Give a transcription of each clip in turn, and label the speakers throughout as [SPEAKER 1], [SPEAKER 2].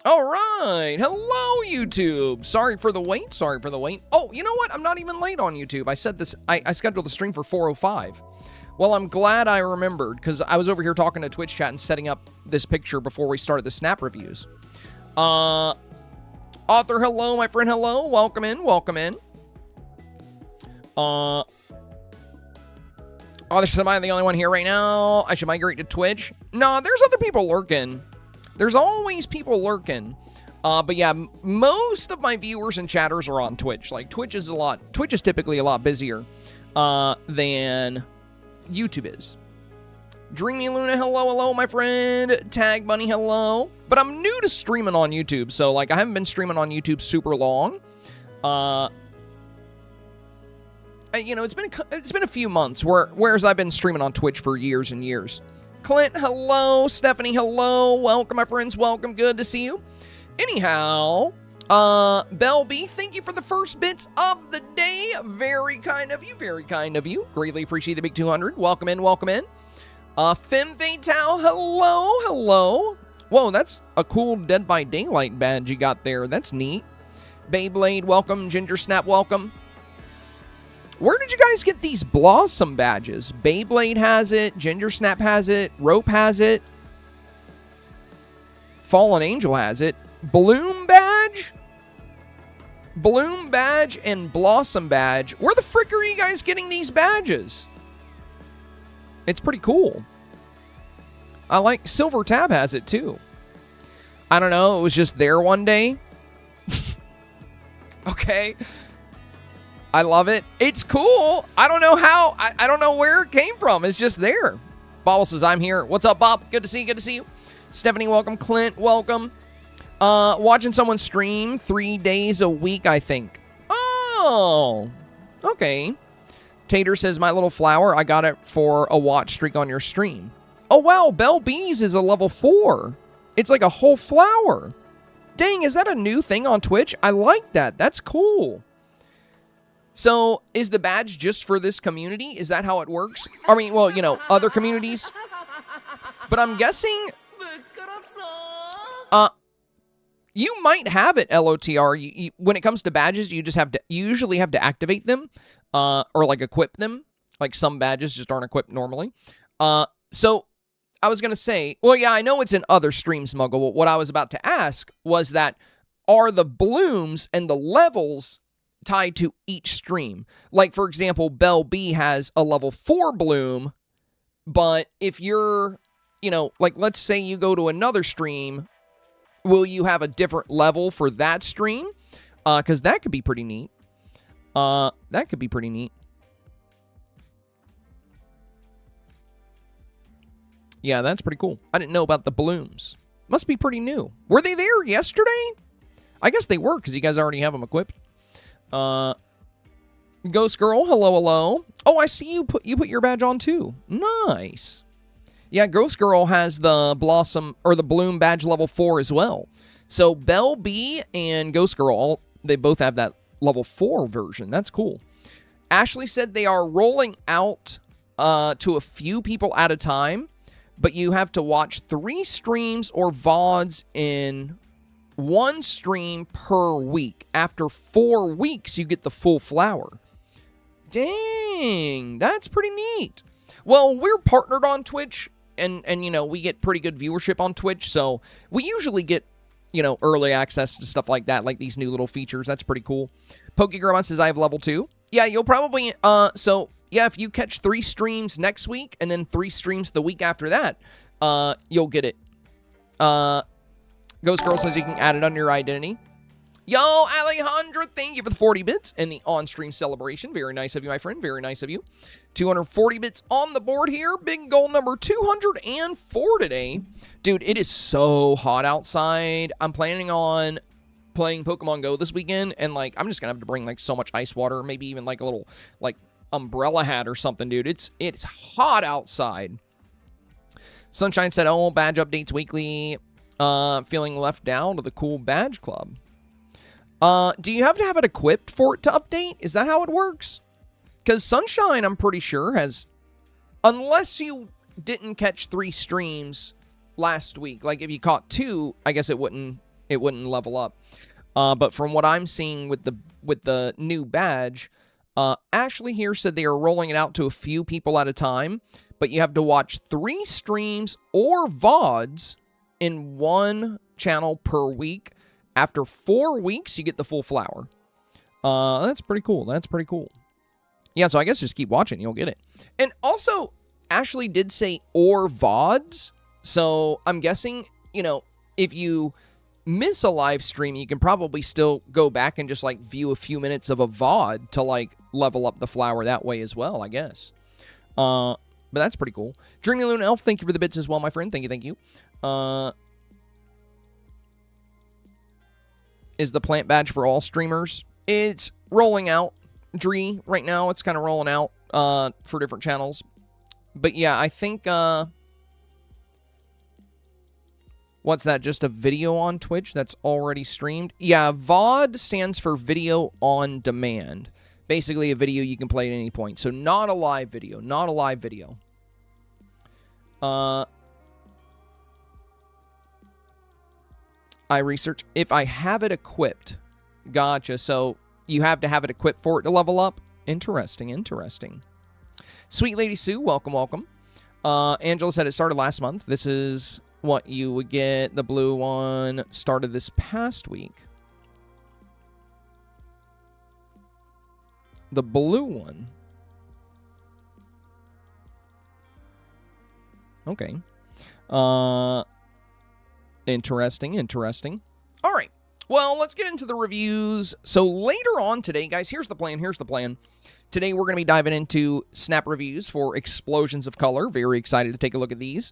[SPEAKER 1] All right. Hello, YouTube. Sorry for the wait. Sorry for the wait. Oh, you know what? I'm not even late on YouTube. I said this. I scheduled the stream for 4:05. Well, I'm glad I remembered because I was over here talking to Twitch chat and setting up this picture before we started the snap reviews. Author, hello. My friend, hello. Welcome in. Welcome in. Oh, am I the only one here right now? I should migrate to Twitch. No, there's other people lurking. There's always people lurking. But yeah, most of my viewers and chatters are on Twitch. Like, Twitch is typically a lot busier than YouTube is. Dreamy Luna, hello, hello, my friend. Tag Bunny, hello. But I'm new to streaming on YouTube, so, like, I haven't been streaming on YouTube super long. You know, it's been a few months, whereas I've been streaming on Twitch for years and years. Clint, hello. Stephanie, hello. Welcome, my friends. Welcome. Good to see you. Anyhow, Bell B, thank you for the first bits of the day. Very kind of you. Very kind of you. Greatly appreciate the big 200. Welcome in. Welcome in. Femme Fatale, hello. Hello. Whoa, that's a cool Dead by Daylight badge you got there. That's neat. Beyblade, welcome. Ginger Snap, welcome. Where did you guys get these Blossom badges? Beyblade has it. Ginger Snap has it. Rope has it. Fallen Angel has it. Bloom badge? Bloom badge and Blossom badge. Where the frick are you guys getting these badges? It's pretty cool. I like Silver Tab has it too. I don't know. It was just there one day. Okay. I love it. It's cool. I don't know how. I don't know where it came from. It's just there. Bobble says, I'm here. What's up, Bob? Good to see you. Good to see you. Stephanie, welcome. Clint, welcome. Watching someone stream 3 days a week, I think. Oh, okay. Tater says, my little flower, I got it for a watch streak on your stream. Oh, wow. Bell Bees is a level 4. It's like a whole flower. Dang, is that a new thing on Twitch? I like that. That's cool. So, is the badge just for this community? Is that how it works? I mean, well, you know, other communities. But I'm guessing... you might have it, LOTR. When it comes to badges, you usually have to activate them. Or, like, equip them. Like, some badges just aren't equipped normally. So, I was going to say... Well, yeah, I know it's in other streams, Muggle. But what I was about to ask was that... Are the blooms and the levels... tied to each stream? Like, for example, Bell B has a level 4 bloom, but if you're, you know, like, let's say you go to another stream, will you have a different level for that stream? Because that could be pretty neat. That could be pretty neat. Yeah, that's pretty cool. I didn't know about the blooms. Must be pretty new. Were they there yesterday? I guess they were, because you guys already have them equipped. Ghost Girl, hello, hello. Oh, I see you put your badge on too. Nice. Yeah, Ghost Girl has the Blossom or the Bloom badge level 4 as well. So Bell B and Ghost Girl, they both have that level 4 version. That's cool. Ashley said they are rolling out to a few people at a time, but you have to watch 3 streams or VODs in 1 stream per week. After 4 weeks, you get the full flower. Dang, that's pretty neat. Well, we're partnered on Twitch, and you know, we get pretty good viewership on Twitch, so we usually get, you know, early access to stuff like that, like these new little features. That's pretty cool. Pokegramma says I have level 2. Yeah, you'll probably, so, yeah, if you catch 3 streams next week, and then 3 streams the week after that, you'll get it. Ghost Girl says you can add it under your identity. Yo, Alejandra, thank you for the 40 bits and the on-stream celebration. Very nice of you, my friend. Very nice of you. 240 bits on the board here. Big goal number 204 today. Dude, it is so hot outside. I'm planning on playing Pokemon Go this weekend, and, like, I'm just going to have to bring, like, so much ice water, maybe even, like, a little, like, umbrella hat or something, dude. It's hot outside. Sunshine said, oh, badge updates weekly. Feeling left out of the cool badge club. Do you have to have it equipped for it to update? Is that how it works? Because Sunshine, I'm pretty sure, has... Unless you didn't catch 3 streams last week. Like, if you caught 2, I guess it wouldn't It wouldn't level up. But from what I'm seeing with the new badge, Ashley here said they are rolling it out to a few people at a time, but you have to watch 3 streams or VODs in one channel per week. After 4 weeks, you get the full flower. That's pretty cool. That's pretty cool. Yeah, so I guess just keep watching. You'll get it. And also, Ashley did say or VODs. So I'm guessing, you know, if you miss a live stream, you can probably still go back and just, like, view a few minutes of a VOD to, like, level up the flower that way as well, I guess. But that's pretty cool. Dreamy Loon Elf, thank you for the bits as well, my friend. Thank you, thank you. Is the plant badge for all streamers? It's rolling out, Dree, right now. It's kind of rolling out for different channels. But yeah, I think... what's that, just a video on Twitch that's already streamed? Yeah, VOD stands for video on demand. Basically, a video you can play at any point. So not a live video. Not a live video. I research if I have it equipped. Gotcha. So you have to have it equipped for it to level up? Interesting, interesting. Sweet Lady Sue, welcome, welcome. Angela said it started last month. This is what you would get. The blue one started this past week. The blue one. Okay. Interesting, interesting. All right. Well, let's get into the reviews. So later on today, guys, here's the plan. Here's the plan. Today, we're going to be diving into snap reviews for Explosions of Color. Very excited to take a look at these.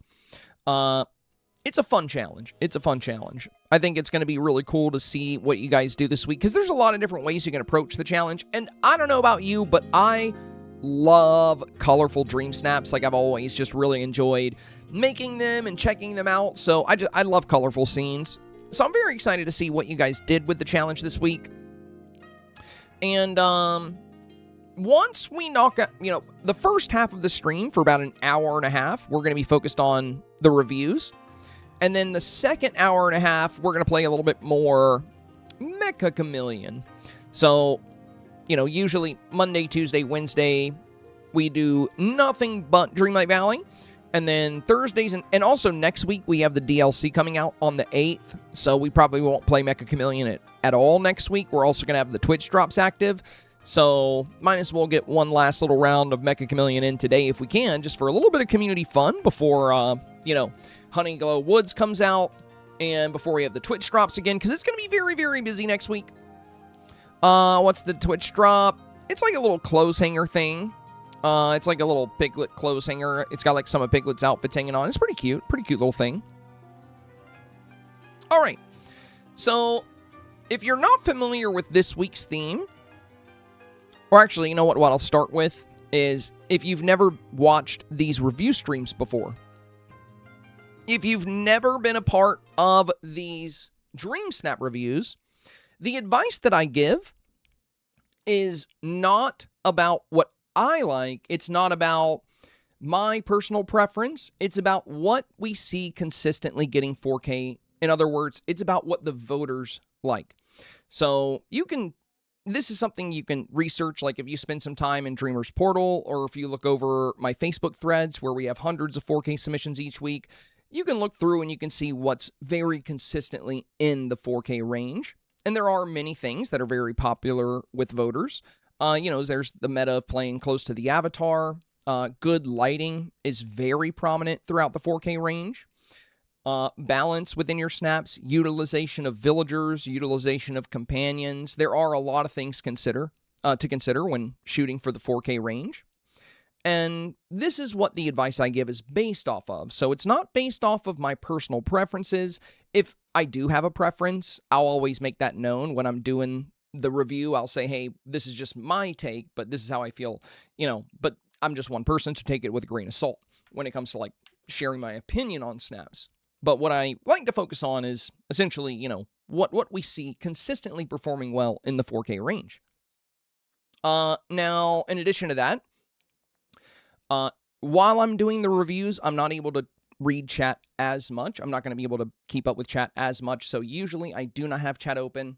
[SPEAKER 1] It's a fun challenge. It's a fun challenge. I think it's going to be really cool to see what you guys do this week, because there's a lot of different ways you can approach the challenge. And I don't know about you, but I love colorful dream snaps. Like, I've always just really enjoyed making them and checking them out. So I love colorful scenes. So I'm very excited to see what you guys did with the challenge this week. And once we knock out, you know, the first half of the stream for about an hour and a half, we're going to be focused on the reviews. And then the second hour and a half, we're going to play a little bit more Mecha Chameleon. So, you know, usually Monday, Tuesday, Wednesday, we do nothing but Dreamlight Valley. And then Thursdays, and also next week, we have the DLC coming out on the 8th. So we probably won't play Mecha Chameleon at all next week. We're also going to have the Twitch drops active. So might as well get one last little round of Mecha Chameleon in today if we can, just for a little bit of community fun before, you know, Honeyglow Woods comes out, and before we have the Twitch drops again, because it's going to be very, very busy next week. What's the Twitch drop? It's like a little clothes hanger thing. It's like a little Piglet clothes hanger. It's got like some of Piglet's outfits hanging on. It's pretty cute little thing. All right. So, if you're not familiar with this week's theme, or actually, you know what I'll start with is, if you've never watched these review streams before, if you've never been a part of these Dreamsnap reviews, the advice that I give is not about what I like. It's not about my personal preference. It's about what we see consistently getting 4K. In other words, it's about what the voters like. So you can, this is something you can research, like if you spend some time in Dreamer's Portal, or if you look over my Facebook threads where we have hundreds of 4K submissions each week, you can look through and you can see what's very consistently in the 4K range. And there are many things that are very popular with voters. You know, there's the meta of playing close to the avatar. Good lighting is very prominent throughout the 4K range. Balance within your snaps, utilization of villagers, utilization of companions. There are a lot of things to consider when shooting for the 4K range. And this is what the advice I give is based off of. So it's not based off of my personal preferences. If I do have a preference, I'll always make that known when I'm doing the review. I'll say, hey, this is just my take, but this is how I feel, you know, but I'm just one person, so take it with a grain of salt when it comes to, like, sharing my opinion on snaps. But what I like to focus on is essentially, you know, what we see consistently performing well in the 4K range. Now, in addition to that, while I'm doing the reviews, I'm not able to read chat as much. I'm not going to be able to keep up with chat as much. So usually I do not have chat open.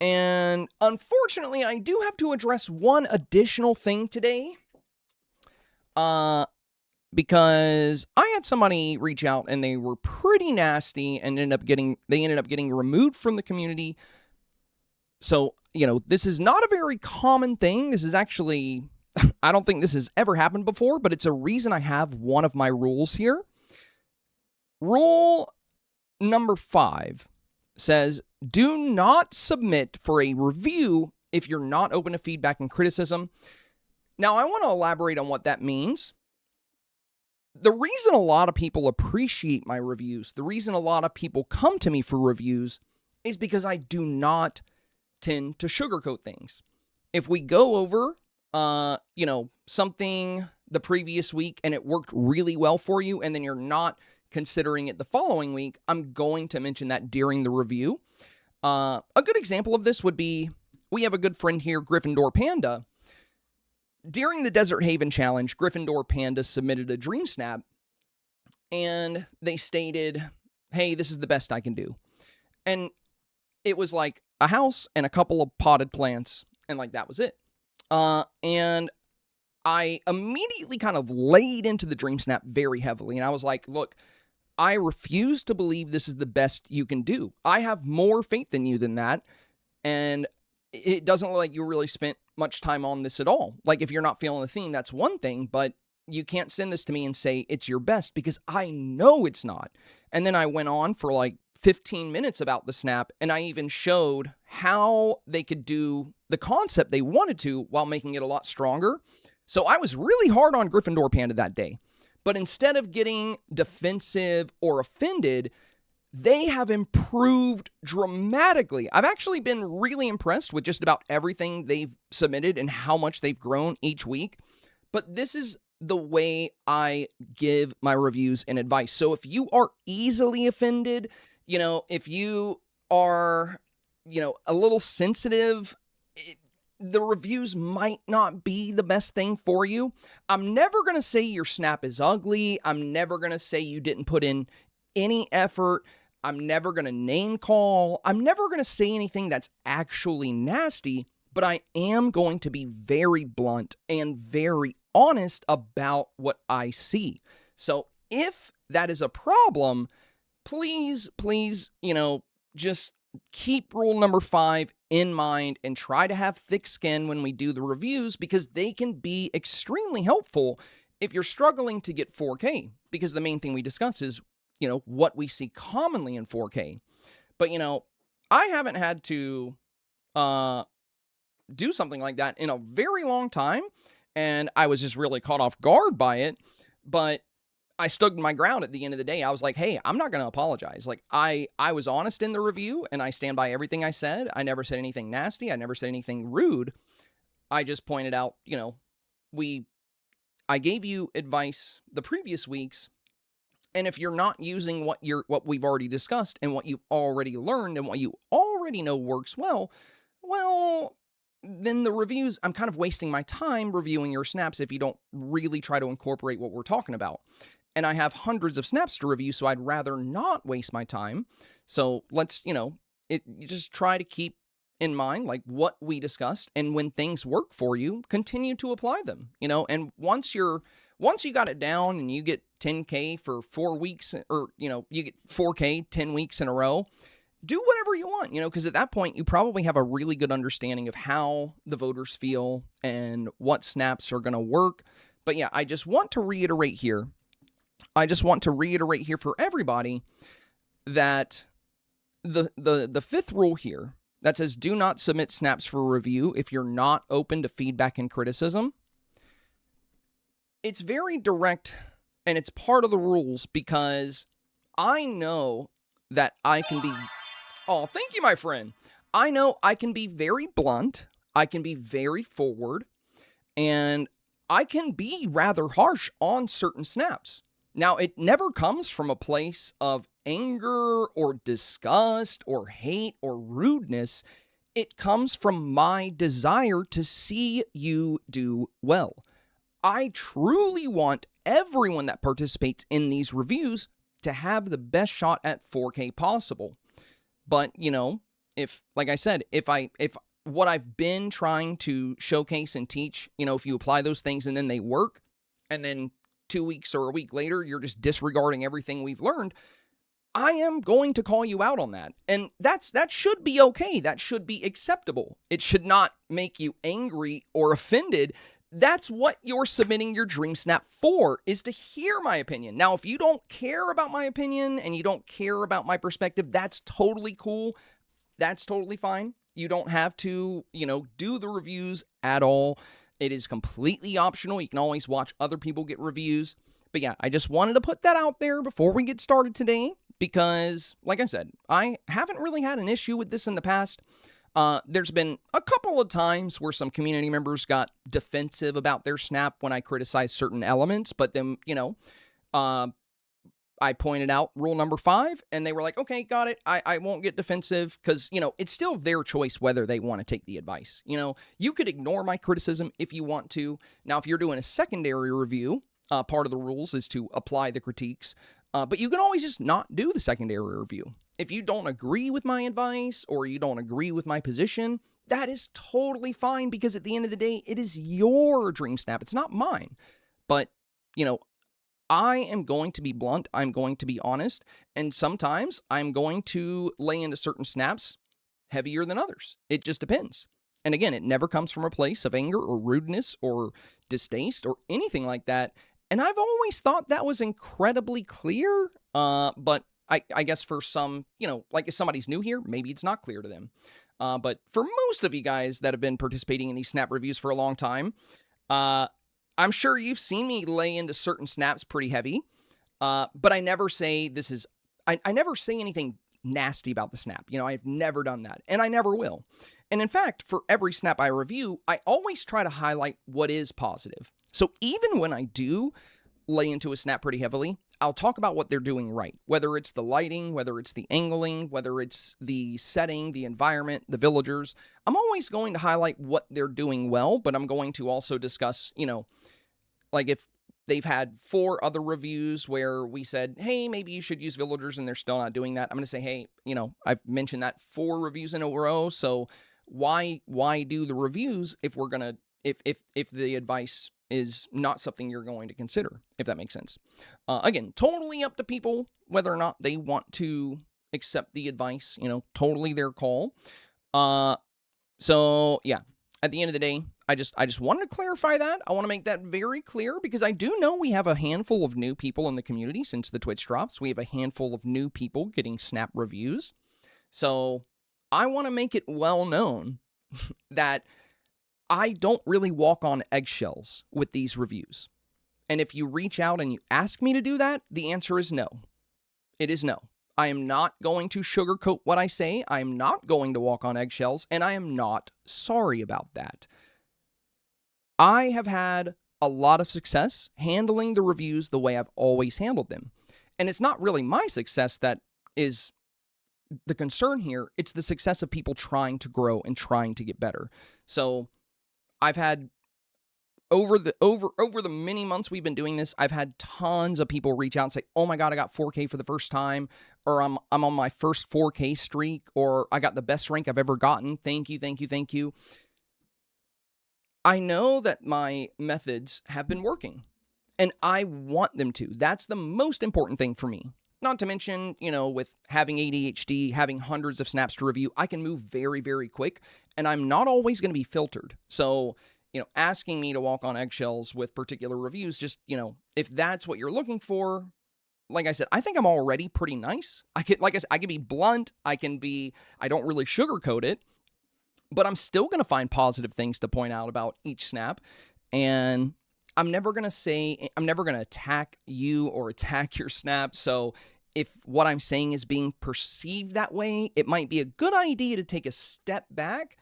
[SPEAKER 1] And unfortunately, I do have to address one additional thing today. Because I had somebody reach out and they were pretty nasty and ended up getting removed from the community. So, this is not a very common thing. This is actually, I don't think this has ever happened before, but it's a reason I have one of my rules here. Rule number 5 says, do not submit for a review if you're not open to feedback and criticism. Now, I want to elaborate on what that means. The reason a lot of people appreciate my reviews, the reason a lot of people come to me for reviews, is because I do not tend to sugarcoat things. If we go over, something the previous week and it worked really well for you, and then you're not considering it the following week, I'm going to mention that during the review. A good example of this would be, we have a good friend here, Gryffindor Panda. During the Desert Haven Challenge, Gryffindor Panda submitted a Dreamsnap, and they stated, hey, this is the best I can do. And it was like a house and a couple of potted plants, and that was it. And I immediately kind of laid into the Dreamsnap very heavily, and I was like, look, I refuse to believe this is the best you can do. I have more faith in you than that, and it doesn't look like you really spent much time on this at all. If you're not feeling the theme, that's one thing, but you can't send this to me and say it's your best, because I know it's not. And then I went on for 15 minutes about the snap, and I even showed how they could do the concept they wanted to while making it a lot stronger. So I was really hard on Gryffindor Panda that day. But instead of getting defensive or offended, they have improved dramatically. I've actually been really impressed with just about everything they've submitted and how much they've grown each week. But this is the way I give my reviews and advice. So if you are easily offended, if you are, a little sensitive, the reviews might not be the best thing for you. I'm never going to say your snap is ugly. I'm never going to say you didn't put in any effort. I'm never going to name call. I'm never going to say anything that's actually nasty, but I am going to be very blunt and very honest about what I see. So if that is a problem, please, just keep rule number 5 in mind and try to have thick skin when we do the reviews, because they can be extremely helpful if you're struggling to get 4K, because the main thing we discuss is, what we see commonly in 4K. But, I haven't had to do something like that in a very long time, and I was just really caught off guard by it. But I stood my ground at the end of the day. I was like, hey, I'm not going to apologize. I was honest in the review, and I stand by everything I said. I never said anything nasty. I never said anything rude. I just pointed out, I gave you advice the previous weeks, and if you're not using what we've already discussed and what you've already learned and what you already know works well, then the reviews, I'm kind of wasting my time reviewing your snaps if you don't really try to incorporate what we're talking about. And I have hundreds of snaps to review, so I'd rather not waste my time. So let's, you just try to keep in mind what we discussed, and when things work for you, continue to apply them, and once you got it down and you get 10K for 4 weeks, or, you get 4K 10 weeks in a row, do whatever you want, because at that point you probably have a really good understanding of how the voters feel and what snaps are going to work. But yeah, I just want to reiterate here for everybody that the fifth rule here that says do not submit snaps for review if you're not open to feedback and criticism. It's very direct, and it's part of the rules, because I know that I can be... Oh, thank you, my friend. I know I can be very blunt, I can be very forward, and I can be rather harsh on certain snaps. Now, it never comes from a place of anger or disgust or hate or rudeness. It comes from my desire to see you do well. I truly want everyone that participates in these reviews to have the best shot at 4K possible. But, you know, if, like I said, if what I've been trying to showcase and teach, you know, if you apply those things and then they work, and then 2 weeks or a week later, you're just disregarding everything we've learned, I am going to call you out on that. And that should be okay. That should be acceptable. It should not make you angry or offended. That's what you're submitting your Dreamsnap for, is to hear my opinion. Now, if you don't care about my opinion and you don't care about my perspective, that's totally cool. That's totally fine. You don't have to, you know, do the reviews at all. It is completely optional. You can always watch other people get reviews. But yeah, I just wanted to put that out there before we get started today because, like I said, I haven't really had an issue with this in the past. There's been a couple of times where some community members got defensive about their snap when I criticized certain elements, but then, you know, I pointed out rule number 5, and they were like, okay, got it. I won't get defensive because, you know, it's still their choice whether they want to take the advice. You know, you could ignore my criticism if you want to. Now, if you're doing a secondary review, part of the rules is to apply the critiques, but you can always just not do the secondary review. If you don't agree with my advice or you don't agree with my position, that is totally fine because at the end of the day, it is your Dreamsnap. It's not mine. But, you know, I am going to be blunt. I'm going to be honest. And sometimes I'm going to lay into certain snaps heavier than others. It just depends. And again, it never comes from a place of anger or rudeness or distaste or anything like that. And I've always thought that was incredibly clear. But I guess for some, you know, like if somebody's new here, maybe it's not clear to them. But for most of you guys that have been participating in these snap reviews for a long time, I'm sure you've seen me lay into certain snaps pretty heavy, but I never say this is, I never say anything nasty about the snap. You know, I've never done that, and I never will. And in fact, for every snap I review, I always try to highlight what is positive. So even when I do lay into a snap pretty heavily, I'll talk about what they're doing right, whether it's the lighting, whether it's the angling, whether it's the setting, the environment, the villagers. I'm always going to highlight what they're doing well, but I'm going to also discuss, you know, like if they've had 4 other reviews where we said, hey, maybe you should use villagers and they're still not doing that. I'm going to say, hey, you know, I've mentioned that 4 reviews in a row, so why do the reviews if we're going to, if the advice is not something you're going to consider, if that makes sense. Again, totally up to people whether or not they want to accept the advice, you know, totally their call. So yeah, at the end of the day, I just wanted to clarify that. I want to make that very clear because I do know we have a handful of new people in the community since the Twitch drops. We have a handful of new people getting snap reviews. So I want to make it well known that I don't really walk on eggshells with these reviews. And if you reach out and you ask me to do that, the answer is no. It is no. I am not going to sugarcoat what I say. I am not going to walk on eggshells, and I am not sorry about that. I have had a lot of success handling the reviews the way I've always handled them. And it's not really my success that is the concern here. It's the success of people trying to grow and trying to get better. So I've had over the many months we've been doing this, I've had tons of people reach out and say, "Oh my God, I got 4K for the first time," or I'm on my first 4K streak, or I got the best rank I've ever gotten. Thank you, thank you, thank you. I know that my methods have been working, and I want them to. That's the most important thing for me. Not to mention, you know, with having ADHD, having hundreds of snaps to review, I can move very, very quick, and I'm not always going to be filtered. So, you know, asking me to walk on eggshells with particular reviews, just, you know, if that's what you're looking for, like I said, I think I'm already pretty nice. I can be blunt. I don't really sugarcoat it, but I'm still going to find positive things to point out about each snap. And I'm never going to attack you or attack your snap. So if what I'm saying is being perceived that way, it might be a good idea to take a step back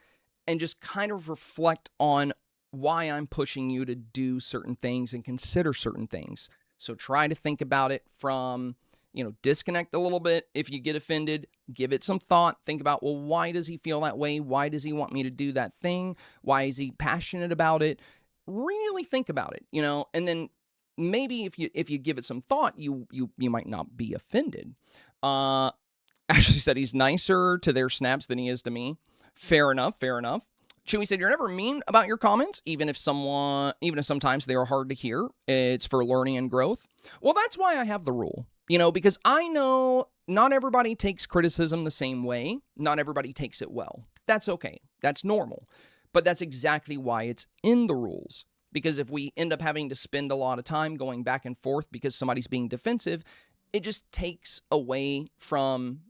[SPEAKER 1] and just kind of reflect on why I'm pushing you to do certain things and consider certain things. So try to think about it from, you know, disconnect a little bit. If you get offended, give it some thought. Think about, well, why does he feel that way? Why does he want me to do that thing? Why is he passionate about it? really think about it, and then maybe if you give it some thought, you might not be offended. Ashley said he's nicer to their snaps than he is to me. Fair enough. Chewy said, you're never mean about your comments, even if sometimes they are hard to hear. It's for learning and growth. Well, that's why I have the rule, because I know not everybody takes criticism the same way. Not everybody takes it well. That's okay. That's normal. But that's exactly why it's in the rules. Because if we end up having to spend a lot of time going back and forth because somebody's being defensive, it just takes away from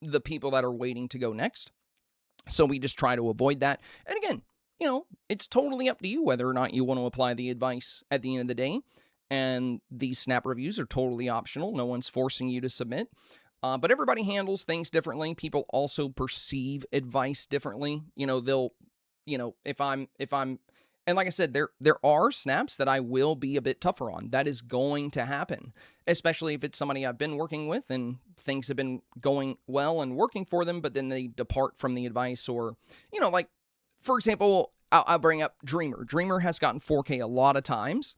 [SPEAKER 1] the people that are waiting to go next. So we just try to avoid that. And again, it's totally up to you whether or not you want to apply the advice at the end of the day. And these snap reviews are totally optional. No one's forcing you to submit. But everybody handles things differently. People also perceive advice differently. They'll, if I'm, and like I said, there are snaps that I will be a bit tougher on. That is going to happen, especially if it's somebody I've been working with and things have been going well and working for them, but then they depart from the advice or, like, for example, I'll bring up Dreamer. Dreamer has gotten 4K a lot of times,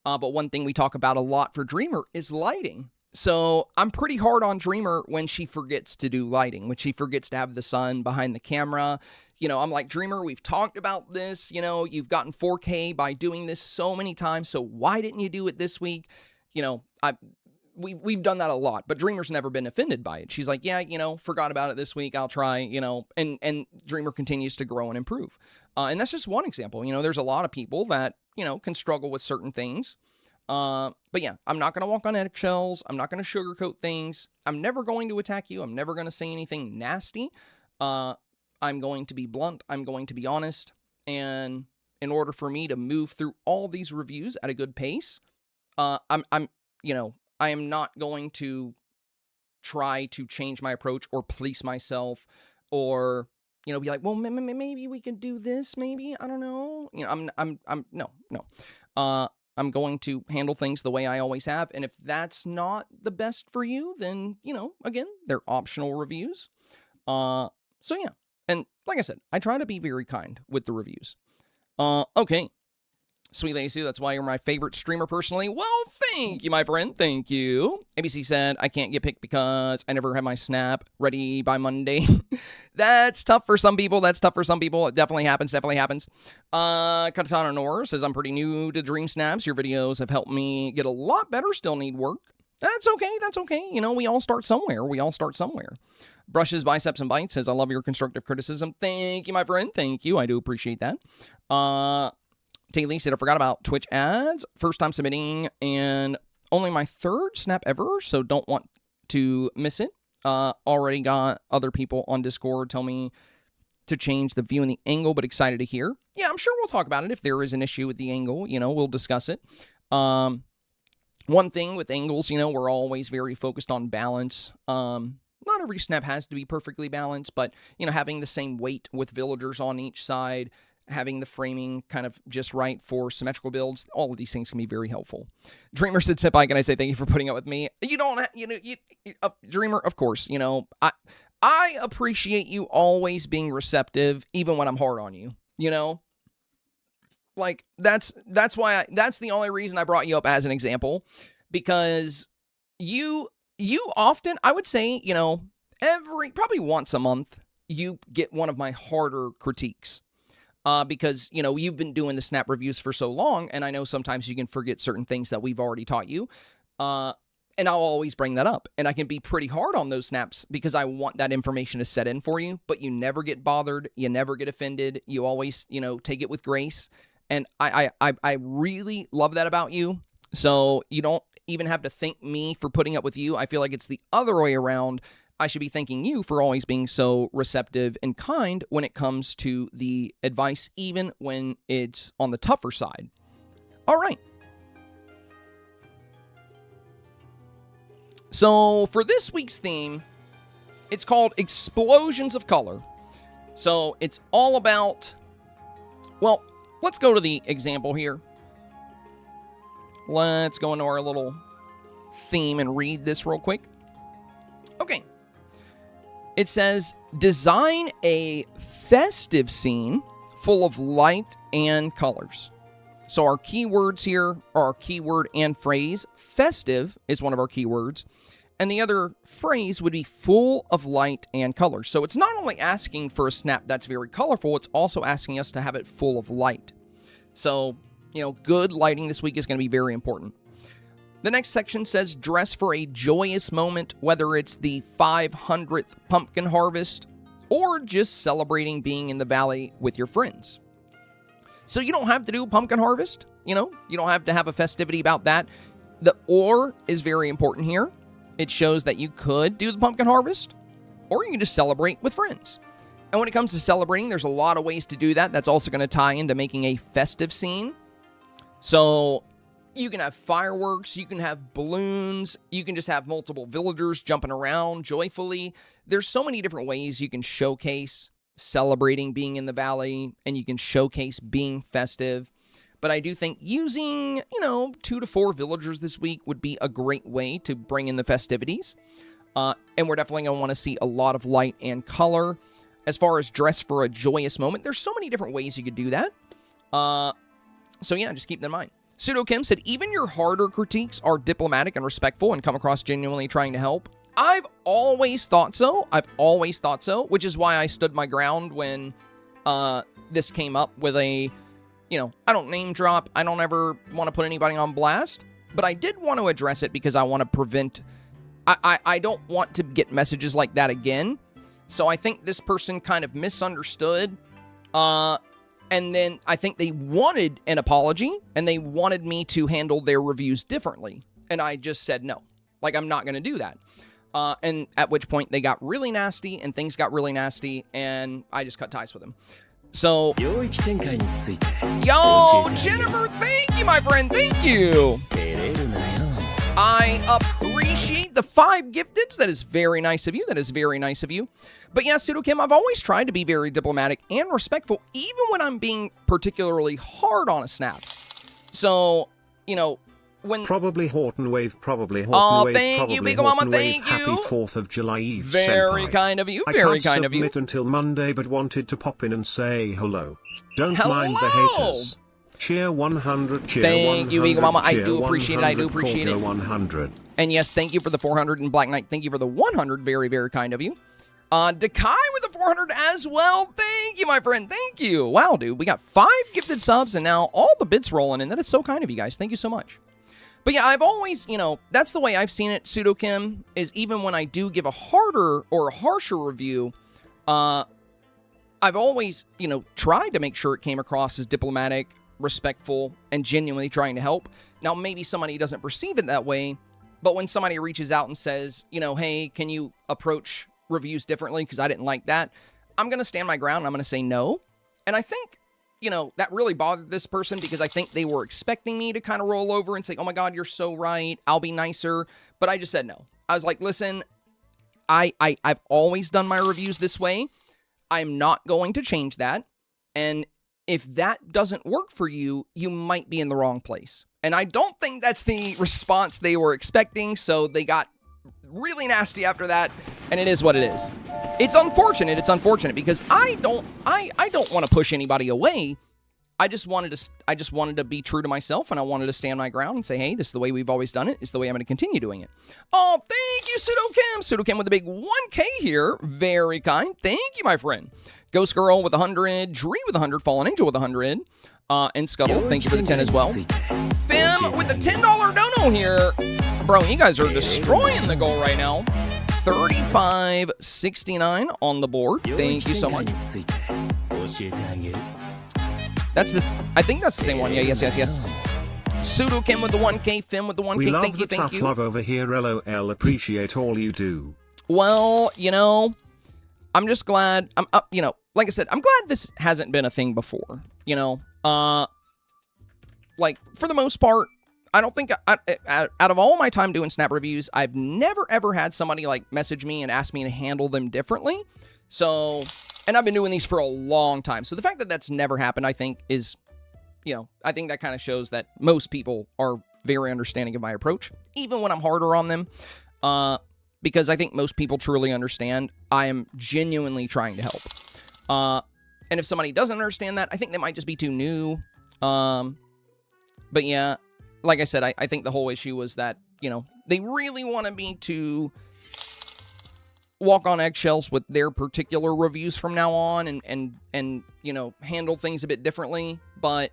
[SPEAKER 1] but one thing we talk about a lot for Dreamer is lighting. So I'm pretty hard on Dreamer when she forgets to do lighting, when she forgets to have the sun behind the camera. I'm like, Dreamer, we've talked about this. You've gotten 4K by doing this so many times. So why didn't you do it this week? We've done that a lot, but Dreamer's never been offended by it. She's like, yeah, forgot about it this week. I'll try, and Dreamer continues to grow and improve. And that's just one example. There's a lot of people that, can struggle with certain things. But yeah, I'm not going to walk on eggshells. I'm not going to sugarcoat things. I'm never going to attack you. I'm never going to say anything nasty. I'm going to be blunt. I'm going to be honest. And in order for me to move through all these reviews at a good pace, I am not going to try to change my approach or police myself or, be like, well, maybe we could do this. Maybe, I don't know. No. I'm going to handle things the way I always have. And if that's not the best for you, then, again, they're optional reviews. So yeah. And like I said, I try to be very kind with the reviews. Okay. Sweet Lady Sue, that's why you're my favorite streamer personally. Well, thank you, my friend. Thank you. ABC said, I can't get picked because I never have my snap ready by Monday. That's tough for some people. It definitely happens. Katana Nor says, I'm pretty new to Dreamsnaps. Your videos have helped me get a lot better. Still need work. That's okay. We all start somewhere. Brushes, Biceps, and Bites says, I love your constructive criticism. Thank you, my friend. Thank you. I do appreciate that. Taylor said, I forgot about Twitch ads. First time submitting and only my third snap ever, so don't want to miss it. Already got other people on Discord tell me to change the view and the angle, but excited to hear. Yeah, I'm sure we'll talk about it. If there is an issue with the angle, we'll discuss it. One thing with angles, we're always very focused on balance. Not every snap has to be perfectly balanced, but, having the same weight with villagers on each side, having the framing kind of just right for symmetrical builds, all of these things can be very helpful. Dreamer said, sit by, can I say thank you for putting up with me? You don't have, Dreamer, of course, I appreciate you always being receptive, even when I'm hard on you, Like, that's the only reason I brought you up as an example, because you often, I would say, probably once a month, you get one of my harder critiques. Because, you've been doing the snap reviews for so long, and I know sometimes you can forget certain things that we've already taught you. And I'll always bring that up. And I can be pretty hard on those snaps because I want that information to set in for you, but you never get bothered. You never get offended. You always, take it with grace. And I really love that about you. So you don't even have to thank me for putting up with you. I feel like it's the other way around. I should be thanking you for always being so receptive and kind when it comes to the advice, even when it's on the tougher side. All right. So for this week's theme, it's called Explosions of Color. So it's all about, well, let's go to the example here. Let's go into our little theme and read this real quick. Okay. It says, design a festive scene full of light and colors. So our keywords here are our keyword and phrase. Festive is one of our keywords. And the other phrase would be full of light and color. So it's not only asking for a snap that's very colorful, it's also asking us to have it full of light. So, good lighting this week is going to be very important. The next section says dress for a joyous moment, whether it's the 500th pumpkin harvest or just celebrating being in the valley with your friends. So you don't have to do pumpkin harvest, you don't have to have a festivity about that. The or is very important here. It shows that you could do the pumpkin harvest, or you can just celebrate with friends. And when it comes to celebrating, there's a lot of ways to do that. That's also going to tie into making a festive scene. So you can have fireworks, you can have balloons, you can just have multiple villagers jumping around joyfully. There's so many different ways you can showcase celebrating being in the valley, and you can showcase being festive. But I do think using, 2 to 4 villagers this week would be a great way to bring in the festivities. And we're definitely going to want to see a lot of light and color. As far as dress for a joyous moment, there's so many different ways you could do that. So yeah, just keep that in mind. Pseudo Kim said, even your harder critiques are diplomatic and respectful and come across genuinely trying to help. I've always thought so. Which is why I stood my ground when this came up with a, I don't name drop. I don't ever want to put anybody on blast. But I did want to address it because I want to prevent, I don't want to get messages like that again. So I think this person kind of misunderstood. And then I think they wanted an apology, and they wanted me to handle their reviews differently. And I just said no. Like, I'm not going to do that. And at which point they got really nasty, and things got really nasty, and I just cut ties with them. So, yo, Jennifer, thank you, my friend, thank you. I appreciate the 5 gifteds. That is very nice of you. But yeah, Pseudo Kim, I've always tried to be very diplomatic and respectful, even when I'm being particularly hard on a snap. So, when...
[SPEAKER 2] Probably Horton Wave, probably Horton Wave,
[SPEAKER 1] thank you, Big Mama, thank you.
[SPEAKER 2] Happy 4th of July Eve,
[SPEAKER 1] very
[SPEAKER 2] senpai.
[SPEAKER 1] Kind of you,
[SPEAKER 2] I
[SPEAKER 1] very
[SPEAKER 2] can't
[SPEAKER 1] kind of you.
[SPEAKER 2] submit until Monday, but wanted to pop in and say hello. Don't mind the haters. Cheer 100, cheer
[SPEAKER 1] thank
[SPEAKER 2] 100,
[SPEAKER 1] you, Eagle Mama. I
[SPEAKER 2] cheer
[SPEAKER 1] do appreciate it. I do appreciate it.
[SPEAKER 2] 100.
[SPEAKER 1] And yes, thank you for the 400 and Black Knight. Thank you for the 100. Very, very kind of you. Dekai with the 400 as well. Thank you, my friend. Thank you. Wow, dude. We got 5 gifted subs and now all the bits rolling in. That is so kind of you guys. Thank you so much. But yeah, I've always, that's the way I've seen it, Pseudo Kim, is even when I do give a harder or a harsher review, I've always, tried to make sure it came across as diplomatic, respectful, and genuinely trying to help. Now, maybe somebody doesn't perceive it that way, but when somebody reaches out and says, hey, can you approach reviews differently because I didn't like that, I'm going to stand my ground and I'm going to say no. And I think, that really bothered this person because I think they were expecting me to kind of roll over and say, oh my God, you're so right, I'll be nicer. But I just said no. I was like, listen, I've always done my reviews this way. I'm not going to change that. And if that doesn't work for you, you might be in the wrong place. And I don't think that's the response they were expecting, so they got really nasty after that, and it is what it is. It's unfortunate because I don't want to push anybody away. I just wanted to be true to myself, and I wanted to stand my ground and say, hey, this is the way we've always done it. It's the way I'm going to continue doing it. Oh, thank you, Pseudo Kim. Pseudo Kim with a big 1K here. Very kind. Thank you, my friend. Ghost Girl with 100. Dree with 100. Fallen Angel with 100. And Scuttle, thank you for the 10 as well. Fim with the $10 dono here. Bro, you guys are destroying the goal right now. 35.69 on the board. Thank you so much. I think that's the same one. Yeah, yes. Pseudo Kim with the 1K, Fim with the 1K.
[SPEAKER 2] We love
[SPEAKER 1] thank you.
[SPEAKER 2] Tough love over here, LOL. Appreciate all you do.
[SPEAKER 1] Well, I'm just glad. Like I said, I'm glad this hasn't been a thing before. Like, for the most part, I don't think, out of all my time doing snap reviews, I've never, ever had somebody, message me and ask me to handle them differently. So, and I've been doing these for a long time. So the fact that that's never happened, I think, is, I think that kind of shows that most people are very understanding of my approach, even when I'm harder on them. Because I think most people truly understand I am genuinely trying to help. And if somebody doesn't understand that, I think they might just be too new. But yeah, like I said, I think the whole issue was that, you know, they really wanted me to walk on eggshells with their particular reviews from now on and you know, handle things a bit differently. But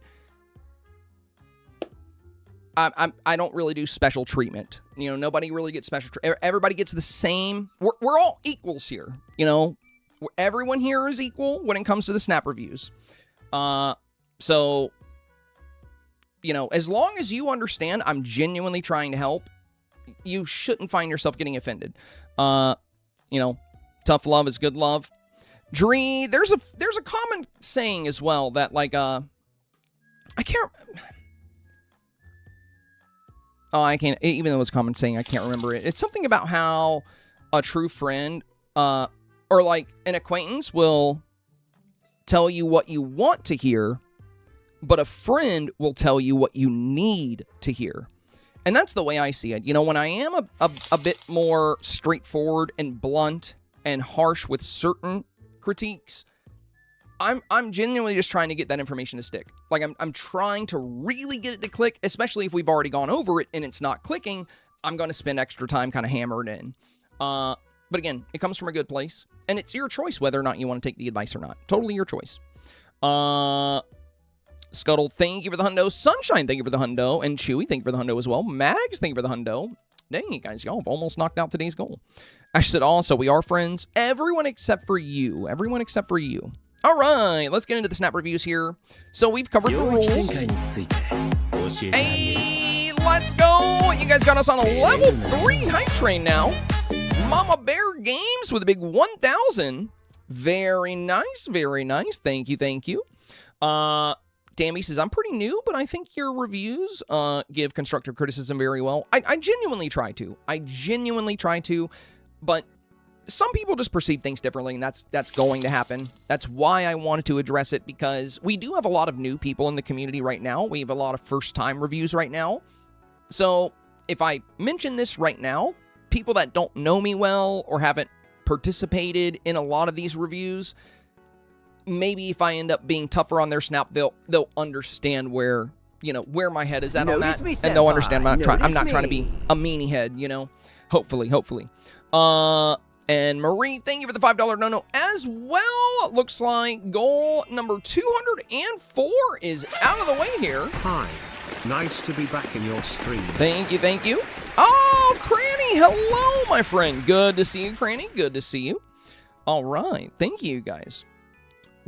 [SPEAKER 1] I don't really do special treatment. You know, nobody really gets special treatment. Everybody gets the same. We're all equals here. You know, everyone here is equal when it comes to the Snap reviews. So, you know, as long as you understand I'm genuinely trying to help, you shouldn't find yourself getting offended. You know, tough love is good love. Dree, there's a common saying as well that, like, I can't... Oh, I can't... Even though it's a common saying, I can't remember it. It's something about how a true friend, or, like, an acquaintance will tell you what you want to hear, but a friend will tell you what you need to hear. And that's the way I see it. You know, when I am a bit more straightforward and blunt and harsh with certain critiques, I'm genuinely just trying to get that information to stick. Like, I'm trying to really get it to click, especially if we've already gone over it and it's not clicking. I'm going to spend extra time kind of hammering it in. But again, it comes from a good place, and it's your choice whether or not you want to take the advice or not. Totally your choice. Scuttle, thank you for the hundo. Sunshine, thank you for the hundo. And Chewy, thank you for the hundo as well. Mags, thank you for the hundo. Dang, you guys, y'all have almost knocked out today's goal. Ash said, also, we are friends. Everyone except for you. Everyone except for you. All right, let's get into the Snap reviews here. So we've covered the rules. Hey, let's go. You guys got us on a level 3 hype train now. Mama Bear Games with a big 1,000. Very nice, very nice. Thank you, thank you. Dammy says, I'm pretty new, but I think your reviews give constructive criticism very well. I genuinely try to. But some people just perceive things differently, and that's going to happen. That's why I wanted to address it, because we do have a lot of new people in the community right now. We have a lot of first-time reviews right now. So if I mention this right now, people that don't know me well or haven't participated in a lot of these reviews, maybe if I end up being tougher on their Snap, they'll understand where, you know, where my head is at on that, and they'll understand I'm not trying to be a meanie head, you know. Hopefully. And Marie, thank you for the $5 no as well. Looks like goal number 204 is out of the way here.
[SPEAKER 2] Hi, nice to be back in your stream.
[SPEAKER 1] Thank you. Oh, Cranny, hello, my friend. Good to see you, Cranny. Good to see you. All right, thank you, guys.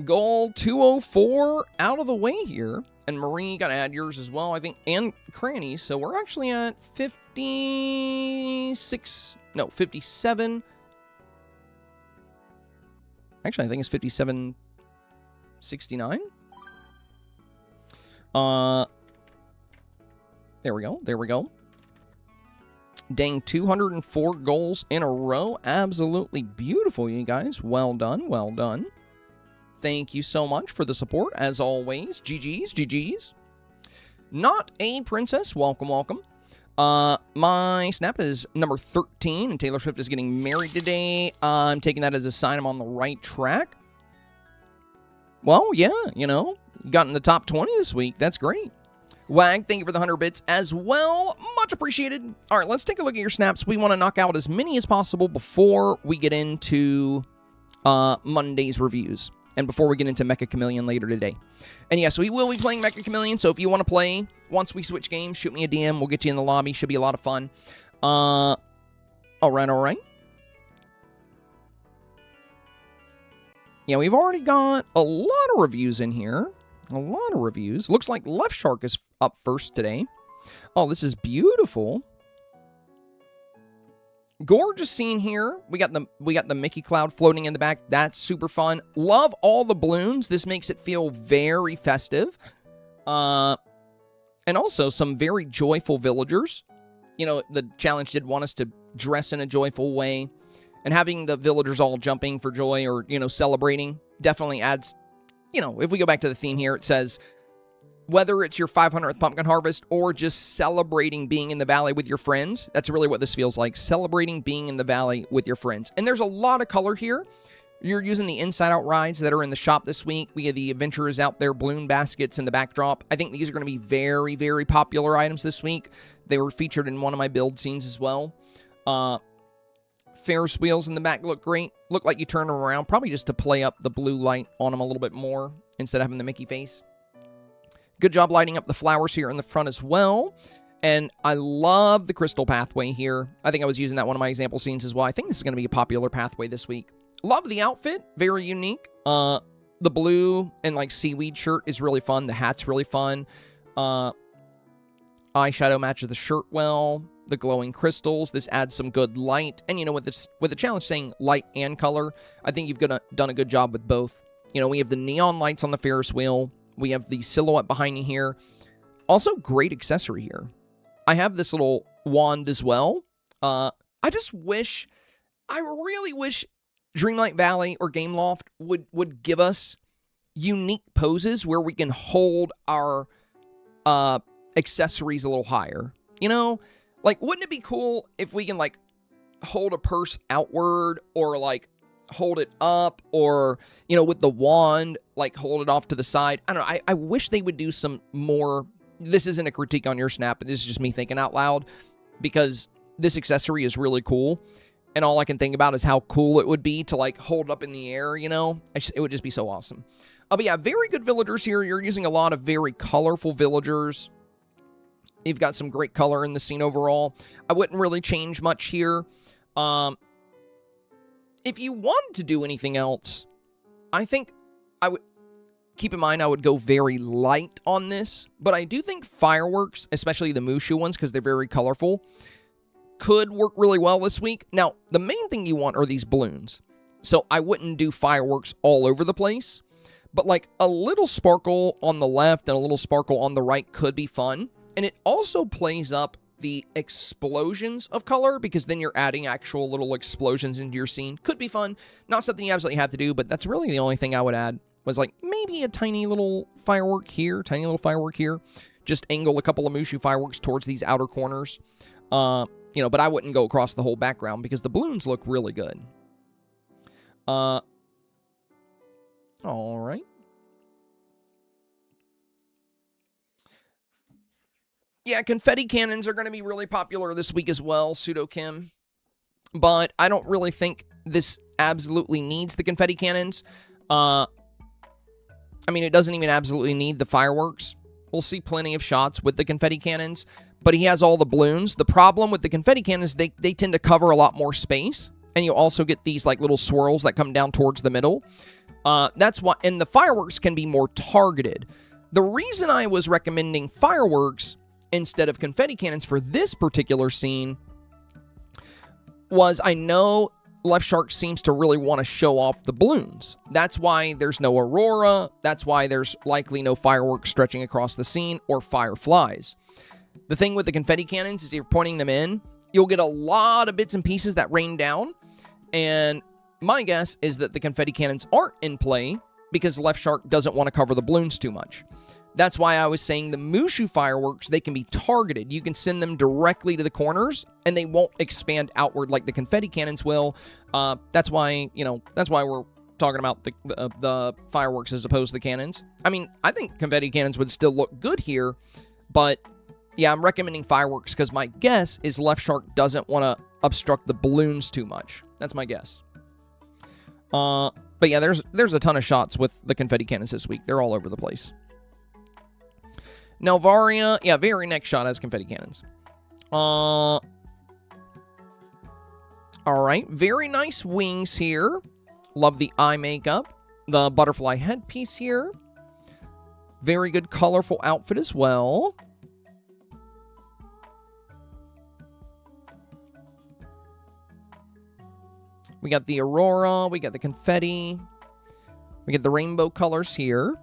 [SPEAKER 1] Goal 204 out of the way here. And Marie, got to add yours as well, I think, and Cranny. So we're actually at 57. Actually, I think it's 5769. There we go. Dang, 204 goals in a row. Absolutely beautiful, you guys. Well done. Thank you so much for the support, as always. GG's. Not a princess. Welcome. My Snap is number 13, and Taylor Swift is getting married today. I'm taking that as a sign I'm on the right track. Well, yeah, you know, you got in the top 20 this week. That's great. Wag, thank you for the 100 bits as well. Much appreciated. All right, let's take a look at your snaps. We want to knock out as many as possible before we get into Monday's reviews. And before we get into Mecha Chameleon later today. And yes, we will be playing Mecha Chameleon, so if you want to play, once we switch games, shoot me a DM. We'll get you in the lobby. Should be a lot of fun. All right. Yeah, we've already got a lot of reviews in here. Looks like Left Shark is up first today. Oh, this is beautiful. Gorgeous scene here. We got the Mickey Cloud floating in the back. That's super fun. Love all the balloons. This makes it feel very festive. And also some very joyful villagers. You know, the challenge did want us to dress in a joyful way. And having the villagers all jumping for joy or, you know, celebrating definitely adds, you know, if we go back to the theme here, it says, whether it's your 500th pumpkin harvest or just celebrating being in the valley with your friends, that's really what this feels like. Celebrating being in the valley with your friends. And there's a lot of color here. you're using the inside-out rides that are in the shop this week, we have the Adventurers Out There balloon baskets in the backdrop. I think these are going to be very, very popular items this week. They were featured in one of my build scenes as well. Ferris wheels in the back look great. Look like you turn them around, probably just to play up the blue light on them a little bit more instead of having the Mickey face. Good job lighting up the flowers here in the front as well. And I love the crystal pathway here. I think I was using that one of my example scenes as well. I think this is going to be a popular pathway this week. Love the outfit. Very unique. The blue and like seaweed shirt is really fun. The hat's really fun. Eyeshadow matches the shirt well. The glowing crystals. This adds some good light. And, you know, with the challenge saying light and color, I think you've done a good job with both. You know, we have the neon lights on the Ferris wheel. We have the silhouette behind you here. Also, great accessory here. I have this little wand as well. I really wish Dreamlight Valley or Gameloft would give us unique poses where we can hold our accessories a little higher. You know, like, wouldn't it be cool if we can, like, hold a purse outward or, like, hold it up or, you know, with the wand, like, hold it off to the side? I don't know. I wish they would do some more. This isn't a critique on your snap, but this is just me thinking out loud because this accessory is really cool. And all I can think about is how cool it would be to, like, hold up in the air, you know? It would just be so awesome. But yeah, very good villagers here. You're using a lot of very colorful villagers. You've got some great color in the scene overall. I wouldn't really change much here. If you wanted to do anything else, I think I would... Keep in mind, I would go very light on this, but I do think fireworks, especially the Mushu ones, because they're very colorful, could work really well this week. Now, the main thing you want are these balloons, so I wouldn't do fireworks all over the place, but like a little sparkle on the left and a little sparkle on the right could be fun, and it also plays up the explosions of color, because then you're adding actual little explosions into your scene. Could be fun. Not something you absolutely have to do, but that's really the only thing I would add. Was like maybe a tiny little firework here, Just angle a couple of Mushu fireworks towards these outer corners. You know, but I wouldn't go across the whole background because the balloons look really good. All right. Yeah, confetti cannons are going to be really popular this week as well, Pseudo Kim. But I don't really think this absolutely needs the confetti cannons. I mean, it doesn't even absolutely need the fireworks. We'll see plenty of shots with the confetti cannons, but he has all the balloons. The problem with the confetti cannons, they tend to cover a lot more space, and you also get these like little swirls that come down towards the middle. That's why, and the fireworks can be more targeted. The reason I was recommending fireworks instead of confetti cannons for this particular scene was I know Left Shark seems to really want to show off the balloons. That's why there's no aurora. That's why there's likely no fireworks stretching across the scene or fireflies. The thing with the confetti cannons is you're pointing them in, you'll get a lot of bits and pieces that rain down. And my guess is that the confetti cannons aren't in play because Left Shark doesn't want to cover the balloons too much. That's why I was saying the Mushu fireworks, they can be targeted. You can send them directly to the corners, and they won't expand outward like the confetti cannons will. That's why, you know, that's why we're talking about the fireworks as opposed to the cannons. I mean, I think confetti cannons would still look good here, but yeah, I'm recommending fireworks because my guess is Left Shark doesn't want to obstruct the balloons too much. That's my guess. But yeah, there's a ton of shots with the confetti cannons this week. They're all over the place. Nelvaria, yeah, very next shot has confetti cannons. All right, very nice wings here. Love the eye makeup. The butterfly headpiece here. Very good colorful outfit as well. We got the aurora, we got the confetti. We get the rainbow colors here.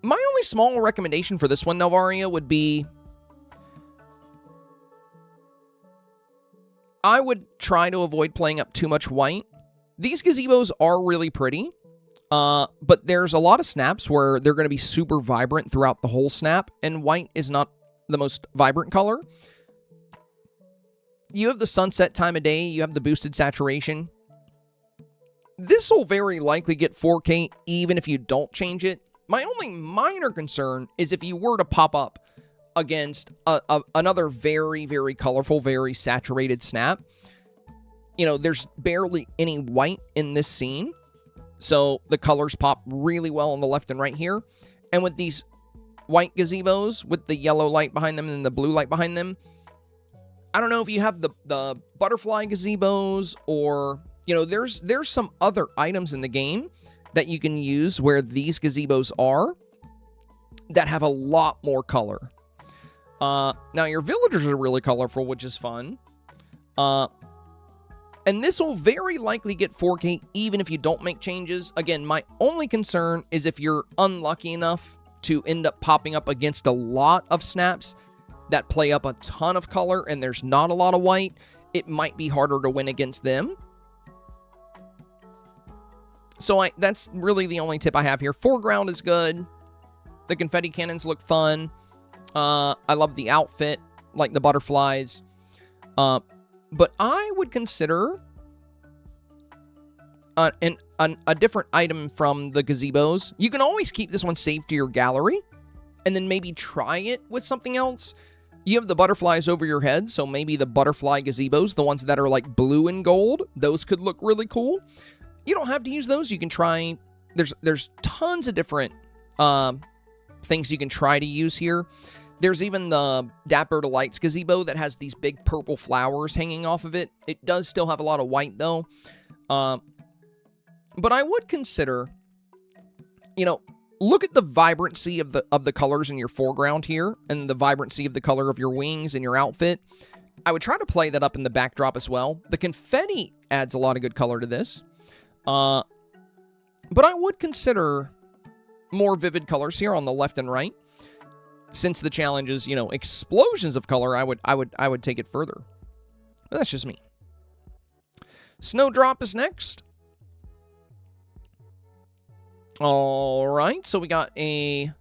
[SPEAKER 1] My only small recommendation for this one, Nelvaria, would be I would try to avoid playing up too much white. These gazebos are really pretty, but there's a lot of snaps where they're going to be super vibrant throughout the whole snap, and white is not the most vibrant color. you have the sunset time of day, you have the boosted saturation. This will very likely get 4K even if you don't change it. My only minor concern is if you were to pop up against another very, very colorful, very saturated snap. You know, there's barely any white in this scene, so the colors pop really well on the left and right here. And with these white gazebos with the yellow light behind them and the blue light behind them, I don't know if you have the butterfly gazebos or, you know, there's some other items in the game that you can use where these gazebos are that have a lot more color. Now, your villagers are really colorful, which is fun. And this will very likely get 4K even if you don't make changes. Again, my only concern is if you're unlucky enough to end up popping up against a lot of snaps that play up a ton of color and there's not a lot of white, it might be harder to win against them. So that's really the only tip I have here. Foreground is good. The confetti cannons look fun. I love the outfit, like the butterflies. But I would consider a different item from the gazebos. You can always keep this one saved to your gallery and then maybe try it with something else. You have the butterflies over your head, so maybe the butterfly gazebos, the ones that are like blue and gold, those could look really cool. You don't have to use those. You can try... There's tons of different things you can try to use here. There's even the Dapper Delights gazebo that has these big purple flowers hanging off of it. It does still have a lot of white, though. But I would consider, you know, look at the vibrancy of the colors in your foreground here and the vibrancy of the color of your wings and your outfit. I would try to play that up in the backdrop as well. The confetti adds a lot of good color to this. But I would consider more vivid colors here on the left and right. Since the challenge is, you know, explosions of color, I would take it further. But that's just me. Snowdrop is next. All right, so we got a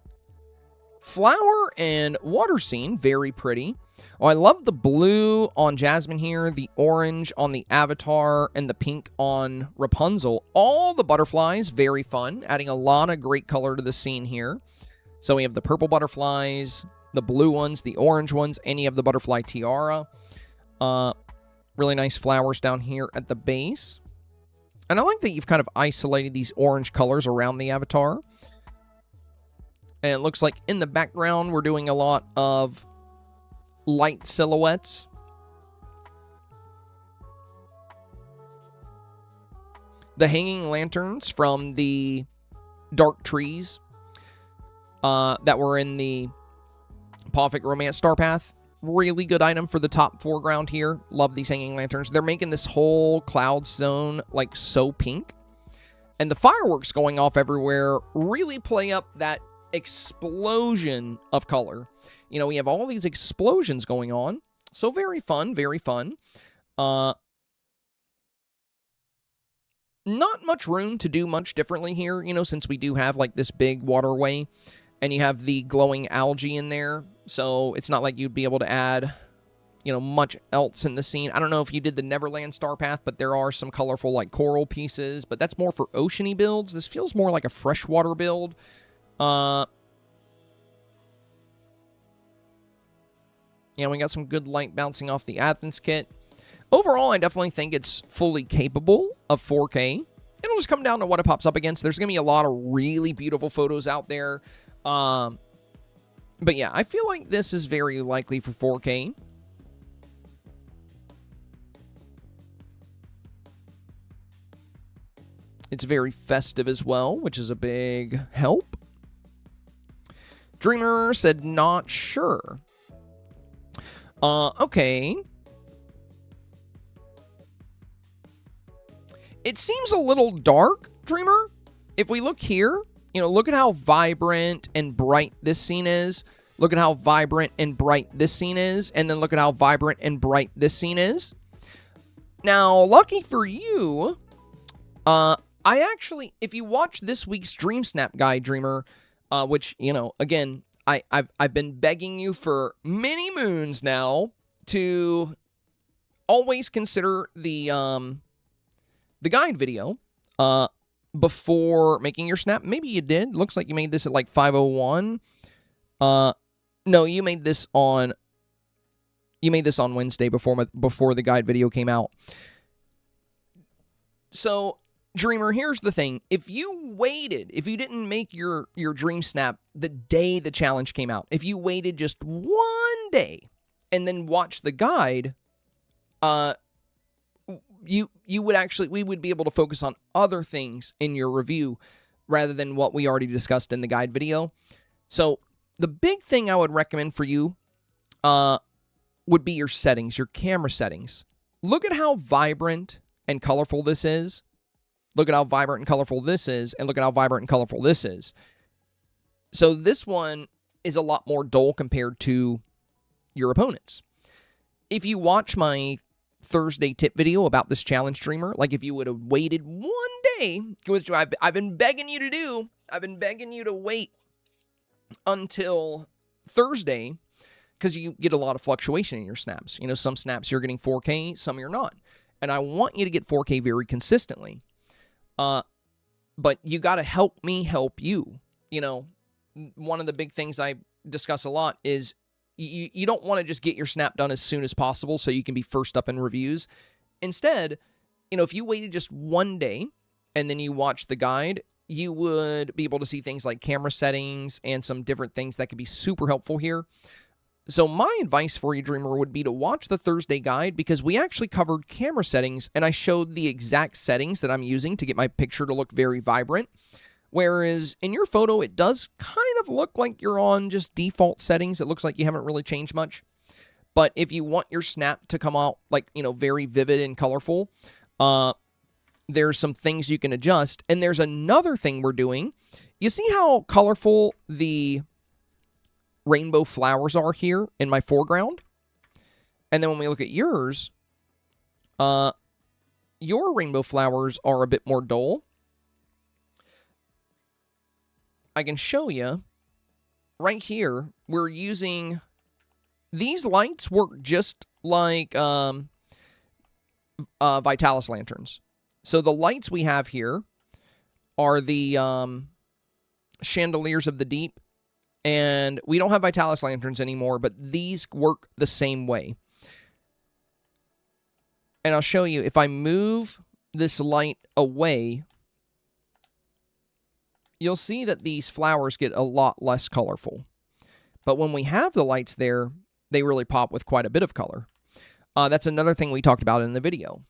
[SPEAKER 1] flower and water scene, very pretty. Oh, I love the blue on Jasmine here, the orange on the Avatar, and the pink on Rapunzel. All the butterflies, very fun, adding a lot of great color to the scene here. So we have the purple butterflies, the blue ones, the orange ones, and you have the butterfly tiara. Really nice flowers down here at the base. And I like that you've kind of isolated these orange colors around the Avatar. And it looks like in the background, we're doing a lot of light silhouettes. The hanging lanterns from the dark trees that were in the Perfect Romance Star Path. Really good item for the top foreground here. Love these hanging lanterns. They're making this whole cloud zone like so pink. And the fireworks going off everywhere really play up that explosion of color. You know, we have all these explosions going on. So very fun, very fun. Not much room to do much differently here, you know, since we do have like this big waterway. And you have the glowing algae in there. So it's not like you'd be able to add, you know, much else in the scene. I don't know if you did the Neverland Star Path, but there are some colorful like coral pieces. But that's more for oceany builds. This feels more like a freshwater build. Yeah, we got some good light bouncing off the Athens kit. Overall, I definitely think it's fully capable of 4K. It'll just come down to what it pops up against. There's going to be a lot of really beautiful photos out there. But yeah, I feel like this is very likely for 4K. It's very festive as well, which is a big help. Dreamer said not sure. Okay. It seems a little dark, Dreamer. If we look here, you know, look at how vibrant and bright this scene is. Look at how vibrant and bright this scene is. And then look at how vibrant and bright this scene is. Now, lucky for you, I actually, if you watch this week's Dreamsnap guide, Dreamer, which, you know, again, I've been begging you for many moons now to always consider the guide video before making your snap. Maybe you did. Looks like you made this at like 5:01. No, you made this on Wednesday before the guide video came out. So, Dreamer, here's the thing. If you didn't make your Dream Snap the day the challenge came out, if you waited just one day and then watched the guide, we would be able to focus on other things in your review rather than what we already discussed in the guide video. So, the big thing I would recommend for you would be your settings, your camera settings. Look at how vibrant and colorful this is. Look at how vibrant and colorful this is, and look at how vibrant and colorful this is. So this one is a lot more dull compared to your opponents. If you watch my Thursday tip video about this challenge, Dreamer, like if you would have waited one day, which I've been begging you to do, I've been begging you to wait until Thursday, because you get a lot of fluctuation in your snaps. You know, some snaps you're getting 4K, some you're not. And I want you to get 4K very consistently. But you got to help me help you. You know, one of the big things I discuss a lot is you don't want to just get your snap done as soon as possible so you can be first up in reviews. Instead, you know, if you waited just one day and then you watch the guide, you would be able to see things like camera settings and some different things that could be super helpful here. So my advice for you, Dreamer, would be to watch the Thursday guide, because we actually covered camera settings and I showed the exact settings that I'm using to get my picture to look very vibrant. Whereas in your photo, it does kind of look like you're on just default settings. It looks like you haven't really changed much. But if you want your snap to come out like, you know, very vivid and colorful, there's some things you can adjust. And there's another thing we're doing. You see how colorful the rainbow flowers are here in my foreground? And then when we look at yours, your rainbow flowers are a bit more dull. I can show you right here. We're using these lights work just like Vitalis lanterns. So the lights we have here are the chandeliers of the deep. And we don't have Vitalis lanterns anymore, but these work the same way. And I'll show you, if I move this light away, you'll see that these flowers get a lot less colorful. But when we have the lights there, they really pop with quite a bit of color. That's another thing we talked about in the video.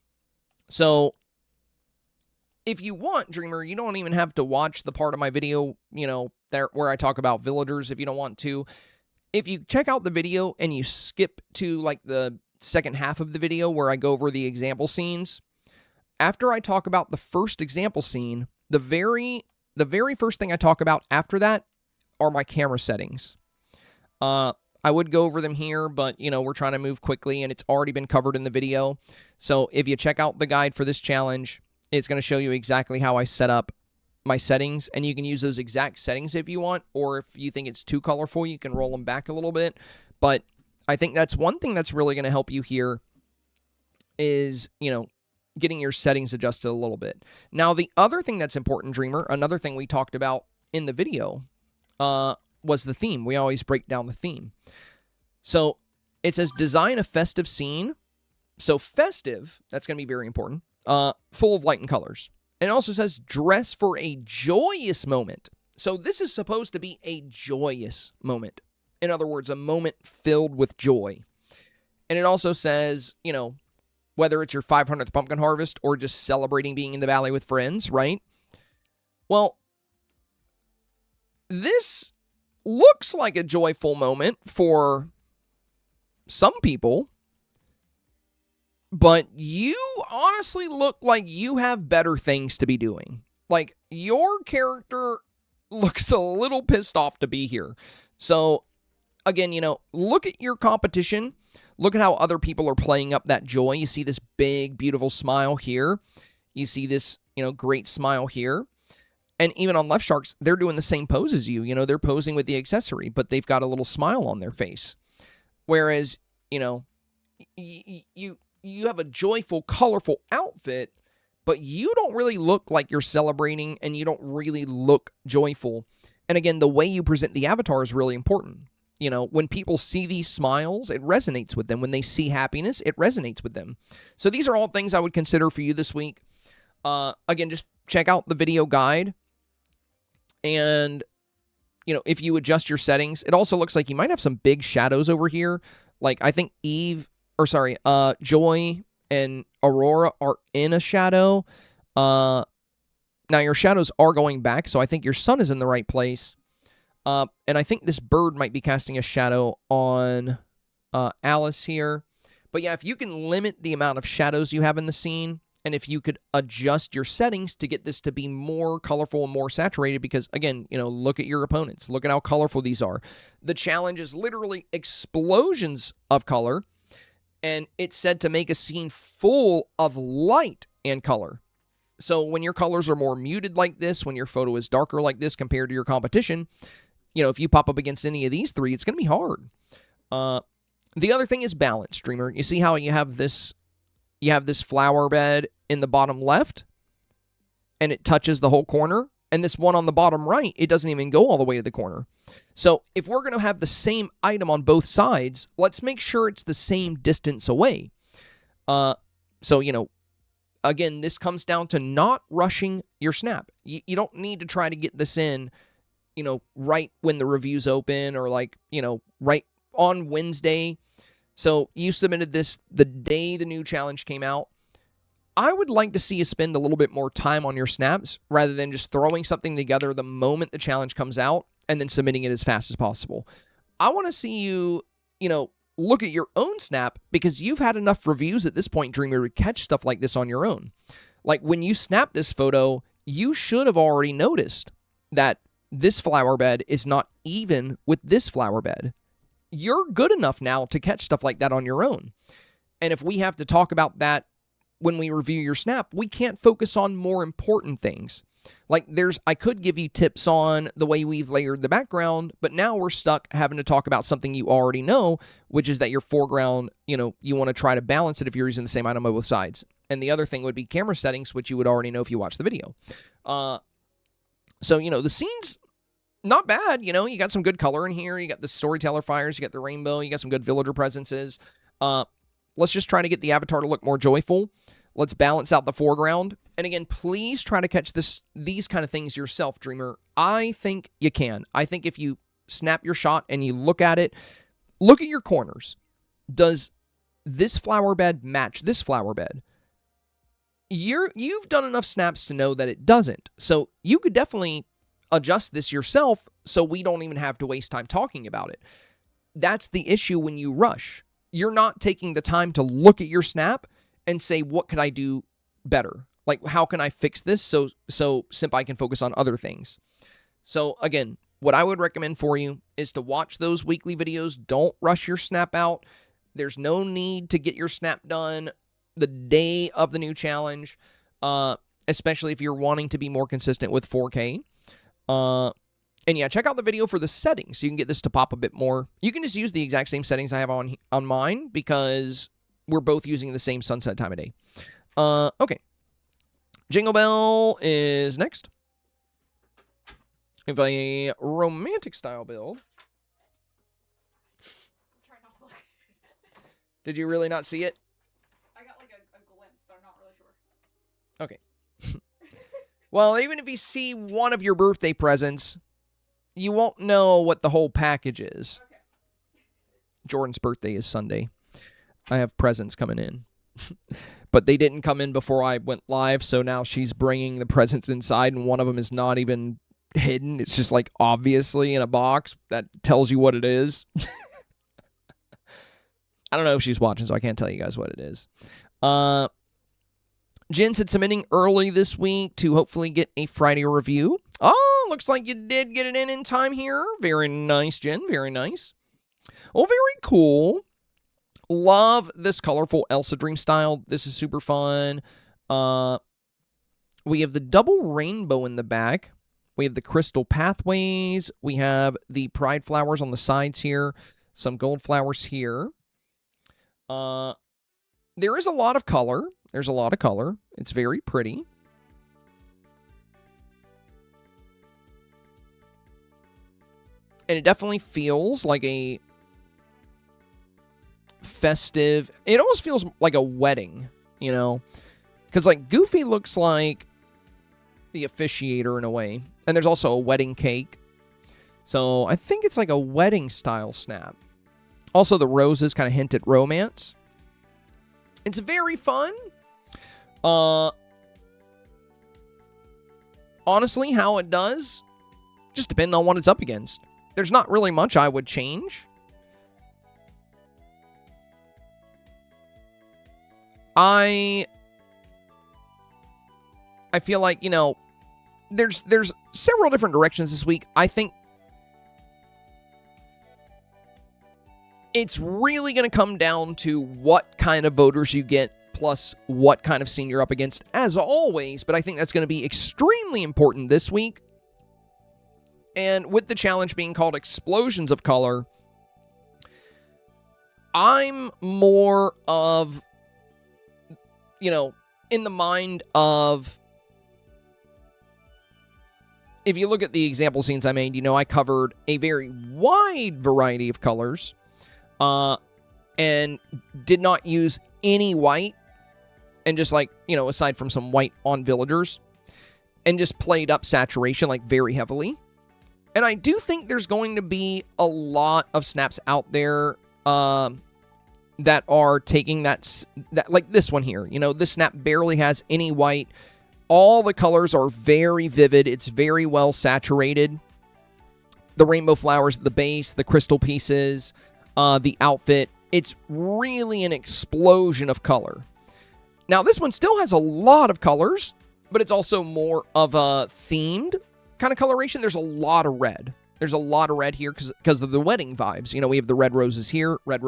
[SPEAKER 1] So if you want, Dreamer, you don't even have to watch the part of my video, you know, there where I talk about villagers if you don't want to. If you check out the video and you skip to like the second half of the video where I go over the example scenes, after I talk about the first example scene, the very first thing I talk about after that are my camera settings. I would go over them here, but, you know, we're trying to move quickly and it's already been covered in the video. So if you check out the guide for this challenge, it's going to show you exactly how I set up my settings, and you can use those exact settings if you want, or if you think it's too colorful, you can roll them back a little bit. But I think that's one thing that's really going to help you here is, you know, getting your settings adjusted a little bit. Now, the other thing that's important, Dreamer, another thing we talked about in the video was the theme. We always break down the theme. So it says design a festive scene. So festive, that's going to be very important, full of light and colors. And it also says dress for a joyous moment. So this is supposed to be a joyous moment. In other words, a moment filled with joy. And it also says, you know, whether it's your 500th pumpkin harvest or just celebrating being in the valley with friends, right? Well, this looks like a joyful moment for some people, but you honestly look like you have better things to be doing. Like, your character looks a little pissed off to be here. So, again, you know, look at your competition. Look at how other people are playing up that joy. You see this big, beautiful smile here. You see this, you know, great smile here. And even on Left Sharks, they're doing the same pose as you. You know, they're posing with the accessory, but they've got a little smile on their face. Whereas, you know, you have a joyful, colorful outfit, but you don't really look like you're celebrating and you don't really look joyful. And again, the way you present the avatar is really important. You know, when people see these smiles, it resonates with them. When they see happiness, it resonates with them. So these are all things I would consider for you this week. Again, just check out the video guide. And, you know, if you adjust your settings, it also looks like you might have some big shadows over here. Like, I think Joy and Aurora are in a shadow. Now, your shadows are going back, so I think your sun is in the right place. And I think this bird might be casting a shadow on Alice here. But yeah, if you can limit the amount of shadows you have in the scene, and if you could adjust your settings to get this to be more colorful and more saturated, because again, you know, look at your opponents. Look at how colorful these are. The challenge is literally explosions of color, and it's said to make a scene full of light and color. So when your colors are more muted like this, when your photo is darker like this compared to your competition, you know, if you pop up against any of these three, it's going to be hard. The other thing is balance, streamer. You see how you have this flower bed in the bottom left, and it touches the whole corner, and this one on the bottom right, it doesn't even go all the way to the corner. So if we're going to have the same item on both sides, let's make sure it's the same distance away. So, you know, again, this comes down to not rushing your snap. You don't need to try to get this in, you know, right when the reviews open, or like, you know, right on Wednesday. So you submitted this the day the new challenge came out. I would like to see you spend a little bit more time on your snaps rather than just throwing something together the moment the challenge comes out and then submitting it as fast as possible. I want to see you, you know, look at your own snap, because you've had enough reviews at this point, Dreamer, to catch stuff like this on your own. Like when you snap this photo, you should have already noticed that this flower bed is not even with this flower bed. You're good enough now to catch stuff like that on your own. And if we have to talk about that when we review your snap, we can't focus on more important things. Like I could give you tips on the way we've layered the background, but now we're stuck having to talk about something you already know, which is that your foreground, you know, you want to try to balance it if you're using the same item on both sides. And the other thing would be camera settings, which you would already know if you watch the video. So, you know, the scene's not bad. You know, you got some good color in here. You got the storyteller fires. You got the rainbow. You got some good villager presences. Let's just try to get the avatar to look more joyful. Let's balance out the foreground. And again, please try to catch these kind of things yourself, Dreamer. I think you can. I think if you snap your shot and you look at it, look at your corners. Does this flower bed match this flower bed? You've done enough snaps to know that it doesn't. So you could definitely adjust this yourself so we don't even have to waste time talking about it. That's the issue when you rush. You're not taking the time to look at your snap and say, what could I do better? Like, how can I fix this so Senpai can focus on other things? So again, what I would recommend for you is to watch those weekly videos. Don't rush your snap out. There's no need to get your snap done the day of the new challenge, especially if you're wanting to be more consistent with 4K. And yeah, check out the video for the settings so you can get this to pop a bit more. You can just use the exact same settings I have on mine because we're both using the same sunset time of day. Okay. Jingle Bell is next. We have a romantic style build.
[SPEAKER 3] Try not to look.
[SPEAKER 1] Did you really not see it?
[SPEAKER 3] I got like a glimpse, but I'm not really sure.
[SPEAKER 1] Okay. Well, even if you see one of your birthday presents, you won't know what the whole package is.
[SPEAKER 3] Okay.
[SPEAKER 1] Jordan's birthday is Sunday. I have presents coming in. But they didn't come in before I went live, so now she's bringing the presents inside, and one of them is not even hidden. It's just, like, obviously in a box that tells you what it is. I don't know if she's watching, so I can't tell you guys what it is. Jen said submitting early this week to hopefully get a Friday review. Oh, looks like you did get it in time here. Very nice, Jen. Very nice. Oh, very cool. Love this colorful Elsa Dream style. This is super fun. We have the double rainbow in the back. We have the crystal pathways. We have the pride flowers on the sides here. Some gold flowers here. there is a lot of color. There's a lot of color. It's very pretty. And it definitely feels like a festive... It almost feels like a wedding, you know? Because, like, Goofy looks like the officiator in a way. And there's also a wedding cake. So I think it's like a wedding-style snap. Also, the roses kind of hint at romance. It's very fun. Honestly, how it does, just depending on what it's up against. There's not really much I would change. I feel like, you know, there's several different directions this week. I think it's really going to come down to what kind of voters you get, plus what kind of scene you're up against, as always. But I think that's going to be extremely important this week. And with the challenge being called Explosions of Color, I'm more of, you know, in the mind of, if you look at the example scenes I made, you know, I covered a very wide variety of colors, and did not use any white, and just, like, you know, aside from some white on villagers, and just played up saturation, like, very heavily. And I do think there's going to be a lot of snaps out there that are taking that, like this one here. You know, this snap barely has any white. All the colors are very vivid. It's very well saturated. The rainbow flowers at the base, the crystal pieces, the outfit. It's really an explosion of color. Now, this one still has a lot of colors, but it's also more of a themed kind of coloration. There's a lot of red. There's a lot of red here because of the wedding vibes. You know, we have the red roses here, red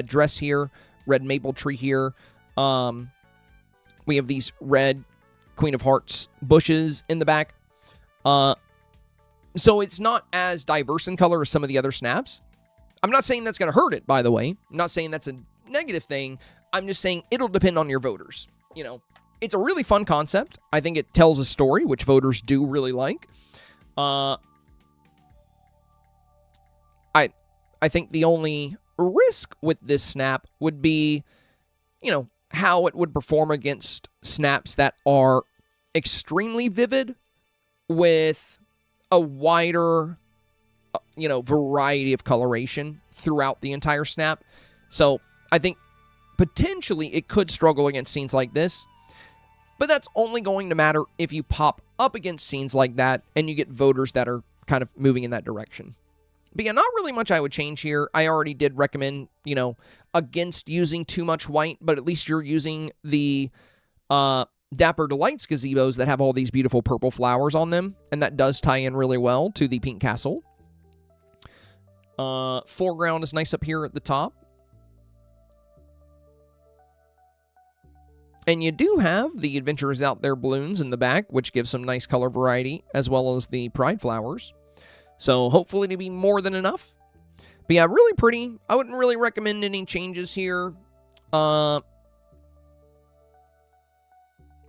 [SPEAKER 1] dress here, red maple tree here. We have these red Queen of Hearts bushes in the back. So it's not as diverse in color as some of the other snaps. I'm not saying that's going to hurt it, by the way. I'm not saying that's a negative thing. I'm just saying it'll depend on your voters. You know, it's a really fun concept. I think it tells a story, which voters do really like. I think the only risk with this snap would be, you know, how it would perform against snaps that are extremely vivid with a wider, you know, variety of coloration throughout the entire snap. So I think potentially it could struggle against scenes like this, but that's only going to matter if you pop up against scenes like that and you get voters that are kind of moving in that direction. But yeah, not really much I would change here. I already did recommend, you know, against using too much white, but at least you're using the Dapper Delights gazebos that have all these beautiful purple flowers on them, and that does tie in really well to the pink castle. Foreground is nice up here at the top. And you do have the Adventurers Out There balloons in the back, which gives some nice color variety, as well as the Pride flowers. So hopefully it'll be more than enough. But yeah, really pretty. I wouldn't really recommend any changes here. Hard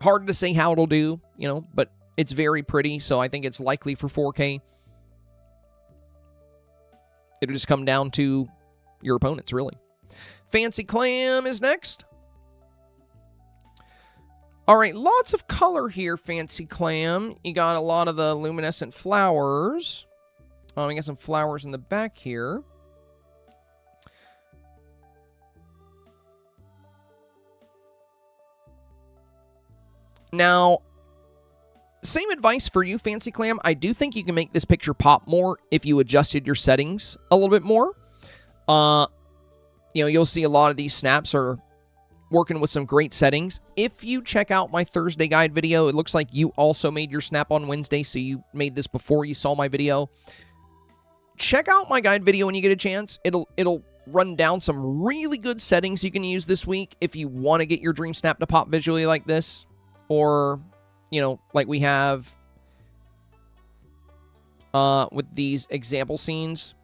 [SPEAKER 1] to say how it'll do, you know, but it's very pretty, so I think it's likely for 4K. It'll just come down to your opponents, really. Fancy Clam is next. All right, lots of color here, Fancy Clam. You got a lot of the luminescent flowers. We got some flowers in the back here. Now, same advice for you, Fancy Clam. I do think you can make this picture pop more if you adjusted your settings a little bit more. You know, you'll see a lot of these snaps are working with some great settings. If you check out my Thursday guide video, it looks like you also made your snap on Wednesday, so you made this before you saw my video. Check out my guide video when you get a chance. It'll run down some really good settings you can use this week if you want to get your Dream Snap to pop visually like this. Or, you know, like we have with these example scenes.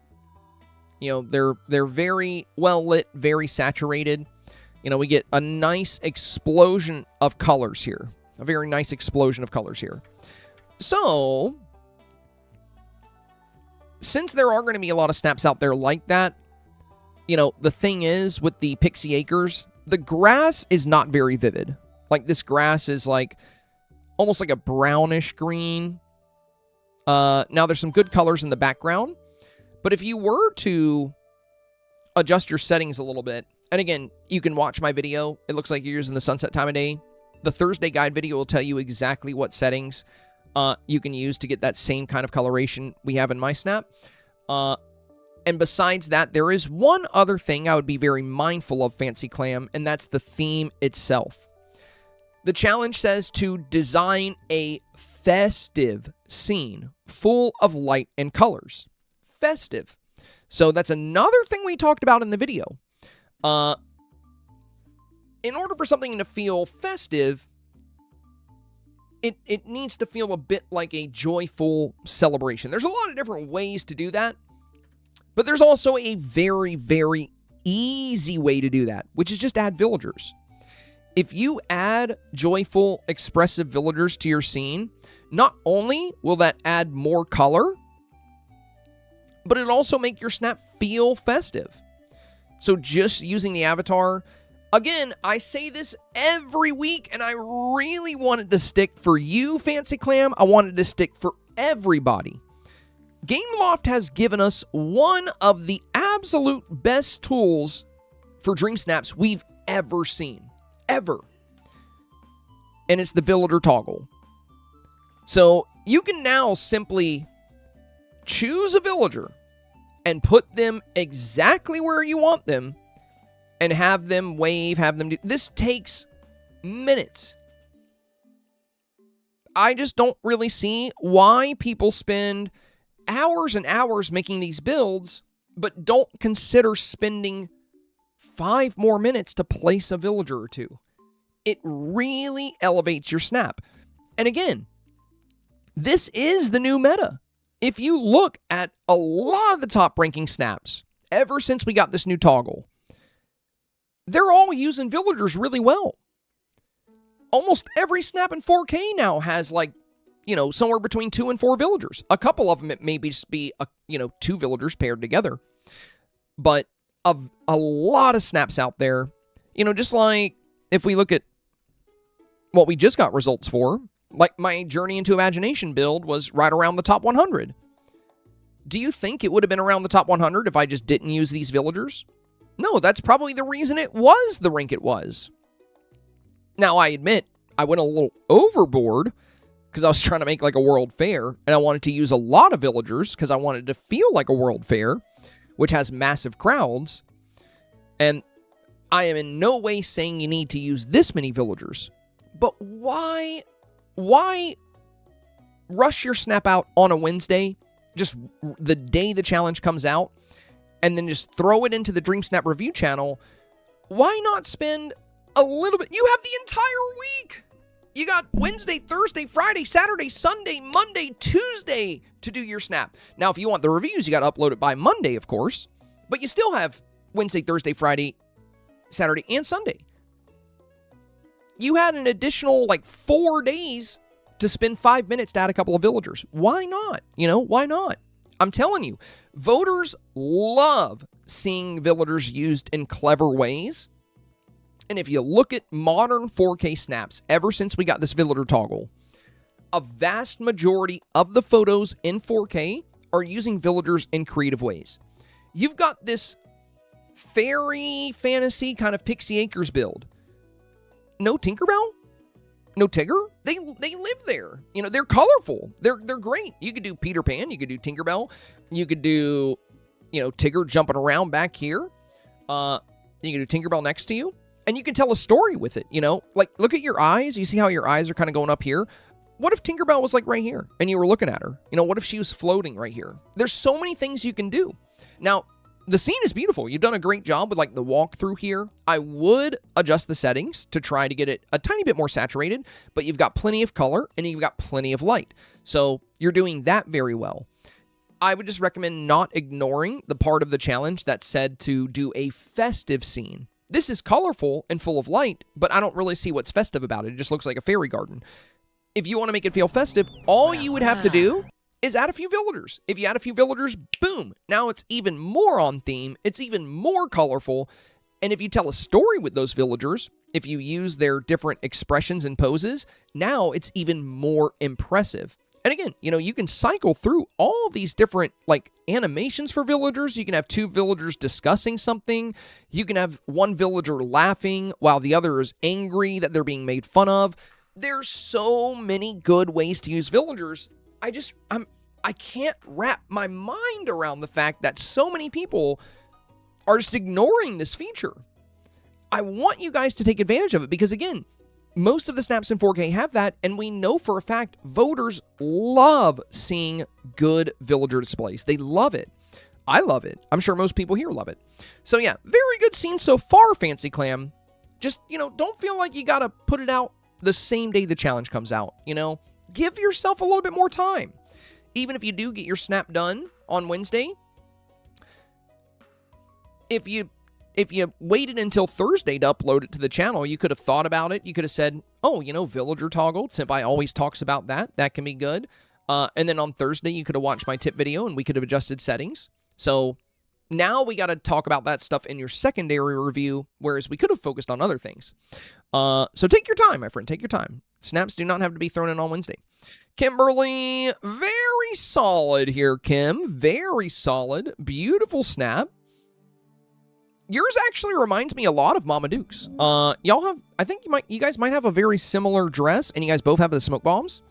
[SPEAKER 1] You know, they're very well lit, very saturated. You know, we get a nice explosion of colors here. A very nice explosion of colors here. So, since there are going to be a lot of snaps out there like that, you know, the thing is with the Pixie Acres, the grass is not very vivid. Like, this grass is like almost like a brownish green. Now, there's some good colors in the background. But if you were to adjust your settings a little bit, and again, you can watch my video. It looks like you're using the sunset time of day. The Thursday guide video will tell you exactly what settings you can use to get that same kind of coloration we have in my snap. And besides that, there is one other thing I would be very mindful of, Fancy Clam, and that's the theme itself. The challenge says to design a festive scene full of light and colors. Festive. So that's another thing we talked about in the video. In order for something to feel festive, it needs to feel a bit like a joyful celebration. There's a lot of different ways to do that, but there's also a very, very easy way to do that, which is just add villagers. If you add joyful, expressive villagers to your scene, not only will that add more color, but it'll also make your snap feel festive. So just using the avatar, again, I say this every week, and I really wanted to stick for you, Fancy Clam. I wanted to stick for everybody. Gameloft has given us one of the absolute best tools for Dream Snaps we've ever seen. Ever. And it's the villager toggle. So you can now simply choose a villager and put them exactly where you want them and have them wave, have them do. This takes minutes. I just don't really see why people spend hours and hours making these builds, but don't consider spending 5 more minutes to place a villager or two. It really elevates your snap. And again, this is the new meta. If you look at a lot of the top ranking snaps, ever since we got this new toggle, they're all using villagers really well. Almost every snap in 4K now has, like, you know, somewhere between 2 and 4 villagers. A couple of them, it may just be, 2 villagers paired together. But a lot of snaps out there, just like if we look at what we just got results for, like my Journey into Imagination build was right around the top 100. Do you think it would have been around the top 100 if I just didn't use these villagers? No, that's probably the reason it was the rank it was. Now, I admit, I went a little overboard because I was trying to make like a world fair, and I wanted to use a lot of villagers because I wanted to feel like a world fair, which has massive crowds. And I am in no way saying you need to use this many villagers. But why rush your snap out on a Wednesday, just the day the challenge comes out, and then just throw it into the Dreamsnap Review channel? Why not spend a little bit? You have the entire week. You got Wednesday, Thursday, Friday, Saturday, Sunday, Monday, Tuesday to do your snap. Now, if you want the reviews, you got to upload it by Monday, of course. But you still have Wednesday, Thursday, Friday, Saturday, and Sunday. You had an additional, 4 days to spend 5 minutes to add a couple of villagers. Why not? Why not? I'm telling you, voters love seeing villagers used in clever ways. And if you look at modern 4K snaps, ever since we got this villager toggle, a vast majority of the photos in 4K are using villagers in creative ways. You've got this fairy fantasy kind of Pixie Acres build. No Tinkerbell? No Tigger? They live there. They're colorful. They're great. You could do Peter Pan. You could do Tinkerbell. You could do, Tigger jumping around back here. You could do Tinkerbell next to you. And you can tell a story with it, Look at your eyes. You see how your eyes are kind of going up here? What if Tinkerbell was, right here, and you were looking at her? What if she was floating right here? There's so many things you can do. Now, the scene is beautiful. You've done a great job with, the walkthrough here. I would adjust the settings to try to get it a tiny bit more saturated, but you've got plenty of color, and you've got plenty of light. So you're doing that very well. I would just recommend not ignoring the part of the challenge that said to do a festive scene. this is colorful and full of light, but I don't really see what's festive about it. It just looks like a fairy garden. If you want to make it feel festive, all you would have to do is add a few villagers. If you add a few villagers, boom, now it's even more on theme. It's even more colorful. And if you tell a story with those villagers, if you use their different expressions and poses, now it's even more impressive. And again, you know, you can cycle through all these different, like, animations for villagers. You can have 2 villagers discussing something. You can have one villager laughing while the other is angry that they're being made fun of. There's so many good ways to use villagers. I can't wrap my mind around the fact that so many people are just ignoring this feature. I want you guys to take advantage of it because, again, most of the snaps in 4K have that, and we know for a fact voters love seeing good villager displays. They love it. I love it. I'm sure most people here love it. So yeah, very good scene so far, Fancy Clam. Just, you know, don't feel like you gotta put it out the same day the challenge comes out, you know? Give yourself a little bit more time. Even if you do get your snap done on Wednesday, if you waited until Thursday to upload it to the channel, you could have thought about it. You could have said, oh, you know, villager toggle. Senpai always talks about that. That can be good. And then on Thursday, you could have watched my tip video and we could have adjusted settings. So now we got to talk about that stuff in your secondary review, whereas we could have focused on other things. So take your time, my friend. Take your time. Snaps do not have to be thrown in on Wednesday. Kimberly, very solid here, Kim. Very solid. Beautiful snap. Yours actually reminds me a lot of Mama Duke's. Y'all have, I think you guys might have a very similar dress, and you guys both have the smoke bombs.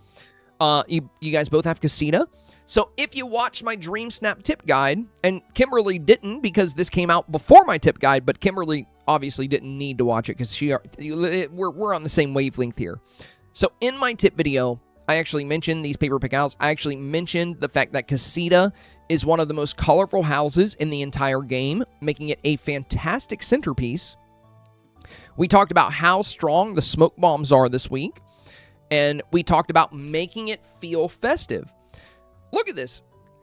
[SPEAKER 1] You guys both have casita. So if you watch my Dreamsnap tip guide, and Kimberly didn't because this came out before my tip guide, but Kimberly obviously didn't need to watch it because we're on the same wavelength here. So in my tip video, I actually mentioned these paper pick outs. I actually mentioned the fact that casita is one of the most colorful houses in the entire game, making it a fantastic centerpiece. We talked about how strong the smoke bombs are this week, and we talked about making it feel festive. Look at this.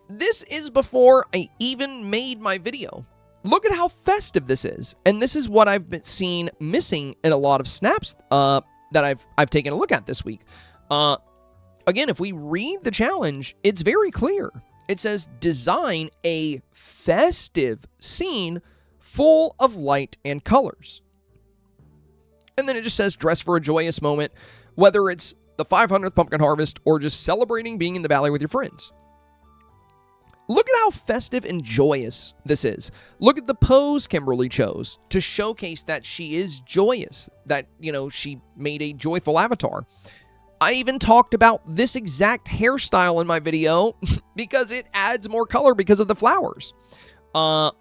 [SPEAKER 1] This is before I even made my video. Look at how festive this is, and this is what I've been seen missing in a lot of snaps that I've taken a look at this week. Again, if we read the challenge, it's very clear. It says, design a festive scene full of light and colors. And then it just says, dress for a joyous moment, whether it's the 500th pumpkin harvest or just celebrating being in the valley with your friends. Look at how festive and joyous this is. Look at the pose Kimberly chose to showcase that she is joyous, that, you know, she made a joyful avatar. I even talked about this exact hairstyle in my video because it adds more color because of the flowers. Love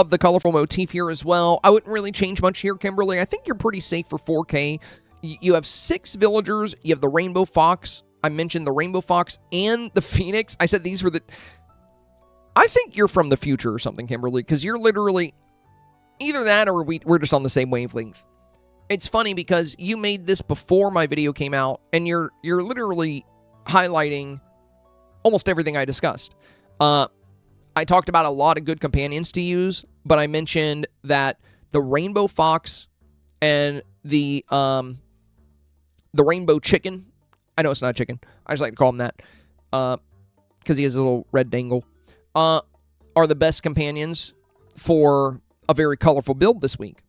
[SPEAKER 1] the colorful motif here as well. I wouldn't really change much here, Kimberly. I think you're pretty safe for 4K. You have 6 villagers. You have the rainbow fox. I mentioned the rainbow fox and the phoenix. I said these were the... I think you're from the future or something, Kimberly, because you're literally... Either that or we're just on the same wavelength. It's funny because you made this before my video came out, and you're literally highlighting almost everything I discussed. I talked about a lot of good companions to use, but I mentioned that the rainbow fox and the rainbow chicken, I know it's not a chicken, I just like to call him that, because he has a little red dangle, are the best companions for a very colorful build this week.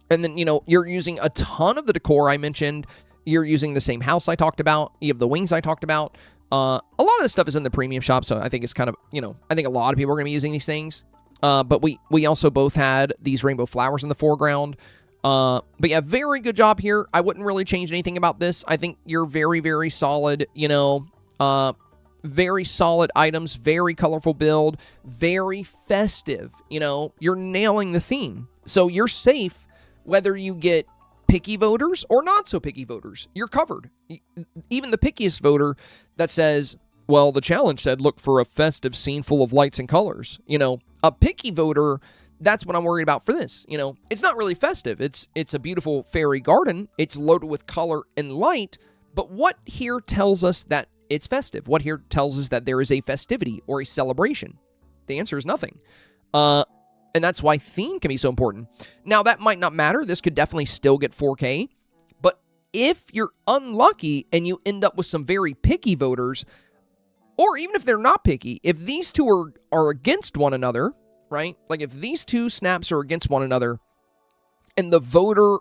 [SPEAKER 1] And then, you know, you're using a ton of the decor I mentioned. You're using the same house I talked about. You have the wings I talked about. A lot of this stuff is in the premium shop, so I think it's kind of, you know, I think a lot of people are going to be using these things. But we also both had these rainbow flowers in the foreground. But yeah, very good job here. I wouldn't really change anything about this. I think you're very, very solid, you know, very solid items, very colorful build, very festive, you know, you're nailing the theme. So you're safe. Whether you get picky voters or not so picky voters, you're covered. Even the pickiest voter that says, well, the challenge said, look for a festive scene full of lights and colors. You know, a picky voter, that's what I'm worried about for this. You know, it's not really festive. It's a beautiful fairy garden. It's loaded with color and light. But what here tells us that it's festive? What here tells us that there is a festivity or a celebration? The answer is nothing. And that's why theme can be so important. Now, that might not matter. This could definitely still get 4K. But if you're unlucky and you end up with some very picky voters, or even if they're not picky, if these two are against one another, right? Like if these two snaps are against one another and the voter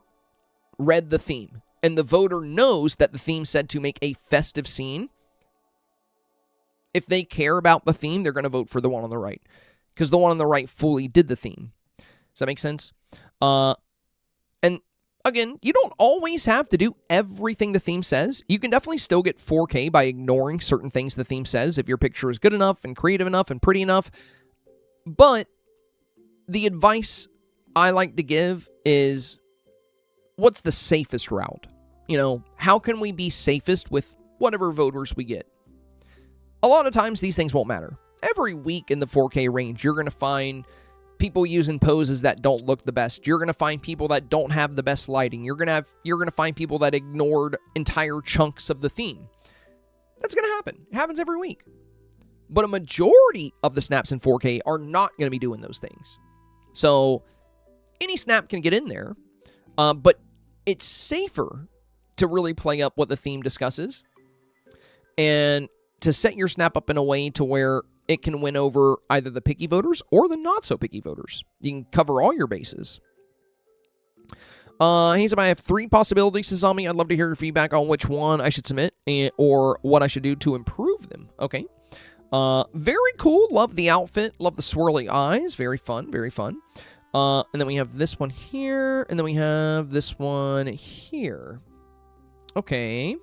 [SPEAKER 1] read the theme and the voter knows that the theme said to make a festive scene, if they care about the theme, they're going to vote for the one on the right because the one on the right fully did the theme. Does that make sense? And again, you don't always have to do everything the theme says. You can definitely still get 4K by ignoring certain things the theme says if your picture is good enough and creative enough and pretty enough. But the advice I like to give is, what's the safest route? You know, how can we be safest with whatever voters we get? A lot of times these things won't matter. Every week in the 4K range, you're going to find people using poses that don't look the best. You're going to find people that don't have the best lighting. You're going to find people that ignored entire chunks of the theme. That's going to happen. It happens every week. But a majority of the snaps in 4K are not going to be doing those things. So any snap can get in there, but it's safer to really play up what the theme discusses and to set your snap up in a way to where it can win over either the picky voters or the not-so-picky voters. You can cover all your bases. He said, I have 3 possibilities to Zombie. I'd love to hear your feedback on which one I should submit or what I should do to improve them. Okay. Very cool. Love the outfit. Love the swirly eyes. Very fun. Very fun. And then we have this one here. And then we have this one here. Okay.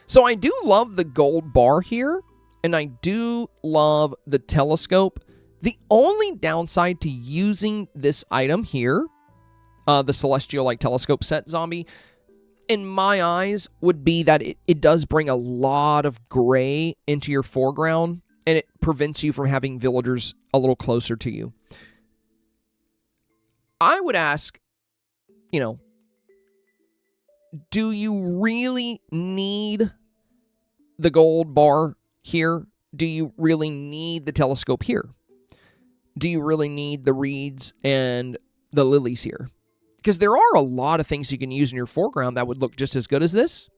[SPEAKER 1] So I do love the gold bar here. And I do love the telescope. The only downside to using this item here, the Celestial Light Telescope set, Zombie, in my eyes, would be that it does bring a lot of gray into your foreground, and it prevents you from having villagers a little closer to you. I would ask, you know, do you really need the gold bar here? Do you really need the telescope here? Do you really need the reeds and the lilies here? Because there are a lot of things you can use in your foreground that would look just as good as this.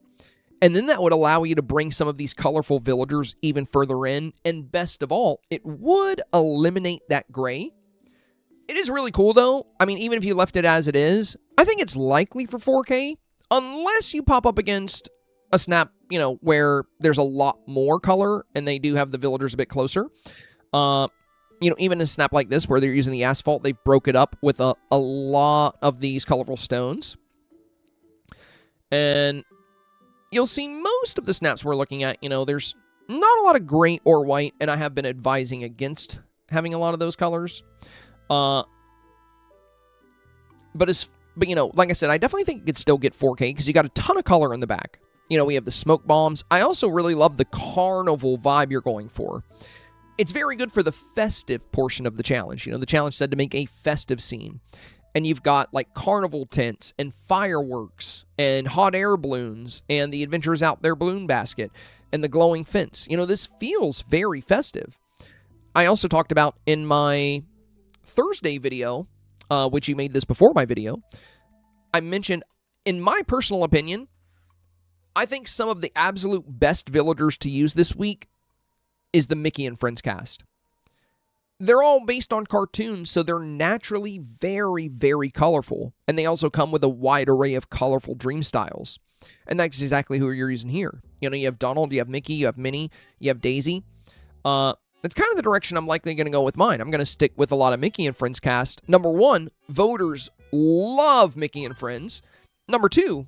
[SPEAKER 1] And then that would allow you to bring some of these colorful villagers even further in. And best of all, it would eliminate that gray. It is really cool, though. I mean, even if you left it as it is, I think it's likely for 4K. Unless you pop up against a snap, you know, where there's a lot more color and they do have the villagers a bit closer. You know, even a snap like this where they're using the asphalt, they've broke it up with a lot of these colorful stones. And you'll see most of the snaps we're looking at, you know, there's not a lot of gray or white, and I have been advising against having a lot of those colors. But you know, like I said, I definitely think you could still get 4K because you got a ton of color in the back. You know, we have the smoke bombs. I also really love the carnival vibe you're going for. It's very good for the festive portion of the challenge. You know, the challenge said to make a festive scene. And you've got, like, carnival tents and fireworks and hot air balloons and the Adventurers Out There balloon basket and the glowing fence. You know, this feels very festive. I also talked about in my Thursday video, which you made this before my video, I mentioned, in my personal opinion, I think some of the absolute best villagers to use this week is the Mickey and Friends cast. They're all based on cartoons, so they're naturally very, very colorful. And they also come with a wide array of colorful dream styles. And that's exactly who you're using here. You know, you have Donald, you have Mickey, you have Minnie, you have Daisy. That's kind of the direction I'm likely going to go with mine. I'm going to stick with a lot of Mickey and Friends cast. Number 1, voters love Mickey and Friends. Number 2,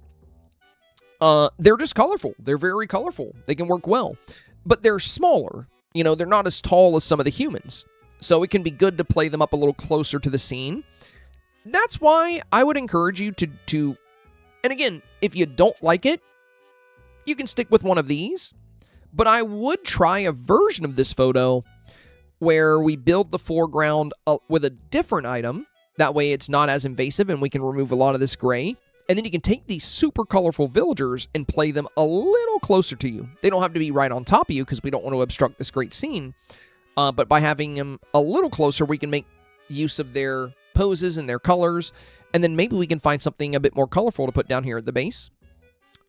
[SPEAKER 1] they're just colorful. They're very colorful. They can work well. But they're smaller. You know, they're not as tall as some of the humans. So it can be good to play them up a little closer to the scene. That's why I would encourage you to... And again, if you don't like it, you can stick with one of these. But I would try a version of this photo where we build the foreground with a different item. That way it's not as invasive and we can remove a lot of this gray. And then you can take these super colorful villagers and play them a little closer to you. They don't have to be right on top of you because we don't want to obstruct this great scene. But by having them a little closer, we can make, use of their poses and their colors. And then maybe we can find something a bit more colorful to put down here at the base.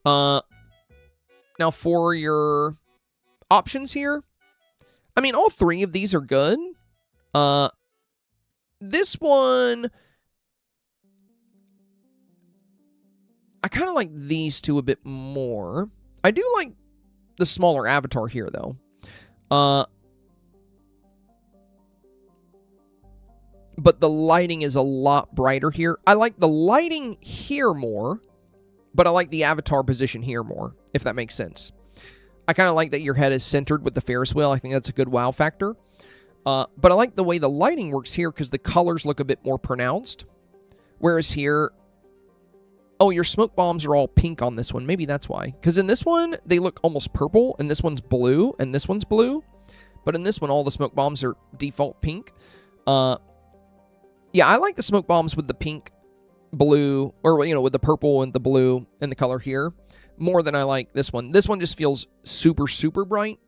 [SPEAKER 1] Now for your options here, I mean, all three of these are good. This one, I kind of like these two a bit more. I do like the smaller avatar here, though. But the lighting is a lot brighter here. I like the lighting here more, but I like the avatar position here more, if that makes sense. I kind of like that your head is centered with the Ferris wheel. I think that's a good wow factor. But I like the way the lighting works here because the colors look a bit more pronounced. Whereas here, oh, your smoke bombs are all pink on this one. Maybe that's why. Because in this one, they look almost purple, and this one's blue, and this one's blue. But in this one, all the smoke bombs are default pink. Yeah, I like the smoke bombs with the pink, blue, or, you know, with the purple and the blue and the color here more than I like this one. This one just feels super, super bright.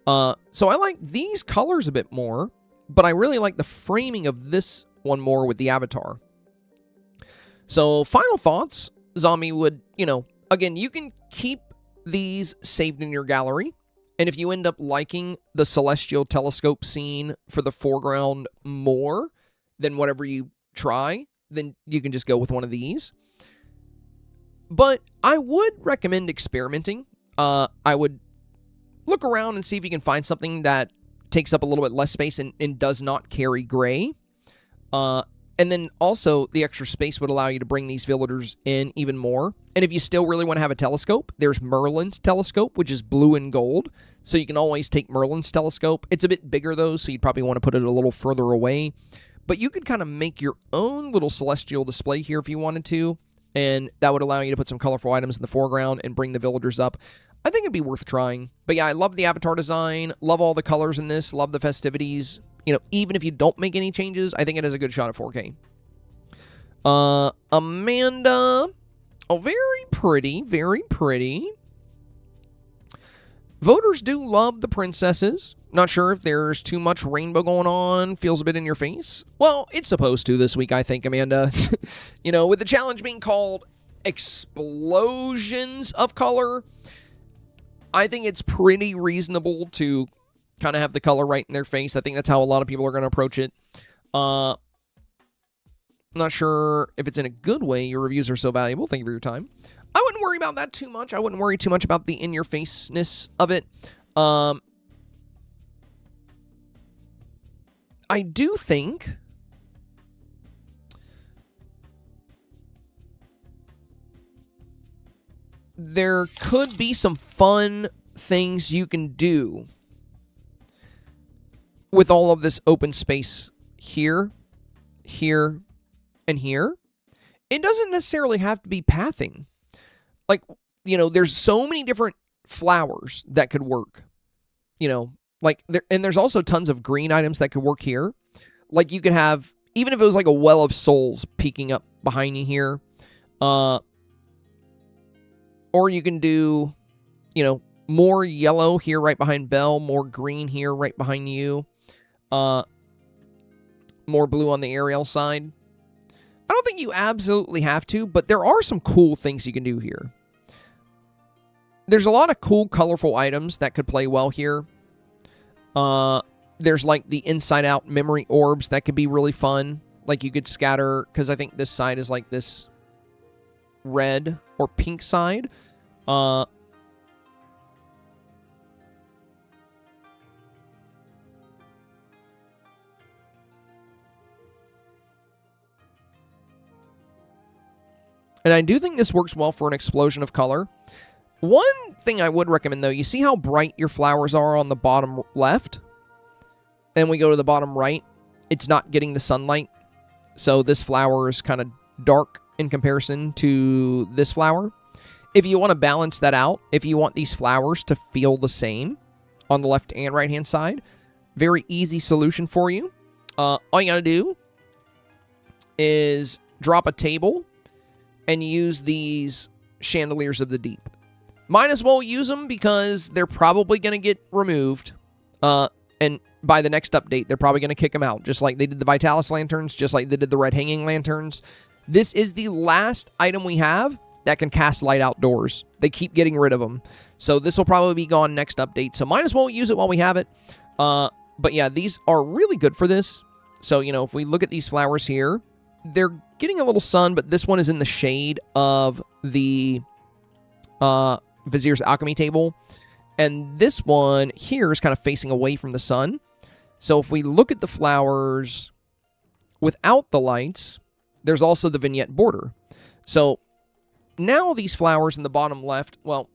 [SPEAKER 1] So I like these colors a bit more, but I really like the framing of this one more with the avatar. So final thoughts, Zombie would, you know, again, you can keep these saved in your gallery. And if you end up liking the celestial telescope scene for the foreground more than whatever you try, then you can just go with one of these. But I would recommend experimenting. I would look around and see if you can find something that takes up a little bit less space and does not carry gray. And then also, the extra space would allow you to bring these villagers in even more. And if you still really want to have a telescope, there's Merlin's telescope, which is blue and gold. So you can always take Merlin's telescope. It's a bit bigger, though, so you'd probably want to put it a little further away. But you could kind of make your own little celestial display here if you wanted to. And that would allow you to put some colorful items in the foreground and bring the villagers up. I think it'd be worth trying. But yeah, I love the avatar design. Love all the colors in this. Love the festivities. You know, even if you don't make any changes, I think it has a good shot at 4K. Amanda. Oh, very pretty. Very pretty. Voters do love the princesses. Not sure if there's too much rainbow going on. Feels a bit in your face. Well, it's supposed to this week, I think, Amanda. You know, with the challenge being called Explosions of Color, I think it's pretty reasonable to kind of have the color right in their face. I think that's how a lot of people are going to approach it. I'm not sure if it's in a good way. Your reviews are so valuable. Thank you for your time. I wouldn't worry about that too much. I wouldn't worry too much about the in-your-face-ness of it. I do think there could be some fun things you can do with all of this open space here, here, and here. It doesn't necessarily have to be pathing. Like, you know, there's so many different flowers that could work. You know, like, and there's also tons of green items that could work here. Like, you could have, even if it was like a well of souls peeking up behind you here. Or you can do, you know, more yellow here right behind Belle, more green here right behind you. More blue on the Ariel side. I don't think you absolutely have to, but there are some cool things you can do here. There's a lot of cool, colorful items that could play well here. There's like the inside-out memory orbs that could be really fun. Like you could scatter, because I think this side is like this red or pink side. And I do think this works well for an explosion of color. One thing I would recommend, though, you see how bright your flowers are on the bottom left? Then we go to the bottom right. It's not getting the sunlight. So this flower is kind of dark in comparison to this flower. If you want to balance that out, if you want these flowers to feel the same on the left and right-hand side, very easy solution for you. All you got to do is drop a table and use these Chandeliers of the Deep. Might as well use them because they're probably going to get removed. And by the next update, they're probably going to kick them out, just like they did the Vitalis lanterns, just like they did the red hanging lanterns. This is the last item we have that can cast light outdoors. They keep getting rid of them. So this will probably be gone next update. So might as well use it while we have it. But yeah, these are really good for this. So, you know, if we look at these flowers here, they're getting a little sun, but this one is in the shade of the Vizier's Alchemy table. And this one here is kind of facing away from the sun. So if we look at the flowers without the lights, there's also the vignette border. So now these flowers in the bottom left, well,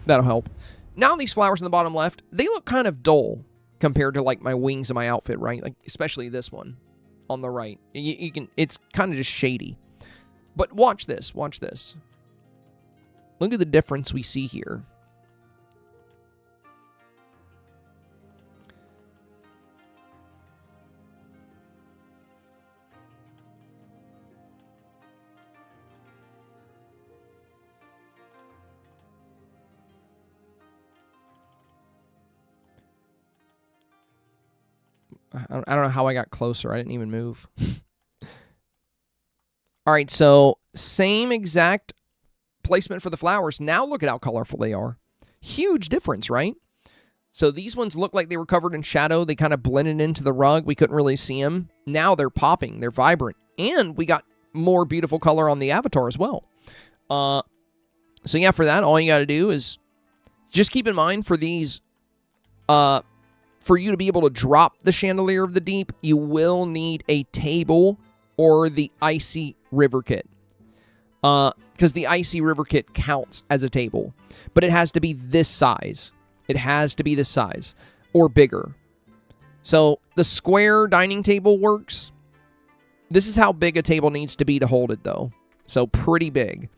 [SPEAKER 1] that'll help. Now these flowers in the bottom left, they look kind of dull compared to like my wings and my outfit, right? Like especially this one on the right. You can, it's kind of just shady. But watch this, watch this. Look at the difference we see here. I don't know how I got closer. I didn't even move. All right, so same exact placement for the flowers. Now look at how colorful they are. Huge difference, right? So these ones look like they were covered in shadow. They kind of blended into the rug. We couldn't really see them. Now they're popping. They're vibrant. And we got more beautiful color on the avatar as well. So yeah, for that, all you got to do is just keep in mind for these... for you to be able to drop the Chandelier of the Deep, you will need a table or the Icy River Kit. Because the Icy River Kit counts as a table. But it has to be this size. It has to be this size. Or bigger. So the square dining table works. This is how big a table needs to be to hold it, though. So pretty big.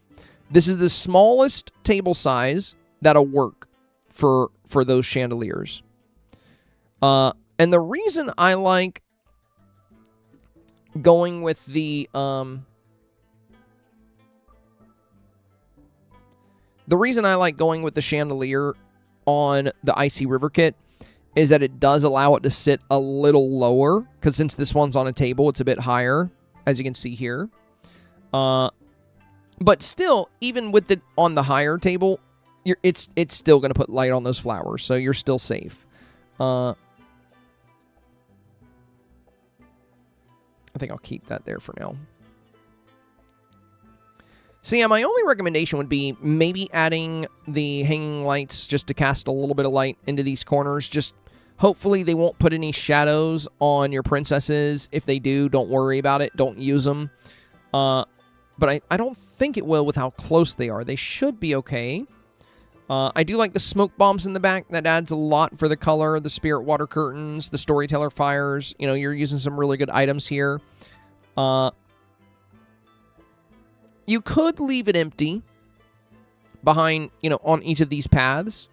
[SPEAKER 1] This is the smallest table size that'll work for those chandeliers. And the reason I like going with the chandelier on the Icy River Kit is that it does allow it to sit a little lower, because since this one's on a table, it's a bit higher, as you can see here. But still, even with it on the higher table, it's still going to put light on those flowers, so you're still safe. I think I'll keep that there for now. So yeah, my only recommendation would be maybe adding the hanging lights just to cast a little bit of light into these corners. Just hopefully they won't put any shadows on your princesses. If they do, don't worry about it. Don't use them. But I don't think it will with how close they are. They should be okay. I do like the smoke bombs in the back. That adds a lot for the color. The spirit water curtains, the storyteller fires. You know, you're using some really good items here. You could leave it empty behind, you know, on each of these paths.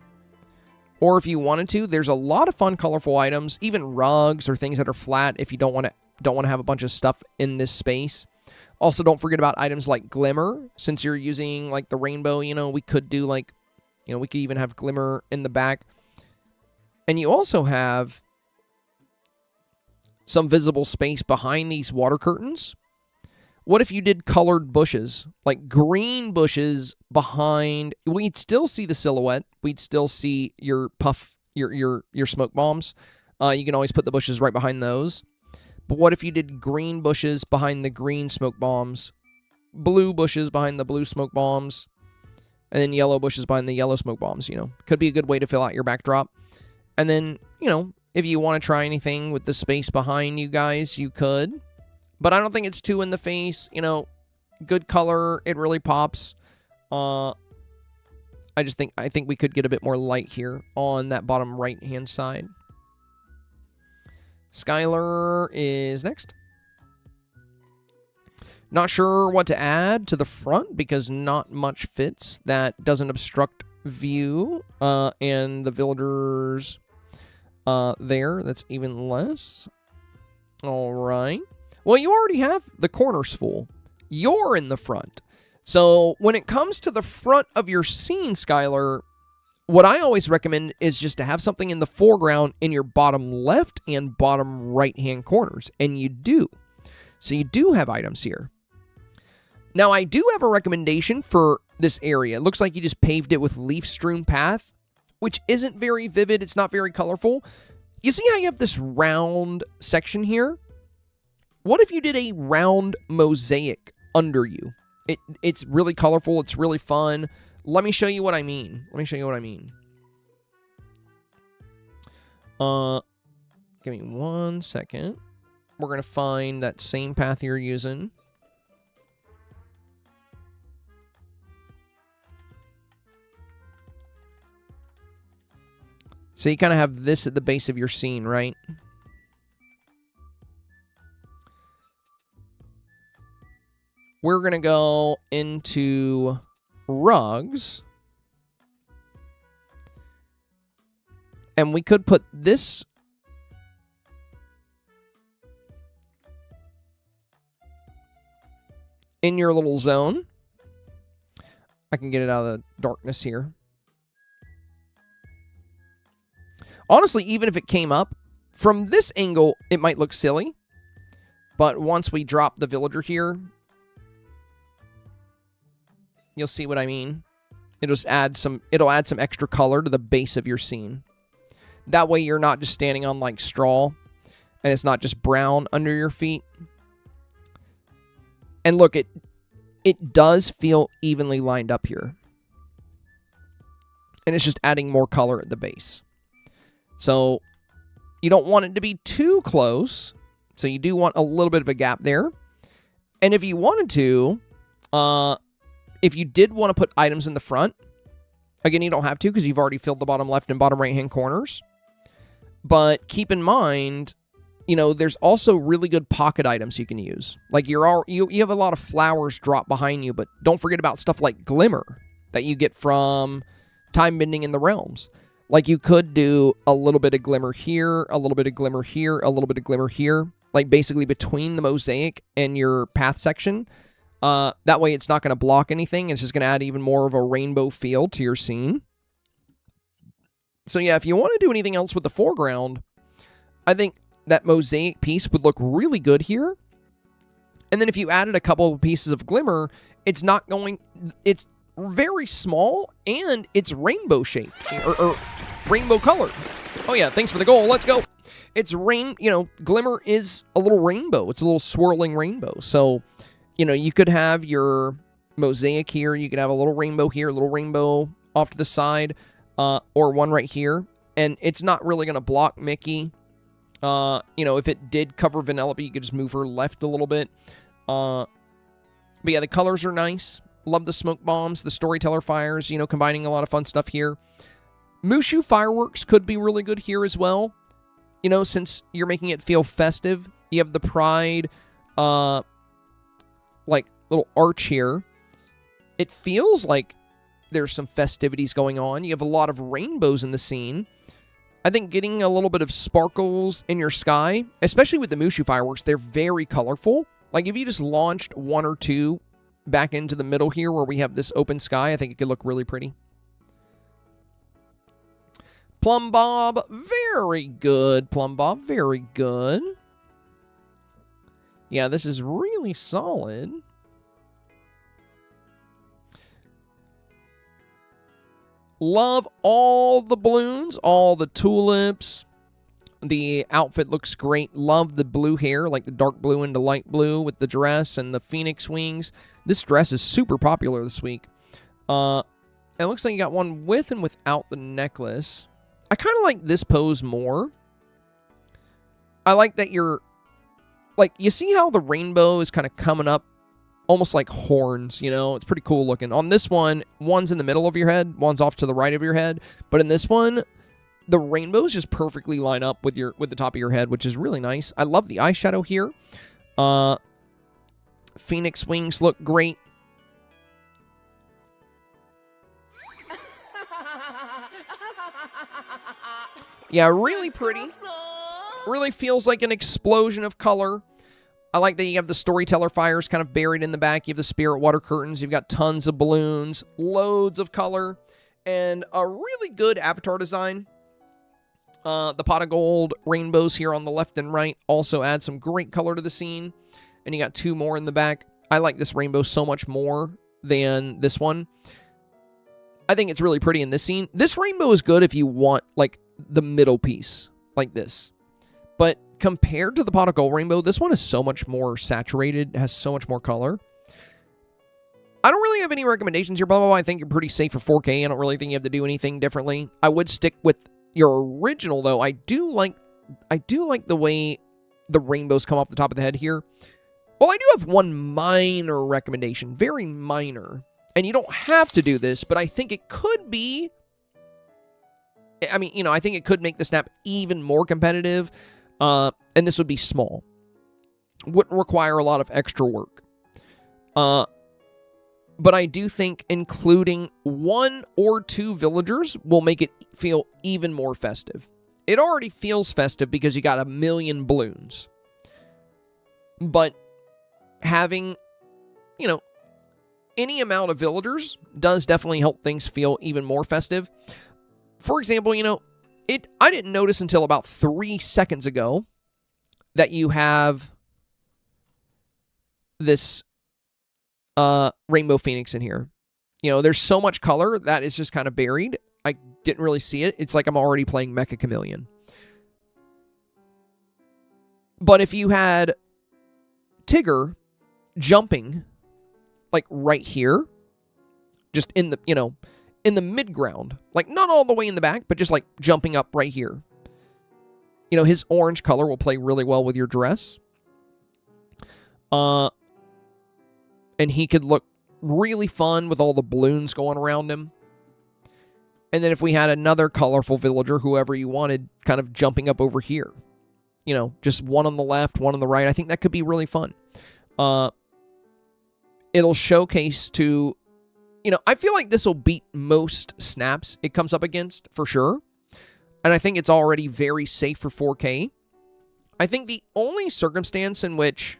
[SPEAKER 1] Or if you wanted to, there's a lot of fun, colorful items, even rugs or things that are flat if you don't want to have a bunch of stuff in this space. Also, don't forget about items like glimmer. Since you're using like the rainbow, you know, we could do like, you know, we could even have glimmer in the back. And you also have some visible space behind these water curtains. What if you did colored bushes, like green bushes behind? We'd still see the silhouette. We'd still see your puff, your smoke bombs. You can always put the bushes right behind those. But what if you did green bushes behind the green smoke bombs, blue bushes behind the blue smoke bombs, and then yellow bushes behind the yellow smoke bombs, you know? Could be a good way to fill out your backdrop. And then, you know, if you want to try anything with the space behind you guys, you could. But I don't think it's too in the face, you know, good color, it really pops. I think we could get a bit more light here on that bottom right-hand side. Skylar is next. Not sure what to add to the front because not much fits that doesn't obstruct view. And the villagers there, that's even less. All right. Well, you already have the corners full. You're in the front. So when it comes to the front of your scene, Skylar, what I always recommend is just to have something in the foreground in your bottom left and bottom right-hand corners, and you do. So you do have items here. Now, I do have a recommendation for this area. It looks like you just paved it with leaf-strewn path, which isn't very vivid. It's not very colorful. You see how you have this round section here? What if you did a round mosaic under you? It's really colorful. It's really fun. Let me show you what I mean. Give me 1 second. We're going to find that same path you're using. So you kind of have this at the base of your scene, right? We're going to go into rugs. And we could put this in your little zone. I can get it out of the darkness here. Honestly, even if it came up, from this angle, it might look silly. But once we drop the villager here, you'll see what I mean. It'll add some extra color to the base of your scene. That way you're not just standing on like straw, and it's not just brown under your feet. And look, it does feel evenly lined up here. And it's just adding more color at the base. So you don't want it to be too close. So you do want a little bit of a gap there. And if you wanted to, if you did want to put items in the front, again, you don't have to because you've already filled the bottom left and bottom right-hand corners. But keep in mind, you know, there's also really good pocket items you can use. Like you have a lot of flowers drop behind you, but don't forget about stuff like glimmer that you get from time bending in the realms. Like you could do a little bit of glimmer here, a little bit of glimmer here, a little bit of glimmer here, like basically between the mosaic and your path section. That way it's not going to block anything. It's just going to add even more of a rainbow feel to your scene. So yeah, if you want to do anything else with the foreground, I think that mosaic piece would look really good here. And then if you added a couple of pieces of glimmer, it's very small and it's rainbow shaped or rainbow colored. Oh yeah, thanks for the goal. Let's go. It's glimmer is a little rainbow. It's a little swirling rainbow. So, you could have your mosaic here. You could have a little rainbow here, a little rainbow off to the side, or one right here. And it's not really going to block Mickey. If it did cover Vanellope, you could just move her left a little bit. But yeah, the colors are nice. Love the smoke bombs, the storyteller fires, combining a lot of fun stuff here. Mushu fireworks could be really good here as well. Since you're making it feel festive. You have the pride, little arch here. It feels like there's some festivities going on. You have a lot of rainbows in the scene. I think getting a little bit of sparkles in your sky, especially with the Mushu fireworks, they're very colorful. Like if you just launched one or two back into the middle here where we have this open sky, I think it could look really pretty. Plum Bob, very good. Plum Bob, very good. Yeah, this is really solid. Love all the balloons, all the tulips. The outfit looks great. Love the blue hair, like the dark blue into light blue with the dress and the phoenix wings. This dress is super popular this week. It looks like you got one with and without the necklace. I kind of like this pose more. I like that you see how the rainbow is kind of coming up almost like horns, It's pretty cool looking. On this one, one's in the middle of your head, one's off to the right of your head. But in this one, the rainbows just perfectly line up with the top of your head, which is really nice. I love the eyeshadow here. Phoenix wings look great. Yeah, really pretty. Really feels like an explosion of color. I like that you have the storyteller fires kind of buried in the back. You have the spirit water curtains. You've got tons of balloons, loads of color. And a really good avatar design. The pot of gold rainbows here on the left and right also add some great color to the scene. And you got 2 more in the back. I like this rainbow so much more than this one. I think it's really pretty in this scene. This rainbow is good if you want, like, the middle piece, like this. But compared to the pot of gold rainbow, this one is so much more saturated, has so much more color. I don't really have any recommendations here, blah, blah, blah. I think you're pretty safe for 4K. I don't really think you have to do anything differently. I would stick with your original, though. I do like the way the rainbows come off the top of the head here. Well, I do have one minor recommendation, very minor. And you don't have to do this, but I think it could be... I mean, you know, I think it could make the snap even more competitive. And this would be small. Wouldn't require a lot of extra work. But I do think including 1 or 2 villagers will make it feel even more festive. It already feels festive because you got a million balloons. But having, you know, any amount of villagers does definitely help things feel even more festive. For example, you know, I didn't notice until about 3 seconds ago that you have this Rainbow Phoenix in here. You know, there's so much color that is just kind of buried. I didn't really see it. It's like I'm already playing Mecha Chameleon. But if you had Tigger jumping, like right here, just in the, you know, in the mid-ground, like not all the way in the back, but just like jumping up right here. You know, his orange color will play really well with your dress. And he could look really fun with all the balloons going around him. And then if we had another colorful villager, whoever you wanted, kind of jumping up over here. You know, just one on the left, one on the right. I think that could be really fun. It'll showcase to... You know, I feel like this will beat most snaps it comes up against, for sure. And I think it's already very safe for 4K. I think the only circumstance in which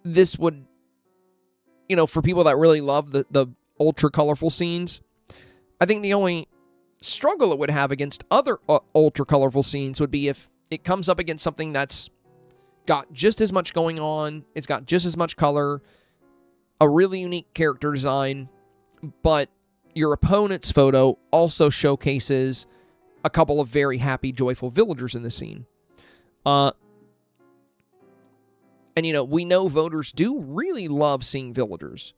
[SPEAKER 1] this would... You know, for people that really love the ultra colorful scenes, I think the only struggle it would have against other ultra colorful scenes would be if it comes up against something that's got just as much going on, it's got just as much color, a really unique character design, but your opponent's photo also showcases a couple of very happy, joyful villagers in the scene. And, you know, we know voters do really love seeing villagers.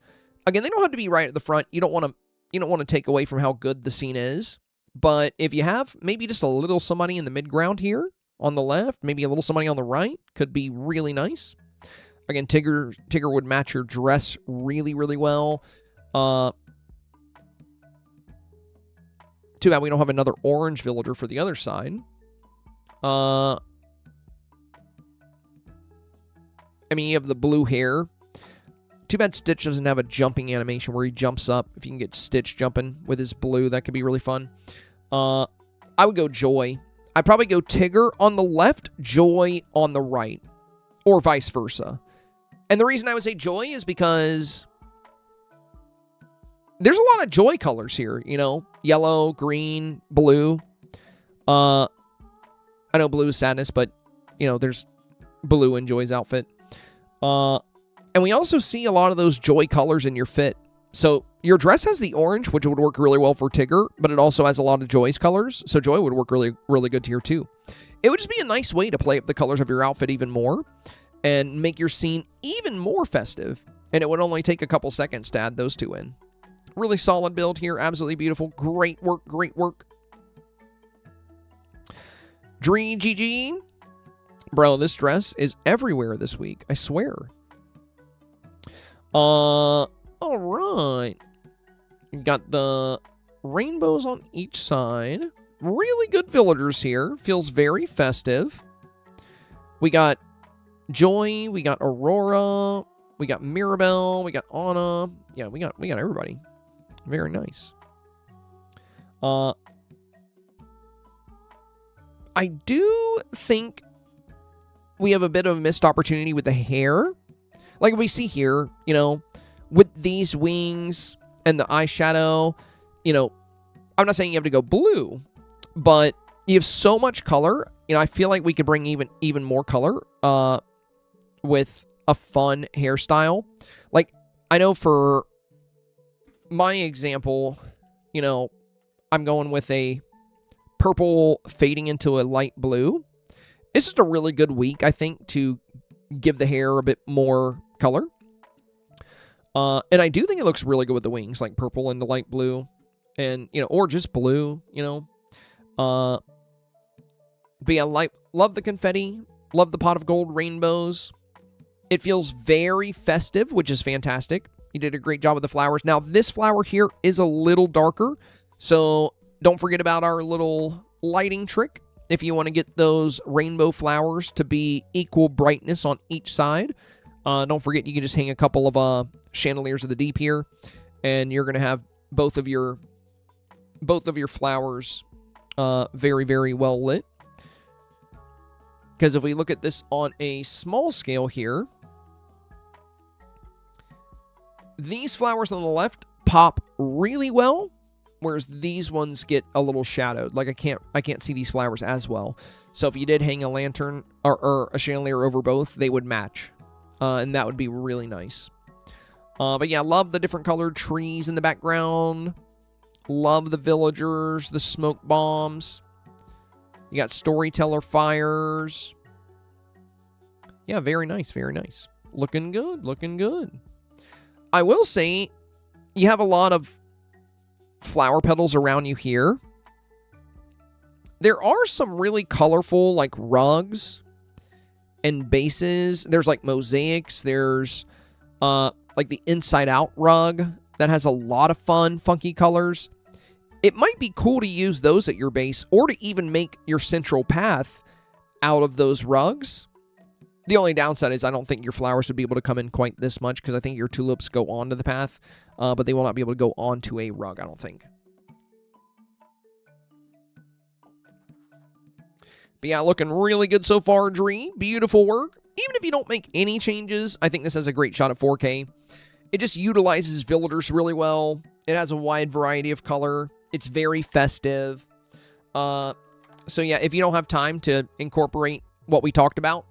[SPEAKER 1] Again, they don't have to be right at the front. You don't want to take away from how good the scene is. But if you have maybe just a little somebody in the mid-ground here on the left, maybe a little somebody on the right, could be really nice. Again, Tigger would match your dress really, really well. Too bad we don't have another orange villager for the other side. I mean, you have the blue hair. Too bad Stitch doesn't have a jumping animation where he jumps up. If you can get Stitch jumping with his blue, that could be really fun. I would go Joy. I'd probably go Tigger on the left, Joy on the right. Or vice versa. And the reason I would say Joy is because there's a lot of Joy colors here, you know? Yellow, green, blue. I know blue is sadness, but, you know, there's blue in Joy's outfit. And we also see a lot of those Joy colors in your fit. So your dress has the orange, which would work really well for Tigger, but it also has a lot of Joy's colors. So Joy would work really, really good here too. It would just be a nice way to play up the colors of your outfit even more and make your scene even more festive. And it would only take a couple seconds to add those two in. Really solid build here. Absolutely beautiful. Great work. Great work. GG. Bro, this dress is everywhere this week. I swear. All right. Got the rainbows on each side. Really good villagers here. Feels very festive. We got Joy. We got Aurora. We got Mirabelle. We got Anna. Yeah, we got everybody. Very nice. I do think we have a bit of a missed opportunity with the hair. Like we see here, you know, with these wings and the eyeshadow, you know, I'm not saying you have to go blue, but you have so much color. You know, I feel like we could bring even more color with a fun hairstyle. Like, I know for my example, you know, I'm going with a purple fading into a light blue. It's just a really good week, I think, to give the hair a bit more color. And I do think it looks really good with the wings, like purple and the light blue. And, you know, or just blue, you know. But yeah, love the confetti. Love the pot of gold rainbows. It feels very festive, which is fantastic. You did a great job with the flowers. Now, this flower here is a little darker. So don't forget about our little lighting trick. If you want to get those rainbow flowers to be equal brightness on each side, don't forget you can just hang a couple of chandeliers of the deep here, and you're going to have both of your flowers very, very well lit. Because if we look at this on a small scale here, these flowers on the left pop really well, whereas these ones get a little shadowed. Like I can't see these flowers as well. So if you did hang a lantern or a chandelier over both, they would match. And that would be really nice. But yeah, love the different colored trees in the background. Love the villagers, the smoke bombs. You got storyteller fires. Yeah, very nice, very nice. Looking good, looking good. I will say, you have a lot of flower petals around you here. There are some really colorful, like, rugs and bases. There's, like, mosaics. There's, like, the inside-out rug that has a lot of fun, funky colors. It might be cool to use those at your base or to even make your central path out of those rugs. The only downside is I don't think your flowers would be able to come in quite this much because I think your tulips go onto the path, but they will not be able to go onto a rug, I don't think. But yeah, looking really good so far, Dree. Beautiful work. Even if you don't make any changes, I think this has a great shot at 4K. It just utilizes villagers really well. It has a wide variety of color. It's very festive. So yeah, if you don't have time to incorporate what we talked about,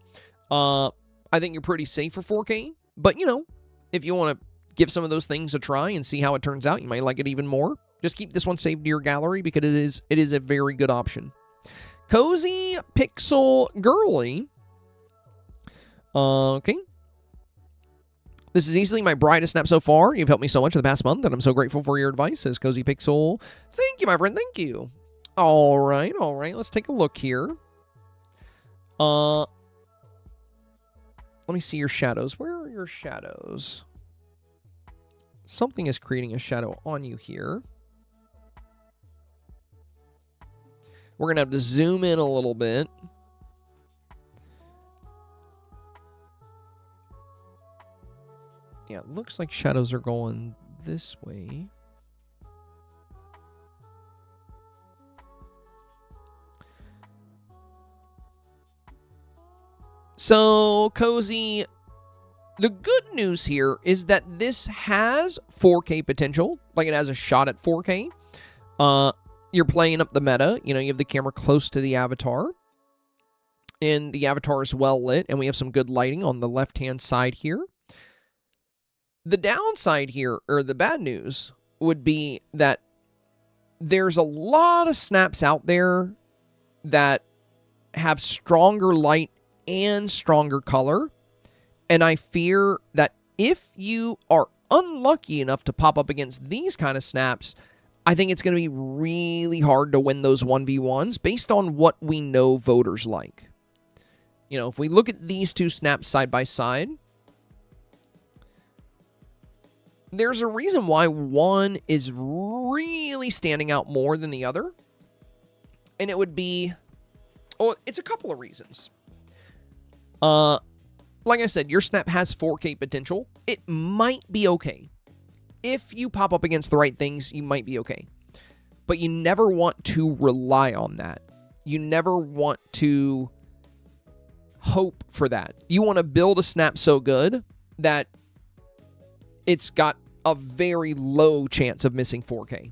[SPEAKER 1] I think you're pretty safe for 4K. But, you know, if you want to give some of those things a try and see how it turns out, you might like it even more. Just keep this one saved to your gallery because it is a very good option. Cozy Pixel Girly. Okay. This is easily my brightest snap so far. You've helped me so much in the past month, and I'm so grateful for your advice, says Cozy Pixel. Thank you, my friend. Thank you. All right, all right. Let's take a look here. Let me see your shadows. Where are your shadows? Something is creating a shadow on you here. We're going to have to zoom in a little bit. Yeah, it looks like shadows are going this way. So, Cozy, the good news here is that this has 4K potential. Like, it has a shot at 4K. You're playing up the meta. You know, you have the camera close to the avatar. And the avatar is well lit. And we have some good lighting on the left-hand side here. The downside here, or the bad news, would be that there's a lot of snaps out there that have stronger light and stronger color. And I fear that if you are unlucky enough to pop up against these kind of snaps, I think it's going to be really hard to win those 1v1s based on what we know voters like. You know, if we look at these two snaps side by side, there's a reason why one is really standing out more than the other. And it would be, well, it's a couple of reasons. Like I said, your snap has 4K potential. It might be okay. If you pop up against the right things, you might be okay. But you never want to rely on that. You never want to hope for that. You want to build a snap so good that it's got a very low chance of missing 4K.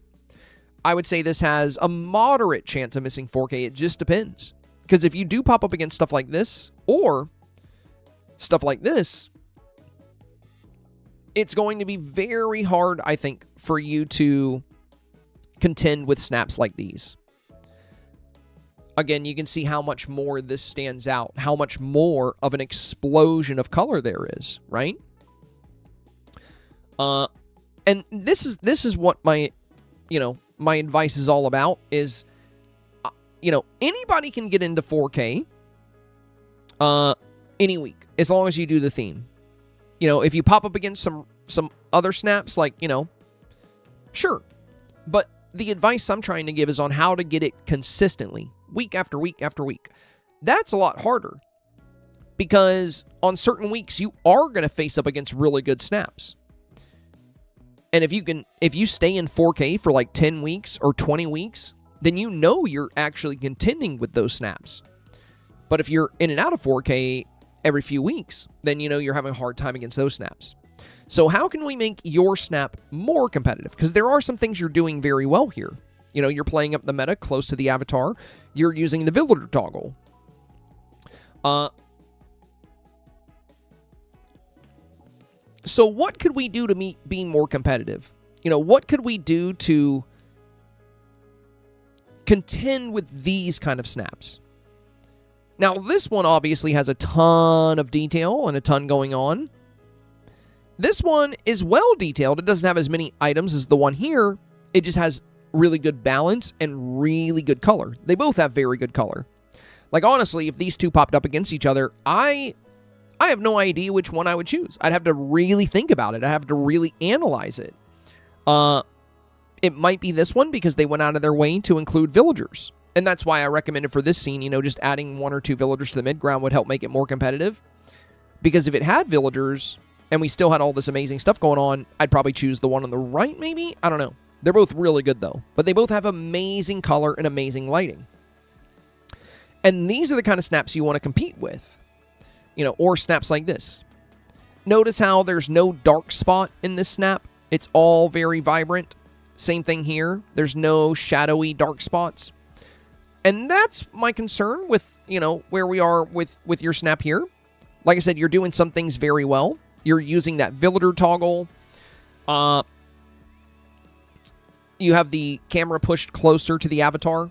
[SPEAKER 1] I would say this has a moderate chance of missing 4K. It just depends. Because if you do pop up against stuff like this, or stuff like this, it's going to be very hard, I think, for you to contend with snaps like these. Again, you can see how much more this stands out, how much more of an explosion of color there is, right? And this is what my, my advice is all about is, anybody can get into 4K any week, as long as you do the theme. If you pop up against some other snaps, like, sure. But the advice I'm trying to give is on how to get it consistently, week after week after week. That's a lot harder, because on certain weeks, you are going to face up against really good snaps. And if you stay in 4K for like 10 weeks or 20 weeks, then you're actually contending with those snaps. But if you're in and out of 4K every few weeks, then you're having a hard time against those snaps. So how can we make your snap more competitive? Because there are some things you're doing very well here. You're playing up the meta close to the avatar. You're using the villager toggle. So what could we do to be more competitive? What could we do to contend with these kind of snaps? Now, this one obviously has a ton of detail and a ton going on. This one is well detailed. It doesn't have as many items as the one here. It just has really good balance and really good color. They both have very good color. Like, honestly, if these two popped up against each other, I have no idea which one I would choose. I'd have to really think about it. I'd have to really analyze it. It might be this one because they went out of their way to include villagers. And that's why I recommended for this scene, just adding 1 or 2 villagers to the mid-ground would help make it more competitive. Because if it had villagers and we still had all this amazing stuff going on, I'd probably choose the one on the right, maybe? I don't know. They're both really good, though. But they both have amazing color and amazing lighting. And these are the kind of snaps you want to compete with. Or snaps like this. Notice how there's no dark spot in this snap. It's all very vibrant. Same thing here. There's no shadowy dark spots. And that's my concern with, where we are with your snap here. Like I said, you're doing some things very well. You're using that villager toggle. You have the camera pushed closer to the avatar.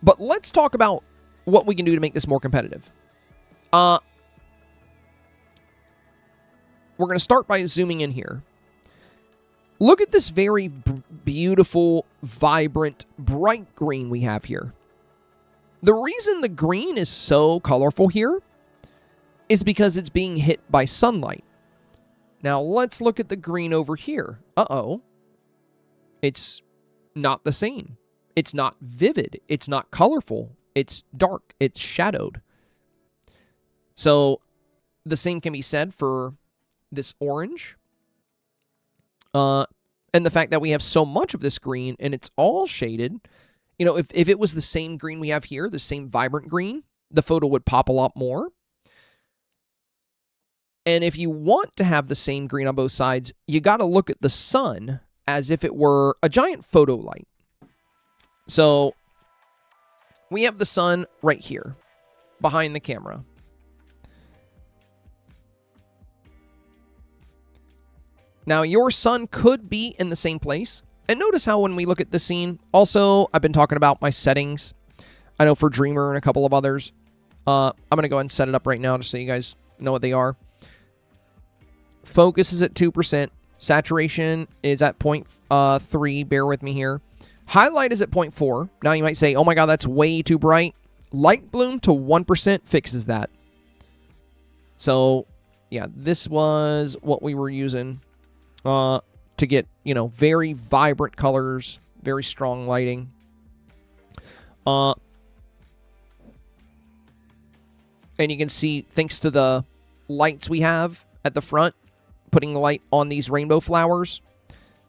[SPEAKER 1] But let's talk about what we can do to make this more competitive. We're going to start by zooming in here. Look at this very beautiful, vibrant, bright green we have here. The reason the green is so colorful here is because it's being hit by sunlight. Now, let's look at the green over here. Uh-oh. It's not the same. It's not vivid. It's not colorful. It's dark. It's shadowed. So, the same can be said for this orange. And the fact that we have so much of this green and it's all shaded. If it was the same green we have here, the same vibrant green, the photo would pop a lot more. And if you want to have the same green on both sides, you got to look at the sun as if it were a giant photo light. So, we have the sun right here, behind the camera. Now, your sun could be in the same place. And notice how when we look at the scene, also, I've been talking about my settings. I know for Dreamer and a couple of others. I'm going to go ahead and set it up right now just so you guys know what they are. Focus is at 2%. Saturation is at 0.3. Bear with me here. Highlight is at 0.4. Now, you might say, oh my God, that's way too bright. Light bloom to 1% fixes that. So, yeah, this was what we were using. To get, very vibrant colors, very strong lighting. And you can see, thanks to the lights we have at the front, putting the light on these rainbow flowers,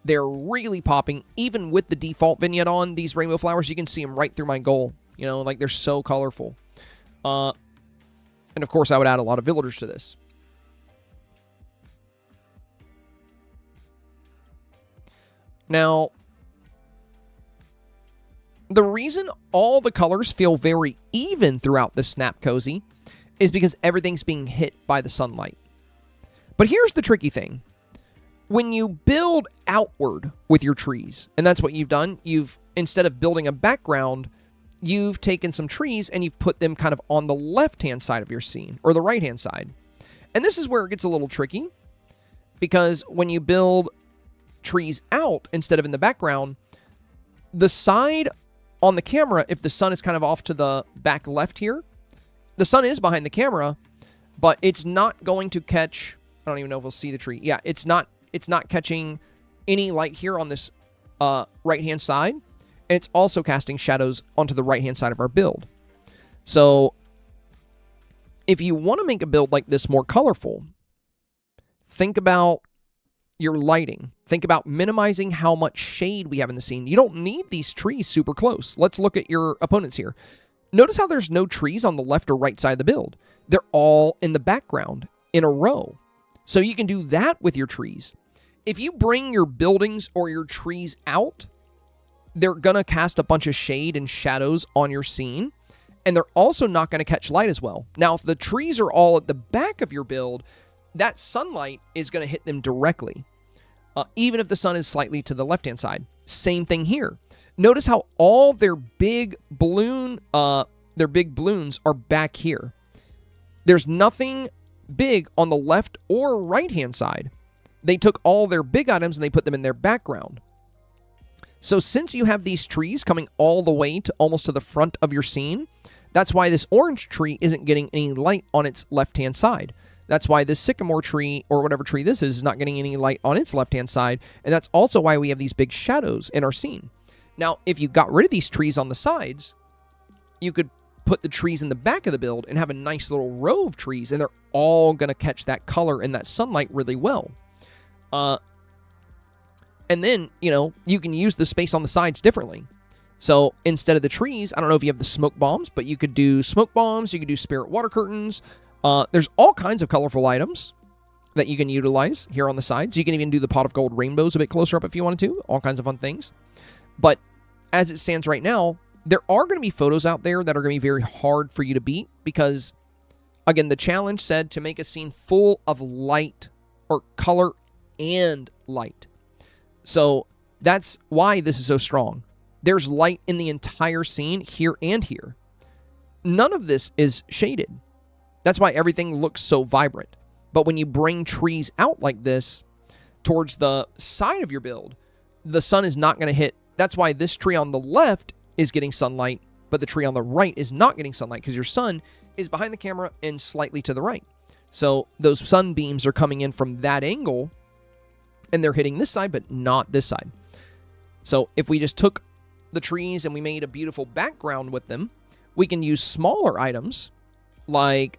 [SPEAKER 1] they're really popping. Even with the default vignette on, these rainbow flowers, you can see them right through my goal. Like they're so colorful. And of course, I would add a lot of villagers to this. Now, The reason all the colors feel very even throughout this Snap Cozy is because everything's being hit by the sunlight. But here's the tricky thing. When you build outward with your trees, and that's what you've done, instead of building a background, you've taken some trees and you've put them kind of on the left-hand side of your scene, or the right-hand side. And this is where it gets a little tricky, because when you build trees out instead of in the background, the side on the camera, if the sun is kind of off to the back left here, the sun is behind the camera, but it's not going to catch, I don't even know if we'll see the tree. Yeah, it's not catching any light here on this right-hand side, and it's also casting shadows onto the right-hand side of our build. So if you want to make a build like this more colorful, think about your lighting. Think about minimizing how much shade we have in the scene. You don't need these trees super close. Let's look at your opponents here. Notice how there's no trees on the left or right side of the build. They're all in the background in a row. So you can do that with your trees. If you bring your buildings or your trees out, they're going to cast a bunch of shade and shadows on your scene, and they're also not going to catch light as well. Now, if the trees are all at the back of your build, that sunlight is going to hit them directly, even if the sun is slightly to the left-hand side. Same thing here. Notice how all their big balloons are back here. There's nothing big on the left or right-hand side. They took all their big items and they put them in their background. So since you have these trees coming all the way to almost to the front of your scene, that's why this orange tree isn't getting any light on its left-hand side. That's why this sycamore tree, or whatever tree this is not getting any light on its left-hand side. And that's also why we have these big shadows in our scene. Now, if you got rid of these trees on the sides, you could put the trees in the back of the build and have a nice little row of trees, and they're all going to catch that color and that sunlight really well. And then, you can use the space on the sides differently. So instead of the trees, I don't know if you have the smoke bombs, but you could do smoke bombs, you could do spirit water curtains. There's all kinds of colorful items that you can utilize here on the sides. You can even do the pot of gold rainbows a bit closer up if you wanted to. All kinds of fun things. But as it stands right now, there are going to be photos out there that are going to be very hard for you to beat because, again, the challenge said to make a scene full of light or color and light. So that's why this is so strong. There's light in the entire scene here and here. None of this is shaded. That's why everything looks so vibrant. But when you bring trees out like this towards the side of your build, the sun is not going to hit. That's why this tree on the left is getting sunlight, but the tree on the right is not getting sunlight because your sun is behind the camera and slightly to the right. So those sunbeams are coming in from that angle, and they're hitting this side, but not this side. So if we just took the trees and we made a beautiful background with them, we can use smaller items like,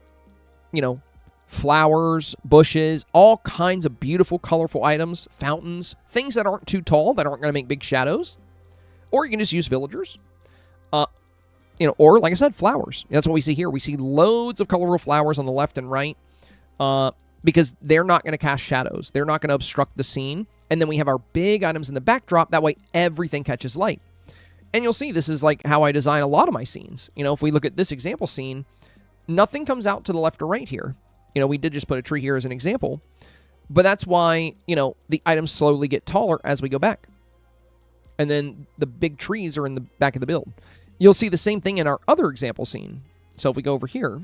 [SPEAKER 1] flowers, bushes, all kinds of beautiful, colorful items, fountains, things that aren't too tall, that aren't going to make big shadows. Or you can just use villagers. Or, like I said, flowers. That's what we see here. We see loads of colorful flowers on the left and right because they're not going to cast shadows. They're not going to obstruct the scene. And then we have our big items in the backdrop. That way, everything catches light. And you'll see this is like how I design a lot of my scenes. If we look at this example scene, nothing comes out to the left or right here. We did just put a tree here as an example. But that's why, the items slowly get taller as we go back. And then the big trees are in the back of the build. You'll see the same thing in our other example scene. So if we go over here,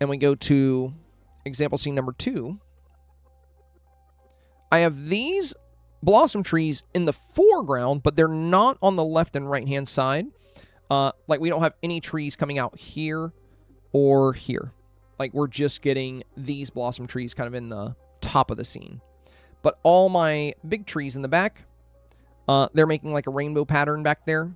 [SPEAKER 1] and we go to example scene number 2, I have these blossom trees in the foreground, but they're not on the left and right-hand side. Like we don't have any trees coming out here or here. Like we're just getting these blossom trees kind of in the top of the scene. But all my big trees in the back, they're making like a rainbow pattern back there.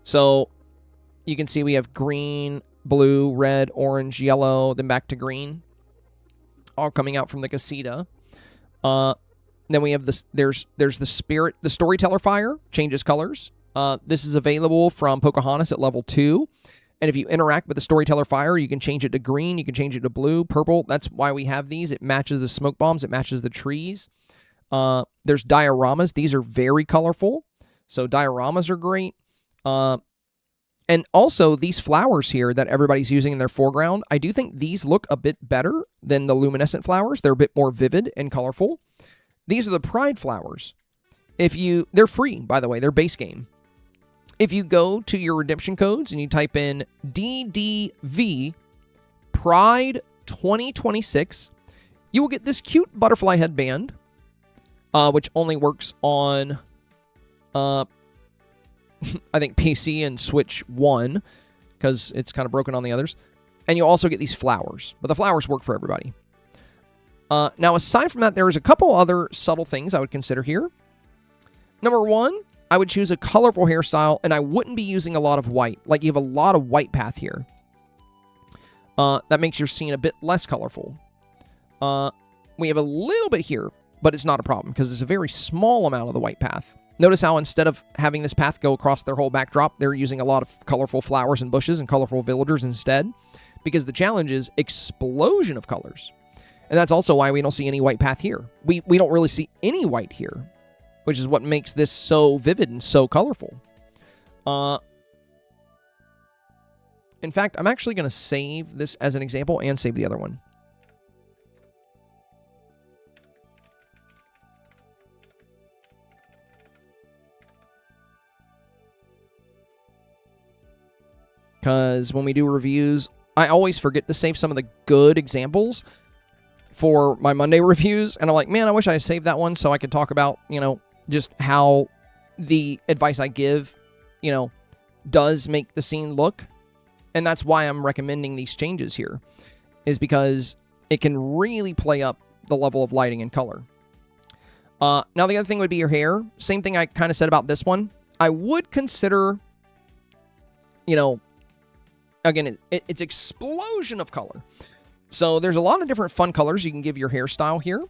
[SPEAKER 1] So you can see we have green, blue, red, orange, yellow, then back to green, all coming out from the casita. Then we have this. There's the spirit, the storyteller fire changes colors. This is available from Pocahontas at level 2. And if you interact with the Storyteller Fire, you can change it to green, you can change it to blue, purple. That's why we have these. It matches the smoke bombs, it matches the trees. There's dioramas. These are very colorful. So dioramas are great. And also these flowers here that everybody's using in their foreground, I do think these look a bit better than the luminescent flowers. They're a bit more vivid and colorful. These are the Pride flowers. They're free, by the way, they're base game. If you go to your redemption codes and you type in DDV Pride 2026, you will get this cute butterfly headband, which only works on, I think, PC and Switch 1, because it's kind of broken on the others. And you also get these flowers, but the flowers work for everybody. Now, aside from that, there's a couple other subtle things I would consider here. Number one, I would choose a colorful hairstyle, and I wouldn't be using a lot of white. Like, you have a lot of white path here. That makes your scene a bit less colorful. We have a little bit here, but it's not a problem, because it's a very small amount of the white path. Notice how instead of having this path go across their whole backdrop, they're using a lot of colorful flowers and bushes and colorful villagers instead, because the challenge is explosion of colors. And that's also why we don't see any white path here. We don't really see any white here, which is what makes this so vivid and so colorful. In fact, I'm actually going to save this as an example and save the other one. Because when we do reviews, I always forget to save some of the good examples for my Monday reviews. And I'm like, man, I wish I had saved that one so I could talk about, just how the advice I give, does make the scene look. And that's why I'm recommending these changes here, is because it can really play up the level of lighting and color. Now, the other thing would be your hair. Same thing I kind of said about this one. I would consider, again, it's explosion of color. So there's a lot of different fun colors you can give your hairstyle here.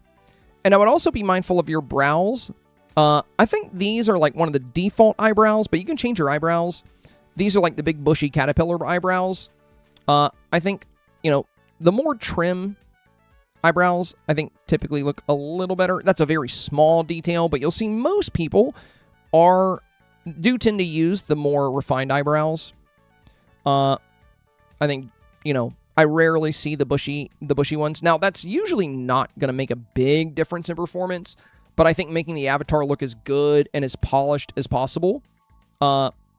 [SPEAKER 1] And I would also be mindful of your brows. I think these are like one of the default eyebrows, but you can change your eyebrows. These are like the big bushy caterpillar eyebrows. I think, the more trim eyebrows, I think typically look a little better. That's a very small detail, but you'll see most people do tend to use the more refined eyebrows. I think, I rarely see the bushy ones. Now, that's usually not going to make a big difference in performance, but I think making the avatar look as good and as polished as possible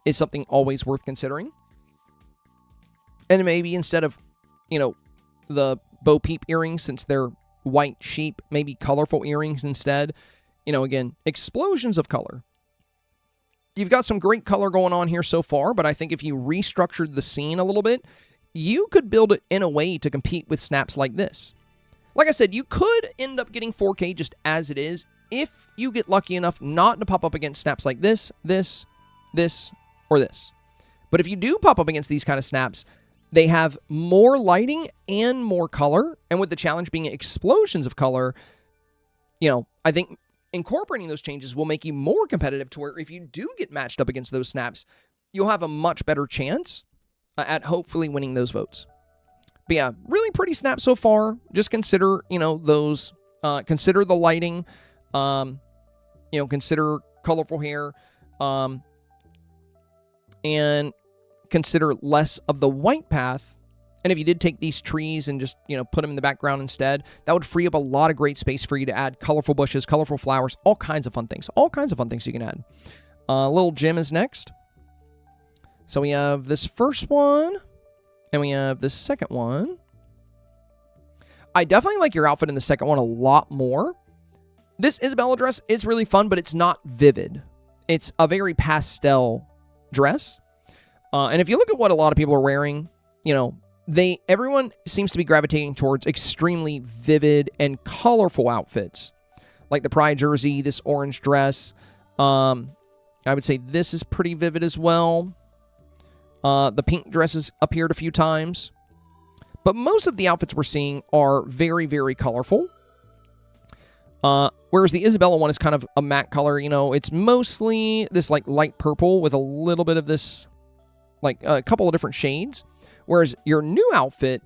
[SPEAKER 1] is something always worth considering. And maybe instead of, the Bo Peep earrings, since they're white sheep, maybe colorful earrings instead. Again, explosions of color. You've got some great color going on here so far, but I think if you restructured the scene a little bit, you could build it in a way to compete with snaps like this. Like I said, you could end up getting 4K just as it is if you get lucky enough not to pop up against snaps like this, or this. But if you do pop up against these kind of snaps, they have more lighting and more color, and with the challenge being explosions of color, I think incorporating those changes will make you more competitive to where if you do get matched up against those snaps, you'll have a much better chance at hopefully winning those votes. But yeah, really pretty snap so far. Just consider, those, consider the lighting, consider colorful hair, and consider less of the white path. And if you did take these trees and just, put them in the background instead, that would free up a lot of great space for you to add colorful bushes, colorful flowers, all kinds of fun things. All kinds of fun things you can add. Little Gem is next. So we have this first one, and we have this second one. I definitely like your outfit in the second one a lot more. This Isabella dress is really fun, but it's not vivid. It's a very pastel dress. And if you look at what a lot of people are wearing, everyone seems to be gravitating towards extremely vivid and colorful outfits. Like the Pride jersey, this orange dress. I would say this is pretty vivid as well. The pink dresses appeared a few times. But most of the outfits we're seeing are very, very colorful. Whereas the Isabella one is kind of a matte color. It's mostly this like light purple with a little bit of this like a couple of different shades. Whereas your new outfit,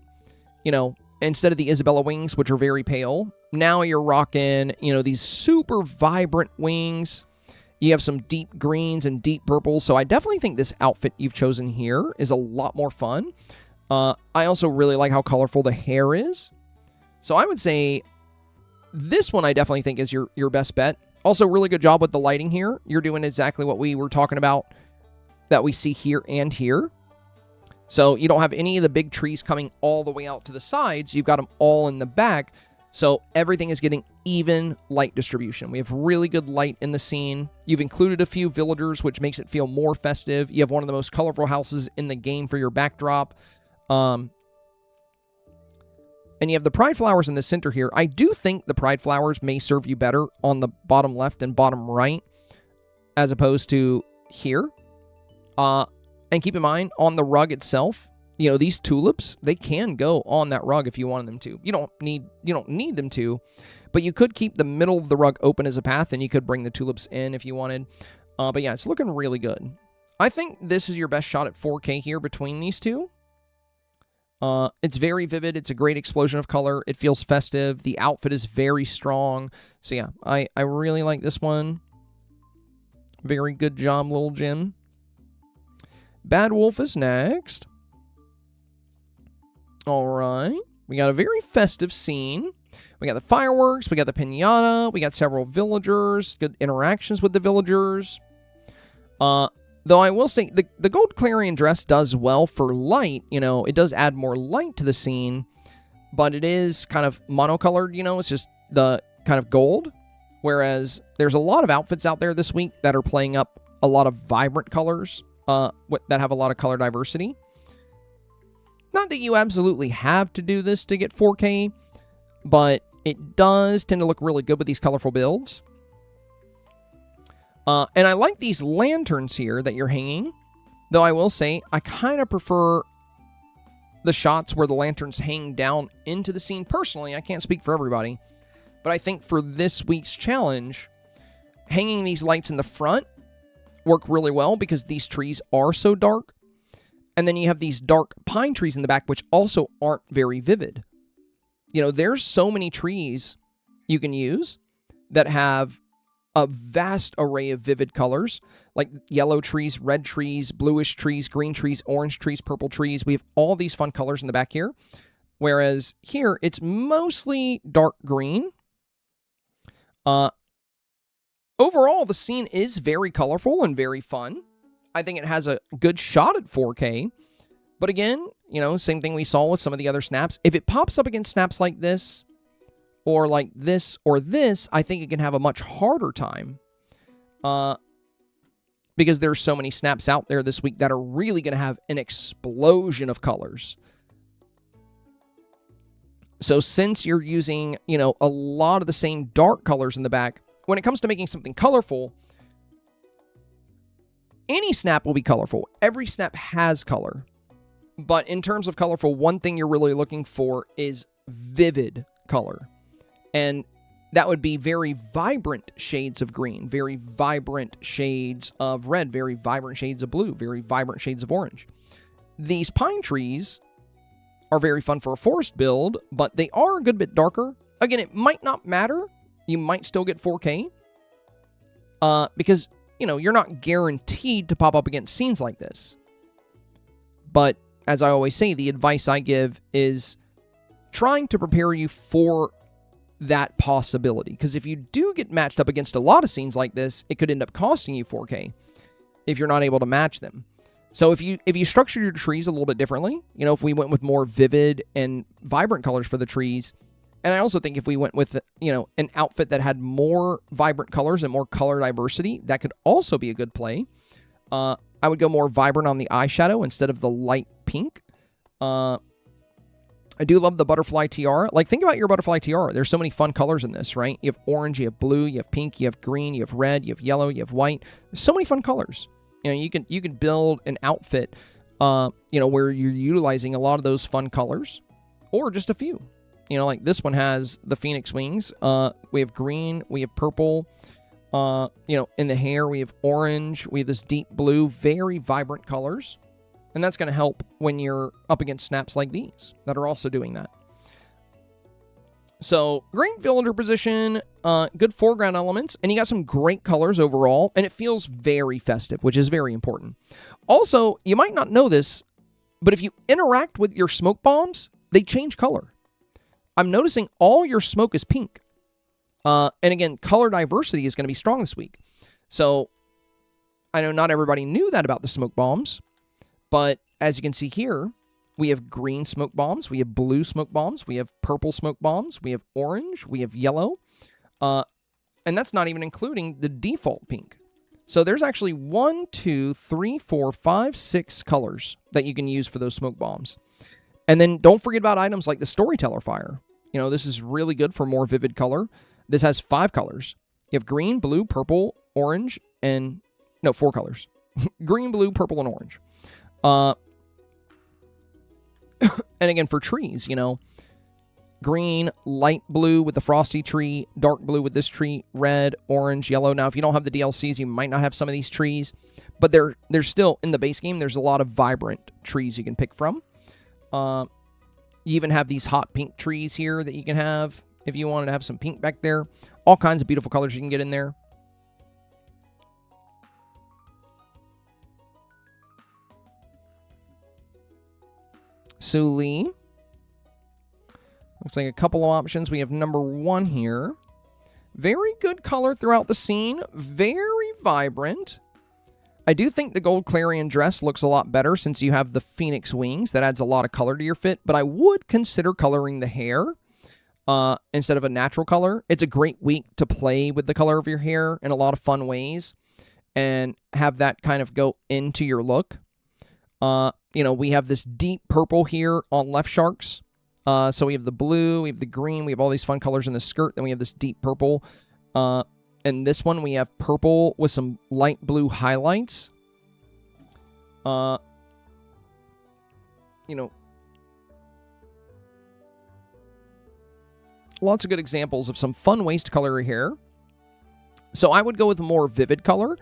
[SPEAKER 1] instead of the Isabella wings, which are very pale, now you're rocking, these super vibrant wings. You have some deep greens and deep purples. So I definitely think this outfit you've chosen here is a lot more fun. I also really like how colorful the hair is. So I would say this one I definitely think is your best bet. Also, really good job with the lighting here. You're doing exactly what we were talking about that we see here and here. So you don't have any of the big trees coming all the way out to the sides. You've got them all in the back. So everything is getting even light distribution. We have really good light in the scene. You've included a few villagers, which makes it feel more festive. You have one of the most colorful houses in the game for your backdrop. And you have the pride flowers in the center here. I do think the pride flowers may serve you better on the bottom left and bottom right as opposed to here. And keep in mind, on the rug itself, these tulips, they can go on that rug if you wanted them to. You don't need them to, but you could keep the middle of the rug open as a path, and you could bring the tulips in if you wanted. But yeah, it's looking really good. I think this is your best shot at 4K here between these two. It's very vivid. It's a great explosion of color. It feels festive. The outfit is very strong. So yeah, I really like this one. Very good job, little Jim. Bad Wolf is next. All right. We got a very festive scene. We got the fireworks. We got the piñata. We got several villagers. Good interactions with the villagers. Though I will say, the gold clarion dress does well for light. It does add more light to the scene, but it is kind of monocolored, it's just the kind of gold. Whereas there's a lot of outfits out there this week that are playing up a lot of vibrant colors that have a lot of color diversity. Not that you absolutely have to do this to get 4K, but it does tend to look really good with these colorful builds. And I like these lanterns here that you're hanging. Though I will say, I kind of prefer the shots where the lanterns hang down into the scene. Personally, I can't speak for everybody. But I think for this week's challenge, hanging these lights in the front work really well because these trees are so dark. And then you have these dark pine trees in the back, which also aren't very vivid. There's so many trees you can use that have a vast array of vivid colors, like yellow trees, red trees, bluish trees, green trees, orange trees, purple trees. We have all these fun colors in the back here. Whereas here, it's mostly dark green. Overall, the scene is very colorful and very fun. I think it has a good shot at 4K. But again, same thing we saw with some of the other snaps. If it pops up against snaps like this, or like this or this, I think it can have a much harder time. Because there's so many snaps out there this week that are really going to have an explosion of colors. So since you're using, a lot of the same dark colors in the back, when it comes to making something colorful, any snap will be colorful. Every snap has color. But in terms of colorful, one thing you're really looking for is vivid color. And that would be very vibrant shades of green, very vibrant shades of red, very vibrant shades of blue, very vibrant shades of orange. These pine trees are very fun for a forest build, but they are a good bit darker. Again, it might not matter. You might still get 4K. Because, you're not guaranteed to pop up against scenes like this. But, as I always say, the advice I give is trying to prepare you for that possibility. Because if you do get matched up against a lot of scenes like this, it could end up costing you 4K if you're not able to match them. So if you structure your trees a little bit differently, if we went with more vivid and vibrant colors for the trees, and I also think if we went with, an outfit that had more vibrant colors and more color diversity, that could also be a good play. I would go more vibrant on the eyeshadow instead of the light pink. I do love the butterfly tiara. Like, think about your butterfly tiara. There's so many fun colors in this, right? You have orange, you have blue, you have pink, you have green, you have red, you have yellow, you have white. There's so many fun colors. You can build an outfit, where you're utilizing a lot of those fun colors, or just a few. Like this one has the phoenix wings. We have green, we have purple. In the hair we have orange. We have this deep blue, very vibrant colors. And that's going to help when you're up against snaps like these that are also doing that. So, great villager position, good foreground elements, and you got some great colors overall, and it feels very festive, which is very important. Also, you might not know this, but if you interact with your smoke bombs, they change color. I'm noticing all your smoke is pink. And again, color diversity is going to be strong this week. So, I know not everybody knew that about the smoke bombs, but as you can see here, we have green smoke bombs, we have blue smoke bombs, we have purple smoke bombs, we have orange, we have yellow, and that's not even including the default pink. So there's actually 1, 2, 3, 4, 5, 6 colors that you can use for those smoke bombs. And then don't forget about items like the Storyteller Fire. You know, this is really good for more vivid color. This has 5 colors. You have green, blue, purple, orange, and... no, 4 colors. Green, blue, purple, and orange. And again, for trees, you know, green, light blue with the frosty tree, dark blue with this tree, red, orange, yellow. Now, if you don't have the DLCs, you might not have some of these trees, but they're still, in the base game, there's a lot of vibrant trees you can pick from. You even have these hot pink trees here that you can have if you wanted to have some pink back there. All kinds of beautiful colors you can get in there. Suli. Looks like a couple of options. We have number 1 here. Very good color throughout the scene. Very vibrant. I do think the gold clarion dress looks a lot better since you have the phoenix wings. That adds a lot of color to your fit. But I would consider coloring the hair instead of a natural color. It's a great week to play with the color of your hair in a lot of fun ways and have that kind of go into your look. You know, we have this deep purple here on Left Sharks. So we have the blue, we have the green, we have all these fun colors in the skirt. Then we have this deep purple. And this one we have purple with some light blue highlights. You know, lots of good examples of some fun ways to color your hair. So I would go with a more vivid color.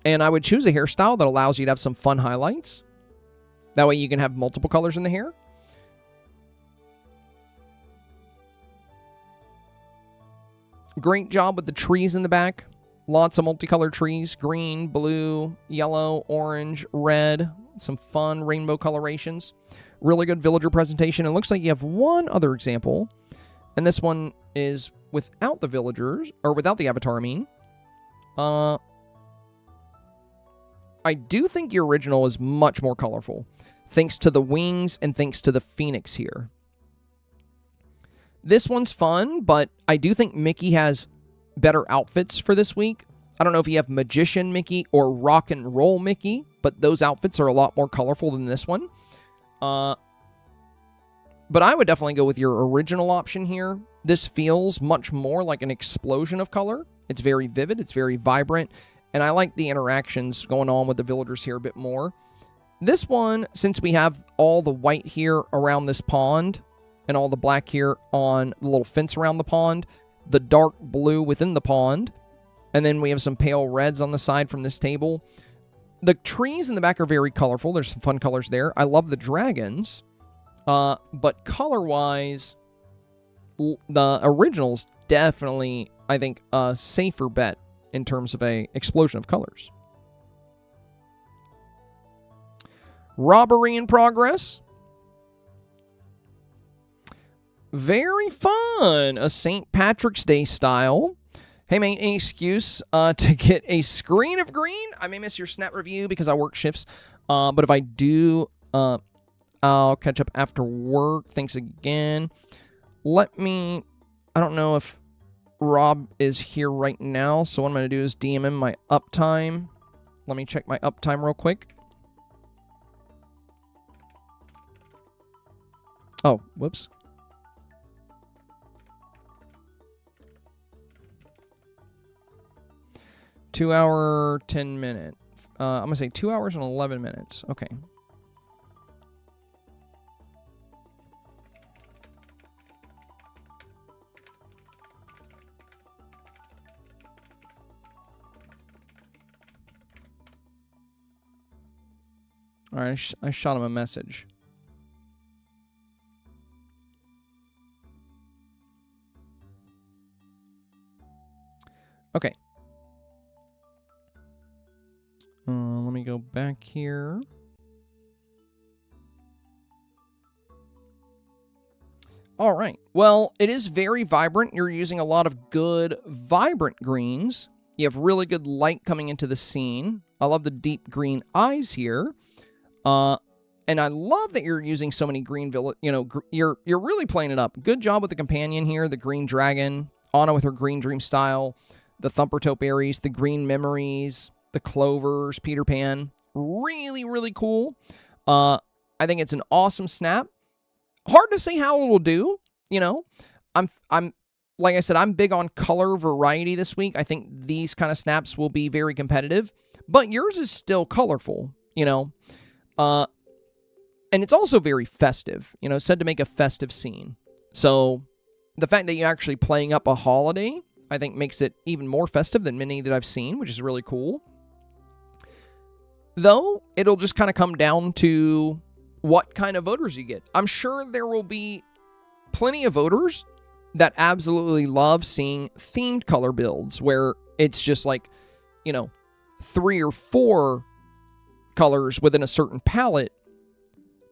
[SPEAKER 1] And I would choose a hairstyle that allows you to have some fun highlights. That way you can have multiple colors in the hair. Great job with the trees in the back. Lots of multicolored trees. Green, blue, yellow, orange, red. Some fun rainbow colorations. Really good villager presentation. It looks like you have one other example. And this one is without the villagers, or without the avatar, I mean. I do think your original is much more colorful, thanks to the wings and thanks to the phoenix here. This one's fun, but I do think Mickey has better outfits for this week. I don't know if you have Magician Mickey or Rock and Roll Mickey, but those outfits are a lot more colorful than this one. But I would definitely go with your original option here. This feels much more like an explosion of color. It's very vivid, it's very vibrant, and I like the interactions going on with the villagers here a bit more. This one, since we have all the white here around this pond, and all the black here on the little fence around the pond, the dark blue within the pond, and then we have some pale reds on the side from this table. The trees in the back are very colorful. There's some fun colors there. I love the dragons, but color-wise, the original's definitely, I think, a safer bet in terms of a explosion of colors. Robbery in progress. Very fun. A St. Patrick's Day style. Hey, mate, any excuse to get a screen of green? I may miss your snap review because I work shifts. But if I do, I'll catch up after work. Thanks again. I don't know if Rob is here right now, so what I'm going to do is DM him my uptime. Let me check my uptime real quick. Oh, whoops. Two hour, 10 minute. I'm going to say 2 hours and 11 minutes. Okay. All right, I shot him a message. Okay. Let me go back here. All right. Well, it is very vibrant. You're using a lot of good, vibrant greens. You have really good light coming into the scene. I love the deep green eyes here. And I love that you're using so many green you're really playing it up. Good job with the companion here, the green dragon, Anna with her green dream style, the thumper topiaries, the green memories, the clovers, Peter Pan. Really, really cool. I think it's an awesome snap. Hard to say how it'll do, you know. I'm like I said, I'm big on color variety this week. I think these kind of snaps will be very competitive, but yours is still colorful, you know. And it's also very festive, you know, said to make a festive scene. So the fact that you're actually playing up a holiday, I think makes it even more festive than many that I've seen, which is really cool. Though, it'll just kind of come down to what kind of voters you get. I'm sure there will be plenty of voters that absolutely love seeing themed color builds where it's just like, you know, 3 or 4 colors within a certain palette.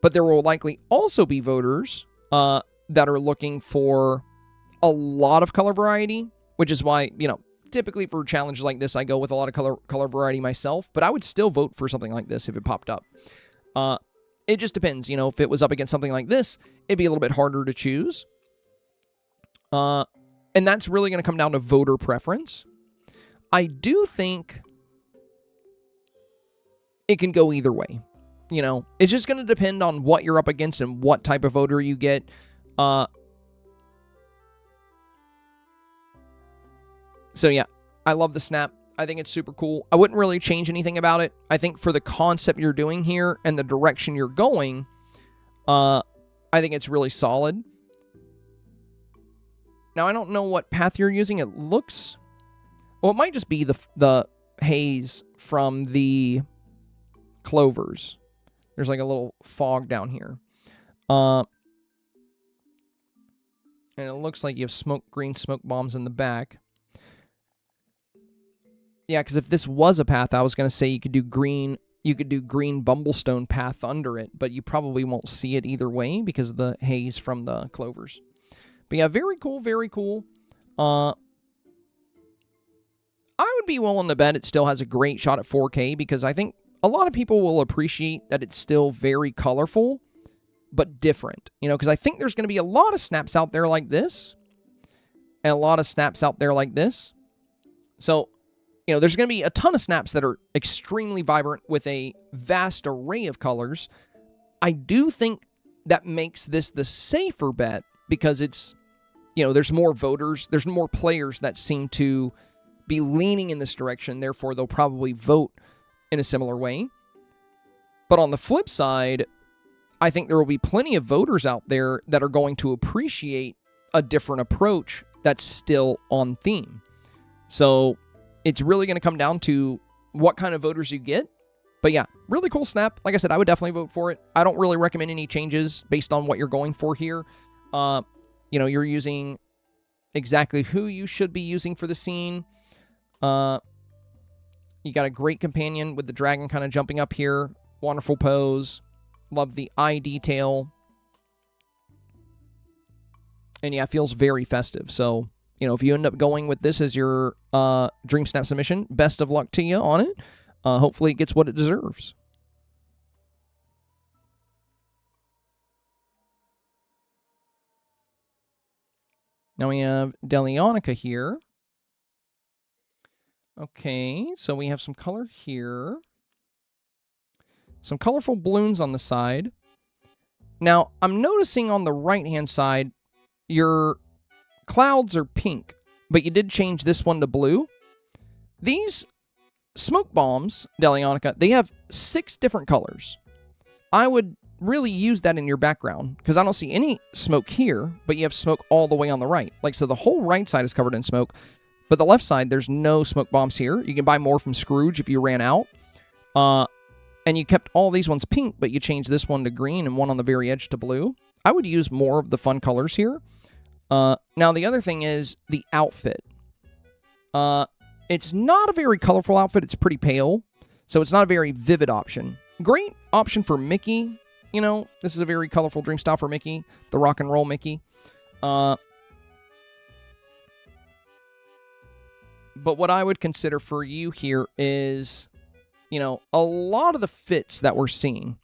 [SPEAKER 1] But there will likely also be voters that are looking for a lot of color variety, which is why, you know, typically for challenges like this, I go with a lot of color variety myself, but I would still vote for something like this if it popped up. It just depends, you know, if it was up against something like this, it'd be a little bit harder to choose. And that's really going to come down to voter preference. I do think it can go either way. You know, it's just going to depend on what you're up against and what type of voter you get. So yeah, I love the snap. I think it's super cool. I wouldn't really change anything about it. I think for the concept you're doing here and the direction you're going, I think it's really solid. Now, I don't know what path you're using. It looks... Well, it might just be the haze from the clovers. There's like a little fog down here. And it looks like you have green smoke bombs in the back. Yeah, because if this was a path, I was going to say you could do green Bumblestone path under it, but you probably won't see it either way because of the haze from the clovers. But yeah, very cool, very cool. I would be willing to bet it still has a great shot at 4K because I think a lot of people will appreciate that it's still very colorful, but different. You know, because I think there's going to be a lot of snaps out there like this, and a lot of snaps out there like this. So, you know, there's going to be a ton of snaps that are extremely vibrant with a vast array of colors. I do think that makes this the safer bet because it's, you know, there's more voters, there's more players that seem to be leaning in this direction. Therefore, they'll probably vote in a similar way. But on the flip side, I think there will be plenty of voters out there that are going to appreciate a different approach that's still on theme. So it's really going to come down to what kind of voters you get. But yeah, really cool snap. Like I said, I would definitely vote for it. I don't really recommend any changes based on what you're going for here. You know, you're using exactly who you should be using for the scene. You got a great companion with the dragon kind of jumping up here. Wonderful pose. Love the eye detail. And yeah, it feels very festive. So, you know, if you end up going with this as your Dreamsnap submission, best of luck to you on it. Hopefully it gets what it deserves. Now we have Delionica here. Okay, so we have some color here. Some colorful balloons on the side. Now, I'm noticing on the right-hand side, your clouds are pink, but you did change this one to blue. These smoke bombs, Delionica, they have 6 different colors. I would really use that in your background, because I don't see any smoke here, but you have smoke all the way on the right. Like, so the whole right side is covered in smoke, but the left side, there's no smoke bombs here. You can buy more from Scrooge if you ran out. And and you kept all these ones pink, but you changed this one to green and one on the very edge to blue, I would use more of the fun colors here. Now, the other thing is the outfit. It's not a very colorful outfit. It's pretty pale, so it's not a very vivid option. Great option for Mickey. You know, this is a very colorful dream style for Mickey, the rock and roll Mickey. But what I would consider for you here is, you know, a lot of the fits that we're seeing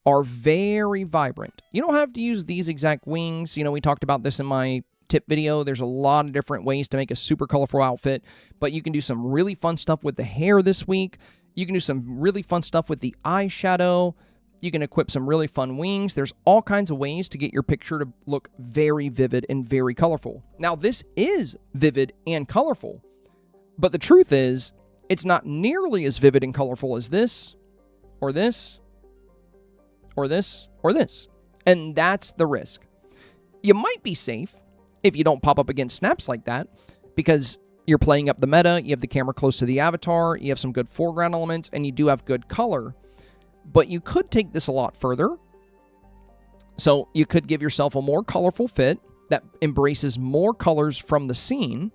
[SPEAKER 1] are very vibrant. You don't have to use these exact wings. You know, we talked about this in my tip video. There's a lot of different ways to make a super colorful outfit, but you can do some really fun stuff with the hair this week. You can do some really fun stuff with the eyeshadow. You can equip some really fun wings. There's all kinds of ways to get your picture to look very vivid and very colorful. Now, this is vivid and colorful, but the truth is, it's not nearly as vivid and colorful as this, or this, or this, or this. And that's the risk. You might be safe if you don't pop up against snaps like that, because you're playing up the meta, you have the camera close to the avatar, you have some good foreground elements, and you do have good color. But you could take this a lot further. So you could give yourself a more colorful fit that embraces more colors from the scene.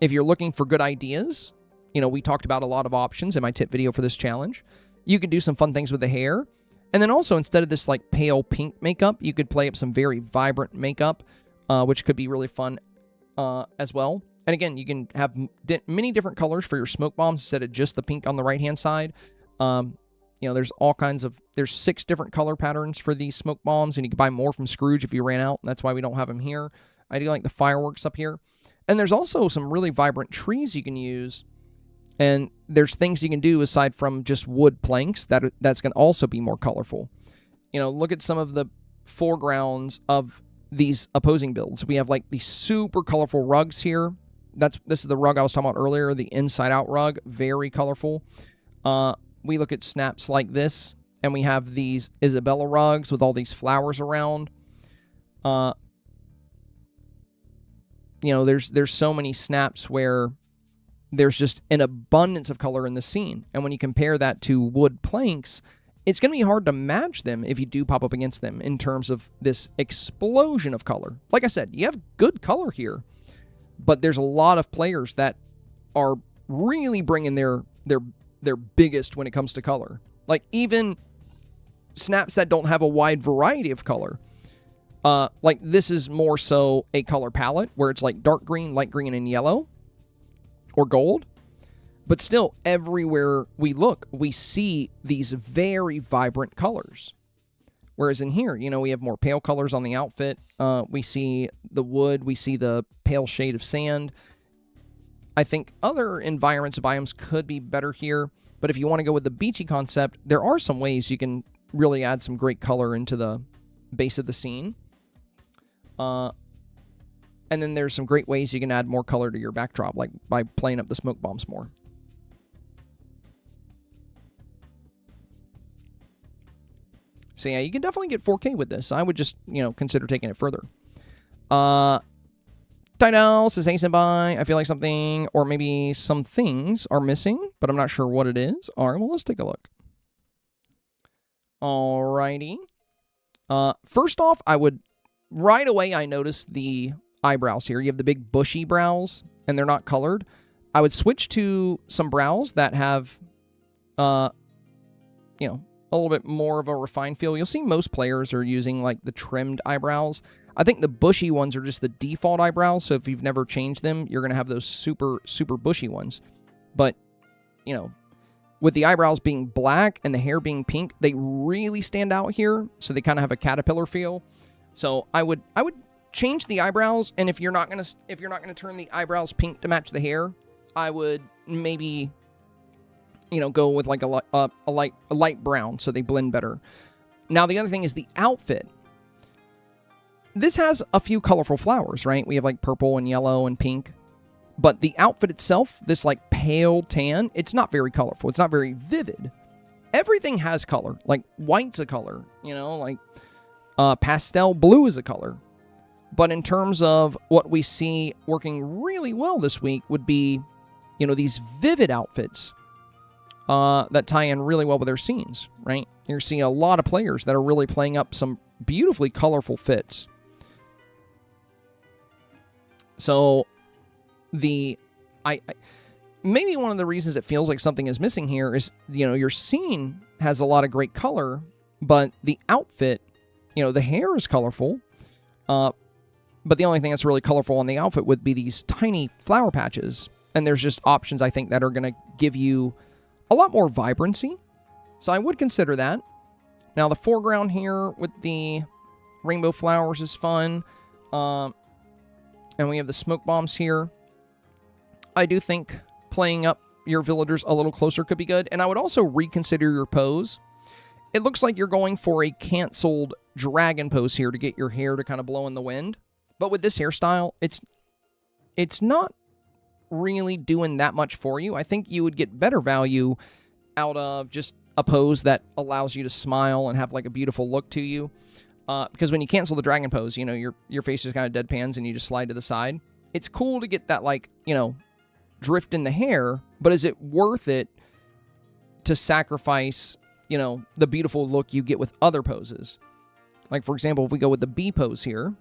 [SPEAKER 1] If you're looking for good ideas, you know, we talked about a lot of options in my tip video for this challenge. You could do some fun things with the hair. And then also, instead of this like pale pink makeup, you could play up some very vibrant makeup, which could be really fun as well. And again, you can have many different colors for your smoke bombs instead of just the pink on the right-hand side. You know, there's all kinds of, there's 6 different color patterns for these smoke bombs, and you can buy more from Scrooge if you ran out. That's why we don't have them here. I do like the fireworks up here. And there's also some really vibrant trees you can use. And there's things you can do aside from just wood planks that's going to also be more colorful. You know, look at some of the foregrounds of these opposing builds. We have like these super colorful rugs here. This is the rug I was talking about earlier, the inside out rug, very colorful. We look at snaps like this, and we have these Isabella rugs with all these flowers around. You know, there's so many snaps where there's just an abundance of color in the scene. And when you compare that to wood planks, it's going to be hard to match them if you do pop up against them in terms of this explosion of color. Like I said, you have good color here, but there's a lot of players that are really bringing their biggest when it comes to color. Like even snaps that don't have a wide variety of color. Like this is more so a color palette where it's like dark green, light green, and yellow. Or gold, but still everywhere we look, we see these very vibrant colors. Whereas in here, you know, we have more pale colors on the outfit. We see the wood, we see the pale shade of sand. I think other environments, biomes could be better here, but if you want to go with the beachy concept, there are some ways you can really add some great color into the base of the scene. And then there's some great ways you can add more color to your backdrop, like by playing up the smoke bombs more. So yeah, you can definitely get 4K with this. I would just, you know, consider taking it further. Tidal says, hey, Senpai, I feel like something or maybe some things are missing, but I'm not sure what it is. All right, well, let's take a look. Alrighty. First off, right away, I noticed the eyebrows here. You have the big bushy brows, and they're not colored. I would switch to some brows that have, you know, a little bit more of a refined feel. You'll see most players are using, like, the trimmed eyebrows. I think the bushy ones are just the default eyebrows, so if you've never changed them, you're going to have those super, super bushy ones. But, you know, with the eyebrows being black and the hair being pink, they really stand out here, so they kind of have a caterpillar feel. So I would change the eyebrows, and if you're not gonna turn the eyebrows pink to match the hair, I would maybe, you know, go with like a light brown so they blend better. Now the other thing is the outfit. This has a few colorful flowers, right? We have like purple and yellow and pink, but the outfit itself, this like pale tan, it's not very colorful. It's not very vivid. Everything has color. Like white's a color, you know, like pastel blue is a color. But in terms of what we see working really well this week would be, you know, these vivid outfits. that tie in really well with their scenes, right? You're seeing a lot of players that are really playing up some beautifully colorful fits. So maybe one of the reasons it feels like something is missing here is, your scene has a lot of great color, but the outfit, the hair is colorful, but the only thing that's really colorful on the outfit would be these tiny flower patches. And there's just options, I think, that are going to give you a lot more vibrancy. So I would consider that. Now, the foreground here with the rainbow flowers is fun. And we have the smoke bombs here. I do think playing up your villagers a little closer could be good. And I would also reconsider your pose. It looks like you're going for a canceled dragon pose here to get your hair to kind of blow in the wind. But with this hairstyle, it's not really doing that much for you. I think you would get better value out of just a pose that allows you to smile and have like a beautiful look to you. Because when you cancel the dragon pose, your face just kind of deadpans and you just slide to the side. It's cool to get that drift in the hair, but is it worth it to sacrifice, the beautiful look you get with other poses? Like, for example, if we go with the bee pose here,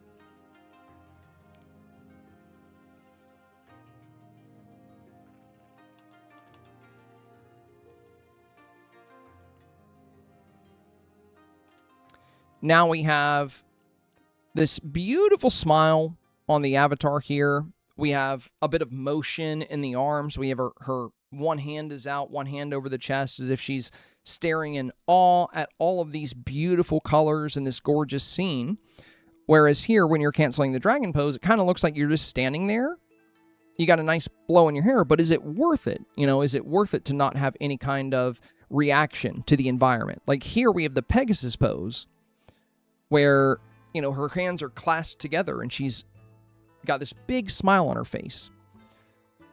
[SPEAKER 1] now we have this beautiful smile on the avatar here. We have a bit of motion in the arms. We have her one hand is out, one hand over the chest, as if she's staring in awe at all of these beautiful colors in this gorgeous scene. Whereas here, when you're canceling the dragon pose, it kind of looks like you're just standing there. You got a nice blow in your hair, but is it worth it? Is it worth it to not have any kind of reaction to the environment? Like here, we have the Pegasus pose, where, her hands are clasped together and she's got this big smile on her face.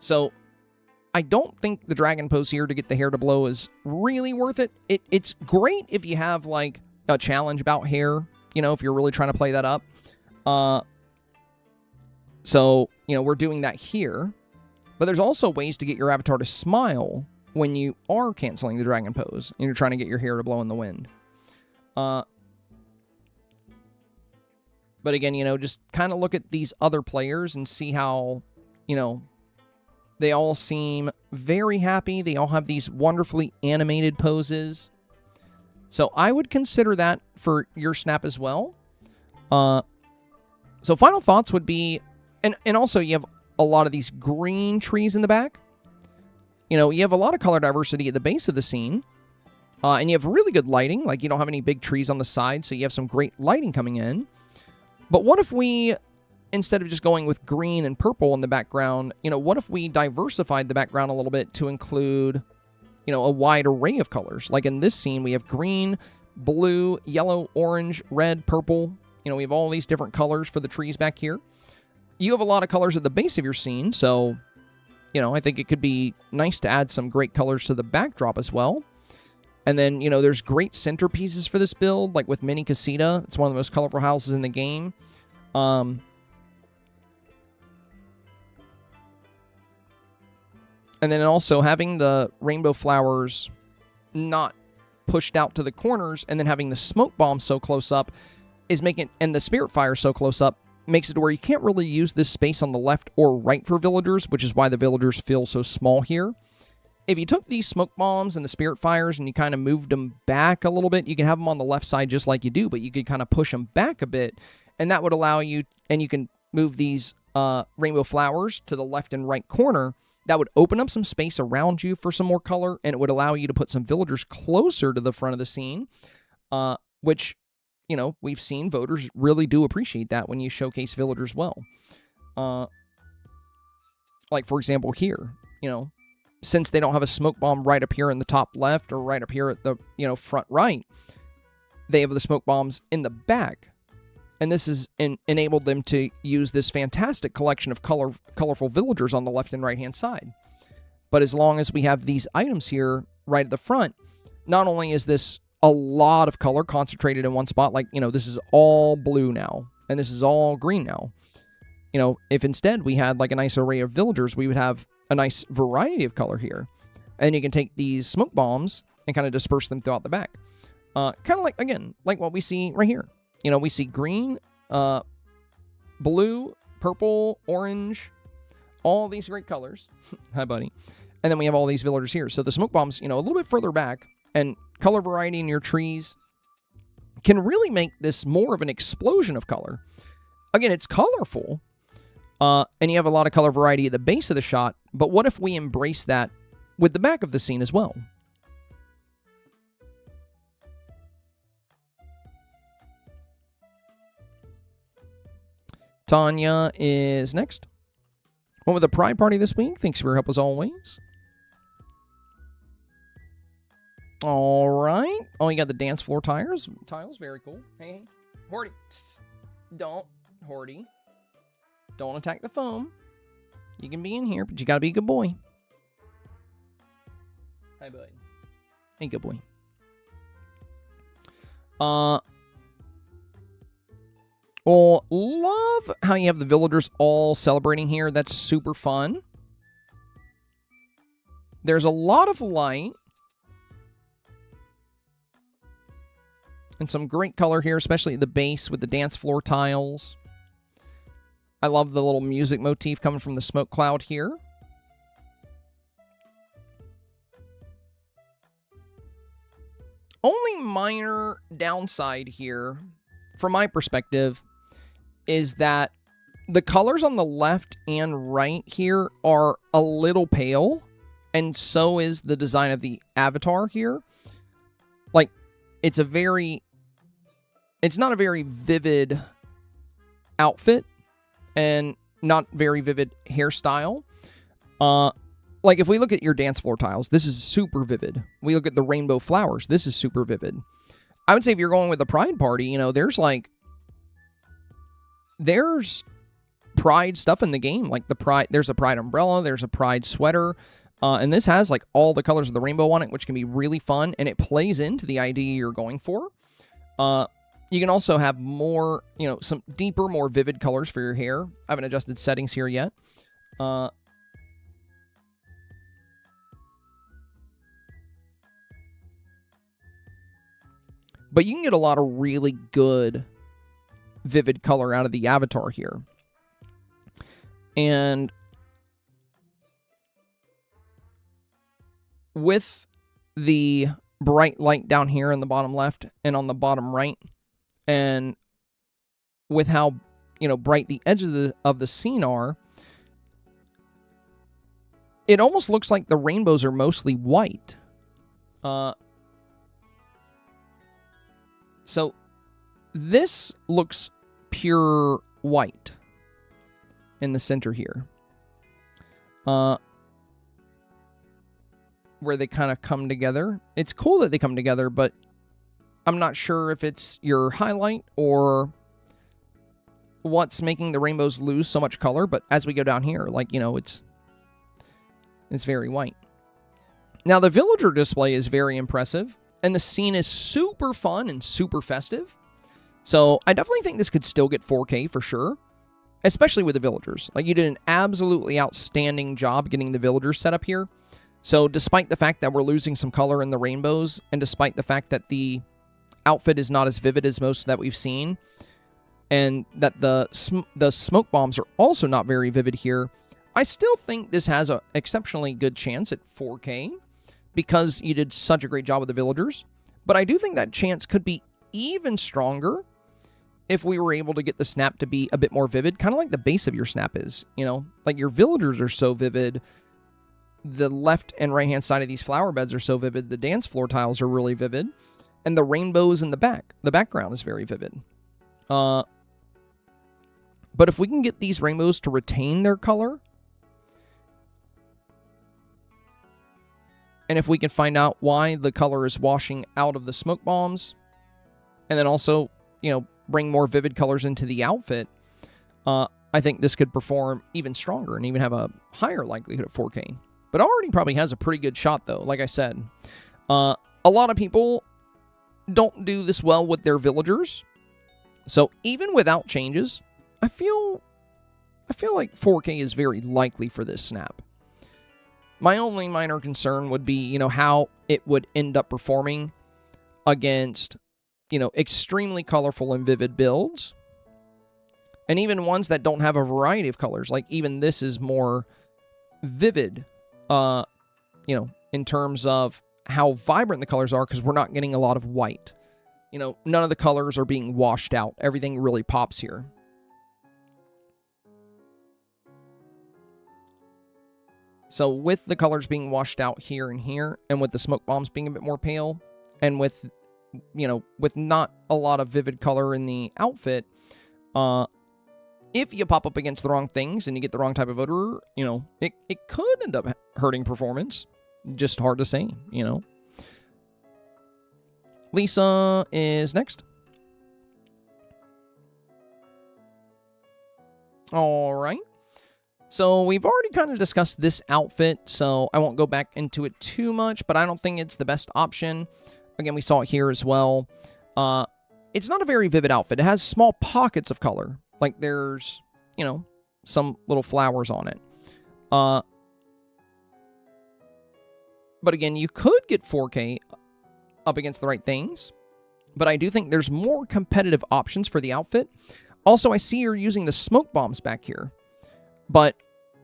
[SPEAKER 1] So I don't think the dragon pose here to get the hair to blow is really worth it. It's great if you have like a challenge about hair, if you're really trying to play that up. So, we're doing that here. But there's also ways to get your avatar to smile when you are canceling the dragon pose and you're trying to get your hair to blow in the wind. But again, just kind of look at these other players and see how, they all seem very happy. They all have these wonderfully animated poses. So I would consider that for your snap as well. So final thoughts would be, and also you have a lot of these green trees in the back. You have a lot of color diversity at the base of the scene. And you have really good lighting. Like, you don't have any big trees on the side, so you have some great lighting coming in. But what if we, instead of just going with green and purple in the background, what if we diversified the background a little bit to include, a wide array of colors? Like in this scene, we have green, blue, yellow, orange, red, purple. We have all these different colors for the trees back here. You have a lot of colors at the base of your scene, so, I think it could be nice to add some great colors to the backdrop as well. And then, there's great centerpieces for this build, like with Mini Casita. It's one of the most colorful houses in the game. And then also having the rainbow flowers not pushed out to the corners and then having the smoke bomb so close up is making, and the spirit fire so close up, makes it to where you can't really use this space on the left or right for villagers, which is why the villagers feel so small here. If you took these smoke bombs and the spirit fires and you kind of moved them back a little bit, you can have them on the left side just like you do, but you could kind of push them back a bit, and that would allow you, and you can move these rainbow flowers to the left and right corner. That would open up some space around you for some more color, and it would allow you to put some villagers closer to the front of the scene, which, we've seen voters really do appreciate that when you showcase villagers well. Like, for example, here, since they don't have a smoke bomb right up here in the top left or right up here at the, front right, they have the smoke bombs in the back. And this has enabled them to use this fantastic collection of colorful villagers on the left and right-hand side. But as long as we have these items here right at the front, not only is this a lot of color concentrated in one spot, like, this is all blue now, and this is all green now. If instead we had like a nice array of villagers, we would have a nice variety of color here. And you can take these smoke bombs and kind of disperse them throughout the back. Kind of like, again, like what we see right here. You know, we see green, blue, purple, orange, all these great colors. Hi, buddy. And then we have all these villagers here. So the smoke bombs, you know, a little bit further back, and color variety in your trees can really make this more of an explosion of color. Again, it's colorful, and you have a lot of color variety at the base of the shot, but what if we embrace that with the back of the scene as well? Tanya is next. Went with a pride party this week. Thanks for your help as always. All right. Oh, you got the dance floor tiles. Very cool. Hey, Horty. Don't, Horty. Don't attack the foam. You can be in here, but you got to be a good boy. Hi, bud. Hey, good boy. Well, love how you have the villagers all celebrating here. That's super fun. There's a lot of light. And some great color here, especially at the base with the dance floor tiles. I love the little music motif coming from the smoke cloud here. Only minor downside here, from my perspective, is that the colors on the left and right here are a little pale, and so is the design of the avatar here. Like, it's not a very vivid outfit, and not very vivid hairstyle. Like, if we look at your dance floor tiles, this is super vivid. We look at the rainbow flowers, this is super vivid. I would say if you're going with a pride party, you know, there's pride stuff in the game. Like there's a pride umbrella, there's a pride sweater, and this has like all the colors of the rainbow on it, which can be really fun, and it plays into the idea you're going for. You can also have more, you know, some deeper, more vivid colors for your hair. I haven't adjusted settings here yet. But you can get a lot of really good vivid color out of the avatar here. And with the bright light down here in the bottom left and on the bottom right, and with how, you know, bright the edges of the scene are, it almost looks like the rainbows are mostly white. So this looks pure white in the center here. Where they kind of come together. It's cool that they come together, but I'm not sure if it's your highlight or what's making the rainbows lose so much color. But as we go down here, like, you know, it's very white. Now, the villager display is very impressive, and the scene is super fun and super festive. So I definitely think this could still get 4K for sure, especially with the villagers. Like, you did an absolutely outstanding job getting the villagers set up here. So despite the fact that we're losing some color in the rainbows, and despite the fact that the outfit is not as vivid as most that we've seen, and that the smoke bombs are also not very vivid here, I still think this has an exceptionally good chance at 4K because you did such a great job with the villagers. But I do think that chance could be even stronger if we were able to get the snap to be a bit more vivid, kind of like the base of your snap is, you know? Like, your villagers are so vivid, the left and right-hand side of these flower beds are so vivid, the dance floor tiles are really vivid, and the rainbows in the background is very vivid. But if we can get these rainbows to retain their color, and if we can find out why the color is washing out of the smoke bombs, and then also, you know, bring more vivid colors into the outfit, I think this could perform even stronger and even have a higher likelihood of 4K. But already probably has a pretty good shot, though, like I said. A lot of people don't do this well with their villagers. So even without changes, I feel like 4K is very likely for this snap. My only minor concern would be, you know, how it would end up performing against, you know, extremely colorful and vivid builds. And even ones that don't have a variety of colors. Like, even this is more vivid, you know, in terms of how vibrant the colors are, because we're not getting a lot of white. You know, none of the colors are being washed out. Everything really pops here. So with the colors being washed out here and here, and with the smoke bombs being a bit more pale, and with, you know, with not a lot of vivid color in the outfit, if you pop up against the wrong things and you get the wrong type of odor, you know, it could end up hurting performance. Just hard to say, you know. Lisa is next. All right. So we've already kind of discussed this outfit, so I won't go back into it too much, but I don't think it's the best option. Again, we saw it here as well. It's not a very vivid outfit. It has small pockets of color. Like, there's, you know, some little flowers on it. But again, you could get 4K up against the right things. But I do think there's more competitive options for the outfit. Also, I see you're using the smoke bombs back here. But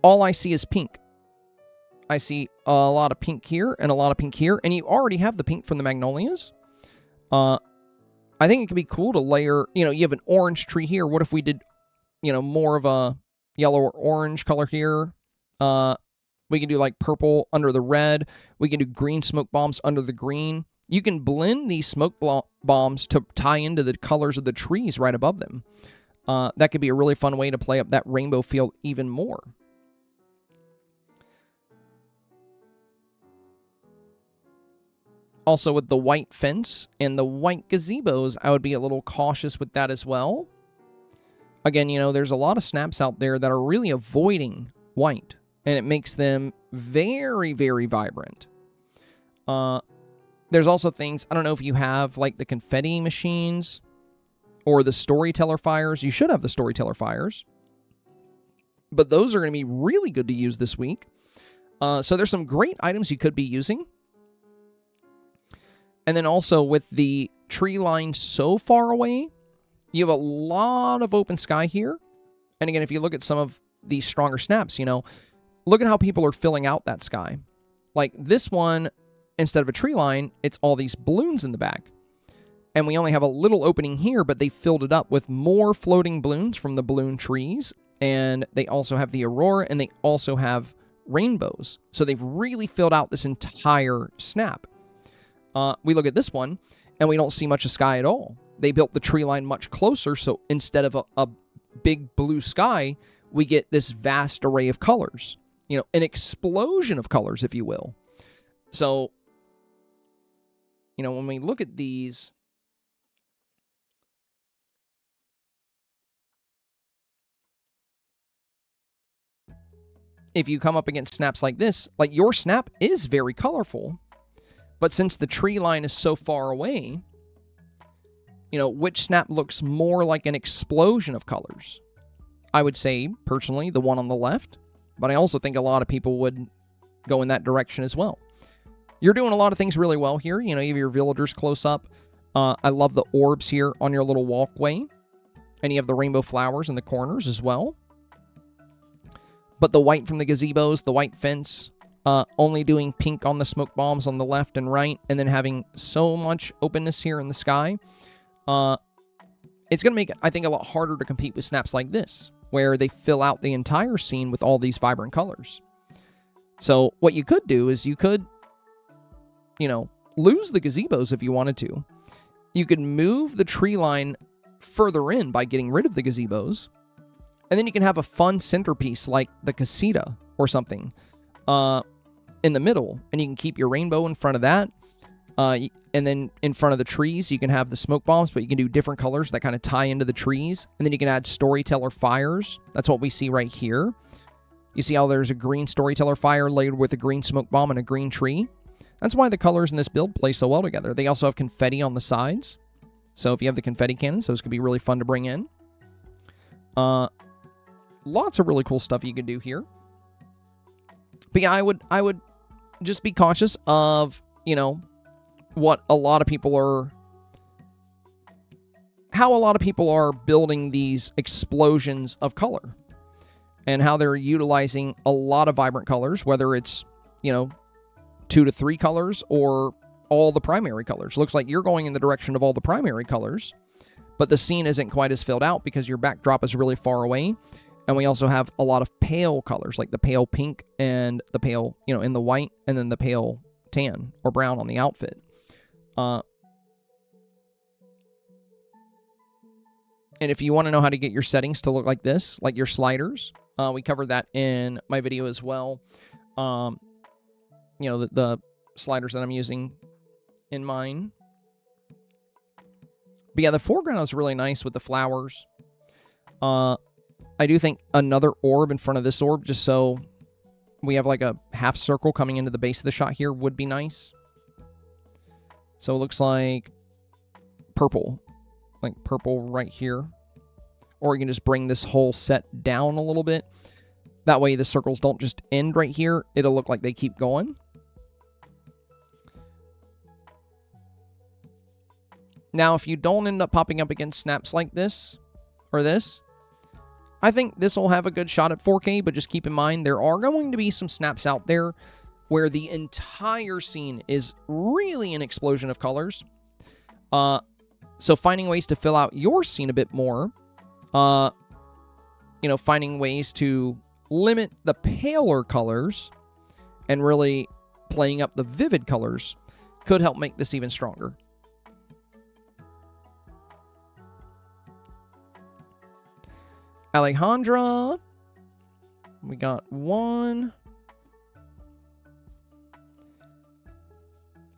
[SPEAKER 1] all I see is pink. I see a lot of pink here and a lot of pink here. And you already have the pink from the magnolias. I think it could be cool to layer, you know, you have an orange tree here. What if we did, you know, more of a yellow or orange color here? We can do like purple under the red. We can do green smoke bombs under the green. You can blend these smoke bombs to tie into the colors of the trees right above them. That could be a really fun way to play up that rainbow feel even more. Also, with the white fence and the white gazebos, I would be a little cautious with that as well. Again, you know, there's a lot of snaps out there that are really avoiding white, and it makes them very, very vibrant. There's also things, I don't know if you have, like, the confetti machines or the storyteller fires. You should have the storyteller fires. But those are going to be really good to use this week. So there's some great items you could be using. And then also with the tree line so far away, you have a lot of open sky here. And again, if you look at some of these stronger snaps, you know, look at how people are filling out that sky. Like this one, instead of a tree line, it's all these balloons in the back. And we only have a little opening here, but they filled it up with more floating balloons from the balloon trees. And they also have the aurora, and they also have rainbows. So they've really filled out this entire snap. We look at this one, and we don't see much of sky at all. They built the tree line much closer, so instead of a big blue sky, we get this vast array of colors. You know, an explosion of colors, if you will. So, you know, when we look at these, if you come up against snaps like this, like your snap is very colorful, but since the tree line is so far away, you know, which snap looks more like an explosion of colors? I would say, personally, the one on the left, but I also think a lot of people would go in that direction as well. You're doing a lot of things really well here. You know, you have your villagers close up. I love the orbs here on your little walkway, and you have the rainbow flowers in the corners as well. But the white from the gazebos, the white fence, only doing pink on the smoke bombs on the left and right, and then having so much openness here in the sky, it's going to make it, I think, a lot harder to compete with snaps like this, where they fill out the entire scene with all these vibrant colors. So what you could do is you could, you know, lose the gazebos if you wanted to. You could move the tree line further in by getting rid of the gazebos, and then you can have a fun centerpiece like the casita or something in the middle, and you can keep your rainbow in front of that. And then in front of the trees, you can have the smoke bombs, but you can do different colors that kind of tie into the trees. And then you can add storyteller fires. That's what we see right here. You see how there's a green storyteller fire layered with a green smoke bomb and a green tree? That's why the colors in this build play so well together. They also have confetti on the sides. So if you have the confetti cannons, those could be really fun to bring in. Lots of really cool stuff you can do here. But yeah, I would just be cautious of, you know, what a lot of people are, how a lot of people are building these explosions of color and how they're utilizing a lot of vibrant colors, whether it's, you know, 2 to 3 colors or all the primary colors. Looks like you're going in the direction of all the primary colors, but the scene isn't quite as filled out because your backdrop is really far away. And we also have a lot of pale colors, like the pale pink and the pale, you know, in the white, and then the pale tan or brown on the outfit. And if you want to know how to get your settings to look like this, like your sliders, we covered that in my video as well. You know, the sliders that I'm using in mine. But yeah, the foreground is really nice with the flowers. I do think another orb in front of this orb, just so we have like a half circle coming into the base of the shot here, would be nice. So it looks like purple right here. Or you can just bring this whole set down a little bit. That way the circles don't just end right here. It'll look like they keep going. Now, if you don't end up popping up against snaps like this, or this, I think this will have a good shot at 4K, but just keep in mind, there are going to be some snaps out there where the entire scene is really an explosion of colors. So finding ways to fill out your scene a bit more, you know, finding ways to limit the paler colors and really playing up the vivid colors could help make this even stronger. Alejandra, we got one.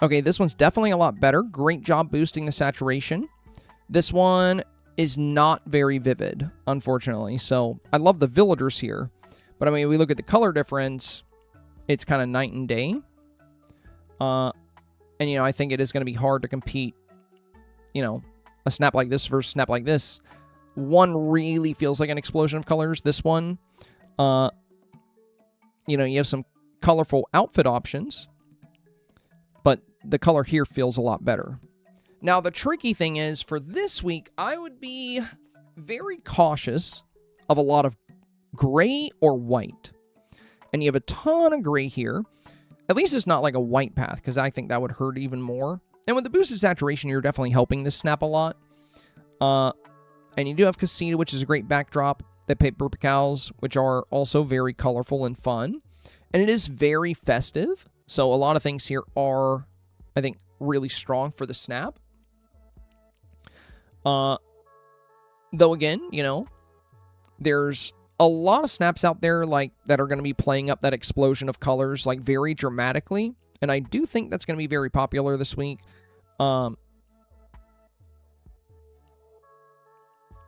[SPEAKER 1] Okay, this one's definitely a lot better. Great job boosting the saturation. This one is not very vivid, unfortunately. So I love the villagers here, but I mean, we look at the color difference, it's kind of night and day. And, you know, I think it is going to be hard to compete, you know, a snap like this versus a snap like this. One really feels like an explosion of colors. This one, you know, you have some colorful outfit options, but the color here feels a lot better. Now, the tricky thing is, for this week, I would be very cautious of a lot of gray or white. And you have a ton of gray here. At least it's not like a white path, because I think that would hurt even more. And with the boosted saturation, you're definitely helping this snap a lot. And you do have Casita, which is a great backdrop. The paper cows, which are also very colorful and fun. And it is very festive. So a lot of things here are, I think, really strong for the snap. Though again, you know, there's a lot of snaps out there like that are going to be playing up that explosion of colors like very dramatically. And I do think that's going to be very popular this week.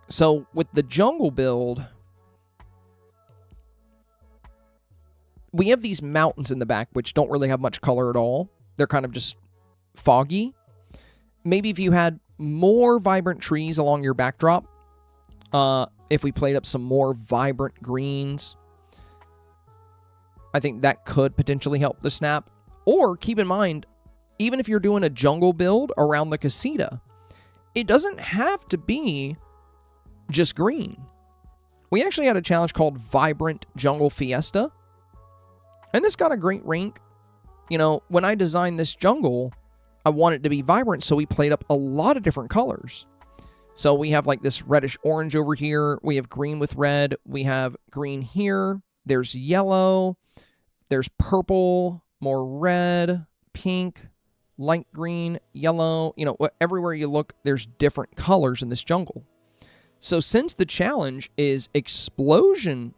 [SPEAKER 1] So with the jungle build, we have these mountains in the back, which don't really have much color at all. They're kind of just foggy. Maybe if you had more vibrant trees along your backdrop, if we played up some more vibrant greens, I think that could potentially help the snap. Or keep in mind, even if you're doing a jungle build around the casita, it doesn't have to be just green. We actually had a challenge called Vibrant Jungle Fiesta, and this got a great rank. You know, when I designed this jungle, I want it to be vibrant, so we played up a lot of different colors. So we have like this reddish orange over here. We have green with red. We have green here. There's yellow. There's purple, more red, pink, light green, yellow. You know, everywhere you look, there's different colors in this jungle. So since the challenge is explosions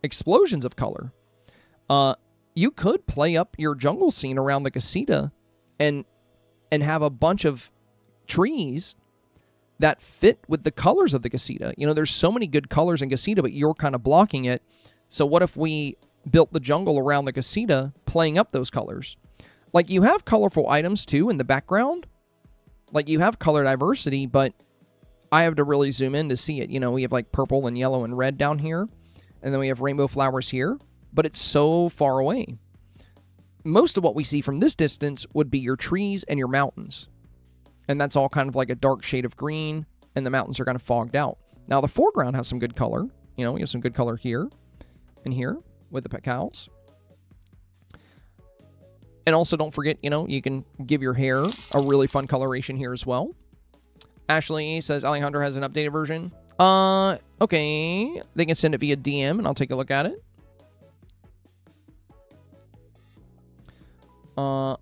[SPEAKER 1] of color, you could play up your jungle scene around the casita and have a bunch of trees that fit with the colors of the casita. You know, there's so many good colors in casita, but you're kind of blocking it. So what if we built the jungle around the casita, playing up those colors? Like, you have colorful items too in the background. Like, you have color diversity, but I have to really zoom in to see it. You know, we have like purple and yellow and red down here, and then we have rainbow flowers here, but it's so far away. most of what we see from this distance would be your trees and your mountains. And that's all kind of like a dark shade of green, and the mountains are kind of fogged out. Now, the foreground has some good color. You know, we have some good color here and here with the cows. And also, don't forget, you know, you can give your hair a really fun coloration here as well. Ashley says Alejandro has an updated version. Okay. They can send it via DM, and I'll take a look at it. But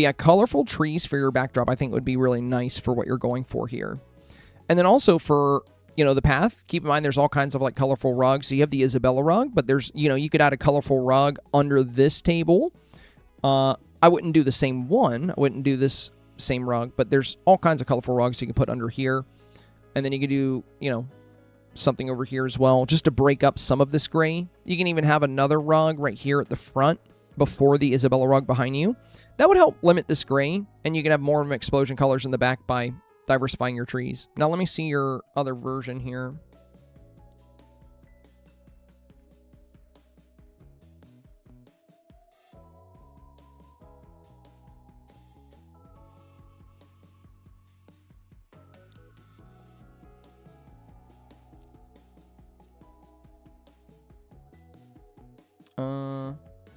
[SPEAKER 1] yeah, colorful trees for your backdrop, I think would be really nice for what you're going for here. And then also for, you know, the path, keep in mind there's all kinds of like colorful rugs. So you have the Isabella rug, but there's, you know, you could add a colorful rug under this table. I wouldn't do the same one. I wouldn't do this same rug, but there's all kinds of colorful rugs you can put under here. And then you could do, you know, something over here as well, just to break up some of this gray. You can even have another rug right here at the front before the Isabella rug behind you. That would help limit this gray, and you can have more of explosion colors in the back by diversifying your trees. Now let me see your other version here.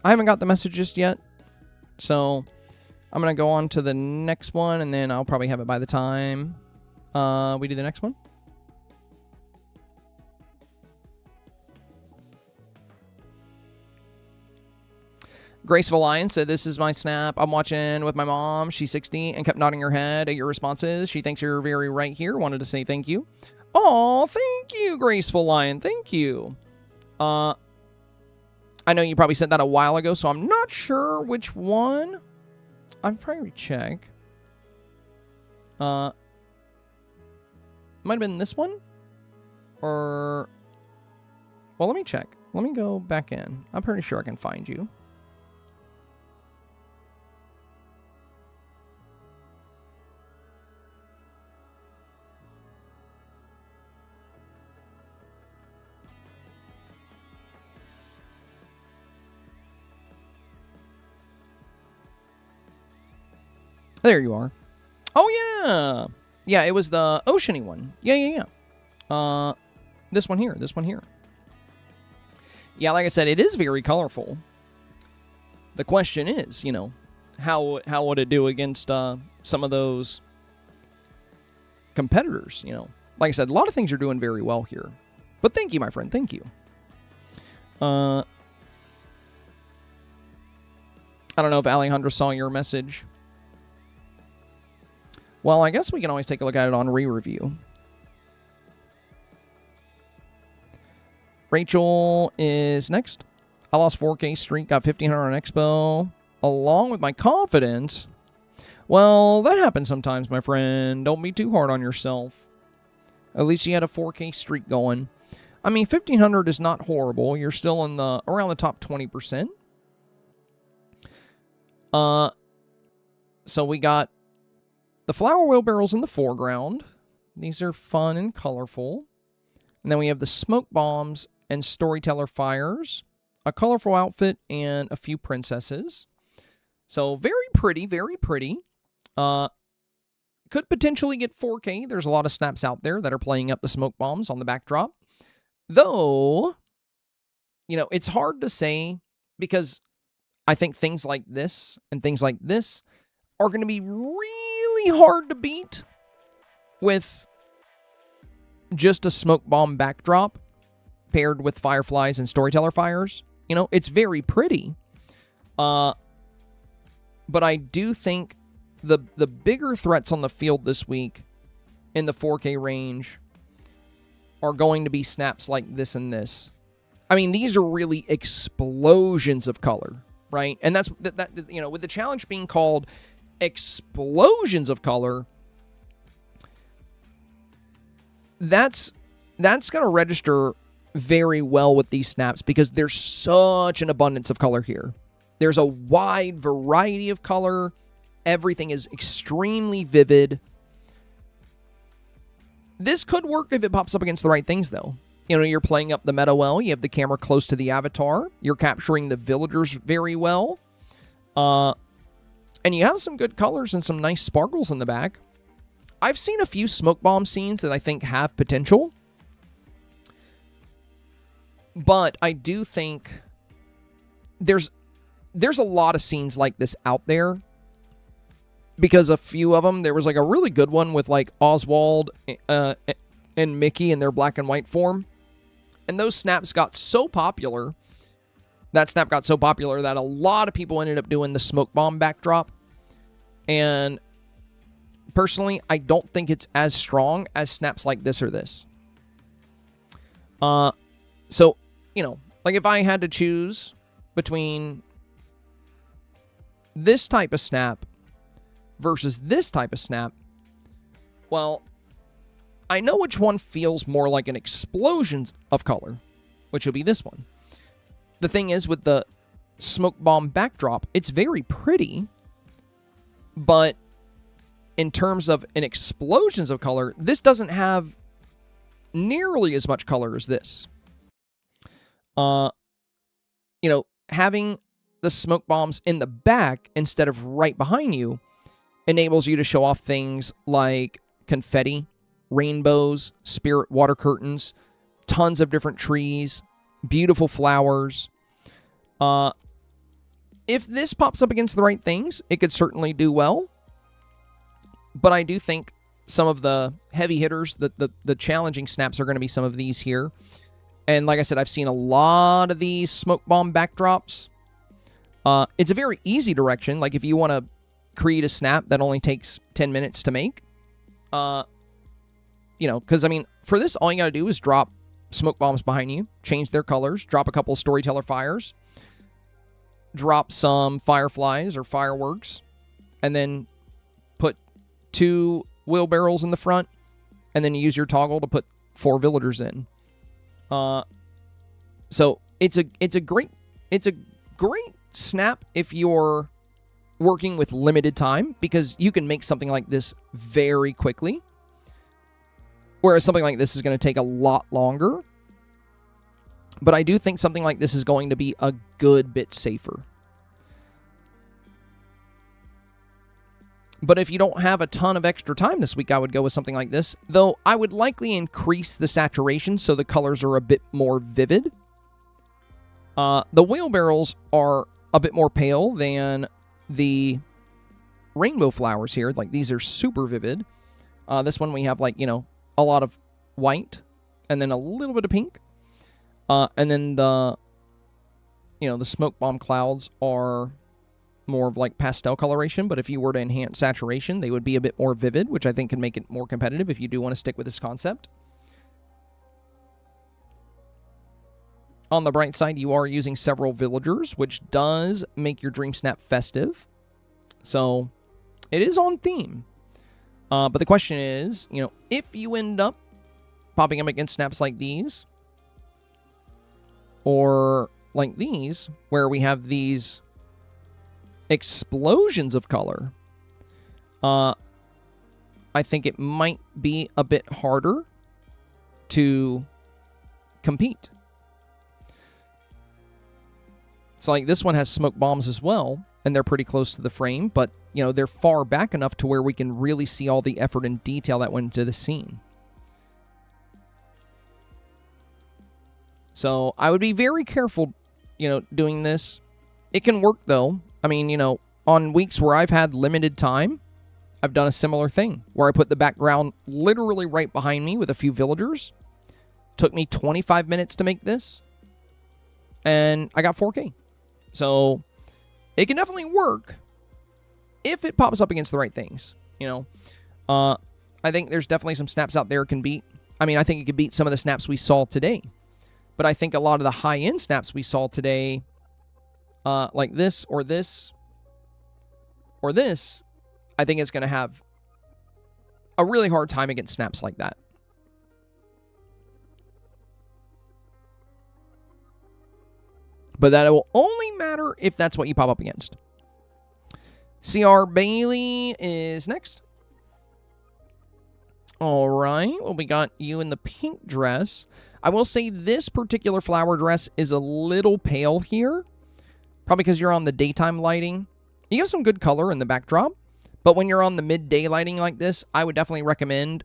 [SPEAKER 1] I haven't got the message just yet, so I'm going to go on to the next one, and then I'll probably have it by the time we do the next one. Graceful Lion said, this is my snap. I'm watching with my mom. She's 60 and kept nodding her head at your responses. She thinks you're very right here. Wanted to say thank you. Oh, thank you, Graceful Lion. Thank you. I know you probably said that a while ago, so I'm not sure which one. I'll probably check. Might have been this one? Or... well, let me check. Let me go back in. I'm pretty sure I can find you. There you are. Oh, yeah. Yeah, it was the oceany one. Yeah. This one here. This one here. Yeah, like I said, it is very colorful. The question is, you know, how would it do against some of those competitors, you know? Like I said, a lot of things are doing very well here. But thank you, my friend. Thank you. I don't know if Alejandro saw your message. Well, I guess we can always take a look at it on re-review. Rachel is next. I lost 4K streak, got 1,500 on Expo, along with my confidence. Well, that happens sometimes, my friend. Don't be too hard on yourself. At least you had a 4K streak going. I mean, 1,500 is not horrible. You're still in the around the top 20%. So we got the flower wheelbarrows in the foreground. These are fun and colorful. And then we have the smoke bombs and storyteller fires, a colorful outfit, and a few princesses. So very pretty, very pretty. Could potentially get 4K. There's a lot of snaps out there that are playing up the smoke bombs on the backdrop. Though, you know, it's hard to say because I think things like this and things like this are going to be really hard to beat with just a smoke bomb backdrop paired with fireflies and storyteller fires. You know, it's very pretty. But I do think the bigger threats on the field this week in the 4K range are going to be snaps like this and this. I mean, these are really explosions of color, right? And that's that you know, with the challenge being called explosions of color, that's going to register very well with these snaps because there's such an abundance of color here. There's a wide variety of color. Everything is extremely vivid. This could work if it pops up against the right things, though. you're playing up the meta well. You have the camera close to the avatar. You're capturing the villagers very well. And you have some good colors and some nice sparkles in the back. I've seen a few smoke bomb scenes that I think have potential. But I do think there's a lot of scenes like this out there. Because a few of them, there was like a really good one with like Oswald and Mickey in their black and white form. And those snaps got so popular. That snap got so popular that a lot of people ended up doing the smoke bomb backdrop. And personally, I don't think it's as strong as snaps like this or this. So, like if I had to choose between this type of snap versus this type of snap, well, I know which one feels more like an explosion of color, which will be this one. The thing is, with the smoke bomb backdrop, it's very pretty, but in terms of an explosions of color, this doesn't have nearly as much color as this. Having the smoke bombs in the back instead of right behind you enables you to show off things like confetti, rainbows, spirit water curtains, tons of different trees, beautiful flowers. If this pops up against the right things, it could certainly do well. But I do think some of the heavy hitters, the challenging snaps are going to be some of these here. And like I said, I've seen a lot of these smoke bomb backdrops. It's a very easy direction. Like if you want to create a snap that only takes 10 minutes to make. Because I mean, for this, all you got to do is drop smoke bombs behind you, change their colors, drop a couple storyteller fires, drop some fireflies or fireworks, and then put 2 wheelbarrows in the front, and then you use your toggle to put 4 villagers in. So it's a great snap if you're working with limited time, because you can make something like this very quickly, whereas something like this is going to take a lot longer. But I do think something like this is going to be a good bit safer. But if you don't have a ton of extra time this week, I would go with something like this. Though I would likely increase the saturation so the colors are a bit more vivid. The wheelbarrows are a bit more pale than the rainbow flowers here. Like, these are super vivid. This one we have, like, a lot of white and then a little bit of pink. And then the smoke bomb clouds are more of like pastel coloration, but if you were to enhance saturation, they would be a bit more vivid, which I think can make it more competitive if you do want to stick with this concept. On the bright side, you are using several villagers, which does make your Dreamsnap festive. So it is on theme. But the question is, if you end up popping up against snaps like these, or like these, where we have these explosions of color, I think it might be a bit harder to compete. So like this one has smoke bombs as well, and they're pretty close to the frame, but they're far back enough to where we can really see all the effort and detail that went into the scene. So I would be very careful, doing this. It can work though. I mean, on weeks where I've had limited time, I've done a similar thing where I put the background literally right behind me with a few villagers. Took me 25 minutes to make this, and I got 4K. So it can definitely work if it pops up against the right things. I think there's definitely some snaps out there it can beat. I mean, I think it could beat some of the snaps we saw today. But I think a lot of the high-end snaps we saw today, like this or this or this, I think it's going to have a really hard time against snaps like that. But that will only matter if that's what you pop up against. CR Bailey is next. All right. Well, we got you in the pink dress. I will say this particular flower dress is a little pale here, probably because you're on the daytime lighting. You have some good color in the backdrop, but when you're on the midday lighting like this, I would definitely recommend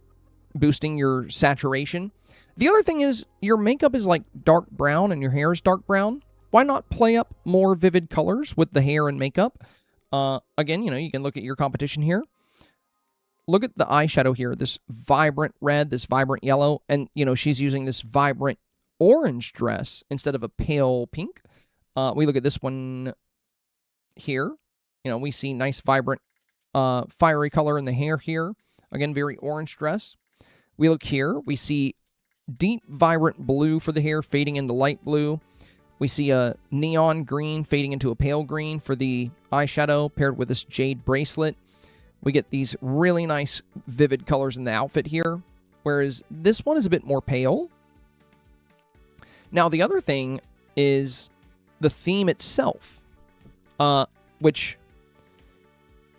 [SPEAKER 1] boosting your saturation. The other thing is your makeup is like dark brown and your hair is dark brown. Why not play up more vivid colors with the hair and makeup? Again, you can look at your competition here. Look at the eyeshadow here, this vibrant red, this vibrant yellow, and, she's using this vibrant orange dress instead of a pale pink. We look at this one here. We see nice, vibrant, fiery color in the hair here. Again, very orange dress. We look here. We see deep, vibrant blue for the hair fading into light blue. We see a neon green fading into a pale green for the eyeshadow paired with this jade bracelet. We get these really nice, vivid colors in the outfit here, whereas this one is a bit more pale. Now, the other thing is the theme itself, which,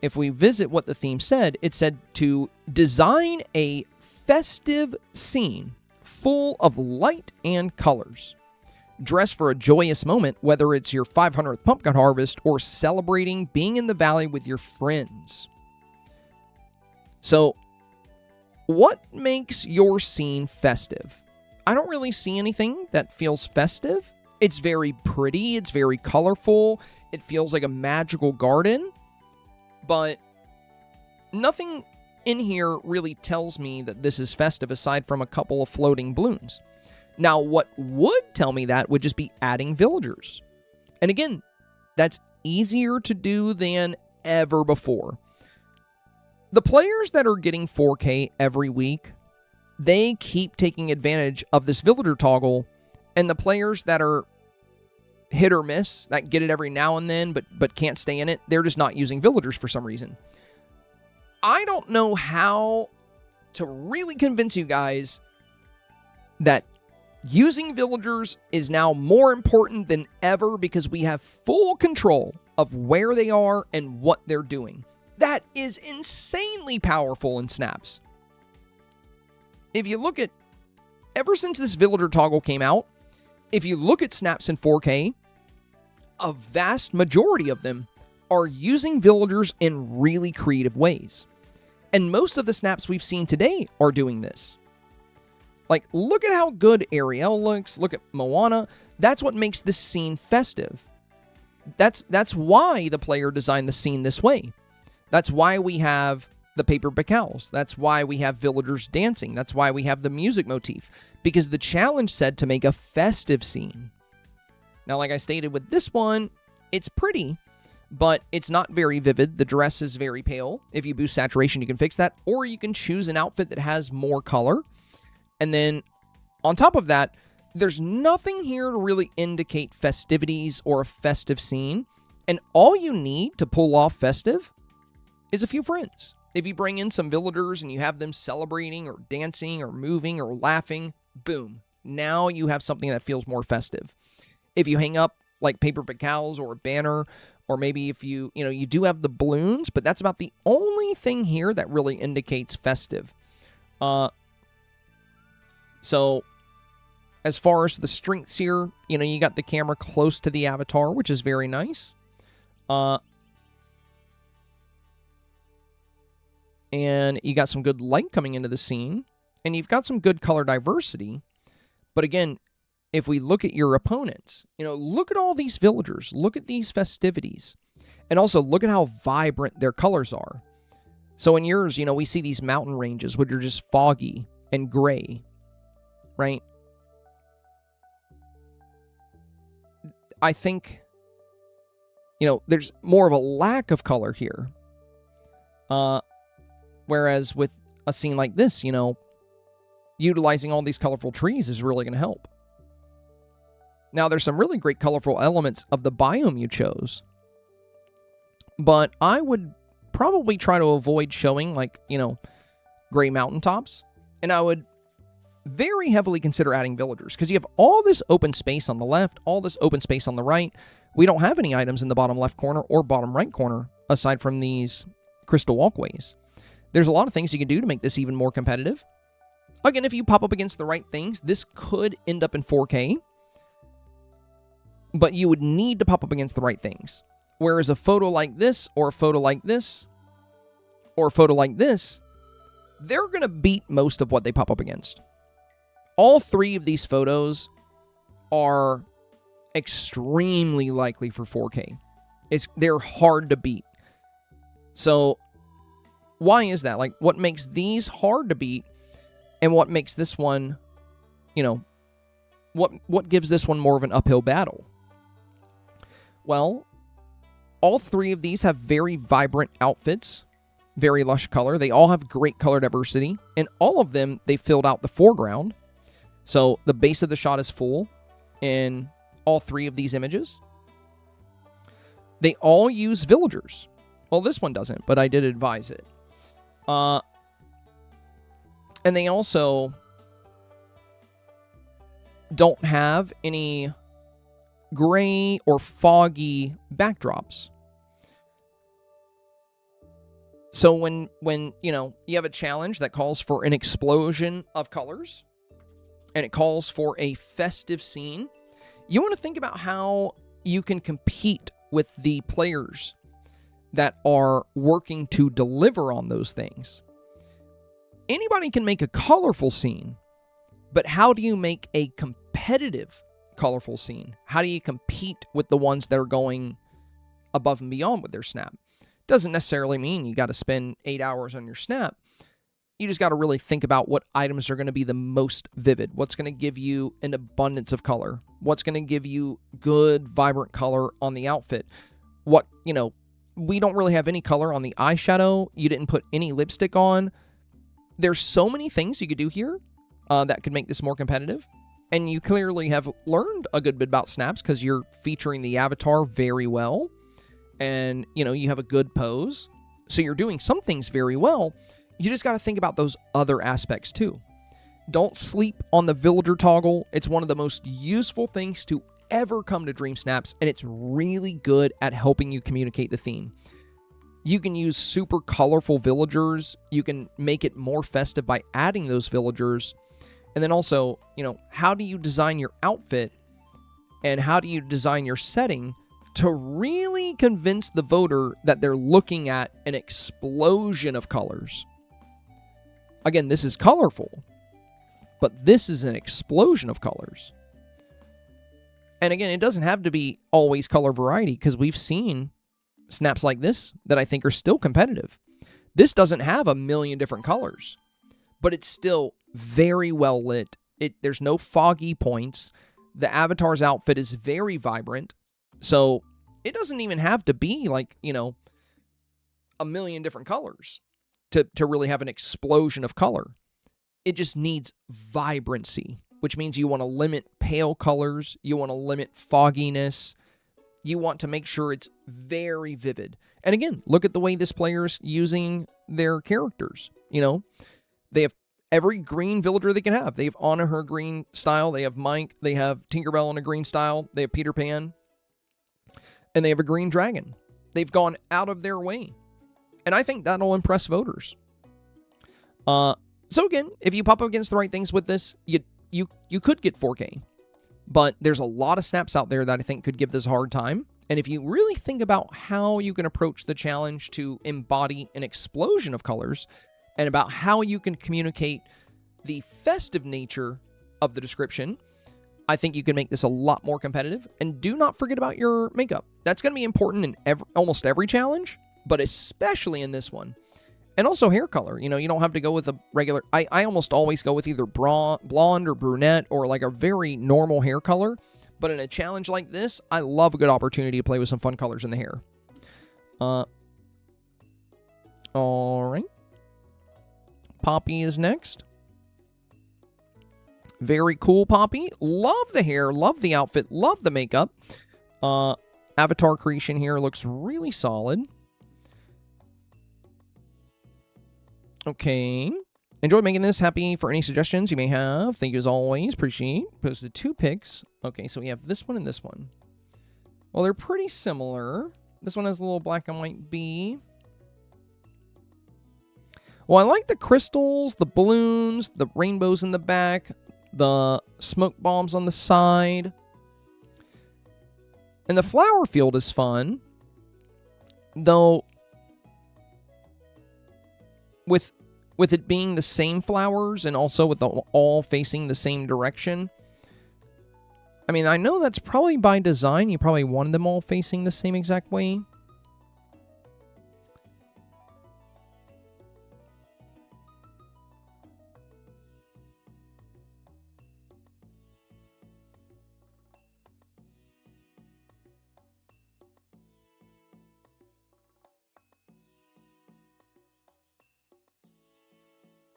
[SPEAKER 1] if we visit what the theme said, it said to design a festive scene full of light and colors. Dress for a joyous moment, whether it's your 500th pumpkin harvest or celebrating being in the valley with your friends. So, what makes your scene festive? I don't really see anything that feels festive. It's very pretty, it's very colorful, it feels like a magical garden, but nothing in here really tells me that this is festive aside from a couple of floating balloons. Now, what would tell me that would just be adding villagers. And again, that's easier to do than ever before. The players that are getting 4K every week, they keep taking advantage of this villager toggle, and the players that are hit or miss, that get it every now and then but can't stay in it, they're just not using villagers for some reason. I don't know how to really convince you guys that using villagers is now more important than ever because we have full control of where they are and what they're doing. That is insanely powerful in snaps. If you look at, ever since this villager toggle came out, if you look at snaps in 4K, a vast majority of them are using villagers in really creative ways. And most of the snaps we've seen today are doing this. Like, look at how good Ariel looks. Look at Moana. That's what makes this scene festive. That's why the player designed the scene this way. That's why we have the paper bacals. That's why we have villagers dancing. That's why we have the music motif. Because the challenge said to make a festive scene. Now, like I stated with this one, it's pretty, but it's not very vivid. The dress is very pale. If you boost saturation, you can fix that. Or you can choose an outfit that has more color. And then, on top of that, there's nothing here to really indicate festivities or a festive scene. And all you need to pull off festive is a few friends. If you bring in some villagers and you have them celebrating or dancing or moving or laughing, boom. Now you have something that feels more festive. If you hang up like paper bacals or a banner, or maybe if you do have the balloons, but that's about the only thing here that really indicates festive. So, as far as the strengths here, you got the camera close to the avatar, which is very nice. And you got some good light coming into the scene. And you've got some good color diversity. But again, if we look at your opponents, look at all these villagers. Look at these festivities. And also, look at how vibrant their colors are. So in yours, we see these mountain ranges, which are just foggy and gray. Right? I think, there's more of a lack of color here. Whereas with a scene like this, utilizing all these colorful trees is really going to help. Now, there's some really great colorful elements of the biome you chose. But I would probably try to avoid showing, gray mountaintops. And I would very heavily consider adding villagers, because you have all this open space on the left, all this open space on the right. We don't have any items in the bottom left corner or bottom right corner, aside from these crystal walkways. There's a lot of things you can do to make this even more competitive. Again, if you pop up against the right things, this could end up in 4K, but you would need to pop up against the right things. Whereas a photo like this, or a photo like this, or a photo like this, they're going to beat most of what they pop up against. All three of these photos are extremely likely for 4K. They're hard to beat. So why is that? Like, what makes these hard to beat, and what makes this one, you know, what gives this one more of an uphill battle? Well, all three of these have very vibrant outfits, very lush color. They all have great color diversity, and all of them, they filled out the foreground. So the base of the shot is full in all three of these images. They all use villagers. Well, this one doesn't, but I did advise it. And they also don't have any gray or foggy backdrops. So when you know, you have a challenge that calls for an explosion of colors, and it calls for a festive scene, you want to think about how you can compete with the players that are working to deliver on those things. Anybody can make a colorful scene, but how do you make a competitive colorful scene? How do you compete with the ones that are going above and beyond with their snap? Doesn't necessarily mean you got to spend 8 hours on your snap. You just got to really think about what items are going to be the most vivid. What's going to give you an abundance of color? What's going to give you good, vibrant color on the outfit? What, you know, we don't really have any color on the eyeshadow. You didn't put any lipstick on. There's so many things you could do here that could make this more competitive. And you clearly have learned a good bit about snaps because you're featuring the avatar very well. And, you know, you have a good pose. So you're doing some things very well. You just got to think about those other aspects too. Don't sleep on the villager toggle. It's one of the most useful things to ever come to Dreamsnaps, and it's really good at helping you communicate the theme. You can use super colorful villagers. You can make it more festive by adding those villagers. And then also, you know, how do you design your outfit and how do you design your setting to really convince the voter that they're looking at an explosion of colors? Again, this is colorful, but this is an explosion of colors. And again, it doesn't have to be always color variety because we've seen snaps like this that I think are still competitive. This doesn't have a million different colors, but it's still very well lit. There's no foggy points. The avatar's outfit is very vibrant. So it doesn't even have to be like, you know, a million different colors to really have an explosion of color. It just needs vibrancy, which means you want to limit pale colors. You want to limit fogginess. You want to make sure it's very vivid. And again, look at the way this player's using their characters. You know, they have every green villager they can have. They have Anna, her green style. They have Mike. They have Tinkerbell in a green style. They have Peter Pan. And they have a green dragon. They've gone out of their way. And I think that'll impress voters. So again, if you pop up against the right things with this, you could get 4K. But there's a lot of snaps out there that I think could give this a hard time. And if you really think about how you can approach the challenge to embody an explosion of colors, and about how you can communicate the festive nature of the description, I think you can make this a lot more competitive. And do not forget about your makeup. That's going to be important in almost every challenge, but especially in this one. And also hair color. You know, you don't have to go with a regular... I almost always go with either blonde or brunette or like a very normal hair color. But in a challenge like this, I love a good opportunity to play with some fun colors in the hair. All right. Poppy is next. Very cool, Poppy. Love the hair, love the outfit, love the makeup. Avatar creation here looks really solid. Okay. Enjoyed making this. Happy for any suggestions you may have. Thank you as always. Appreciate. Posted 2 pics. Okay, so we have this one and this one. Well, they're pretty similar. This one has a little black and white bee. Well, I like the crystals, the balloons, the rainbows in the back, the smoke bombs on the side. And the flower field is fun. Though, with it being the same flowers and also with all facing the same direction, I mean, I know that's probably by design. You probably wanted them all facing the same exact way.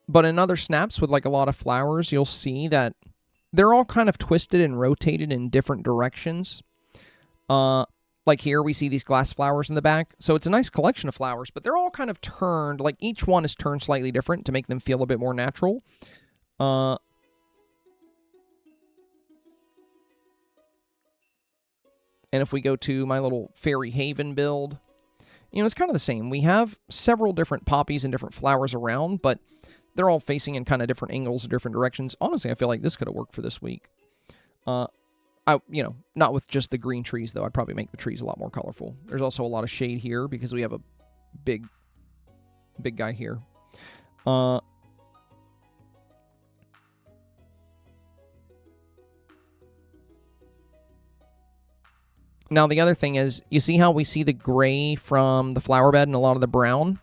[SPEAKER 1] But in other snaps with like a lot of flowers, you'll see that they're all kind of twisted and rotated in different directions. Like here, we see these glass flowers in the back. So it's a nice collection of flowers, but they're all kind of turned, like each one is turned slightly different to make them feel a bit more natural. And if we go to my little Fairy Haven build, you know, it's kind of the same. We have several different poppies and different flowers around, but they're all facing in kind of different angles and different directions. Honestly, I feel like this could have worked for this week. You know, not with just the green trees, though. I'd probably make the trees a lot more colorful. There's also a lot of shade here because we have a big guy here. Now, the other thing is, you see how we see the gray from the flower bed and a lot of the brown?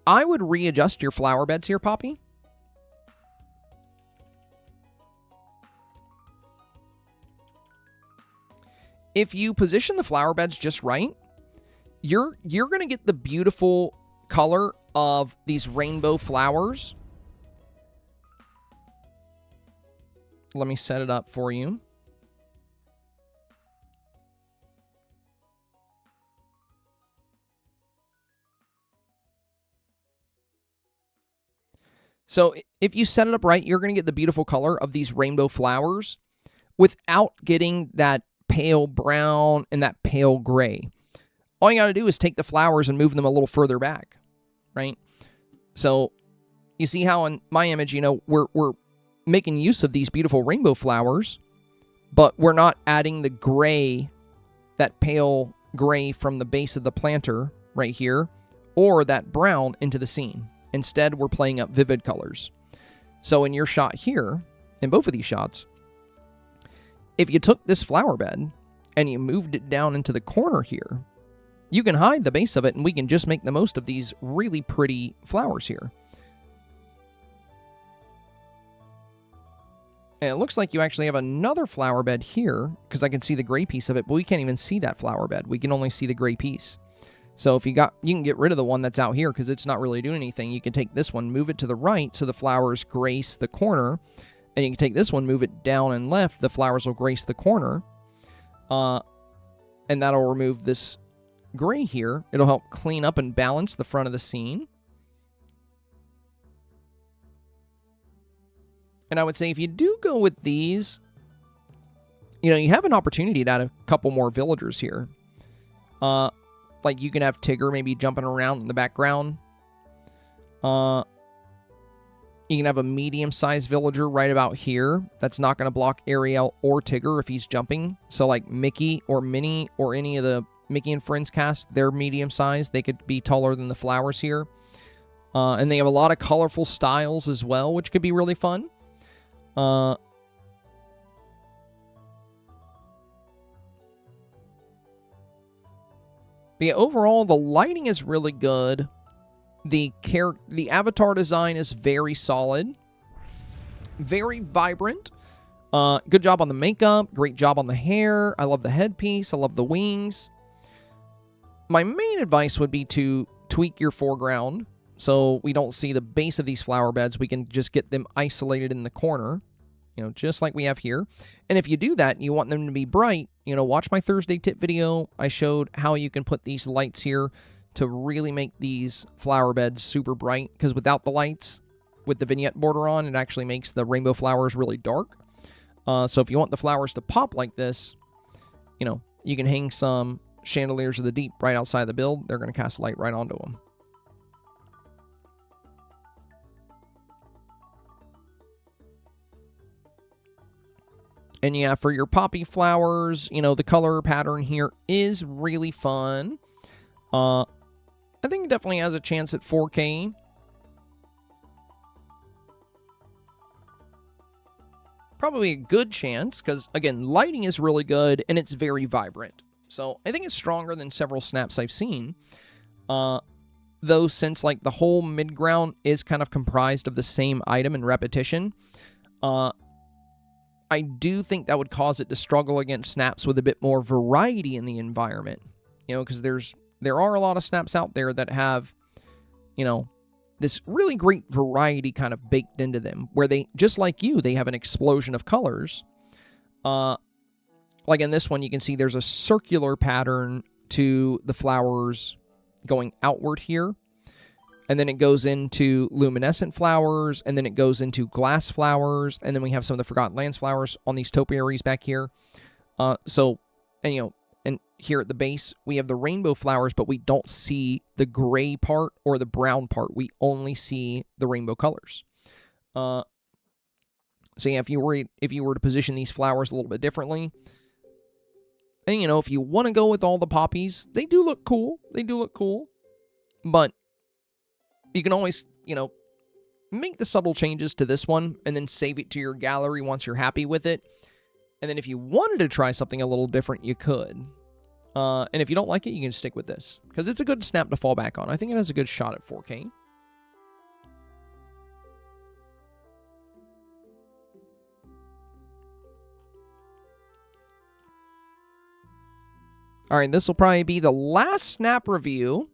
[SPEAKER 1] I would readjust your flower beds here, Poppy. If you position the flower beds just right, you're going to get the beautiful color of these rainbow flowers. Let me set it up for you. So if you set it up right, you're going to get the beautiful color of these rainbow flowers without getting that pale brown and that pale gray. All you got to do is take the flowers and move them a little further back, right? So you see how in my image, you know, we're making use of these beautiful rainbow flowers, but we're not adding the gray, that pale gray from the base of the planter right here, or that brown into the scene. Instead, we're playing up vivid colors. So in your shot here, in both of these shots, if you took this flower bed and you moved it down into the corner here, you can hide the base of it and we can just make the most of these really pretty flowers here. And it looks like you actually have another flower bed here, because I can see the gray piece of it, but we can't even see that flower bed. We can only see the gray piece. So if you can get rid of the one that's out here because it's not really doing anything. You can take this one, move it to the right so the flowers grace the corner. And you can take this one, move it down and left. The flowers will grace the corner. And that'll remove this gray here. It'll help clean up and balance the front of the scene. And I would say if you do go with these, you know, you have an opportunity to add a couple more villagers here. Like, you can have Tigger maybe jumping around in the background. You can have a medium-sized villager right about here. That's not going to block Ariel or Tigger if he's jumping. So, like, Mickey or Minnie or any of the Mickey and Friends cast, they're medium-sized. They could be taller than the flowers here. And they have a lot of colorful styles as well, which could be really fun. But yeah, overall, the lighting is really good. The avatar design is very solid. Very vibrant. Good job on the makeup. Great job on the hair. I love the headpiece. I love the wings. My main advice would be to tweak your foreground so we don't see the base of these flower beds. We can just get them isolated in the corner, you know, just like we have here. And if you do that and you want them to be bright, you know, watch my Thursday tip video. I showed how you can put these lights here to really make these flower beds super bright, because without the lights, with the vignette border on, it actually makes the rainbow flowers really dark. So if you want the flowers to pop like this, you know, you can hang some Chandeliers of the Deep right outside the build. They're going to cast light right onto them. And yeah, for your poppy flowers, you know, the color pattern here is really fun. I think it definitely has a chance at 4K. Probably a good chance, because, again, lighting is really good, and it's very vibrant. So I think it's stronger than several snaps I've seen. Though, since, like, the whole midground is kind of comprised of the same item and repetition, I do think that would cause it to struggle against snaps with a bit more variety in the environment. You know, because there are a lot of snaps out there that have, you know, this really great variety kind of baked into them, where they, just like you, they have an explosion of colors. Like in this one, you can see there's a circular pattern to the flowers going outward here. And then it goes into luminescent flowers, and then it goes into glass flowers, and then we have some of the Forgotten Lands flowers on these topiaries back here. And you know, and here at the base, we have the rainbow flowers, but we don't see the gray part or the brown part. We only see the rainbow colors. So yeah, if you were to position these flowers a little bit differently, and you know, if you want to go with all the poppies, they do look cool. They do look cool, but you can always, you know, make the subtle changes to this one and then save it to your gallery once you're happy with it. And then if you wanted to try something a little different, you could. And if you don't like it, you can stick with this, because it's a good snap to fall back on. I think it has a good shot at 4K. All right, this will probably be the last snap review.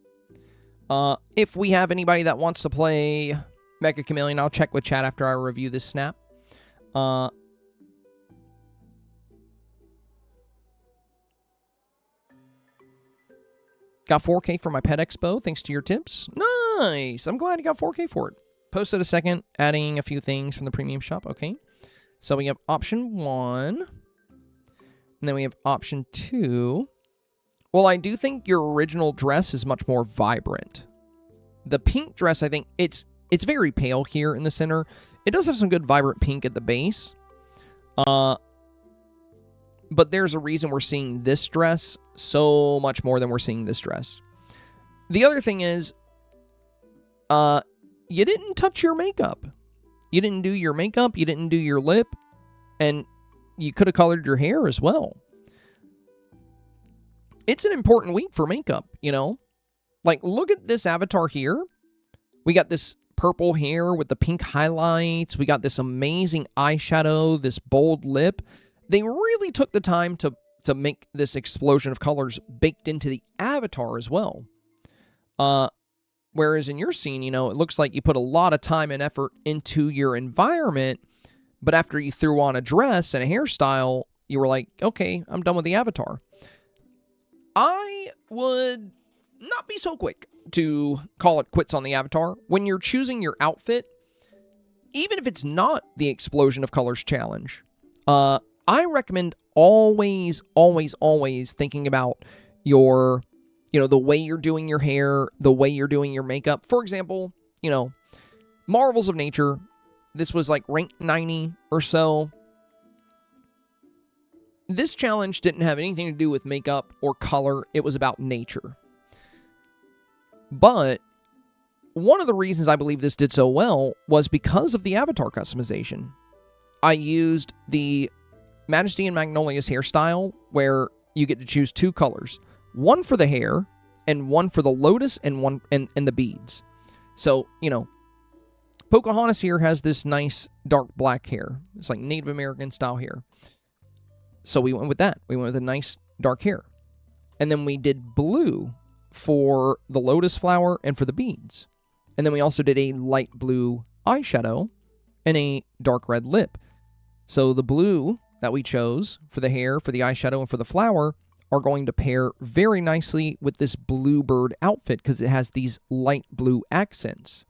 [SPEAKER 1] If we have anybody that wants to play Mecha Chameleon, I'll check with chat after I review this snap. Got 4K for my Pet Expo, thanks to your tips. Nice! I'm glad you got 4K for it. Posted a second, adding a few things from the premium shop. Okay. So we have option 1. And then we have option 2. Well, I do think your original dress is much more vibrant. The pink dress, I think, it's very pale here in the center. It does have some good vibrant pink at the base. But there's a reason we're seeing this dress so much more than we're seeing this dress. The other thing is, you didn't touch your makeup. You didn't do your makeup, you didn't do your lip, and you could have colored your hair as well. It's an important week for makeup, you know? Like, look at this avatar here. We got this purple hair with the pink highlights. We got this amazing eyeshadow, this bold lip. They really took the time to make this explosion of colors baked into the avatar as well. Whereas in your scene, you know, it looks like you put a lot of time and effort into your environment, but after you threw on a dress and a hairstyle, you were like, okay, I'm done with the avatar. I would not be so quick to call it quits on the avatar. When you're choosing your outfit, even if it's not the Explosion of Colors challenge, I recommend always thinking about your, you know, the way you're doing your hair, the way you're doing your makeup. For example, you know, Marvels of Nature, this was like rank 90 or so. This challenge didn't have anything to do with makeup or color. It was about nature. But one of the reasons I believe this did so well was because of the avatar customization. I used the Majesty and Magnolia's hairstyle, where you get to choose 2 colors. One for the hair, and one for the lotus, and one and the beads. So, you know, Pocahontas here has this nice dark black hair. It's like Native American style hair. So we went with that. We went with a nice dark hair. And then we did blue for the lotus flower and for the beads. And then we also did a light blue eyeshadow and a dark red lip. So the blue that we chose for the hair, for the eyeshadow, and for the flower are going to pair very nicely with this bluebird outfit because it has these light blue accents.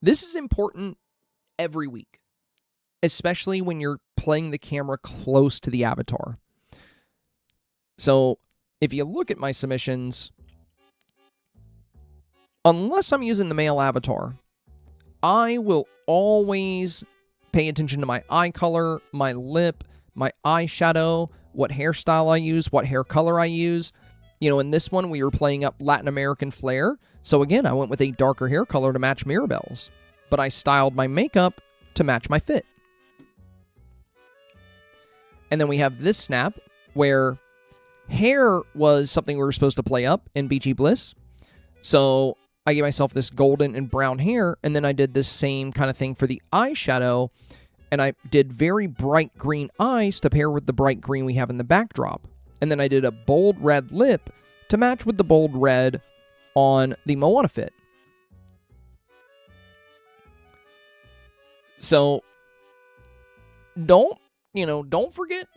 [SPEAKER 1] This is important every week, especially when you're playing the camera close to the avatar. So if you look at my submissions, unless I'm using the male avatar, I will always pay attention to my eye color, my lip, my eyeshadow, what hairstyle I use, what hair color I use. You know, in this one, we were playing up Latin American flair. So again, I went with a darker hair color to match Mirabelle's. But I styled my makeup to match my fit. And then we have this snap where hair was something we were supposed to play up in Beachy Bliss. So I gave myself this golden and brown hair, and then I did this same kind of thing for the eyeshadow, and I did very bright green eyes to pair with the bright green we have in the backdrop. And then I did a bold red lip to match with the bold red on the Moana fit. So don't forget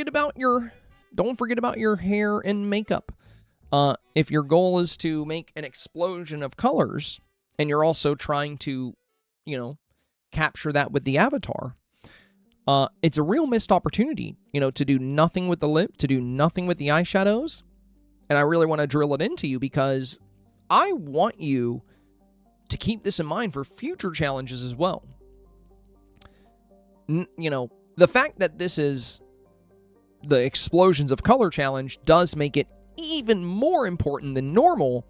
[SPEAKER 1] about your hair and makeup. If your goal is to make an explosion of colors and you're also trying to, capture that with the avatar, it's a real missed opportunity, to do nothing with the lip, to do nothing with the eyeshadows. And I really want to drill it into you because I want you to keep this in mind for future challenges as well. The fact that this is the Explosions of Color challenge does make it even more important than normal,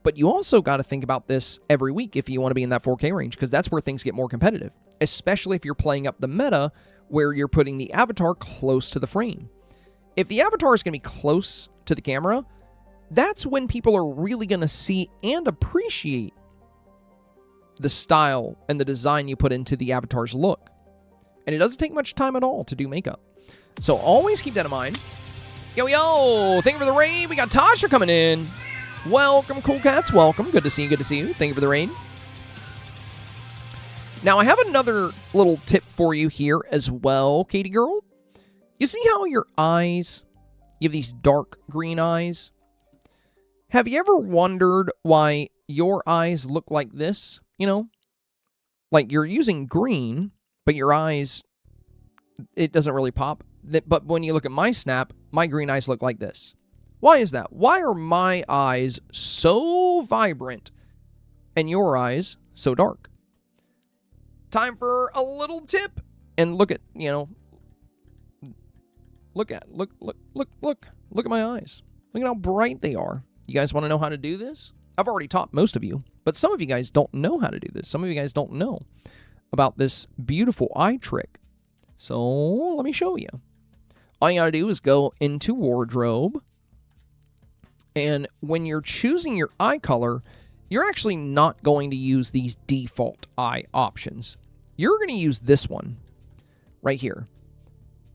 [SPEAKER 1] but you also got to think about this every week if you want to be in that 4K range, because that's where things get more competitive, especially if you're playing up the meta where you're putting the avatar close to the frame. If the avatar is going to be close to the camera, that's when people are really going to see and appreciate the style and the design you put into the avatar's look. And it doesn't take much time at all to do makeup. So always keep that in mind. Yo, thank you for the raid. We got Tasha coming in. Welcome, Cool Cats. Welcome. Good to see you. Good to see you. Thank you for the raid. Now, I have another little tip for you here as well, Katie girl. You see how your eyes, you have these dark green eyes? Have you ever wondered why your eyes look like this? Like you're using green, but your eyes, it doesn't really pop. But when you look at my snap, my green eyes look like this. Why is that? Why are my eyes so vibrant and your eyes so dark? Time for a little tip. And look at, look at my eyes. Look at how bright they are. You guys want to know how to do this? I've already taught most of you, but some of you guys don't know how to do this. Some of you guys don't know about this beautiful eye trick. So let me show you. All you gotta do is go into wardrobe. And when you're choosing your eye color, you're actually not going to use these default eye options. You're going to use this one right here.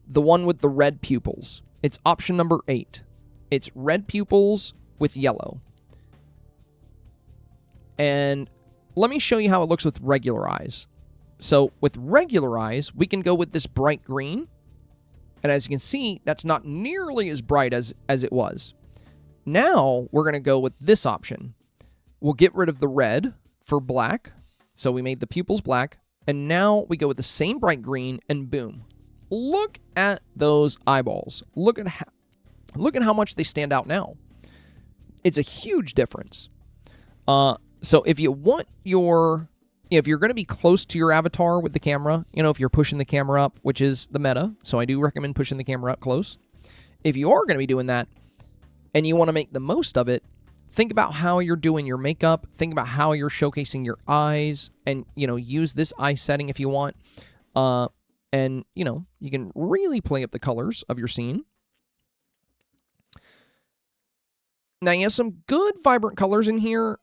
[SPEAKER 1] The one with the red pupils. It's option number 8. It's red pupils with yellow. And let me show you how it looks with regular eyes. So with regular eyes, we can go with this bright green. And as you can see, that's not nearly as bright as it was. Now, we're going to go with this option. We'll get rid of the red for black. So we made the pupils black. And now we go with the same bright green, and boom. Look at those eyeballs. Look at how much they stand out now. It's a huge difference. So if you want if you're going to be close to your avatar with the camera, if you're pushing the camera up, which is the meta, so I do recommend pushing the camera up close. If you are going to be doing that and you want to make the most of it, think about how you're doing your makeup. Think about how you're showcasing your eyes and, use this eye setting if you want. And, you can really play up the colors of your scene. Now, you have some good vibrant colors in here.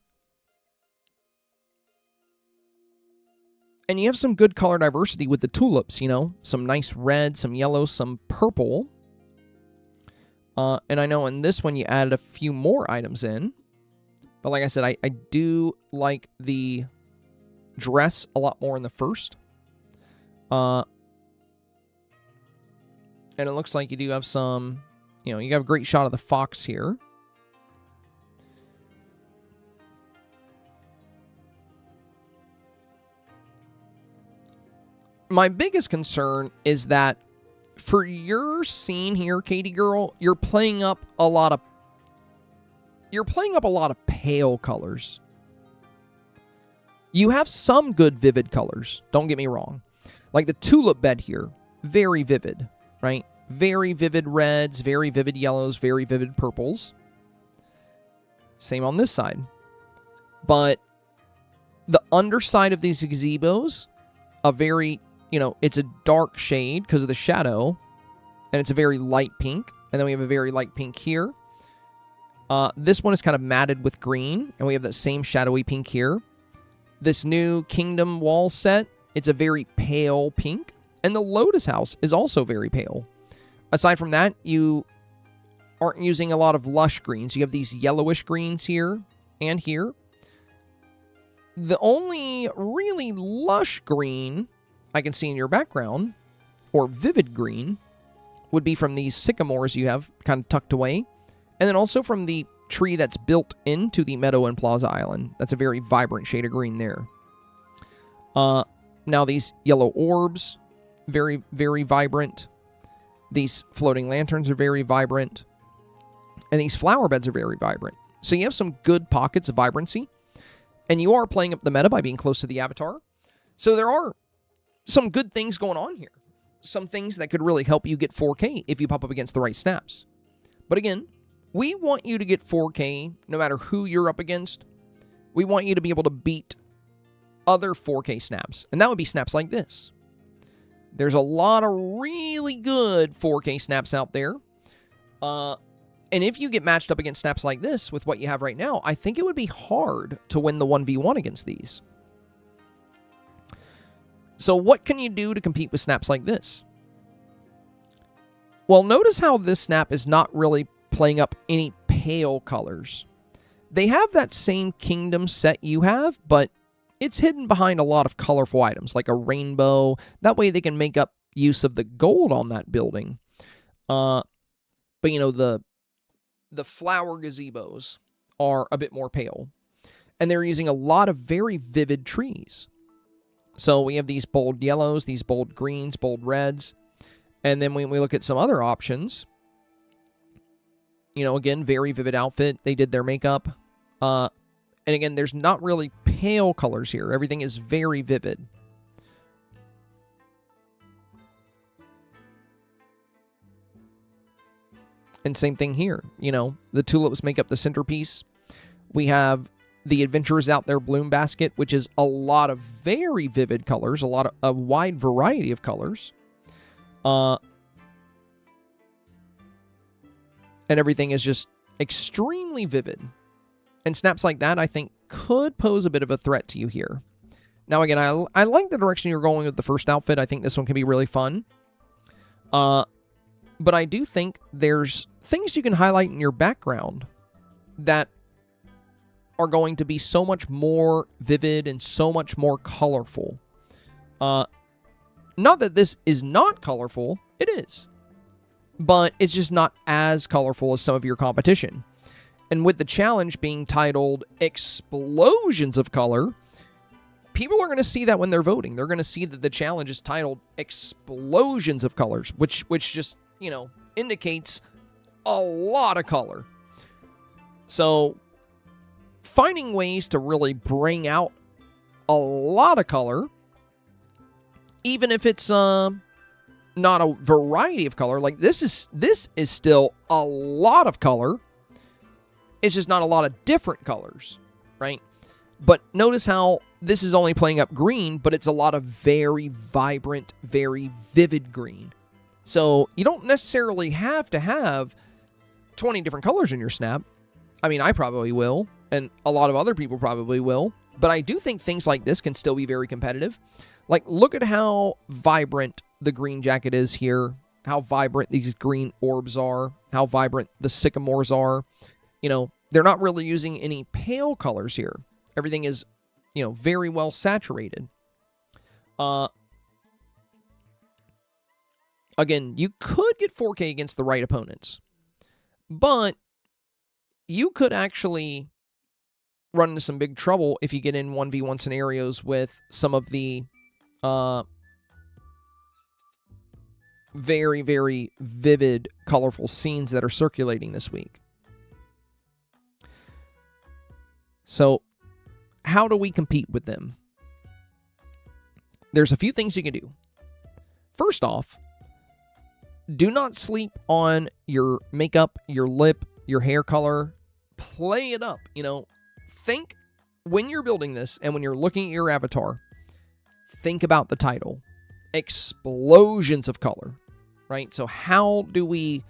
[SPEAKER 1] And you have some good color diversity with the tulips, some nice red, some yellow, some purple. And I know in this one you added a few more items in. But like I said, I do like the dress a lot more in the first. And it looks like you do have some, you have a great shot of the fox here. My biggest concern is that for your scene here, Katie girl, you're playing up a lot of pale colors. You have some good vivid colors, don't get me wrong. Like the tulip bed here, very vivid, right? Very vivid reds, very vivid yellows, very vivid purples. Same on this side. But the underside of these gazebos, a very, it's a dark shade because of the shadow, and it's a very light pink. And then we have a very light pink here. This one is kind of matted with green, and we have that same shadowy pink here. This new Kingdom wall set, it's a very pale pink, and the Lotus House is also very pale. Aside from that, you aren't using a lot of lush greens. You have these yellowish greens here and here. The only really lush green I can see in your background, or vivid green, would be from these sycamores you have kind of tucked away. And then also from the tree that's built into the Meadow and Plaza Island. That's a very vibrant shade of green there. Now these yellow orbs, very, very vibrant. These floating lanterns are very vibrant. And these flower beds are very vibrant. So you have some good pockets of vibrancy. And you are playing up the meta by being close to the avatar. So there are some good things going on here. Some things that could really help you get 4K if you pop up against the right snaps. But again, we want you to get 4K no matter who you're up against. We want you to be able to beat other 4K snaps. And that would be snaps like this. There's a lot of really good 4K snaps out there. And if you get matched up against snaps like this with what you have right now, I think it would be hard to win the 1v1 against these. So what can you do to compete with snaps like this? Well, notice how this snap is not really playing up any pale colors. They have that same kingdom set you have, but it's hidden behind a lot of colorful items, like a rainbow. That way they can make up use of the gold on that building. But, the flower gazebos are a bit more pale. And they're using a lot of very vivid trees. So we have these bold yellows, these bold greens, bold reds. And then when we look at some other options, again, very vivid outfit. They did their makeup. And again, there's not really pale colors here. Everything is very vivid. And same thing here. The tulips make up the centerpiece. We have the Adventurers Out There Bloom Basket, which is a lot of very vivid colors, a wide variety of colors. And everything is just extremely vivid. And snaps like that, I think, could pose a bit of a threat to you here. Now, again, I like the direction you're going with the first outfit. I think this one can be really fun. But I do think there's things you can highlight in your background that are going to be so much more vivid and so much more colorful. Not that this is not colorful. It is. But it's just not as colorful as some of your competition. And with the challenge being titled Explosions of Color, people are going to see that when they're voting. They're going to see that the challenge is titled Explosions of Colors, which just, indicates a lot of color. So finding ways to really bring out a lot of color, even if it's not a variety of color, like this is still a lot of color. It's just not a lot of different colors, right? But notice how this is only playing up green, but it's a lot of very vibrant, very vivid green. So you don't necessarily have to have 20 different colors in your snap. I mean, I probably will, and a lot of other people probably will. But I do think things like this can still be very competitive. Like, look at how vibrant the green jacket is here, how vibrant these green orbs are, how vibrant the sycamores are. They're not really using any pale colors here. Everything is, very well saturated. Again, you could get 4K against the right opponents, but you could actually run into some big trouble if you get in 1v1 scenarios with some of the very, very vivid, colorful scenes that are circulating this week. So, how do we compete with them? There's a few things you can do. First off, do not sleep on your makeup, your lip, your hair color. Play it up. Think when you're building this and when you're looking at your avatar, think about the title. Explosions of color, right? So how do we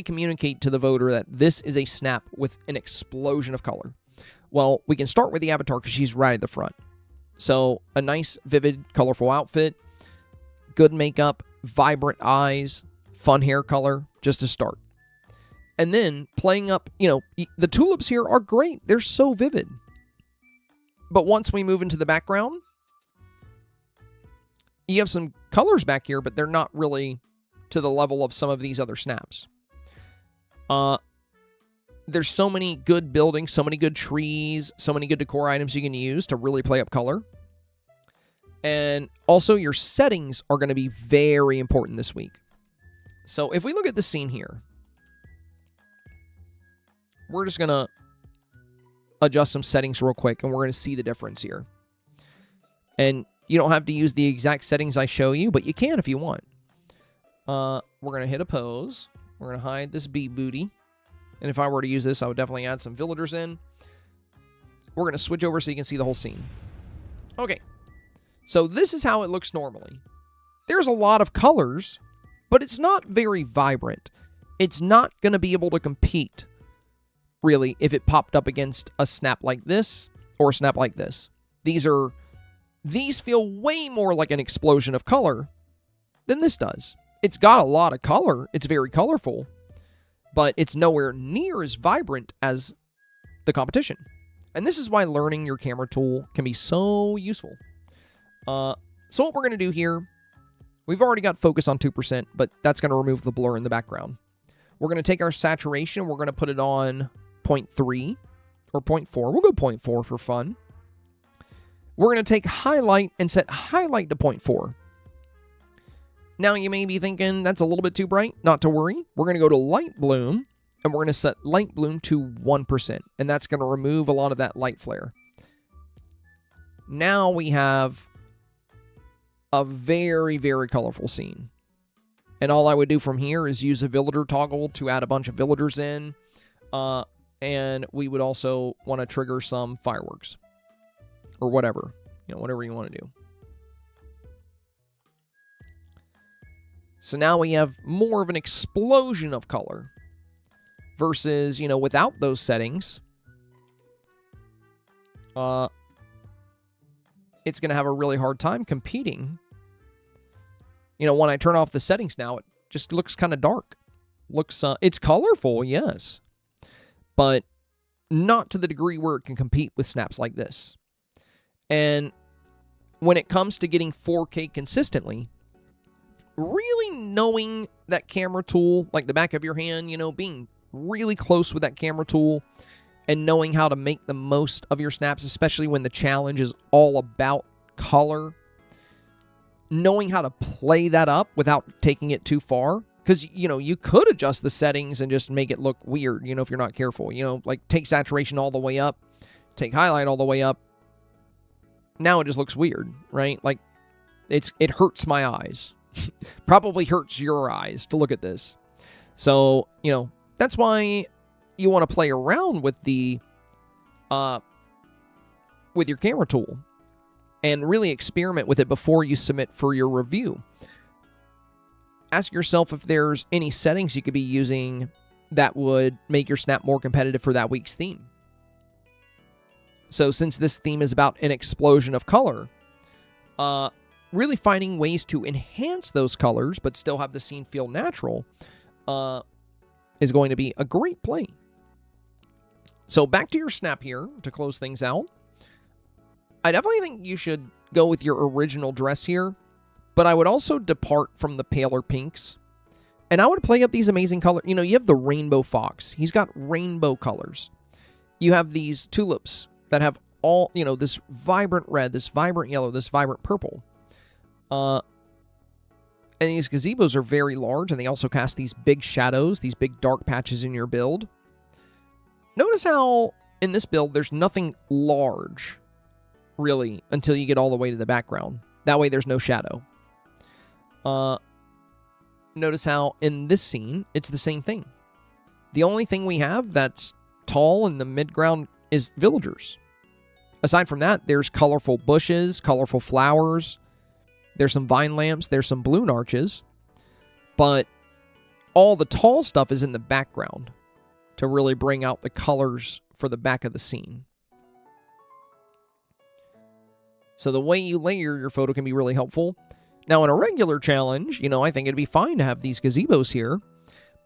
[SPEAKER 1] communicate to the voter that this is a snap with an explosion of color? Well, we can start with the avatar because she's right at the front. So a nice, vivid, colorful outfit, good makeup, vibrant eyes, fun hair color, just to start. And then playing up, the tulips here are great. They're so vivid. But once we move into the background, you have some colors back here, but they're not really to the level of some of these other snaps. There's so many good buildings, so many good trees, so many good decor items you can use to really play up color. And also your settings are going to be very important this week. So if we look at the scene here, we're just going to adjust some settings real quick, and we're going to see the difference here. And you don't have to use the exact settings I show you, but you can if you want. We're going to hit a pose. We're going to hide this bee booty. And if I were to use this, I would definitely add some villagers in. We're going to switch over so you can see the whole scene. Okay. So this is how it looks normally. There's a lot of colors, but it's not very vibrant. It's not going to be able to compete, really, if it popped up against a snap like this or a snap like this. These feel way more like an explosion of color than this does. It's got a lot of color. It's very colorful, but it's nowhere near as vibrant as the competition. And this is why learning your camera tool can be so useful. So what we're going to do here, we've already got focus on 2%, but that's going to remove the blur in the background. We're going to take our saturation. We're going to put it on 0.3 or 0.4. We'll go 0.4 for fun. We're going to take highlight and set highlight to 0.4. Now you may be thinking that's a little bit too bright. Not to worry. We're going to go to light bloom, and we're going to set light bloom to 1%, and that's going to remove a lot of that light flare. Now we have a very, very colorful scene. And all I would do from here is use a villager toggle to add a bunch of villagers in. And we would also want to trigger some fireworks. Or whatever. Whatever you want to do. So now we have more of an explosion of color. Versus, without those settings, it's going to have a really hard time competing. When I turn off the settings now, it just looks kind of dark. It's colorful, yes, but not to the degree where it can compete with snaps like this. And when it comes to getting 4K consistently, really knowing that camera tool, like the back of your hand, being really close with that camera tool and knowing how to make the most of your snaps, especially when the challenge is all about color, knowing how to play that up without taking it too far. Because, you could adjust the settings and just make it look weird, if you're not careful. Like take saturation all the way up, take highlight all the way up. Now it just looks weird, right? Like, it hurts my eyes. Probably hurts your eyes to look at this. So, that's why you want to play around with the with your camera tool and really experiment with it before you submit for your review. Ask yourself if there's any settings you could be using that would make your snap more competitive for that week's theme. So since this theme is about an explosion of color, really finding ways to enhance those colors but still have the scene feel natural is going to be a great play. So back to your snap here to close things out. I definitely think you should go with your original dress here, but I would also depart from the paler pinks. And I would play up these amazing colors. You have the rainbow fox. He's got rainbow colors. You have these tulips that have all, this vibrant red, this vibrant yellow, this vibrant purple. And these gazebos are very large, and they also cast these big shadows, these big dark patches in your build. Notice how in this build there's nothing large, really, until you get all the way to the background. That way there's no shadow. Notice how in this scene, it's the same thing. The only thing we have that's tall in the midground is villagers. Aside from that, there's colorful bushes, colorful flowers. There's some vine lamps. There's some balloon arches. But all the tall stuff is in the background to really bring out the colors for the back of the scene. So the way you layer your photo can be really helpful. Now, in a regular challenge, I think it'd be fine to have these gazebos here.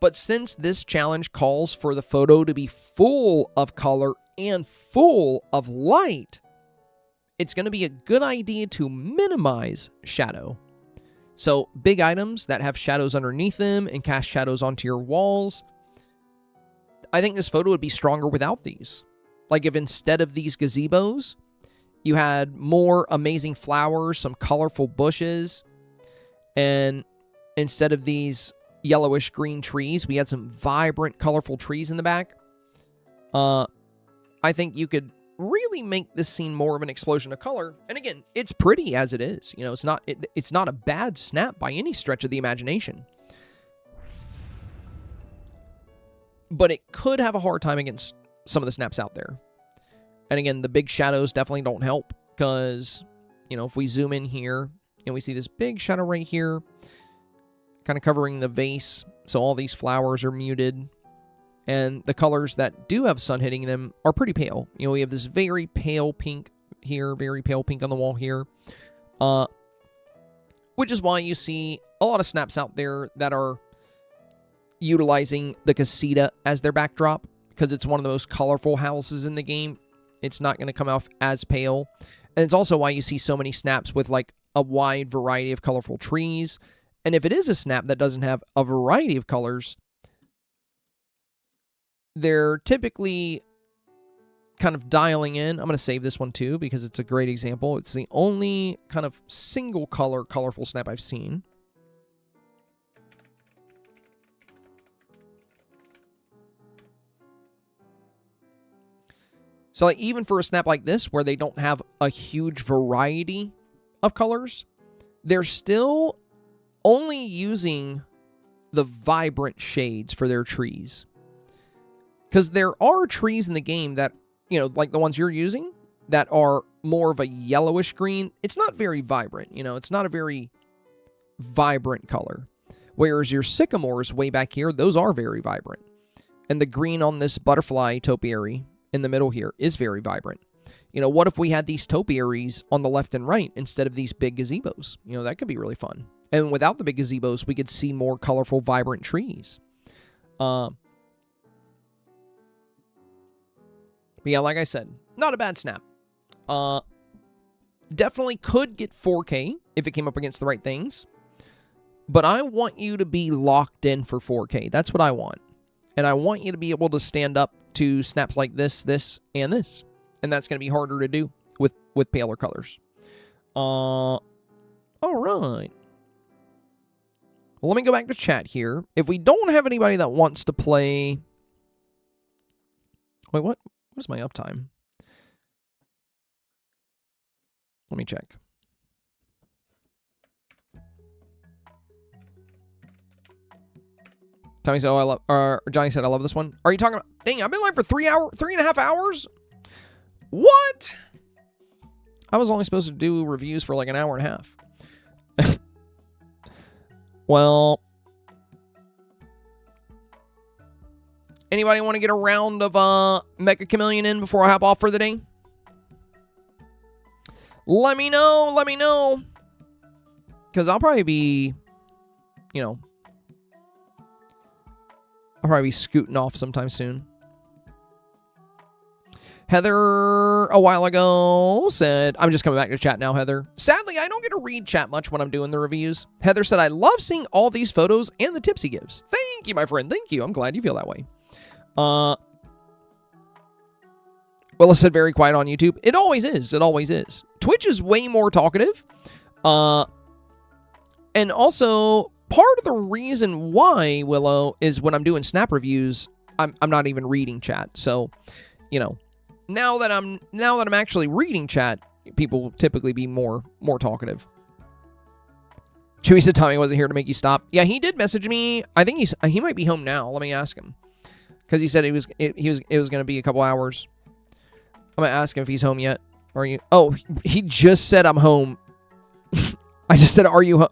[SPEAKER 1] But since this challenge calls for the photo to be full of color and full of light, it's going to be a good idea to minimize shadow. So big items that have shadows underneath them and cast shadows onto your walls, I think this photo would be stronger without these. Like if instead of these gazebos, you had more amazing flowers, some colorful bushes, and instead of these yellowish green trees, we had some vibrant, colorful trees in the back. I think you could really make this scene more of an explosion of color. And again, it's pretty as it is. It's not a bad snap by any stretch of the imagination. But it could have a hard time against some of the snaps out there. And again, the big shadows definitely don't help because, if we zoom in here and we see this big shadow right here, kind of covering the vase, so all these flowers are muted. And the colors that do have sun hitting them are pretty pale. We have this very pale pink here, very pale pink on the wall here. Which is why you see a lot of snaps out there that are utilizing the casita as their backdrop, because it's one of the most colorful houses in the game. It's not going to come off as pale. And it's also why you see so many snaps with like a wide variety of colorful trees. And if it is a snap that doesn't have a variety of colors, they're typically kind of dialing in. I'm going to save this one too because it's a great example. It's the only kind of single color colorful snap I've seen. So like even for a snap like this where they don't have a huge variety of colors, they're still only using the vibrant shades for their trees. Because there are trees in the game that, like the ones you're using, that are more of a yellowish green. It's not very vibrant, it's not a very vibrant color. Whereas your sycamores way back here, those are very vibrant. And the green on this butterfly topiary in the middle here is very vibrant. What if we had these topiaries on the left and right instead of these big gazebos? That could be really fun. And without the big gazebos, we could see more colorful, vibrant trees. But yeah, like I said, not a bad snap. Definitely could get 4K if it came up against the right things. But I want you to be locked in for 4K. That's what I want. And I want you to be able to stand up to snaps like this, this, and this. And that's going to be harder to do with paler colors. All right. Well, let me go back to chat here. If we don't have anybody that wants to play... Wait, what? What's my uptime? Let me check. Tommy said, Johnny said, I love this one. Are you talking about, dang, I've been live for 3.5 hours? What? I was only supposed to do reviews for like an hour and a half. Well, anybody want to get a round of Mecha Chameleon in before I hop off for the day? Let me know. Because I'll probably be, I'll probably be scooting off sometime soon. Heather, a while ago, said, I'm just coming back to chat now, Heather. Sadly, I don't get to read chat much when I'm doing the reviews. Heather said, I love seeing all these photos and the tips he gives. Thank you, my friend. Thank you. I'm glad you feel that way. Willa said, very quiet on YouTube. It always is. It always is. Twitch is way more talkative. And also, part of the reason why, Willow, is when I'm doing snap reviews, I'm not even reading chat. So, now that I'm actually reading chat, people will typically be more talkative. Chewy said Tommy wasn't here to make you stop. Yeah, he did message me. I think he might be home now. Let me ask him. Because he said it was going to be a couple hours. I'm going to ask him if he's home yet. Are you? Oh, he just said I'm home. I just said, are you home?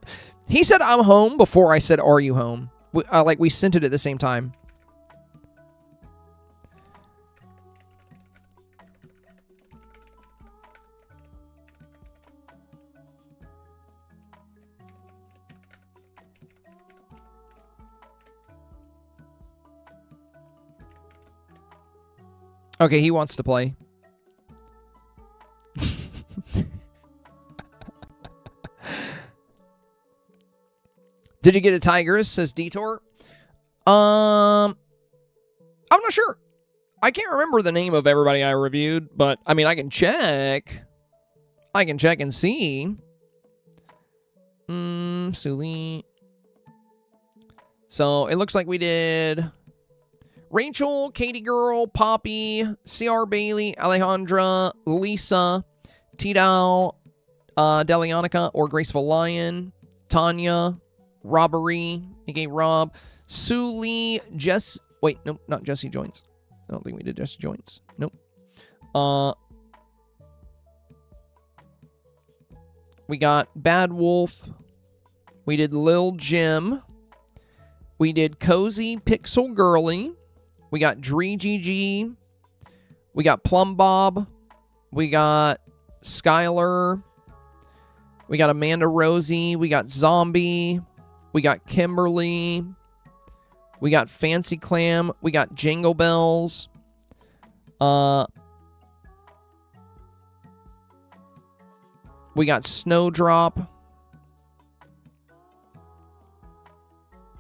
[SPEAKER 1] He said I'm home before I said, are you home? We sent it at the same time. Okay, he wants to play. Did you get a Tigress? Says Detour. I'm not sure. I can't remember the name of everybody I reviewed, but I mean, I can check. I can check and see. Sully. So it looks like we did Rachel, Katie Girl, Poppy, CR Bailey, Alejandra, Lisa, T-Dow, Delionica or Graceful Lion, Tanya, Robbery, aka Rob, Sully, Jess. Wait, nope, not Jesse Joints. I don't think we did Jesse Joints. Nope. We got Bad Wolf. We did Lil Jim. We did Cozy Pixel Girly. We got Dree GG. We got Plum Bob. We got Skylar. We got Amanda Rosie. We got Zombie. We got Kimberly. We got Fancy Clam. We got Jingle Bells. We got Snowdrop.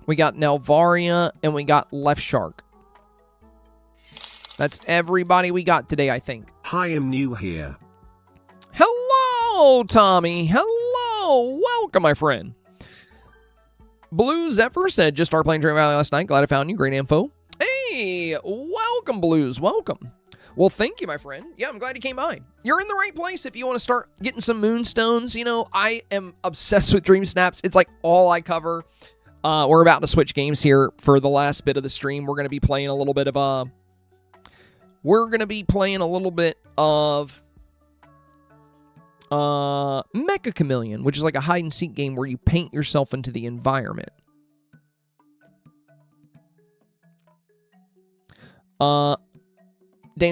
[SPEAKER 1] We got Nelvaria. And we got Left Shark. That's everybody we got today, I think.
[SPEAKER 2] Hi, I'm new here.
[SPEAKER 1] Hello, Tommy. Hello. Welcome, my friend. Blue Zephyr said, just started playing Dream Valley last night. Glad I found you. Great info. Hey, welcome, Blues. Welcome. Well, thank you, my friend. Yeah, I'm glad you came by. You're in the right place if you want to start getting some moonstones. You know, I am obsessed with Dreamsnaps. It's like all I cover. We're about to switch games here for the last bit of the stream. We're going to be playing a little bit of Mecha Chameleon, which is like a hide-and-seek game where you paint yourself into the environment. Dana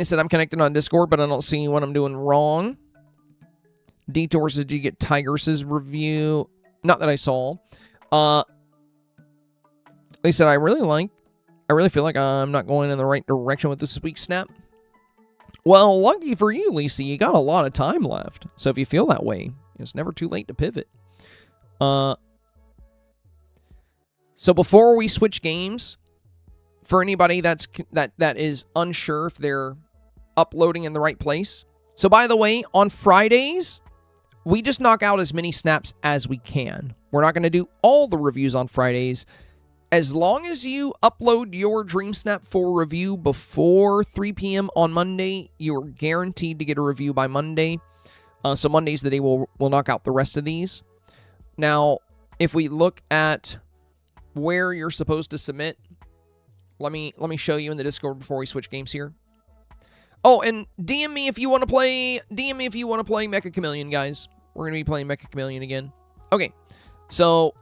[SPEAKER 1] said, I'm connected on Discord, but I don't see what I'm doing wrong. Detour said, did you get Tigress's review? Not that I saw. They said, I really feel like I'm not going in the right direction with this week's snap. Well, lucky for you, Lisa, you got a lot of time left. So if you feel that way, it's never too late to pivot. So before we switch games, for anybody that is unsure if they're uploading in the right place. So by the way, on Fridays, we just knock out as many snaps as we can. We're not going to do all the reviews on Fridays. As long as you upload your Dreamsnap for review before 3 p.m. on Monday, you're guaranteed to get a review by Monday. So Monday's the day we'll knock out the rest of these. Now, if we look at where you're supposed to submit, let me show you in the Discord before we switch games here. Oh, and DM me if you want to play. DM me if you want to play Mecha Chameleon, guys. We're gonna be playing Mecha Chameleon again. Okay, so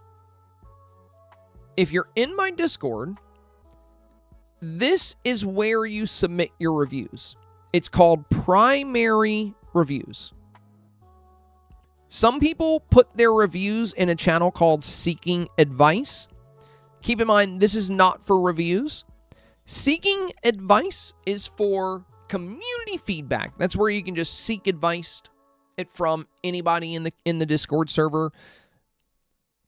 [SPEAKER 1] if you're in my Discord, this is where you submit your reviews. It's called primary reviews. Some people put their reviews in a channel called Seeking Advice. Keep in mind, this is not for reviews. Seeking Advice is for community feedback. That's where you can just seek advice from anybody in the Discord server.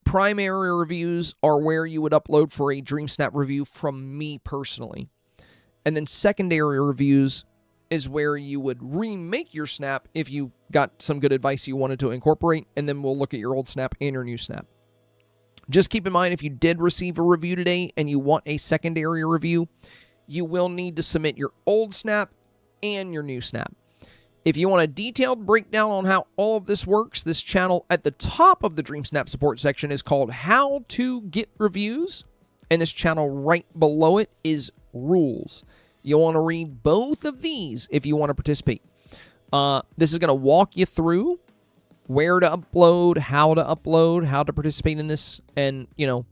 [SPEAKER 1] Primary reviews are where you would upload for a Dreamsnap review from me personally. And then secondary reviews is where you would remake your snap if you got some good advice you wanted to incorporate, and then we'll look at your old snap and your new snap. Just keep in mind, if you did receive a review today and you want a secondary review, you will need to submit your old snap and your new snap. If you want a detailed breakdown on how all of this works, this channel at the top of the Dreamsnap support section is called How to Get Reviews, and this channel right below it is Rules. You'll want to read both of these if you want to participate. This is going to walk you through where to upload, how to participate in this, and, you know,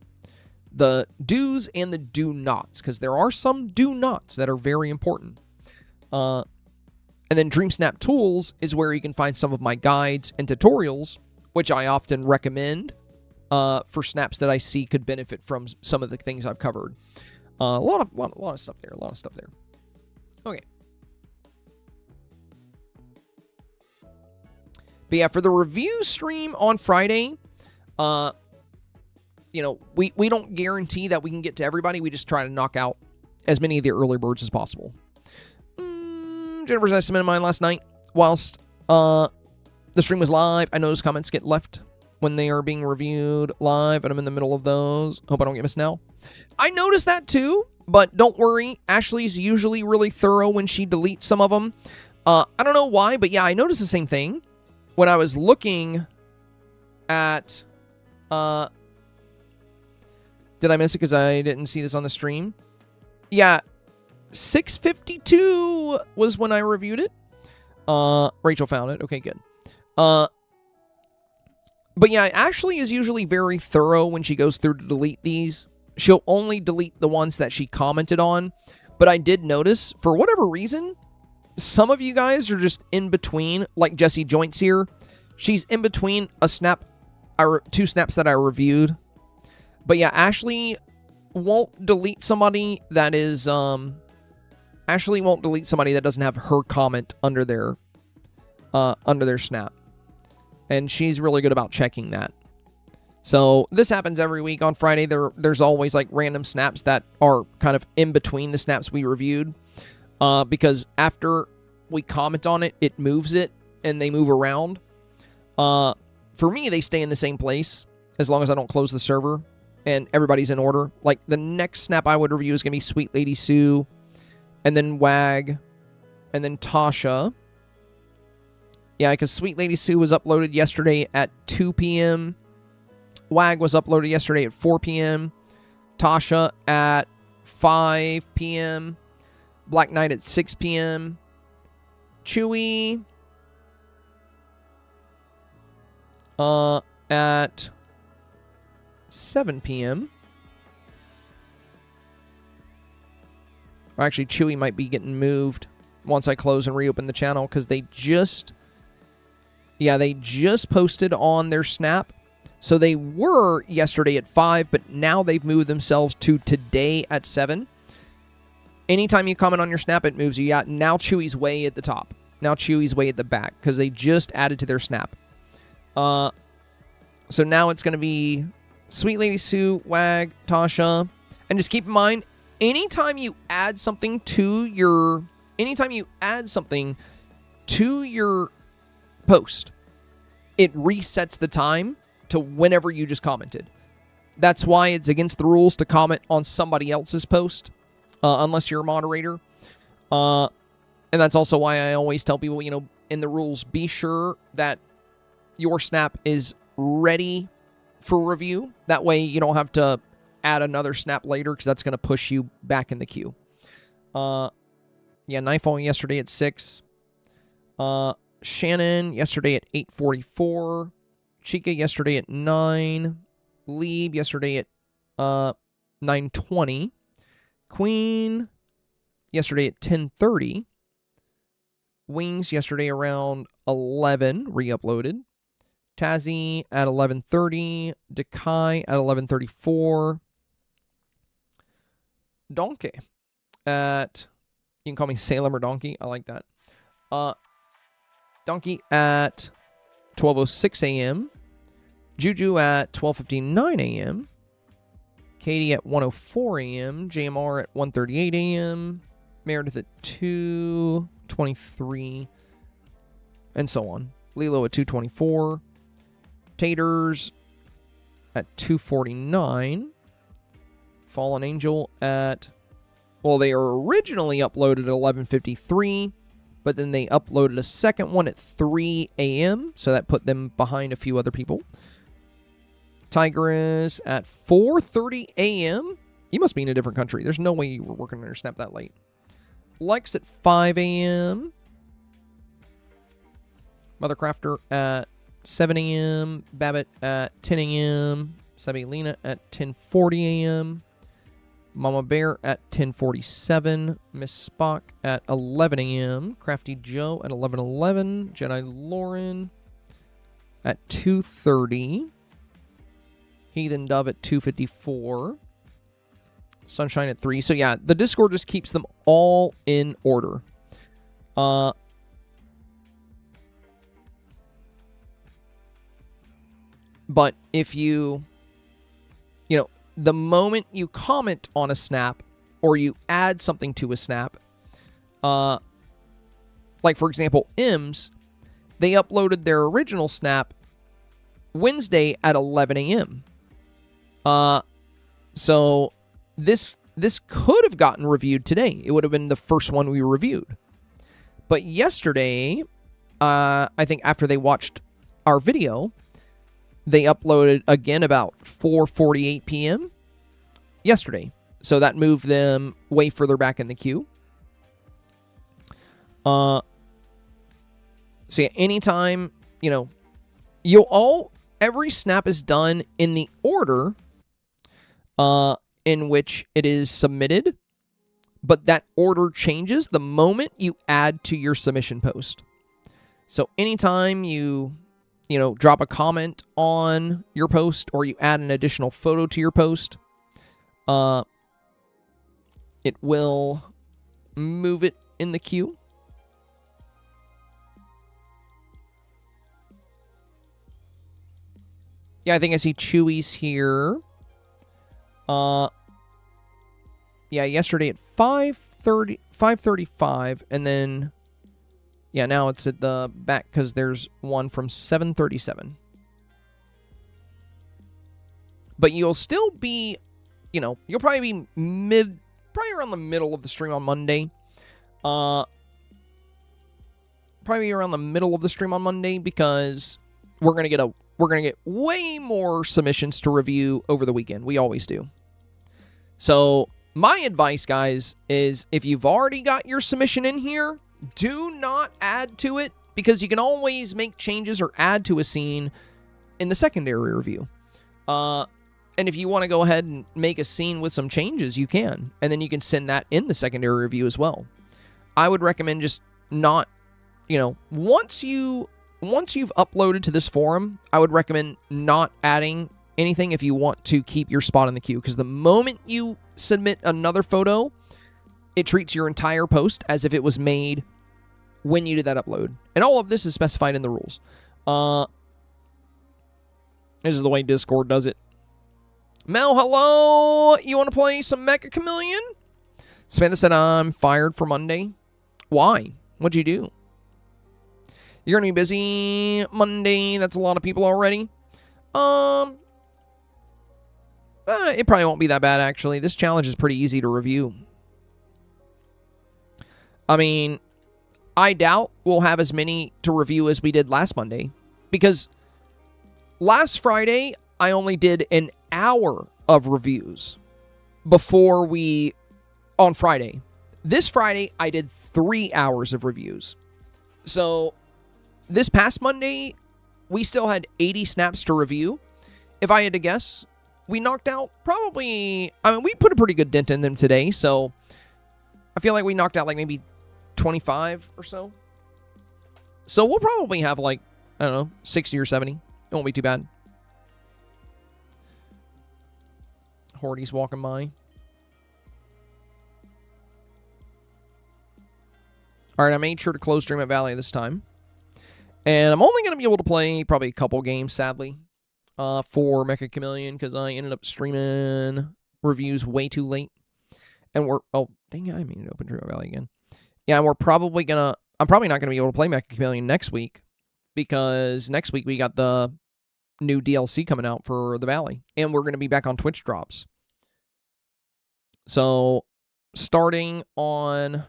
[SPEAKER 1] the do's and the do nots, because there are some do nots that are very important. And then Dreamsnap Tools is where you can find some of my guides and tutorials, which I often recommend for snaps that I see could benefit from some of the things I've covered. A lot of stuff there. Okay. But yeah, for the review stream on Friday, you know, we don't guarantee that we can get to everybody. We just try to knock out as many of the early birds as possible. Jennifer's estimate of mine last night, whilst the stream was live, I noticed comments get left when they are being reviewed live, and I'm in the middle of those. Hope I don't get missed now. I noticed that too, but don't worry. Ashley's usually really thorough when she deletes some of them. I don't know why, but yeah, I noticed the same thing. When I was looking at... did I miss it because I didn't see this on the stream? Yeah, 6:52 was when I reviewed it. Rachel found it. Okay, good. But yeah, Ashley is usually very thorough when she goes through to delete these. She'll only delete the ones that she commented on. But I did notice, for whatever reason, some of you guys are just in between, like Jessie Joints here. She's in between a snap, two snaps that I reviewed. But yeah, Ashley won't delete somebody that is, Ashley won't delete somebody that doesn't have her comment under their snap. And she's really good about checking that. So this happens every week on Friday. There's always like random snaps that are kind of in between the snaps we reviewed. Because after we comment on it, it moves it and they move around. For me, they stay in the same place as long as I don't close the server and everybody's in order. Like the next snap I would review is going to be Sweet Lady Sue, and then Wag, and then Tasha. Yeah, because Sweet Lady Sue was uploaded yesterday at 2 p.m. Wag was uploaded yesterday at 4 p.m. Tasha at 5 p.m. Black Knight at 6 p.m. Chewy at 7 p.m. Or actually, Chewy might be getting moved once I close and reopen the channel, because they just posted on their snap. So they were yesterday at 5, but now they've moved themselves to today at 7. Anytime you comment on your snap, it moves you. Yeah, now Chewy's way at the top. Now Chewy's way at the back, because they just added to their snap. So now it's going to be Sweet Lady Sue, Wag, Tasha. And just keep in mind, anytime you add something to your post, it resets the time to whenever you just commented. That's why it's against the rules to comment on somebody else's post, unless you're a moderator. And that's also why I always tell people, you know, in the rules, be sure that your snap is ready for review. That way you don't have to add another snap later, because that's going to push you back in the queue. Yeah, Knifefall yesterday at 6. Shannon yesterday at 8:44. Chica yesterday at 9. Lieb yesterday at 9:20. Queen yesterday at 10:30. Wings yesterday around 11, re-uploaded. Tazzy at 11:30. Dekai at 11:34. Donkey at, you can call me Salem or Donkey, I like that. Donkey at 12:06 a.m. Juju at 12:59 a.m. Katie at 1:04 a.m. JMR at 1:38 a.m. Meredith at 2:23, and so on. Lilo at 2:24. Taters at 2:49. Fallen Angel at, well, they were originally uploaded at 11:53, but then they uploaded a second one at 3 a.m., so that put them behind a few other people. Tigress at 4:30 a.m. You must be in a different country. There's no way you were working on your snap that late. Lex at 5 a.m. Mothercrafter at 7 a.m. Babbitt at 10 a.m. Sabelina at 10:40 a.m. Mama Bear at 10:47. Miss Spock at 11 a.m. Crafty Joe at 11:11. Jedi Lauren at 2:30. Heathen Dove at 2:54. Sunshine at 3. So yeah, the Discord just keeps them all in order. But if you know, the moment you comment on a snap or you add something to a snap, like for example, M's, they uploaded their original snap Wednesday at 11 a.m. So this could have gotten reviewed today. It would have been the first one we reviewed. But yesterday, I think after they watched our video, they uploaded again about 4:48 p.m. yesterday. So that moved them way further back in the queue. So yeah, anytime, you know, every snap is done in the order in which it is submitted, but that order changes the moment you add to your submission post. So anytime you drop a comment on your post or you add an additional photo to your post, it will move it in the queue. Yeah, I think I see Chewy's here. Yeah, yesterday at 5:35, and then, yeah, now it's at the back because there's one from 7:37. But you'll still be, you'll probably be probably around the middle of the stream on Monday. Probably around the middle of the stream on Monday because we're gonna get way more submissions to review over the weekend. We always do. So my advice, guys, is if you've already got your submission in here, do not add to it because you can always make changes or add to a scene in the secondary review. And if you want to go ahead and make a scene with some changes, you can. And then you can send that in the secondary review as well. I would recommend just not, once you've uploaded to this forum, I would recommend not adding anything if you want to keep your spot in the queue. Because the moment you submit another photo, it treats your entire post as if it was made when you did that upload. And all of this is specified in the rules. This is the way Discord does it. Mel, hello! You want to play some Mecha Chameleon? Samantha said, I'm fired for Monday. Why? What'd you do? You're going to be busy Monday. That's a lot of people already. It probably won't be that bad, actually. This challenge is pretty easy to review. I mean, I doubt we'll have as many to review as we did last Monday. Because last Friday, I only did an hour of reviews on Friday. This Friday, I did 3 hours of reviews. So this past Monday, we still had 80 snaps to review. If I had to guess, we knocked out we put a pretty good dent in them today, so I feel like we knocked out like maybe 25 or so. So we'll probably have like, I don't know, 60 or 70. It won't be too bad. Horty's walking by. Alright, I made sure to close Dreamlight Valley this time. And I'm only going to be able to play probably a couple games, sadly, for Mecha Chameleon, because I ended up streaming reviews way too late. And oh, dang it, I mean to open Dreamlight Valley again. Yeah, and I'm probably not going to be able to play Mecha Chameleon next week, because next week we got the new DLC coming out for the Valley, and we're going to be back on Twitch drops. So, starting on...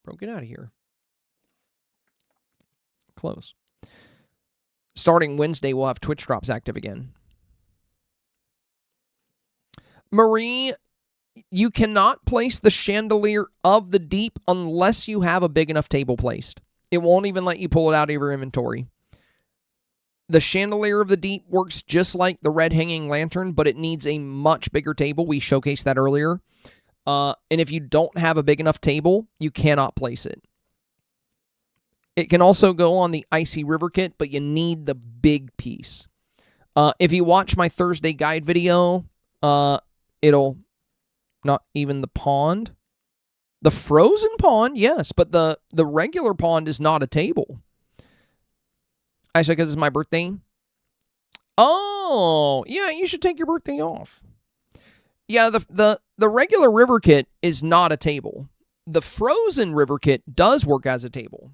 [SPEAKER 1] Bro, get out of here. close. Starting Wednesday, we'll have Twitch drops active again. Marie, you cannot place the Chandelier of the Deep unless you have a big enough table placed. It won't even let you pull it out of your inventory. The Chandelier of the Deep works just like the Red Hanging Lantern, but it needs a much bigger table. We showcased that earlier. And if you don't have a big enough table, you cannot place it. It can also go on the Icy River kit, but you need the big piece. If you watch my Thursday guide video, it'll... Not even the pond. The frozen pond, yes, but the regular pond is not a table. Actually, because it's my birthday. Oh, yeah, you should take your birthday off. Yeah, the regular river kit is not a table. The frozen river kit does work as a table.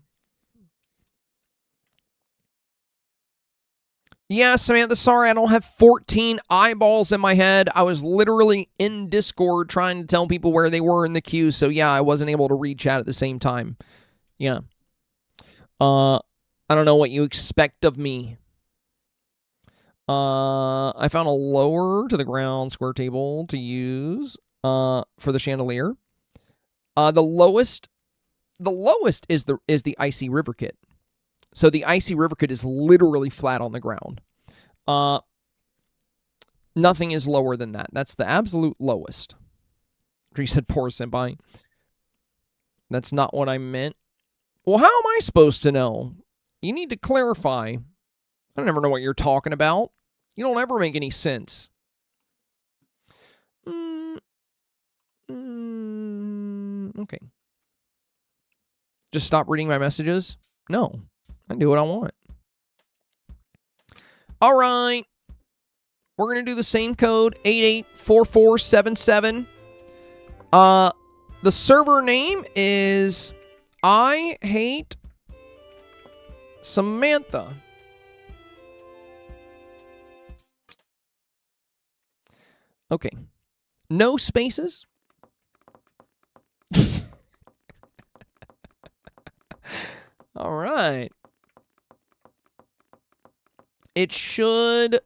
[SPEAKER 1] Yeah, Samantha, sorry, I don't have 14 eyeballs in my head. I was literally in Discord trying to tell people where they were in the queue, so yeah, I wasn't able to read chat at the same time. Yeah. I don't know what you expect of me. I found a lower to the ground square table to use for the chandelier. The lowest is the Icy River kit. So the Icy River kit is literally flat on the ground. Nothing is lower than that. That's the absolute lowest. Tree said, poor senpai. That's not what I meant. Well, how am I supposed to know? You need to clarify. I never know what you're talking about. You don't ever make any sense. Okay. Just stop reading my messages? No. I do what I want. All right. We're going to do the same code, 884477. The server name is I Hate Samantha. Okay. No spaces. All right. It should...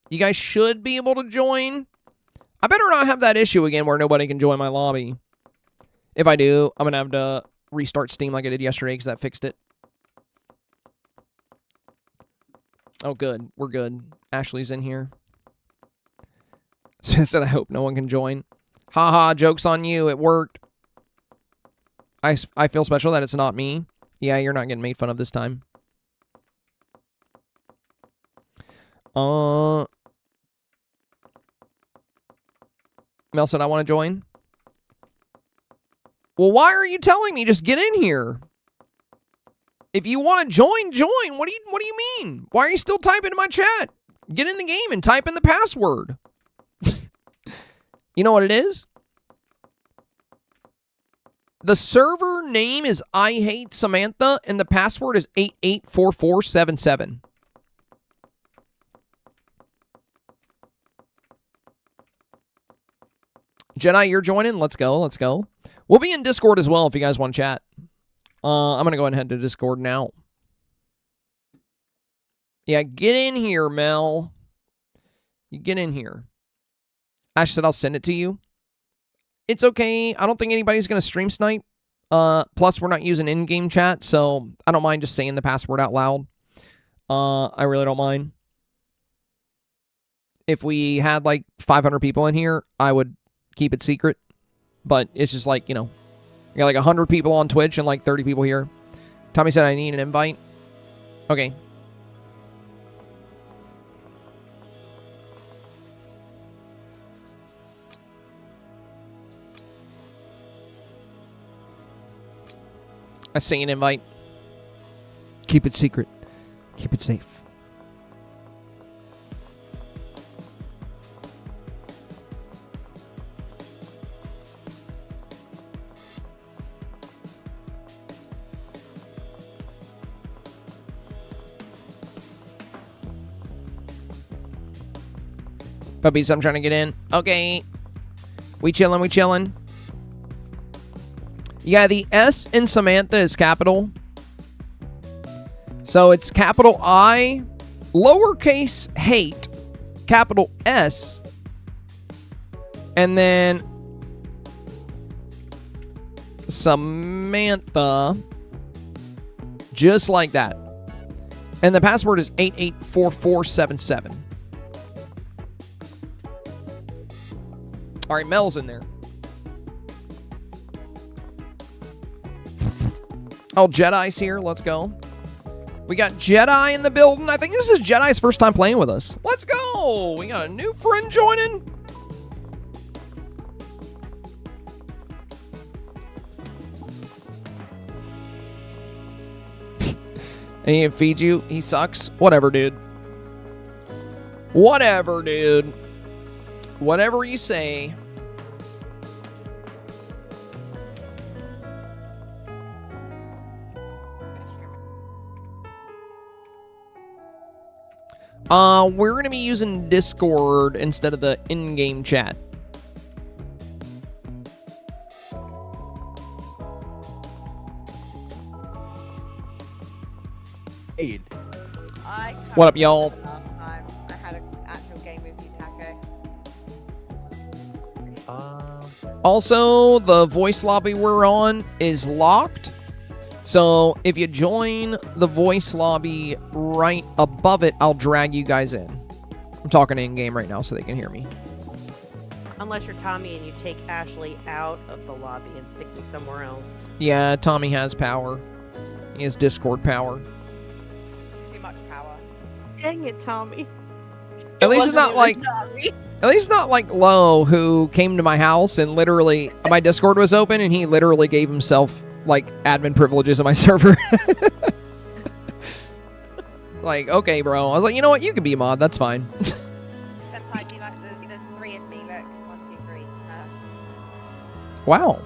[SPEAKER 1] You guys should be able to join. I better not have that issue again where nobody can join my lobby. If I do, I'm going to have to restart Steam like I did yesterday because that fixed it. Oh, good. We're good. Ashley's in here. So I said I hope no one can join. Haha, joke's on you. It worked. I feel special that it's not me. Yeah, you're not getting made fun of this time. Mel said, I want to join. Well, why are you telling me? Just get in here. If you want to join, join. What do you mean? Why are you still typing in my chat? Get in the game and type in the password. You know what it is? The server name is I Hate Samantha, and the password is 884477. Jedi, you're joining? Let's go, let's go. We'll be in Discord as well if you guys want to chat. I'm going to go ahead and head to Discord now. Yeah, get in here, Mel. You get in here. Ash said I'll send it to you. It's okay. I don't think anybody's going to stream snipe. Plus, we're not using in-game chat, so I don't mind just saying the password out loud. I really don't mind. If we had like 500 people in here, I would keep it secret. But it's just like, you know, you got like 100 people on Twitch and like 30 people here. Tommy said I need an invite. Okay. I say an invite. Keep it secret. Keep it safe. Puppies, I'm trying to get in. Okay. We chillin', we chillin'. Yeah, the S in Samantha is capital. So it's capital I, lowercase hate, capital S, and then Samantha, just like that. And the password is 884477. All right, Mel's in there. Oh, Jedi's here. Let's go. We got Jedi in the building. I think this is Jedi's first time playing with us. Let's go. We got a new friend joining. And he didn't feed you. He sucks. Whatever, dude. Whatever, dude. Whatever you say. We're going to be using Discord instead of the in-game chat.
[SPEAKER 4] Aid.
[SPEAKER 1] What up, y'all?
[SPEAKER 5] I had an actual game with you, Taco.
[SPEAKER 1] Also, the voice lobby we're on is locked. So if you join the voice lobby right above it, I'll drag you guys in. I'm talking in-game right now so they can hear me.
[SPEAKER 6] Unless you're Tommy and you take Ashley out of the lobby and stick me somewhere else.
[SPEAKER 1] Yeah, Tommy has power. He has Discord power.
[SPEAKER 5] Too much power.
[SPEAKER 6] Dang it, Tommy.
[SPEAKER 1] At least it's not like... At least not like Lo, who came to my house and literally... My Discord was open and he literally gave himself, like, admin privileges on my server. Like, okay, bro. I was like, you know what? You can be a mod. That's fine.
[SPEAKER 5] Senpai, do you like the three of me? Look, 1, 2, 3.
[SPEAKER 1] Wow.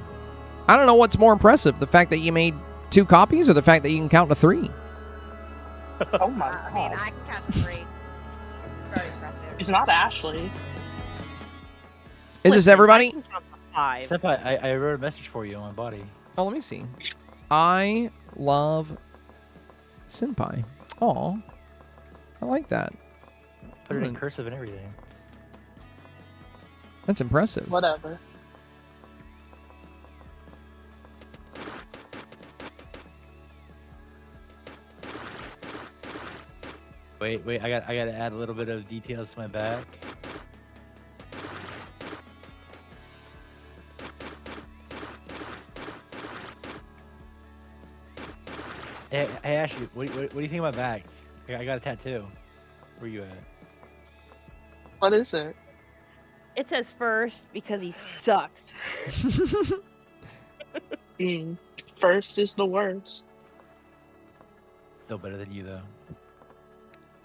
[SPEAKER 1] I don't know what's more impressive. The fact that you made 2 copies or the fact that you can count to 3?
[SPEAKER 7] Oh my
[SPEAKER 5] I mean,
[SPEAKER 7] god.
[SPEAKER 5] I can count to 3. Very impressive.
[SPEAKER 7] It's not Ashley.
[SPEAKER 1] Is this everybody?
[SPEAKER 6] I can count to 5.
[SPEAKER 4] Senpai, I wrote a message for you on my body.
[SPEAKER 1] Oh, let me see. I love Senpai. Aw. I like that.
[SPEAKER 4] Put it in cursive and everything.
[SPEAKER 1] That's impressive.
[SPEAKER 7] Whatever.
[SPEAKER 4] Wait, I gotta add a little bit of details to my back. Hey, Ashley, what do you think of my back? I got a tattoo. Where you at?
[SPEAKER 7] What is it?
[SPEAKER 6] It says first because he sucks.
[SPEAKER 7] First is the worst.
[SPEAKER 4] Still better than you though.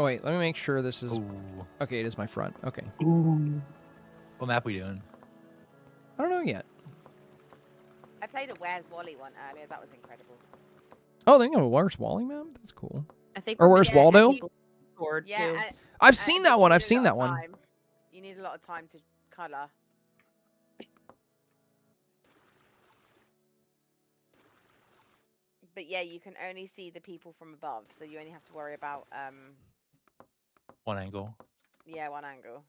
[SPEAKER 1] Oh, wait. Let me make sure this is...
[SPEAKER 4] Ooh.
[SPEAKER 1] Okay, it is my front. Okay.
[SPEAKER 7] Ooh.
[SPEAKER 4] What map we doing?
[SPEAKER 1] I don't know yet.
[SPEAKER 5] I played a Where's Wally one earlier. That was incredible.
[SPEAKER 1] Oh, they have a Where's Wally map? That's cool.
[SPEAKER 6] I think.
[SPEAKER 1] Or Where's Waldo?
[SPEAKER 5] Yeah,
[SPEAKER 6] Too.
[SPEAKER 1] I've seen that one. I've seen that one.
[SPEAKER 5] You need a lot of time to colour. But yeah, you can only see the people from above, so you only have to worry about
[SPEAKER 4] One angle.
[SPEAKER 5] yeah, one angle.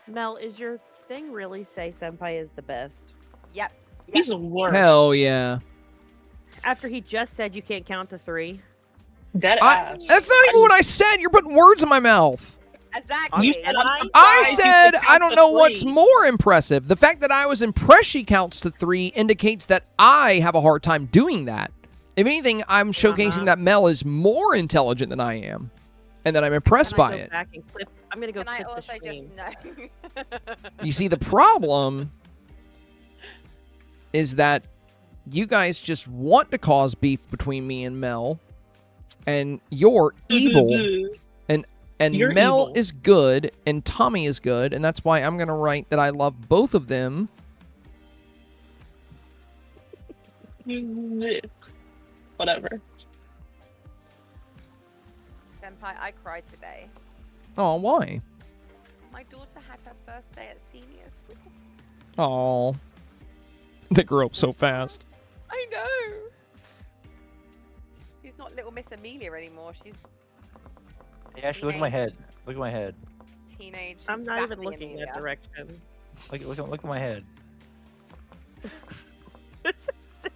[SPEAKER 6] Mel, is your thing really say Senpai is the best?
[SPEAKER 5] Yep.
[SPEAKER 7] He's the worst.
[SPEAKER 1] Hell yeah.
[SPEAKER 6] After he just said you can't count to 3.
[SPEAKER 7] Dead ass.
[SPEAKER 1] That's not even what I said. You're putting words in my mouth.
[SPEAKER 5] Exactly.
[SPEAKER 7] You said
[SPEAKER 6] And
[SPEAKER 7] I'm
[SPEAKER 1] I
[SPEAKER 7] surprised you
[SPEAKER 1] said
[SPEAKER 7] could
[SPEAKER 1] I
[SPEAKER 7] count
[SPEAKER 1] don't
[SPEAKER 7] to
[SPEAKER 1] know what's
[SPEAKER 7] 3.
[SPEAKER 1] more impressive. The fact that I was impressed she counts to 3 indicates that I have a hard time doing that. If anything, I'm showcasing that Mel is more intelligent than I am. And that I'm impressed by it.
[SPEAKER 6] Back and clip. I'm gonna go
[SPEAKER 5] Can I
[SPEAKER 6] clip the
[SPEAKER 5] also
[SPEAKER 6] stream.
[SPEAKER 5] just know?
[SPEAKER 1] You see, the problem is that you guys just want to cause beef between me and Mel. And you're evil. And
[SPEAKER 7] You're
[SPEAKER 1] Mel
[SPEAKER 7] evil.
[SPEAKER 1] is good, and Tommy is good, and that's why I'm going to write that I love both of them.
[SPEAKER 7] Whatever.
[SPEAKER 5] Senpai, I cried today.
[SPEAKER 1] Oh, why?
[SPEAKER 5] My daughter had her first day at senior school.
[SPEAKER 1] Oh, they grew up so fast.
[SPEAKER 5] I know. She's not little Miss Amelia anymore. She's
[SPEAKER 4] Hey, Ashley, look at my head. Look at my head.
[SPEAKER 5] teenage.
[SPEAKER 6] I'm not even
[SPEAKER 5] sassy
[SPEAKER 6] looking
[SPEAKER 5] Amelia.
[SPEAKER 6] that direction.
[SPEAKER 4] Look at my head.
[SPEAKER 6] What does it say?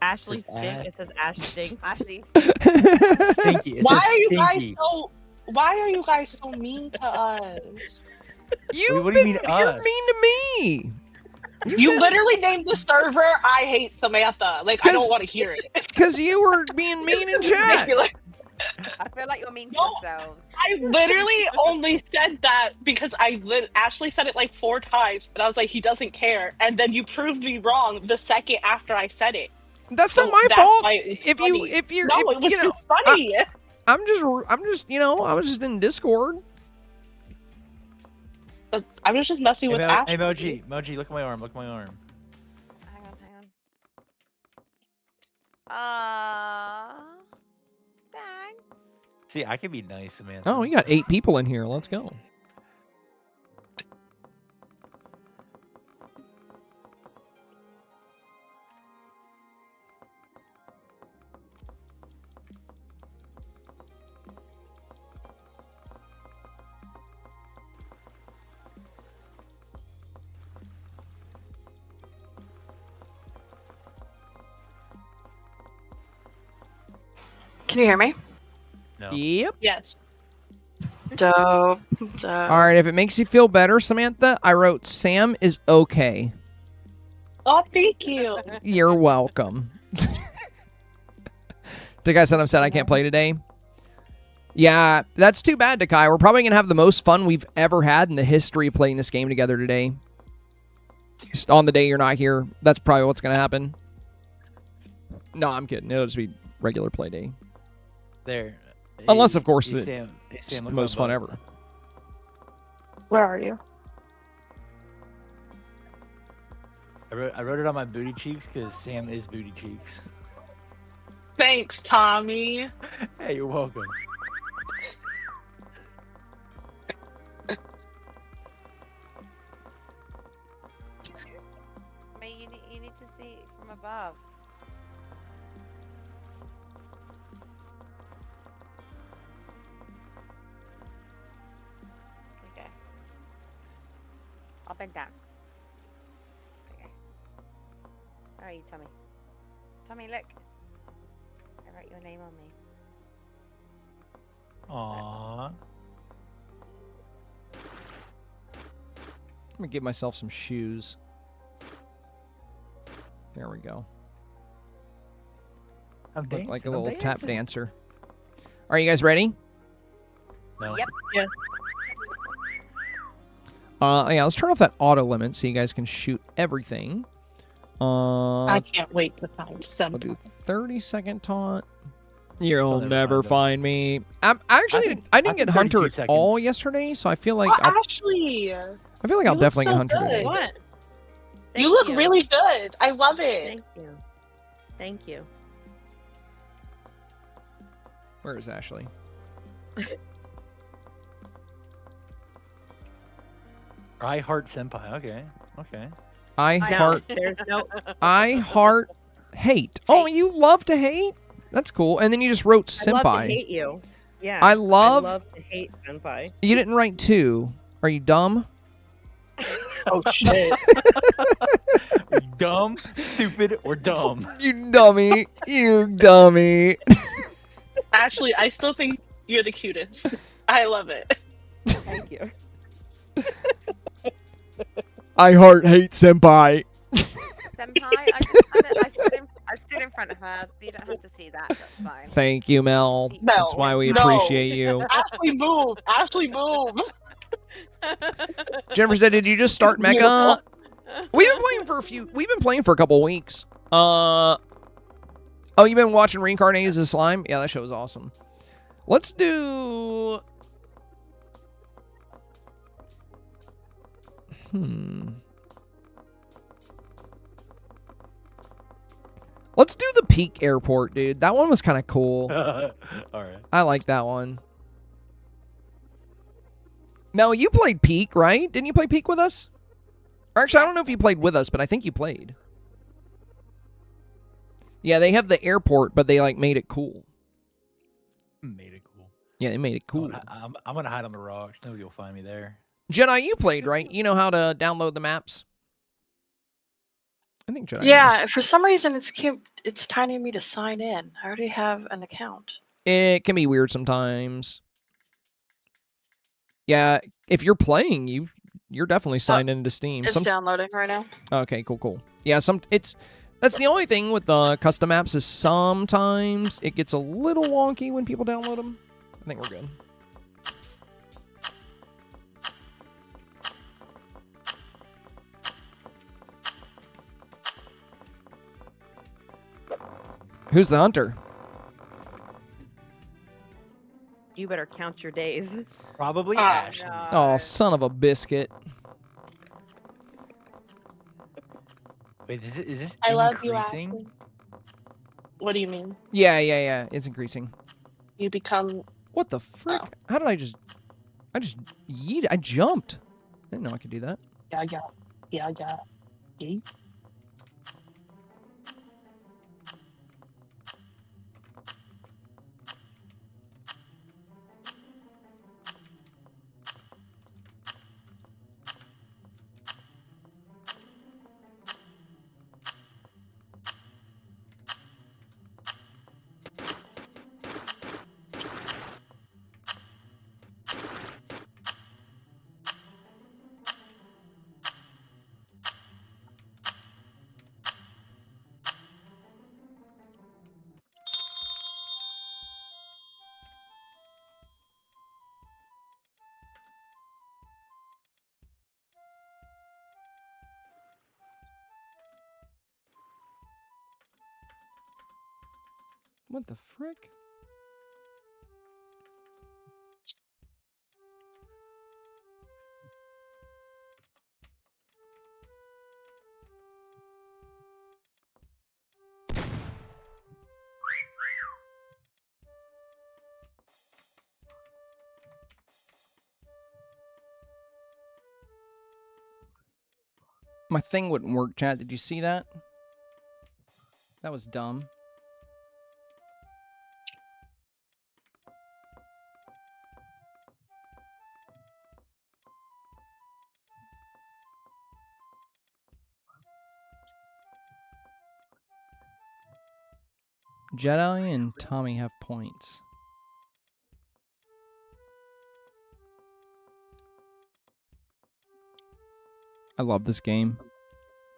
[SPEAKER 6] Ashley
[SPEAKER 4] Says
[SPEAKER 6] stink.
[SPEAKER 4] Ash.
[SPEAKER 6] It says Ash stinks.
[SPEAKER 5] Ashley.
[SPEAKER 4] Stinky. It
[SPEAKER 7] Why
[SPEAKER 4] says
[SPEAKER 7] are you guys
[SPEAKER 4] stinky.
[SPEAKER 7] so? Why are you guys so mean to us?
[SPEAKER 4] What do you mean
[SPEAKER 1] You're
[SPEAKER 4] us?
[SPEAKER 1] mean to me.
[SPEAKER 7] You literally named the server "I hate Samantha." Like I
[SPEAKER 1] 'Cause-
[SPEAKER 7] don't want to hear it.
[SPEAKER 1] Because you were being mean in chat.
[SPEAKER 7] Ridiculous.
[SPEAKER 5] I feel like you're mean to
[SPEAKER 7] No.
[SPEAKER 5] yourselves.
[SPEAKER 7] I literally only said that because Ashley said it like 4 times, and I was like, he doesn't care. And then you proved me wrong the second after I said it.
[SPEAKER 1] That's
[SPEAKER 7] So
[SPEAKER 1] not my
[SPEAKER 7] that's
[SPEAKER 1] fault.
[SPEAKER 7] why it was
[SPEAKER 1] If
[SPEAKER 7] funny.
[SPEAKER 1] you're,
[SPEAKER 7] No,
[SPEAKER 1] if,
[SPEAKER 7] it was
[SPEAKER 1] you know,
[SPEAKER 7] just funny.
[SPEAKER 1] I'm just, you know, I was just in Discord.
[SPEAKER 7] I was just messing with Ashley.
[SPEAKER 4] Hey, Moji, look at my arm. Look at my arm.
[SPEAKER 5] Hang on. Thanks.
[SPEAKER 4] See, I can be nice, Samantha.
[SPEAKER 1] Oh, you got 8 people in here. Let's go.
[SPEAKER 8] Can you hear me?
[SPEAKER 4] No.
[SPEAKER 1] Yep.
[SPEAKER 7] Yes.
[SPEAKER 8] Dope.
[SPEAKER 1] All right. If it makes you feel better, Samantha, I wrote Sam is okay.
[SPEAKER 7] Oh, thank you.
[SPEAKER 1] You're welcome. Takai said I'm sad I can't play today. Yeah, that's too bad, Takai. We're probably going to have the most fun we've ever had in the history of playing this game together today. Just on the day you're not here, that's probably what's going to happen. No, I'm kidding. It'll just be regular play day.
[SPEAKER 4] There.
[SPEAKER 1] Unless, of course,
[SPEAKER 4] Hey,
[SPEAKER 1] it's
[SPEAKER 4] Sam,
[SPEAKER 1] the
[SPEAKER 4] look at
[SPEAKER 1] most
[SPEAKER 4] my
[SPEAKER 1] fun
[SPEAKER 4] butt.
[SPEAKER 1] ever.
[SPEAKER 7] Where are you?
[SPEAKER 4] I wrote it on my booty cheeks because Sam is booty cheeks.
[SPEAKER 7] Thanks, Tommy.
[SPEAKER 4] Hey, you're welcome.
[SPEAKER 5] May you need to see it from above. Okay. I'll bend down. Okay. Where are you, Tommy? Tommy, look. I wrote your name on me.
[SPEAKER 4] Aww.
[SPEAKER 1] I'm going to give myself some shoes. There we go.
[SPEAKER 4] I'm
[SPEAKER 1] Look
[SPEAKER 4] dancing.
[SPEAKER 1] like a
[SPEAKER 4] I'm
[SPEAKER 1] little tap
[SPEAKER 4] dancing.
[SPEAKER 1] dancer. Are you guys ready?
[SPEAKER 4] No.
[SPEAKER 5] Yep.
[SPEAKER 1] Yeah, let's turn off that auto limit so you guys can shoot everything.
[SPEAKER 7] I can't wait to find
[SPEAKER 1] I'll
[SPEAKER 7] some.
[SPEAKER 1] do 30-second taunt. You'll
[SPEAKER 4] I'll
[SPEAKER 1] never
[SPEAKER 4] never
[SPEAKER 1] find me. I didn't
[SPEAKER 4] I
[SPEAKER 1] get
[SPEAKER 4] think
[SPEAKER 1] Hunter
[SPEAKER 4] 32
[SPEAKER 1] at all
[SPEAKER 4] seconds.
[SPEAKER 1] yesterday, so I feel like
[SPEAKER 7] Oh, Ashley,
[SPEAKER 1] I feel like I'll
[SPEAKER 7] you look
[SPEAKER 1] definitely
[SPEAKER 7] so
[SPEAKER 1] get Hunter
[SPEAKER 7] good.
[SPEAKER 1] today.
[SPEAKER 6] What?
[SPEAKER 7] you
[SPEAKER 6] Thank
[SPEAKER 7] look really good. I love it.
[SPEAKER 6] Thank you. Thank you.
[SPEAKER 1] Where is Ashley?
[SPEAKER 4] I heart senpai. Okay. Okay.
[SPEAKER 1] I
[SPEAKER 6] No,
[SPEAKER 1] heart
[SPEAKER 6] there's no.
[SPEAKER 1] I heart hate. Oh, you love to hate? That's cool. And then you just wrote
[SPEAKER 6] I love to
[SPEAKER 1] senpai.
[SPEAKER 6] hate you. Yeah.
[SPEAKER 1] I love
[SPEAKER 6] to hate senpai.
[SPEAKER 1] You didn't write 2. Are you dumb?
[SPEAKER 7] Oh shit.
[SPEAKER 4] Dumb, stupid, or dumb?
[SPEAKER 1] You dummy. You dummy.
[SPEAKER 7] Ashley, I still think you're the cutest. I love it.
[SPEAKER 6] Thank you.
[SPEAKER 1] I heart hate senpai.
[SPEAKER 5] Senpai, I stood in front of her. You don't have to see that. That's fine.
[SPEAKER 1] Thank you, Mel.
[SPEAKER 7] No,
[SPEAKER 1] That's why we
[SPEAKER 7] no.
[SPEAKER 1] appreciate you.
[SPEAKER 7] Ashley, move. Ashley, move.
[SPEAKER 1] Jennifer said, "Did you just start Mecha?" We've been playing for a couple weeks. Oh, you've been watching Reincarnated as a Slime? Yeah, that show was awesome. Let's do. Let's do the Peak Airport, dude. That one was kind of cool.
[SPEAKER 4] All right.
[SPEAKER 1] I like that one. Mel, you played Peak, right? Didn't you play Peak with us? Or actually, I don't know if you played with us, but I think you played. Yeah, they have the airport, but they like made it cool.
[SPEAKER 4] Made it cool.
[SPEAKER 1] Yeah, they made it cool.
[SPEAKER 4] I'm gonna hide on the rocks. Nobody will find me there.
[SPEAKER 1] Jedi, you played, right? You know how to download the maps? I think Jedi
[SPEAKER 8] Yeah,
[SPEAKER 1] knows.
[SPEAKER 8] for some reason it's telling me to sign in. I already have an account.
[SPEAKER 1] It can be weird sometimes. Yeah, if you're playing, you're definitely signed into Steam.
[SPEAKER 8] It's downloading right now.
[SPEAKER 1] Okay, cool. Yeah, that's the only thing with the custom apps is sometimes it gets a little wonky when people download them. I think we're good. Who's the hunter?
[SPEAKER 6] You better count your days.
[SPEAKER 4] Probably
[SPEAKER 7] Oh,
[SPEAKER 4] Ashley.
[SPEAKER 1] Oh, son of a biscuit.
[SPEAKER 4] Wait, is this
[SPEAKER 7] I love you,
[SPEAKER 4] increasing?
[SPEAKER 7] Ashley. What do you mean?
[SPEAKER 1] Yeah. It's increasing.
[SPEAKER 7] You become...
[SPEAKER 1] What the frick? How did I just yeet? I jumped. I didn't know I could do that.
[SPEAKER 7] Yeah. Yeet.
[SPEAKER 1] What the frick? My thing wouldn't work, chat. Did you see that? That was dumb. Jedi and Tommy have points. I love this game.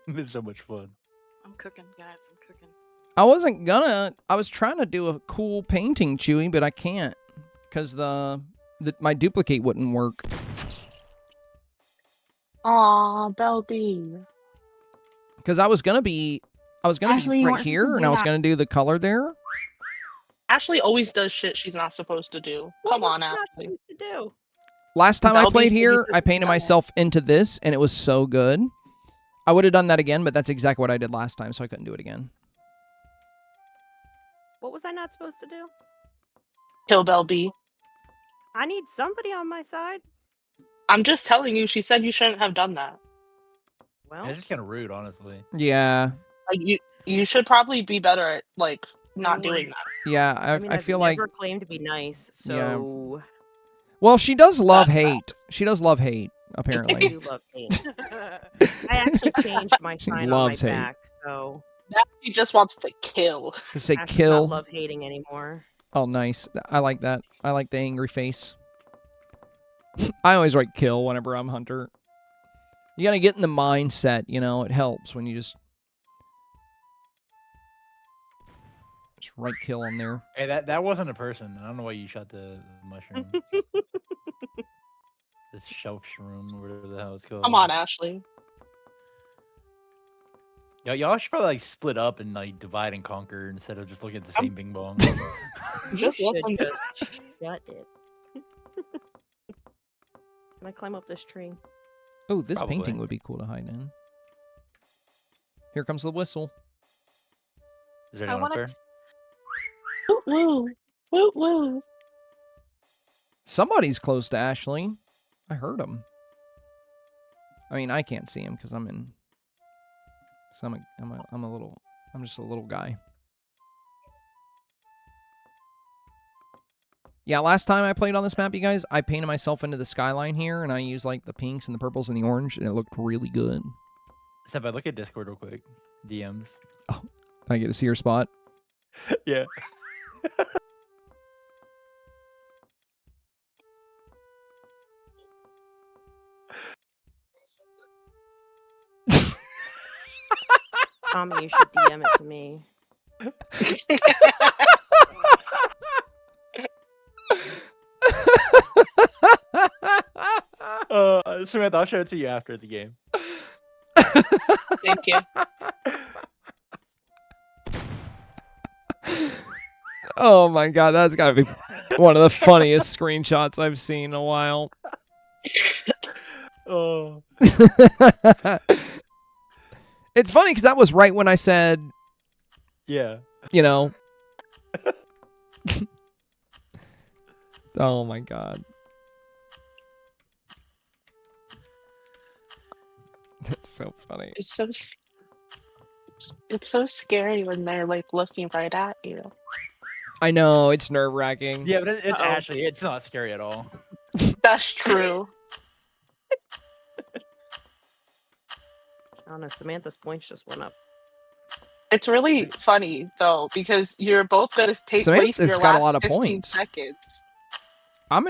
[SPEAKER 4] It's so much fun.
[SPEAKER 8] I'm cooking, guys. I'm cooking.
[SPEAKER 1] I was trying to do a cool painting, Chewy, but I can't because my duplicate wouldn't work.
[SPEAKER 7] Aw, Belby.
[SPEAKER 1] Because I was gonna be
[SPEAKER 3] Ashley, you
[SPEAKER 1] right
[SPEAKER 3] weren't
[SPEAKER 1] here,
[SPEAKER 3] supposed to
[SPEAKER 1] and
[SPEAKER 3] do
[SPEAKER 1] I was
[SPEAKER 3] that.
[SPEAKER 1] gonna do the color there.
[SPEAKER 7] Ashley always does shit she's not supposed to do. Come on,
[SPEAKER 6] What was I
[SPEAKER 7] Ashley.
[SPEAKER 6] supposed to do?
[SPEAKER 1] Last time I
[SPEAKER 7] Belby's
[SPEAKER 1] played
[SPEAKER 7] gonna be
[SPEAKER 1] here, I
[SPEAKER 7] just
[SPEAKER 1] painted
[SPEAKER 7] done it.
[SPEAKER 1] myself into this, and it was so good. I would have done that again, but that's exactly what I did last time, so I couldn't do it again.
[SPEAKER 6] What was I not supposed to do?
[SPEAKER 7] Kill Belby.
[SPEAKER 6] I need somebody on my side.
[SPEAKER 7] I'm just telling you, she said you shouldn't have done that.
[SPEAKER 6] Well,
[SPEAKER 4] It's just kind of rude, honestly.
[SPEAKER 1] Yeah,
[SPEAKER 7] Like you should probably be better at like not doing that.
[SPEAKER 1] yeah.
[SPEAKER 6] I mean,
[SPEAKER 1] I
[SPEAKER 6] I've
[SPEAKER 1] feel like
[SPEAKER 6] never claimed to be nice,
[SPEAKER 1] Yeah.
[SPEAKER 6] so
[SPEAKER 1] well, she does love
[SPEAKER 7] That's
[SPEAKER 1] hate. She does love hate,
[SPEAKER 6] I
[SPEAKER 1] apparently.
[SPEAKER 6] do love hate. I actually changed my
[SPEAKER 1] She
[SPEAKER 6] sign on my
[SPEAKER 1] loves hate.
[SPEAKER 6] back, so
[SPEAKER 7] Now she just wants to kill.
[SPEAKER 1] To say
[SPEAKER 6] Ash does
[SPEAKER 1] kill.
[SPEAKER 6] not love hating anymore.
[SPEAKER 1] Oh, nice. I like that. I like the angry face. I always write kill whenever I'm hunter. You gotta get in the mindset, you know. It helps when you just write kill on there.
[SPEAKER 4] Hey, that wasn't a person. I don't know why you shot the mushroom. This shelf shroom, whatever the hell it's called.
[SPEAKER 7] Come on, Ashley.
[SPEAKER 4] Y'all should probably like split up and like divide and conquer instead of just looking at the same bing bong.
[SPEAKER 7] Just
[SPEAKER 6] You
[SPEAKER 7] let them
[SPEAKER 6] should just shut it. Can I climb up this tree?
[SPEAKER 1] Oh, this
[SPEAKER 4] Probably.
[SPEAKER 1] painting would be cool to hide in. Here comes the whistle.
[SPEAKER 4] Is there
[SPEAKER 8] I
[SPEAKER 4] anyone up
[SPEAKER 8] wanna
[SPEAKER 4] there?
[SPEAKER 7] Woo woo. Woo woo.
[SPEAKER 1] Somebody's close to Ashley. I heard him. I mean, I can't see him because I'm in. So I'm just a little guy. Yeah, last time I played on this map, you guys, I painted myself into the skyline here, and I used like the pinks and the purples and the orange, and it looked really good.
[SPEAKER 4] Step, look at Discord real quick. DMs.
[SPEAKER 1] Oh, I get to see your spot.
[SPEAKER 4] Yeah.
[SPEAKER 6] Tommy, you should DM it to me.
[SPEAKER 4] Samantha, I'll show it to you after the game.
[SPEAKER 7] Thank you.
[SPEAKER 1] Oh my god, that's gotta be one of the funniest screenshots I've seen in a while.
[SPEAKER 4] Oh.
[SPEAKER 1] It's funny because that was right when I said,
[SPEAKER 4] Yeah.
[SPEAKER 1] you know. Oh my god. That's so funny.
[SPEAKER 7] It's so scary when they're like looking right at you.
[SPEAKER 1] I know, it's nerve-wracking.
[SPEAKER 4] Yeah, but it's actually, it's not scary at all.
[SPEAKER 7] That's true.
[SPEAKER 6] I don't know, Samantha's points just went up.
[SPEAKER 7] It's really funny though because you're both gonna take
[SPEAKER 1] Samantha's
[SPEAKER 7] waste your
[SPEAKER 1] got a
[SPEAKER 7] last
[SPEAKER 1] lot of
[SPEAKER 7] 15
[SPEAKER 1] points.
[SPEAKER 7] seconds.
[SPEAKER 1] I'm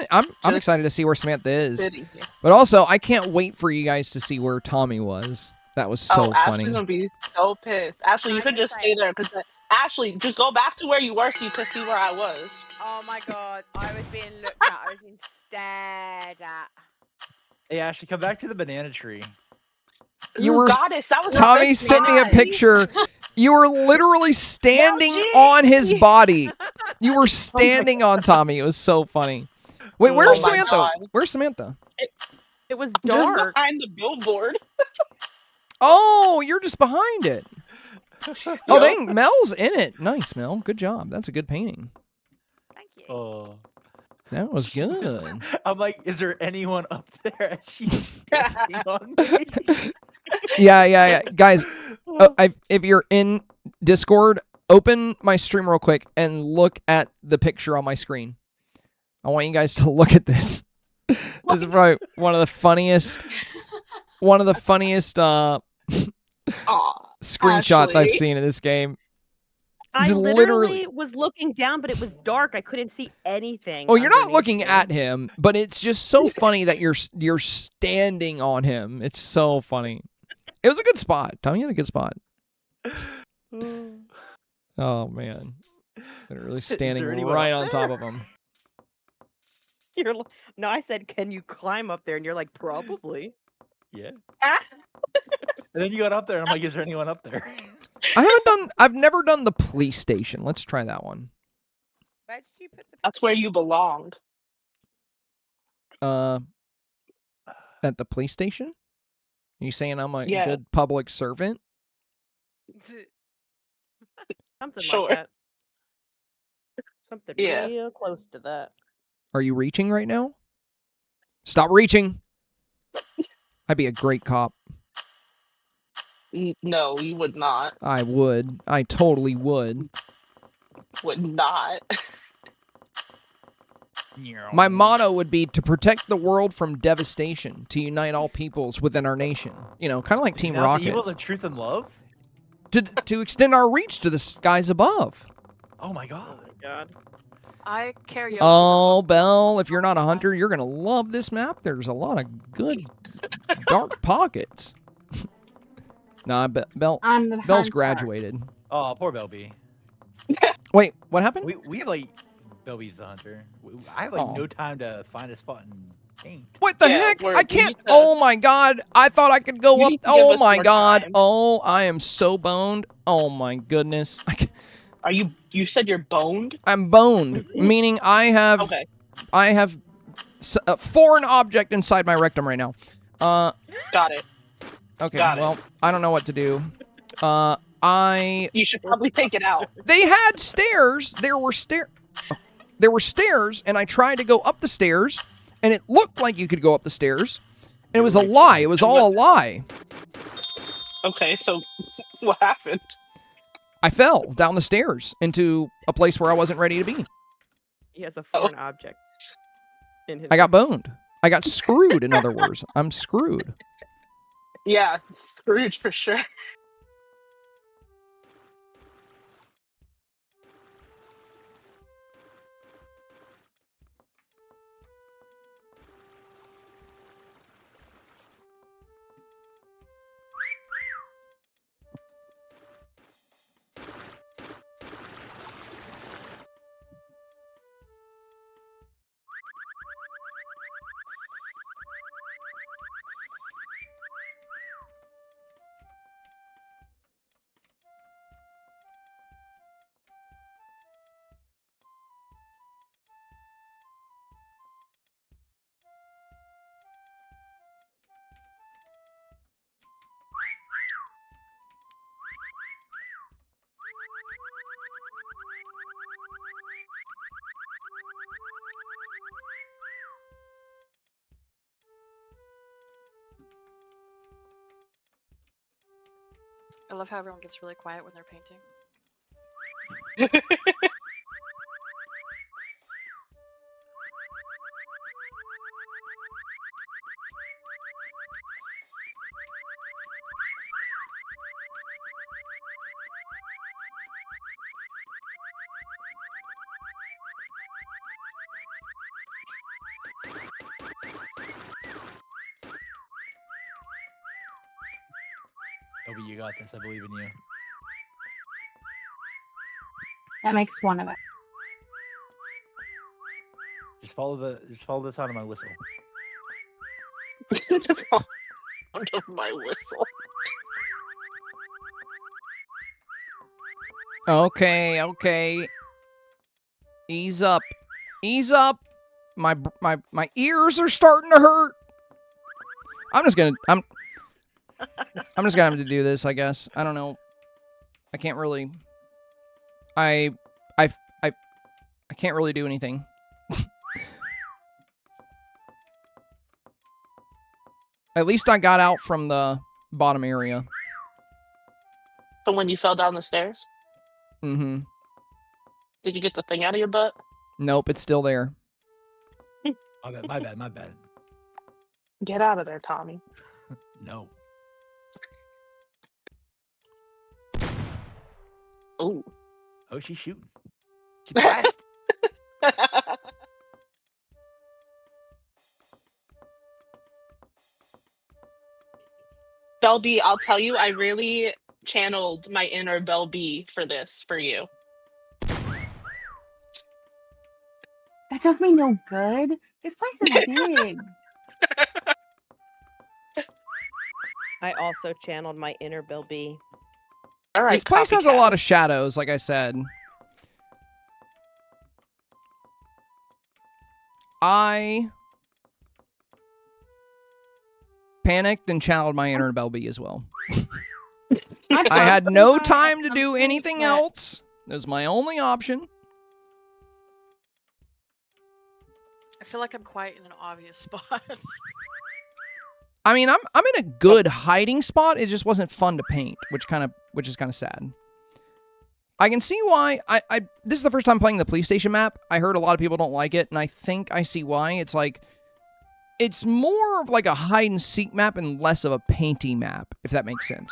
[SPEAKER 1] excited to see where Samantha is.
[SPEAKER 7] Sitting here.
[SPEAKER 1] But also, I can't wait for you guys to see where Tommy was. That was so funny.
[SPEAKER 7] Ashley's gonna be so pissed. Ashley, you could just stay there because Ashley, just go back to where you were so you could see where I was.
[SPEAKER 5] Oh my god, I was being looked at. I was being stared at.
[SPEAKER 4] Hey, Ashley, come back to the banana tree.
[SPEAKER 1] You
[SPEAKER 7] Ooh,
[SPEAKER 1] were
[SPEAKER 7] goddess, that was
[SPEAKER 1] Tommy sent me a picture. You were literally standing on his body. You were standing on Tommy. It was so funny. Wait, where's
[SPEAKER 7] Oh my
[SPEAKER 1] Samantha?
[SPEAKER 7] God.
[SPEAKER 1] Where's Samantha?
[SPEAKER 6] It was
[SPEAKER 7] Just
[SPEAKER 6] dark.
[SPEAKER 7] behind the billboard.
[SPEAKER 1] Oh, you're just behind it. Oh, dang, Mel's in it. Nice, Mel. Good job. That's a good painting.
[SPEAKER 5] Thank you.
[SPEAKER 4] Oh.
[SPEAKER 1] That was good.
[SPEAKER 4] I'm like, is there anyone up there? She's standing on me.
[SPEAKER 1] Yeah. Guys, if you're in Discord, open my stream real quick and look at the picture on my screen. I want you guys to look at this. This is probably one of the funniest screenshots I've
[SPEAKER 7] Ashley.
[SPEAKER 1] seen in this game.
[SPEAKER 6] I
[SPEAKER 1] It's
[SPEAKER 6] literally was looking down, but it was dark. I couldn't see anything.
[SPEAKER 1] Oh, you're not
[SPEAKER 6] underneath
[SPEAKER 1] looking
[SPEAKER 6] me.
[SPEAKER 1] at him, but it's just so funny that you're standing on him. It's so funny. It was a good spot. Tommy had a good spot. Oh man, they're really standing
[SPEAKER 4] there anyone
[SPEAKER 1] right
[SPEAKER 4] up
[SPEAKER 1] on top of him.
[SPEAKER 6] You're no, I said, can you climb up there? And you're like, probably.
[SPEAKER 4] Yeah.
[SPEAKER 7] Ah.
[SPEAKER 4] And then you got up there, and I'm like, is there anyone up there?
[SPEAKER 1] I've never done the police station. Let's try that one.
[SPEAKER 5] Where did you put the?
[SPEAKER 7] That's where you belong.
[SPEAKER 1] At the police station? You saying I'm a
[SPEAKER 7] Yeah.
[SPEAKER 1] good public servant?
[SPEAKER 6] Something
[SPEAKER 7] Sure.
[SPEAKER 6] like that. Something
[SPEAKER 7] Yeah.
[SPEAKER 6] real close to that.
[SPEAKER 1] Are you reaching right now? Stop reaching. I'd be a great cop.
[SPEAKER 7] No, you would not.
[SPEAKER 1] I would. I totally would.
[SPEAKER 7] Would not.
[SPEAKER 1] My motto would be to protect the world from devastation, to unite all peoples within our nation. You know, kind of like Team
[SPEAKER 4] Now, the
[SPEAKER 1] Rocket.
[SPEAKER 4] evils of truth and love?
[SPEAKER 1] To extend our reach to the skies above.
[SPEAKER 4] Oh my
[SPEAKER 6] Oh
[SPEAKER 4] god.
[SPEAKER 6] my god.
[SPEAKER 8] I carry.
[SPEAKER 1] Oh, Belle, if you're not a hunter, you're going to love this map. There's a lot of good dark pockets. Nah, Belle,
[SPEAKER 3] I'm the
[SPEAKER 1] Belle's
[SPEAKER 3] hunter.
[SPEAKER 1] graduated.
[SPEAKER 4] Oh, poor Belby.
[SPEAKER 1] Wait, what happened?
[SPEAKER 4] We have like Belby's the hunter. I have like
[SPEAKER 1] Oh.
[SPEAKER 4] no time to find a spot and paint.
[SPEAKER 1] What the
[SPEAKER 7] Yeah,
[SPEAKER 1] heck?
[SPEAKER 7] we
[SPEAKER 1] I can't.
[SPEAKER 7] need to-
[SPEAKER 1] Oh my god. I thought I could go
[SPEAKER 7] You
[SPEAKER 1] up.
[SPEAKER 7] need to give
[SPEAKER 1] Oh
[SPEAKER 7] us
[SPEAKER 1] my
[SPEAKER 7] more
[SPEAKER 1] god.
[SPEAKER 7] time.
[SPEAKER 1] Oh, I am so boned. Oh my goodness.
[SPEAKER 7] Are you? You said you're boned.
[SPEAKER 1] I'm boned, meaning I have
[SPEAKER 7] Okay.
[SPEAKER 1] a foreign object inside my rectum right now.
[SPEAKER 7] Got it.
[SPEAKER 1] Okay.
[SPEAKER 7] Got it.
[SPEAKER 1] Well, I don't know what to do.
[SPEAKER 7] You should probably take it out.
[SPEAKER 1] They had stairs. There were stairs, and I tried to go up the stairs, and it looked like you could go up the stairs. And it was a lie. It was all a lie.
[SPEAKER 7] Okay, so what happened?
[SPEAKER 1] I fell down the stairs into a place where I wasn't ready to be.
[SPEAKER 6] He has a foreign object in his.
[SPEAKER 1] I got
[SPEAKER 6] house.
[SPEAKER 1] boned. I got screwed, in other words. I'm screwed.
[SPEAKER 7] Yeah, Scrooge for sure.
[SPEAKER 8] I love how everyone gets really quiet when they're painting.
[SPEAKER 4] Obi, you got this. I believe in you.
[SPEAKER 3] That makes one of us.
[SPEAKER 4] Just follow the sound of my whistle.
[SPEAKER 7] Just sound of my whistle.
[SPEAKER 1] Okay, okay. Ease up. Ease up. My ears are starting to hurt. I'm just gonna have to do this, I guess. I don't know. I can't really. I can't really do anything. At least I got out from the bottom area.
[SPEAKER 7] From when you fell down the stairs?
[SPEAKER 1] Mm-hmm.
[SPEAKER 7] Did you get the thing out of your butt?
[SPEAKER 1] Nope, it's still there.
[SPEAKER 4] My bad.
[SPEAKER 7] Get out of there, Tommy.
[SPEAKER 4] No.
[SPEAKER 7] Ooh.
[SPEAKER 4] Oh, she's shooting. She blast.
[SPEAKER 7] Bell B, I'll tell you, I really channeled my inner Bell B for this, for you.
[SPEAKER 3] That does me no good. This place is big.
[SPEAKER 6] I also channeled my inner Bill B.
[SPEAKER 7] All right,
[SPEAKER 1] This place has a
[SPEAKER 7] copycat.
[SPEAKER 1] lot of shadows, like I said. I panicked and channeled my inner Belby as well. I had no time to do anything else. That was my only option.
[SPEAKER 8] I feel like I'm quite in an obvious spot.
[SPEAKER 1] I mean, I'm in a good hiding spot. It just wasn't fun to paint, which is kind of sad. I can see why. This is the first time playing the police station map. I heard a lot of people don't like it, and I think I see why. It's like, it's more of like a hide and seek map and less of a painty map, if that makes sense.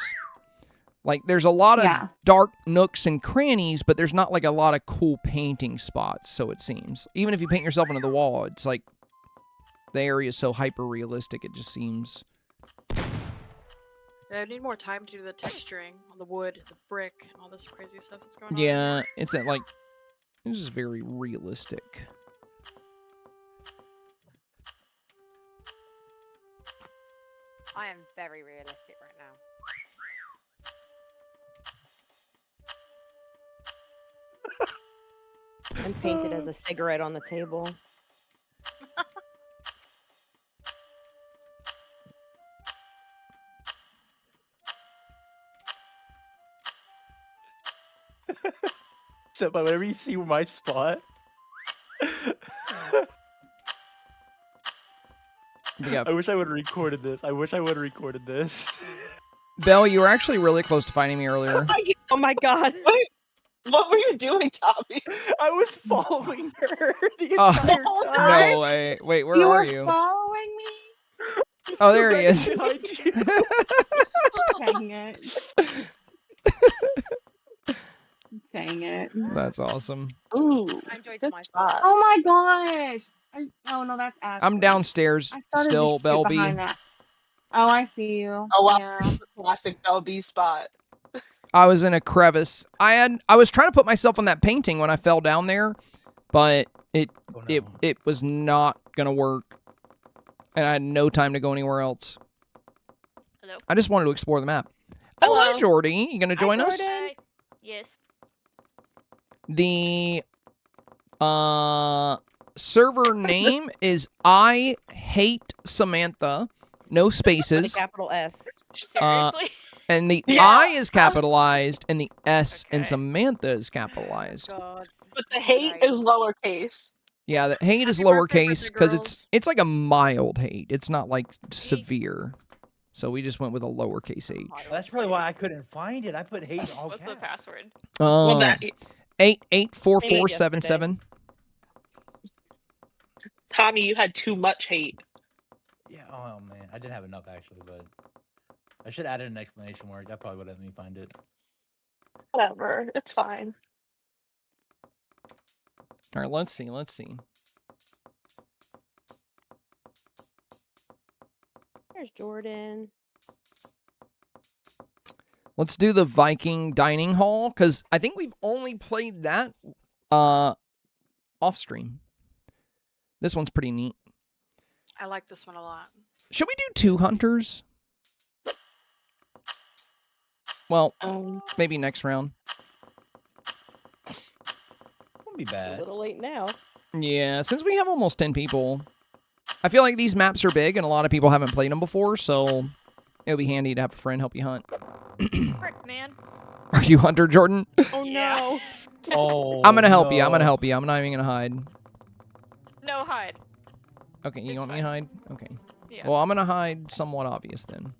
[SPEAKER 1] Like, there's a lot of dark nooks and crannies, but there's not like a lot of cool painting spots, so it seems. Even if you paint yourself into the wall, it's like the area is so hyper realistic. It just seems.
[SPEAKER 8] I need more time to do the texturing on the wood, the brick, and all this crazy stuff that's going on.
[SPEAKER 1] Yeah, it's like, it's just very realistic.
[SPEAKER 5] I am very realistic right now.
[SPEAKER 6] I'm painted as a cigarette on the table.
[SPEAKER 4] So, but whenever you see my spot,
[SPEAKER 1] We got
[SPEAKER 4] I wish I would have recorded this. I wish I would have recorded this.
[SPEAKER 1] Belle, you were actually really close to finding me earlier.
[SPEAKER 6] Oh my god.
[SPEAKER 7] Wait, what were you doing, Tommy?
[SPEAKER 4] I was following her the
[SPEAKER 1] Oh,
[SPEAKER 4] entire time.
[SPEAKER 1] No way. Wait, where
[SPEAKER 3] You
[SPEAKER 1] are
[SPEAKER 3] were
[SPEAKER 1] you?
[SPEAKER 3] following me?
[SPEAKER 1] Oh, there he is.
[SPEAKER 4] Behind you.
[SPEAKER 3] Dang it. Dang it.
[SPEAKER 1] That's awesome.
[SPEAKER 7] Ooh,
[SPEAKER 5] I enjoyed
[SPEAKER 7] good
[SPEAKER 5] my
[SPEAKER 7] spot.
[SPEAKER 3] Oh my gosh. Oh no, that's Ashley.
[SPEAKER 1] I'm downstairs
[SPEAKER 3] I started
[SPEAKER 1] still,
[SPEAKER 3] to shoot
[SPEAKER 1] Belby.
[SPEAKER 3] behind that. Oh, I see you.
[SPEAKER 7] Oh wow,
[SPEAKER 3] Yeah.
[SPEAKER 7] classic Bell B spot.
[SPEAKER 1] I was in a crevice. I was trying to put myself on that painting when I fell down there, but it
[SPEAKER 4] Oh, no.
[SPEAKER 1] it was not gonna work, and I had no time to go anywhere else.
[SPEAKER 9] Hello.
[SPEAKER 1] I just wanted to explore the map. Oh, hi,
[SPEAKER 6] Hello.
[SPEAKER 1] Jordy. You gonna join us?
[SPEAKER 6] Jordan.
[SPEAKER 9] Yes.
[SPEAKER 1] The server name is I Hate Samantha. No
[SPEAKER 6] With a
[SPEAKER 1] spaces.
[SPEAKER 6] capital S.
[SPEAKER 9] Seriously?
[SPEAKER 1] And the
[SPEAKER 7] Yeah.
[SPEAKER 1] I is capitalized, and the S in
[SPEAKER 9] Okay.
[SPEAKER 1] Samantha is capitalized.
[SPEAKER 6] God.
[SPEAKER 7] But the hate
[SPEAKER 6] Right.
[SPEAKER 7] is lowercase.
[SPEAKER 1] Yeah, the hate is
[SPEAKER 9] Happy birthday,
[SPEAKER 1] lowercase
[SPEAKER 9] birthday
[SPEAKER 1] because
[SPEAKER 9] girls.
[SPEAKER 1] it's like a mild hate. It's not like severe. So we just went with a lowercase h.
[SPEAKER 4] That's probably why I couldn't find it. I put hate in all
[SPEAKER 9] What's
[SPEAKER 4] caps.
[SPEAKER 9] the password?
[SPEAKER 7] Well,
[SPEAKER 1] Oh,
[SPEAKER 7] that
[SPEAKER 1] 884477.
[SPEAKER 7] Tommy, you had too much hate.
[SPEAKER 4] Yeah. Oh man, I didn't have enough actually, but I should have added an exclamation mark. That probably would have let me find it.
[SPEAKER 7] Whatever, it's fine.
[SPEAKER 1] All right, let's see. Let's see.
[SPEAKER 6] There's Jordan.
[SPEAKER 1] Let's do the Viking dining hall because I think we've only played that off stream. This one's pretty neat.
[SPEAKER 8] I like this one a lot.
[SPEAKER 1] Should we do 2 hunters? Well, maybe next round.
[SPEAKER 4] Wouldn't be
[SPEAKER 6] It's a
[SPEAKER 4] bad.
[SPEAKER 6] little late now.
[SPEAKER 1] Yeah, since we have almost 10 people, I feel like these maps are big and a lot of people haven't played them before, so it'll be handy to have a friend help you hunt.
[SPEAKER 9] Frick, man.
[SPEAKER 1] Are you Hunter, Jordan?
[SPEAKER 6] Oh
[SPEAKER 9] Yeah.
[SPEAKER 6] no.
[SPEAKER 4] Oh.
[SPEAKER 1] I'm gonna help you. I'm gonna
[SPEAKER 4] no.
[SPEAKER 1] help you. I'm not even gonna hide.
[SPEAKER 9] No hide.
[SPEAKER 1] Okay, you
[SPEAKER 9] It's
[SPEAKER 1] want me to hide? Okay.
[SPEAKER 9] Yeah.
[SPEAKER 1] Well, I'm gonna hide somewhat obvious then.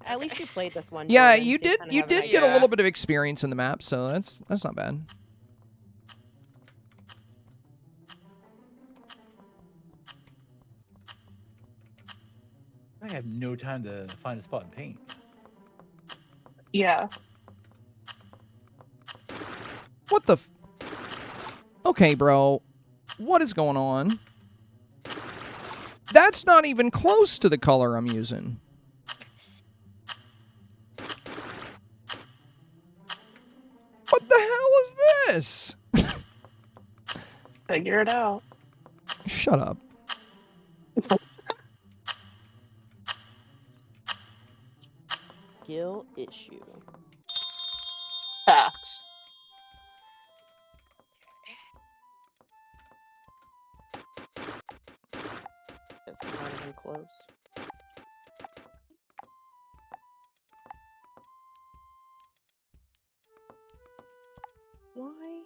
[SPEAKER 6] At least you played this one.
[SPEAKER 1] Yeah,
[SPEAKER 6] Jordan,
[SPEAKER 1] you
[SPEAKER 6] so
[SPEAKER 1] did.
[SPEAKER 6] kinda
[SPEAKER 1] You
[SPEAKER 6] have an
[SPEAKER 1] did
[SPEAKER 6] idea.
[SPEAKER 1] get a
[SPEAKER 9] Yeah.
[SPEAKER 1] little bit of experience in the map, so that's not bad.
[SPEAKER 4] I have no time to find a spot and paint.
[SPEAKER 7] Yeah.
[SPEAKER 1] What the? Okay, bro. What is going on? That's not even close to the color I'm using. What the hell is this?
[SPEAKER 7] Figure it out.
[SPEAKER 1] Shut up.
[SPEAKER 6] Skill issue.
[SPEAKER 7] Facts.
[SPEAKER 6] It's not even close. Why?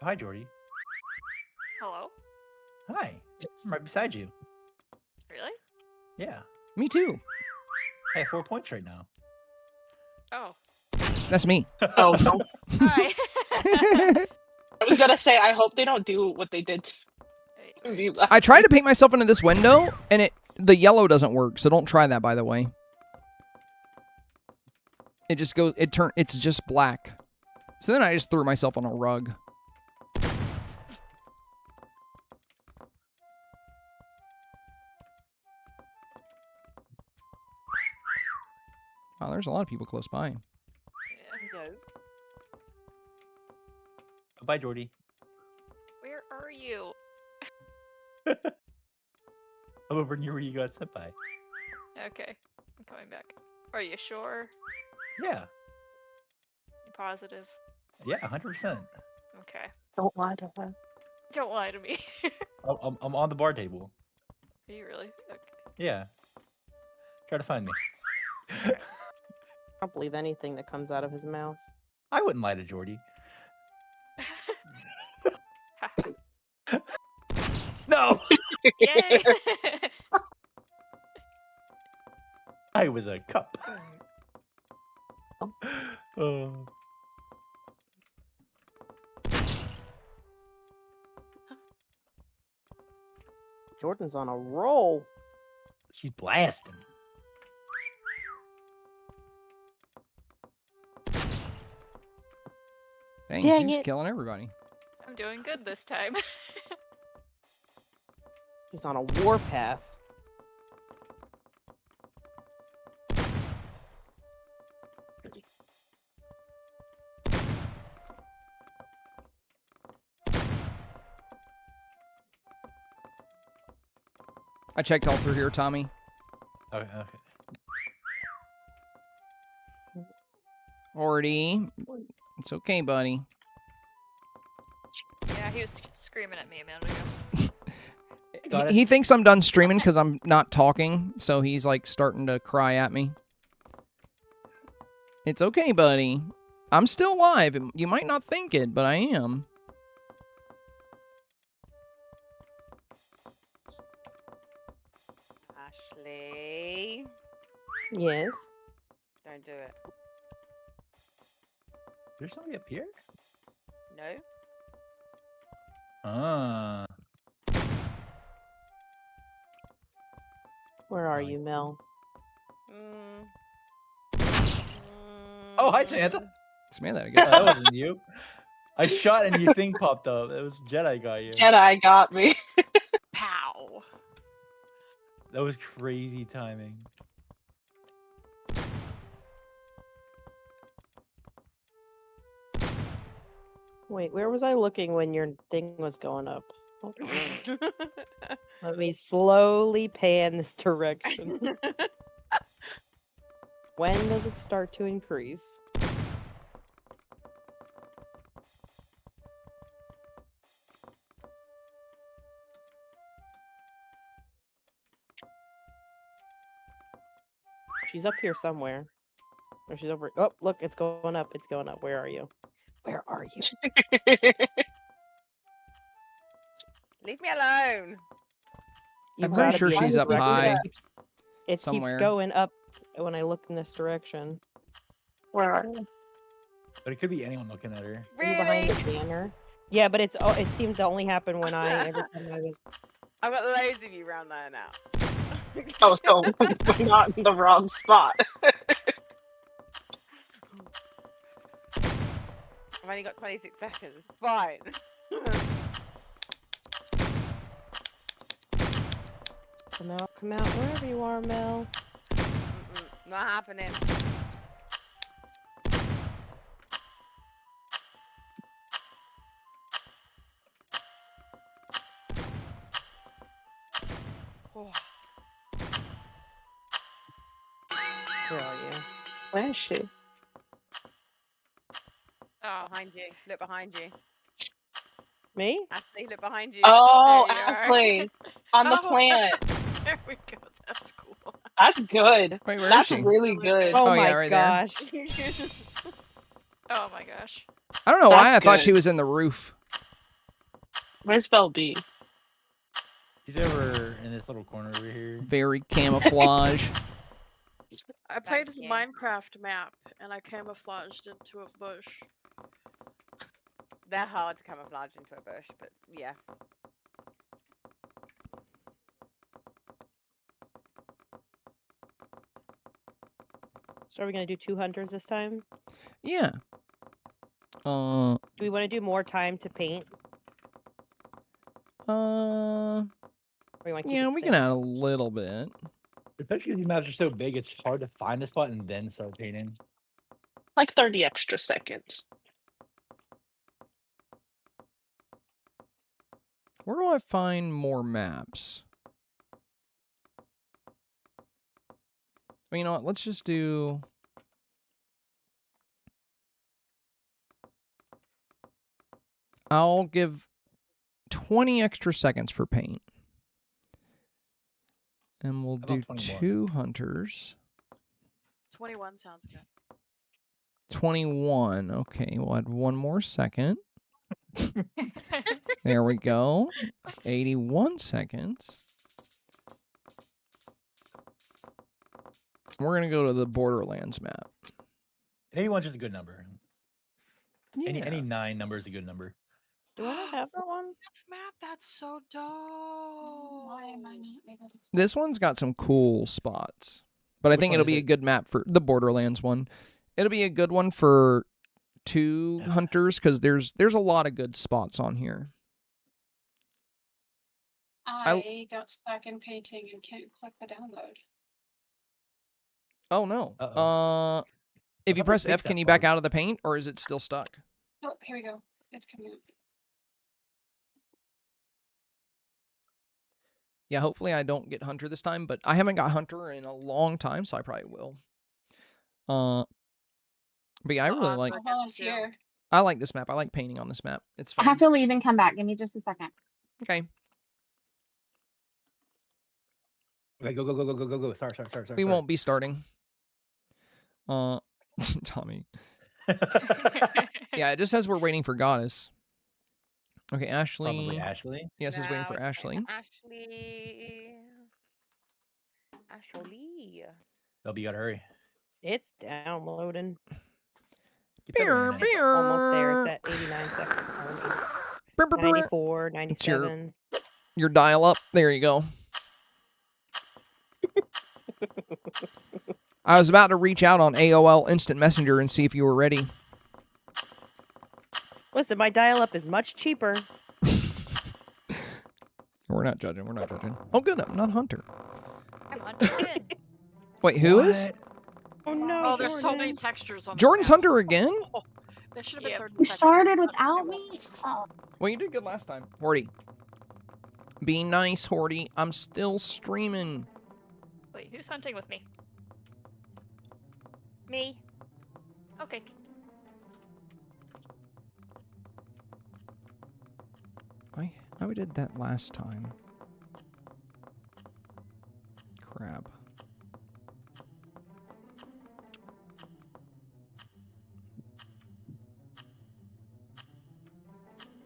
[SPEAKER 4] Hi, Jordy.
[SPEAKER 9] Hello?
[SPEAKER 4] Hi. I'm right beside you.
[SPEAKER 9] Really?
[SPEAKER 4] Yeah.
[SPEAKER 1] Me too.
[SPEAKER 4] I have 4 points right now.
[SPEAKER 9] Oh.
[SPEAKER 1] That's me.
[SPEAKER 7] Oh, no.
[SPEAKER 9] Hi.
[SPEAKER 7] I was gonna say, I hope they don't do what they did to me last
[SPEAKER 1] I tried to paint myself into this window, and the yellow doesn't work. So don't try that, by the way. It just goes. It's just black. So then I just threw myself on a rug. Wow, there's a lot of people close by.
[SPEAKER 9] Yeah.
[SPEAKER 6] No.
[SPEAKER 4] Bye, Jordy.
[SPEAKER 9] Where are you?
[SPEAKER 4] I'm over near where you got sent by.
[SPEAKER 9] Okay. I'm coming back. Are you sure?
[SPEAKER 4] Yeah.
[SPEAKER 9] You positive?
[SPEAKER 4] Yeah, 100%.
[SPEAKER 9] Okay.
[SPEAKER 7] Don't lie to her.
[SPEAKER 9] Don't lie to me.
[SPEAKER 4] I'm on the bar table.
[SPEAKER 9] Are you really? Okay.
[SPEAKER 4] Yeah. Try to find me.
[SPEAKER 6] I don't believe anything that comes out of his mouth.
[SPEAKER 4] I wouldn't lie to Jordy. No!
[SPEAKER 9] Yay!
[SPEAKER 4] I was a cup. Oh.
[SPEAKER 6] Jordan's on a roll.
[SPEAKER 4] She's blasting.
[SPEAKER 1] Dang,
[SPEAKER 6] Dang
[SPEAKER 1] she's
[SPEAKER 6] it.
[SPEAKER 1] killing everybody.
[SPEAKER 9] I'm doing good this time.
[SPEAKER 6] She's on a warpath.
[SPEAKER 1] I checked all through here, Tommy.
[SPEAKER 4] Okay.
[SPEAKER 1] Already. It's okay, buddy.
[SPEAKER 9] Yeah, he was screaming at me a minute ago.
[SPEAKER 4] Got it.
[SPEAKER 1] He thinks I'm done streaming because I'm not talking, so he's like starting to cry at me. It's okay, buddy. I'm still live. You might not think it, but I am.
[SPEAKER 5] Ashley,
[SPEAKER 6] Yes.
[SPEAKER 5] don't do it.
[SPEAKER 4] There's somebody up here?
[SPEAKER 5] No.
[SPEAKER 4] Ah.
[SPEAKER 6] Where are you, Mel?
[SPEAKER 4] Oh, hi, Samantha.
[SPEAKER 1] Samantha, I
[SPEAKER 4] Oh,
[SPEAKER 1] guess.
[SPEAKER 4] that wasn't you. I shot and your thing popped up. It was Jedi got you.
[SPEAKER 7] Jedi got me.
[SPEAKER 8] Pow.
[SPEAKER 4] That was crazy timing.
[SPEAKER 6] Wait, where was I looking when your thing was going up? Hold on. Let me slowly pan this direction. When does it start to increase? She's up here somewhere. Or she's over. Oh, look, it's going up. It's going up. Where are you? Where are you?
[SPEAKER 5] Leave me alone.
[SPEAKER 6] You've
[SPEAKER 1] I'm pretty
[SPEAKER 6] gotta
[SPEAKER 1] sure
[SPEAKER 6] be in
[SPEAKER 1] she's
[SPEAKER 6] this
[SPEAKER 1] up
[SPEAKER 6] direction.
[SPEAKER 1] high
[SPEAKER 6] It
[SPEAKER 1] somewhere.
[SPEAKER 6] keeps going up when I look in this direction.
[SPEAKER 7] Where are you?
[SPEAKER 4] But it could be anyone looking at her.
[SPEAKER 6] Are you behind
[SPEAKER 5] Really?
[SPEAKER 6] the banner? Yeah, but it seems to only happen when every time I was.
[SPEAKER 5] I've got loads of you around there now.
[SPEAKER 7] Oh, so we're not in the wrong spot.
[SPEAKER 5] I've only got 26 seconds. It's fine.
[SPEAKER 6] Come out, wherever you are, Mel.
[SPEAKER 5] Not happening. Oh,
[SPEAKER 6] Where are you?
[SPEAKER 7] Where is she?
[SPEAKER 9] Oh,
[SPEAKER 5] behind you. Look behind you.
[SPEAKER 6] Me?
[SPEAKER 5] Ashley, look behind you.
[SPEAKER 7] Oh,
[SPEAKER 9] There you are.
[SPEAKER 7] Ashley, on the
[SPEAKER 8] Oh.
[SPEAKER 7] plant.
[SPEAKER 8] There we go. That's cool.
[SPEAKER 7] That's good.
[SPEAKER 1] Wait, where is
[SPEAKER 7] That's
[SPEAKER 1] she?
[SPEAKER 7] really good.
[SPEAKER 6] Oh,
[SPEAKER 1] Oh,
[SPEAKER 6] my
[SPEAKER 1] yeah, right there.
[SPEAKER 6] gosh.
[SPEAKER 9] oh my gosh.
[SPEAKER 1] I don't know why I
[SPEAKER 7] That's
[SPEAKER 1] thought
[SPEAKER 7] good.
[SPEAKER 1] she was in the roof.
[SPEAKER 7] Where's Belle B?
[SPEAKER 4] She's over in this little corner over here.
[SPEAKER 1] Very camouflage.
[SPEAKER 8] I played
[SPEAKER 5] Thank
[SPEAKER 8] the
[SPEAKER 5] you.
[SPEAKER 8] Minecraft map and I camouflaged into a bush.
[SPEAKER 5] They're hard to camouflage into a bush, but yeah.
[SPEAKER 6] So are we gonna do 2 hunters this time?
[SPEAKER 1] Yeah.
[SPEAKER 6] Do we want to do more time to paint? Or you want to keep
[SPEAKER 1] Yeah,
[SPEAKER 6] it
[SPEAKER 1] we can
[SPEAKER 6] same?
[SPEAKER 1] add a little bit.
[SPEAKER 4] Especially because these maps are so big, it's hard to find a spot and then start painting.
[SPEAKER 7] Like 30 extra seconds.
[SPEAKER 1] Where do I find more maps? Well, you know what? Let's just do... I'll give 20 extra seconds for paint. And we'll
[SPEAKER 4] How
[SPEAKER 1] do
[SPEAKER 4] about 21?
[SPEAKER 1] 2 hunters.
[SPEAKER 8] 21 sounds good.
[SPEAKER 1] 21. Okay, we'll add 1 more second. There we go. That's 81 seconds. We're going to go to the Borderlands map.
[SPEAKER 4] 81 is just a good number.
[SPEAKER 1] Yeah.
[SPEAKER 4] Any 9 number is a good number.
[SPEAKER 6] Do I not have that one?
[SPEAKER 8] This map, that's so dope. Why am I not able to?
[SPEAKER 1] This one's got some cool spots. But I
[SPEAKER 4] Which
[SPEAKER 1] think
[SPEAKER 4] one
[SPEAKER 1] it'll
[SPEAKER 4] is
[SPEAKER 1] be a
[SPEAKER 4] it?
[SPEAKER 1] good map for the Borderlands one. It'll be a good one for 2 hunters because there's a lot of good spots on here.
[SPEAKER 8] I got stuck in painting and can't click the download.
[SPEAKER 1] Oh no.
[SPEAKER 4] Uh-oh.
[SPEAKER 1] If you
[SPEAKER 4] thought they
[SPEAKER 1] press F,
[SPEAKER 4] fixed
[SPEAKER 1] can
[SPEAKER 4] that
[SPEAKER 1] you back
[SPEAKER 4] bug.
[SPEAKER 1] out of the paint, or is it still stuck?
[SPEAKER 8] Oh, here we go. It's coming up.
[SPEAKER 1] Yeah, hopefully I don't get Hunter this time, but I haven't got Hunter in a long time, so I probably will. But yeah, I really like.
[SPEAKER 8] I'll volunteer.
[SPEAKER 1] I like this map. I like painting on this map. It's
[SPEAKER 3] I
[SPEAKER 1] fun.
[SPEAKER 3] have to leave and come back. Give me just a second.
[SPEAKER 1] Okay.
[SPEAKER 4] Okay, go. Sorry.
[SPEAKER 1] We won't be starting. Tommy. Yeah, it just says we're waiting for Goddess. Okay, Ashley.
[SPEAKER 4] Probably Ashley.
[SPEAKER 1] Yes, it's waiting for
[SPEAKER 5] Now it's
[SPEAKER 1] Ashley.
[SPEAKER 5] Ashley.
[SPEAKER 4] They'll be gotta hurry.
[SPEAKER 6] It's downloading.
[SPEAKER 4] Get that
[SPEAKER 1] Beer,
[SPEAKER 4] right,
[SPEAKER 6] It's almost there.
[SPEAKER 1] beer.
[SPEAKER 6] It's at 89 seconds.
[SPEAKER 1] Brr, brr, brr.
[SPEAKER 6] 94,
[SPEAKER 1] It's your-
[SPEAKER 6] 97.
[SPEAKER 1] Your dial up. There you go. I was about to reach out on AOL Instant Messenger and see if you were ready.
[SPEAKER 6] Listen, my dial-up is much cheaper.
[SPEAKER 1] We're not judging. We're not judging. Oh, good. I'm not Hunter.
[SPEAKER 9] I'm hunting.
[SPEAKER 1] Wait, who is?
[SPEAKER 4] What?
[SPEAKER 6] Oh no!
[SPEAKER 8] Oh, there's so many
[SPEAKER 6] Jordan.
[SPEAKER 8] textures on this
[SPEAKER 1] Jordan's
[SPEAKER 8] map.
[SPEAKER 1] Hunter again?
[SPEAKER 8] Oh, that should have been
[SPEAKER 9] Yep.
[SPEAKER 8] 30
[SPEAKER 3] You
[SPEAKER 8] seconds.
[SPEAKER 3] started
[SPEAKER 8] Not
[SPEAKER 3] without
[SPEAKER 8] even
[SPEAKER 3] me?
[SPEAKER 8] one.
[SPEAKER 3] Oh,
[SPEAKER 1] Well, you did good last time. Horty. Be nice, Horty. I'm still streaming.
[SPEAKER 9] Wait, who's hunting with me?
[SPEAKER 5] Me.
[SPEAKER 9] Okay.
[SPEAKER 1] I did that last time. Crap.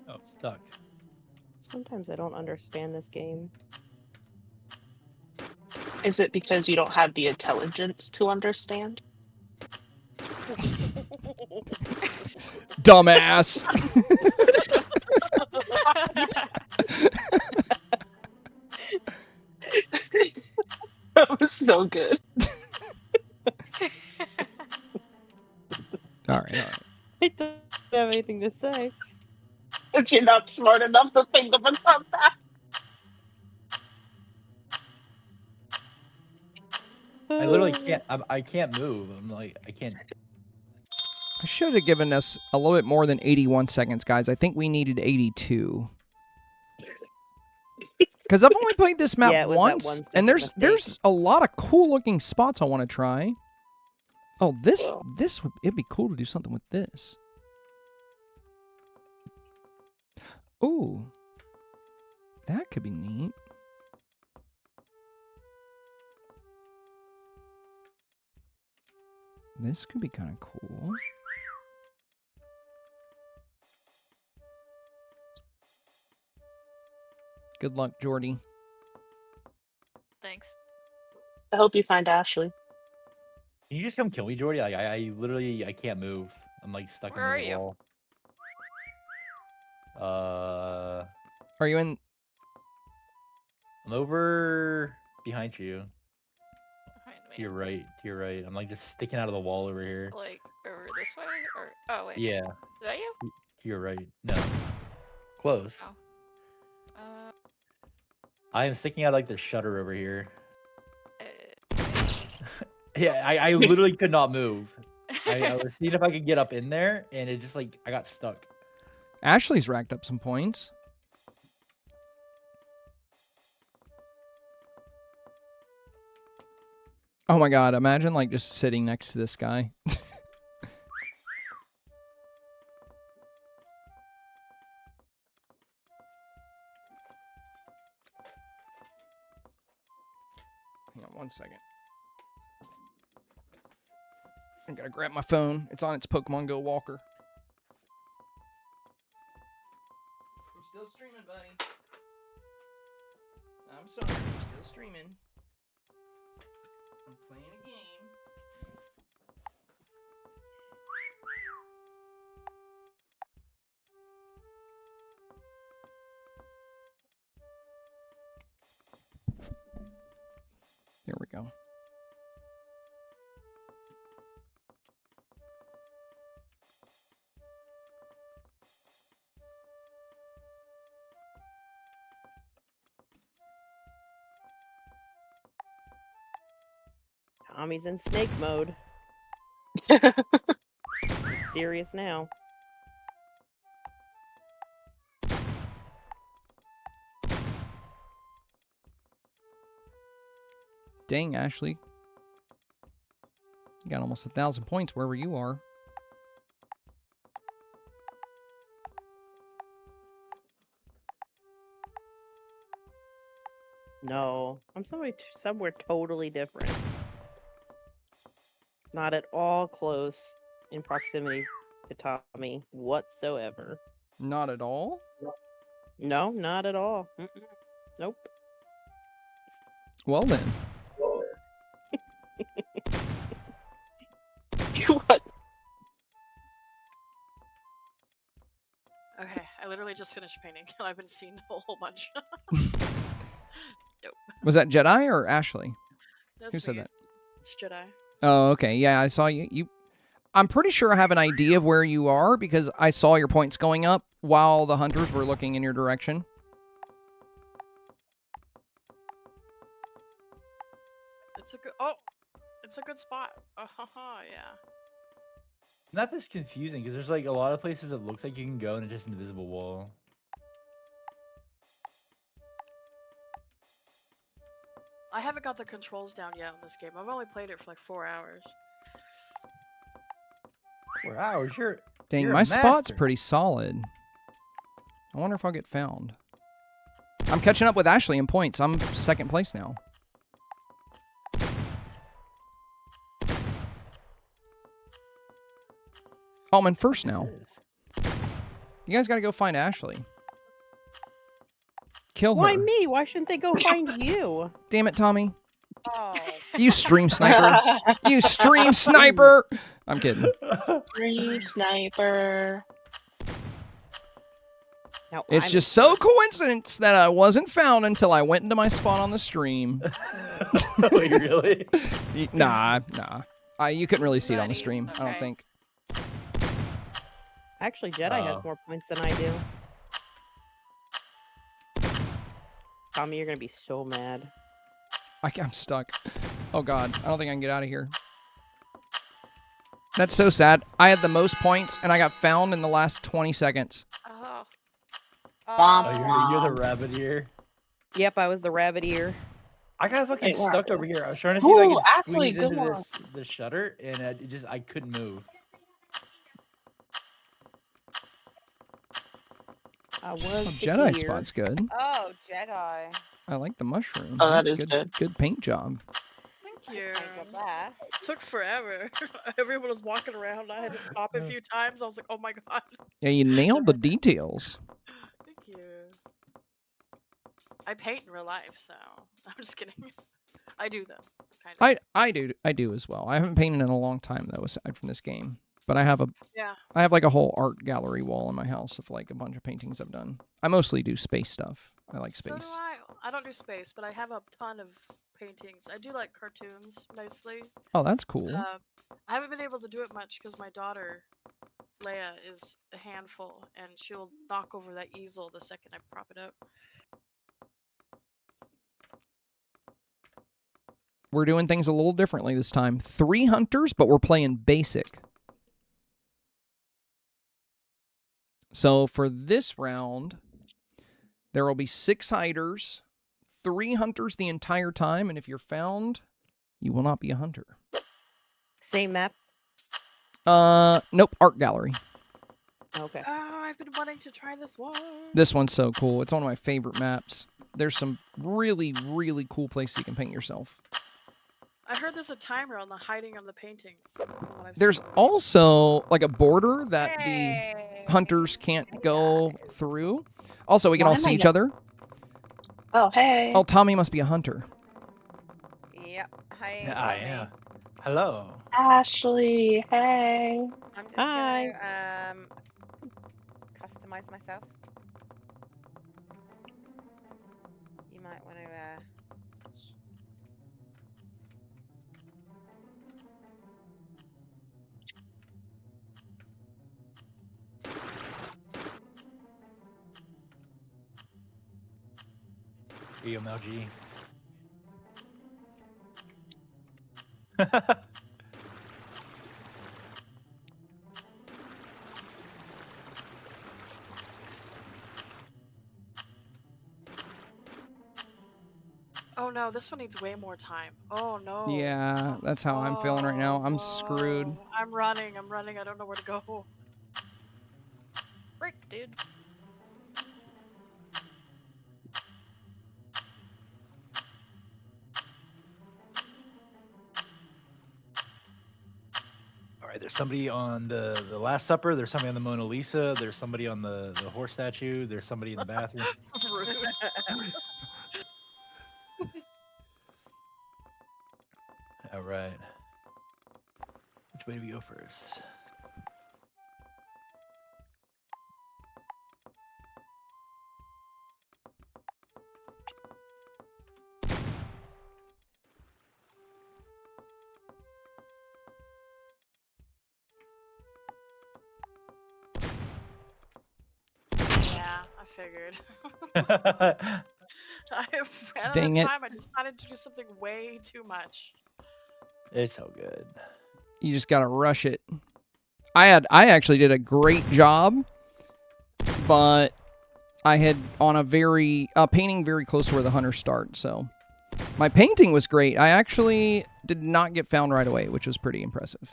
[SPEAKER 4] Oh, stuck.
[SPEAKER 6] Sometimes I don't understand this game.
[SPEAKER 7] Is it because you don't have the intelligence to understand?
[SPEAKER 1] Dumbass.
[SPEAKER 7] That was so good.
[SPEAKER 1] All right.
[SPEAKER 6] I don't have anything to say.
[SPEAKER 7] But you're not smart enough to think of about that.
[SPEAKER 4] I literally can't. I can't move. I'm like, I can't.
[SPEAKER 1] I should have given us a little bit more than 81 seconds, guys. I think we needed 82. Because I've only played this map
[SPEAKER 6] Yeah, it was that
[SPEAKER 1] once,
[SPEAKER 6] 1 second
[SPEAKER 1] and
[SPEAKER 6] mistake.
[SPEAKER 1] there's a lot of cool looking spots I want to try. Oh, it'd be cool to do something with this. Ooh, that could be neat. This could be kind of cool. Good luck, Jordy.
[SPEAKER 9] Thanks.
[SPEAKER 7] I hope you find Ashley.
[SPEAKER 4] Can you just come kill me, Jordy? Like, I literally, I can't move. I'm like stuck
[SPEAKER 9] Where
[SPEAKER 4] in the
[SPEAKER 9] are you?
[SPEAKER 4] wall.
[SPEAKER 1] Are you in?
[SPEAKER 4] I'm over behind you.
[SPEAKER 9] Behind me.
[SPEAKER 4] To your right. To your right. I'm like just sticking out of the wall over here.
[SPEAKER 9] Like over this way, or oh wait,
[SPEAKER 4] Yeah.
[SPEAKER 9] is that you?
[SPEAKER 4] To your right. No. Close.
[SPEAKER 9] Oh.
[SPEAKER 4] I am sticking out like the shutter over here.
[SPEAKER 9] Uh,
[SPEAKER 4] Yeah, I literally could not move. I was seeing if I could get up in there, and it just like I got stuck.
[SPEAKER 1] Ashley's racked up some points. Oh my god, imagine like just sitting next to this guy. Hang on 1 second. I gotta grab my phone. It's on its Pokemon Go walker. streaming, buddy. I'm sorry, I'm still streaming. I'm playing a game. There we go.
[SPEAKER 6] Tommy's in snake mode. It's serious now.
[SPEAKER 1] Dang, Ashley. You got almost 1,000 points wherever you are.
[SPEAKER 6] No, I'm somewhere totally different. Not at all close in proximity to Tommy whatsoever.
[SPEAKER 1] Not at all?
[SPEAKER 6] No, not at all. Nope.
[SPEAKER 1] Well then.
[SPEAKER 7] What?
[SPEAKER 8] Okay, I literally just finished painting and I've been seeing a whole bunch. Dope.
[SPEAKER 1] Was that Jedi or Ashley?
[SPEAKER 8] That's
[SPEAKER 1] Who said
[SPEAKER 8] me.
[SPEAKER 1] that?
[SPEAKER 8] It's Jedi.
[SPEAKER 1] Oh, okay. Yeah, I saw you. I'm pretty sure I have an idea of where you are because I saw your points going up while the hunters were looking in your direction.
[SPEAKER 8] It's a good spot. Yeah.
[SPEAKER 4] Not this confusing because there's like a lot of places it looks like you can go and it's just an invisible wall.
[SPEAKER 8] I haven't got the controls down yet on this game. I've only played it for like 4 hours.
[SPEAKER 4] 4 hours?
[SPEAKER 1] Dang,
[SPEAKER 4] you're a
[SPEAKER 1] my spot's
[SPEAKER 4] master.
[SPEAKER 1] pretty solid. I wonder if I'll get found. I'm catching up with Ashley in points. I'm second place now. Oh, I'm in first now. You guys gotta go find Ashley. Kill her.
[SPEAKER 6] Why me? Why shouldn't they go find you?
[SPEAKER 1] Damn it, Tommy.
[SPEAKER 5] Oh.
[SPEAKER 1] You stream sniper. You stream sniper. I'm kidding.
[SPEAKER 7] Dream sniper.
[SPEAKER 6] Now
[SPEAKER 1] It's
[SPEAKER 6] I'm
[SPEAKER 1] just so coincidence that I wasn't found until I went into my spot on the stream.
[SPEAKER 4] Wait, really?
[SPEAKER 1] Nah. You couldn't really see it on the
[SPEAKER 9] Buddy,
[SPEAKER 1] stream,
[SPEAKER 9] it's
[SPEAKER 1] I don't
[SPEAKER 9] okay.
[SPEAKER 1] think.
[SPEAKER 6] Actually, Jedi has
[SPEAKER 4] Oh.
[SPEAKER 6] more points than I do. Tommy, you're gonna be so mad.
[SPEAKER 1] I'm stuck. Oh god, I don't think I can get out of here. That's so sad. I had the most points and I got found in the last 20 seconds.
[SPEAKER 9] Oh.
[SPEAKER 4] Oh, you're the rabbit ear.
[SPEAKER 6] Yep, I was the rabbit ear.
[SPEAKER 4] I got fucking
[SPEAKER 7] Wait, what?
[SPEAKER 4] stuck over here. I was trying to see if I
[SPEAKER 7] Ooh,
[SPEAKER 4] could
[SPEAKER 7] actually,
[SPEAKER 4] squeeze into
[SPEAKER 7] go on.
[SPEAKER 4] the shutter, and I couldn't move.
[SPEAKER 6] I was
[SPEAKER 1] Oh,
[SPEAKER 6] the
[SPEAKER 1] Jedi
[SPEAKER 6] ear.
[SPEAKER 1] spot's good.
[SPEAKER 5] Oh, Jedi.
[SPEAKER 1] I like the mushroom.
[SPEAKER 7] Oh, that
[SPEAKER 1] That's
[SPEAKER 7] is good.
[SPEAKER 1] Good paint job.
[SPEAKER 8] Thank you.
[SPEAKER 5] Can't get that.
[SPEAKER 8] Took forever. Everyone was walking around. I had to stop a few times. I was like, oh my god.
[SPEAKER 1] Yeah, you nailed the details.
[SPEAKER 8] Thank you. I paint in real life, so I'm just kidding. I do though. Kind of.
[SPEAKER 1] I do as well. I haven't painted in a long time though, aside from this game. But I have
[SPEAKER 8] Yeah.
[SPEAKER 1] like a whole art gallery wall in my house of like a bunch of paintings I've done. I mostly do space stuff. I like
[SPEAKER 8] So do
[SPEAKER 1] space.
[SPEAKER 8] I. I don't do space, but I have a ton of paintings. I do like cartoons mostly.
[SPEAKER 1] Oh, that's cool.
[SPEAKER 8] I haven't been able to do it much because my daughter, Leia, is a handful, and she'll knock over that easel the second I prop it up.
[SPEAKER 1] We're doing things a little differently this time. 3 hunters, but we're playing basic. So for this round, there will be 6 hiders, 3 hunters the entire time, and if you're found, you will not be a hunter.
[SPEAKER 6] Same map.
[SPEAKER 1] Nope, art gallery.
[SPEAKER 6] Okay.
[SPEAKER 8] Oh, I've been wanting to try this one.
[SPEAKER 1] This one's so cool. It's one of my favorite maps. There's some really, really cool places you can paint yourself.
[SPEAKER 8] I heard there's a timer on the hiding on the paintings. from what I've
[SPEAKER 1] There's
[SPEAKER 8] seen.
[SPEAKER 1] also like a border that
[SPEAKER 5] Hey.
[SPEAKER 1] hunters can't go through. Also, we can
[SPEAKER 7] Why
[SPEAKER 1] all
[SPEAKER 7] am
[SPEAKER 1] see
[SPEAKER 7] I
[SPEAKER 1] each
[SPEAKER 7] not-
[SPEAKER 1] other.
[SPEAKER 7] Oh, hey.
[SPEAKER 1] Oh, Tommy must be a hunter.
[SPEAKER 5] Yep. Hi.
[SPEAKER 4] Yeah, I
[SPEAKER 5] Tommy.
[SPEAKER 4] am. Hello.
[SPEAKER 7] Ashley, hey.
[SPEAKER 5] I'm just
[SPEAKER 6] Hi.
[SPEAKER 5] gonna customize myself. You might want to.
[SPEAKER 4] EMLG.
[SPEAKER 8] Oh no, this one needs way more time. Oh no.
[SPEAKER 1] Yeah, that's how I'm feeling right now. I'm
[SPEAKER 8] Oh,
[SPEAKER 1] screwed.
[SPEAKER 8] no. I'm running. I don't know where to go.
[SPEAKER 9] Frick, dude.
[SPEAKER 4] All right, there's somebody on the Last Supper. There's somebody on the Mona Lisa. There's somebody on the horse statue. There's somebody in the bathroom.
[SPEAKER 8] Rude.
[SPEAKER 4] All right. Which way do we go first?
[SPEAKER 8] Yeah, I figured. I ran out
[SPEAKER 1] Dang
[SPEAKER 8] of
[SPEAKER 1] it.
[SPEAKER 8] time. I decided to do something way too much.
[SPEAKER 4] It's so good.
[SPEAKER 1] You just gotta rush it. I actually did a great job, but I had on a very painting very close to where the hunters start. So my painting was great. I actually did not get found right away, which was pretty impressive.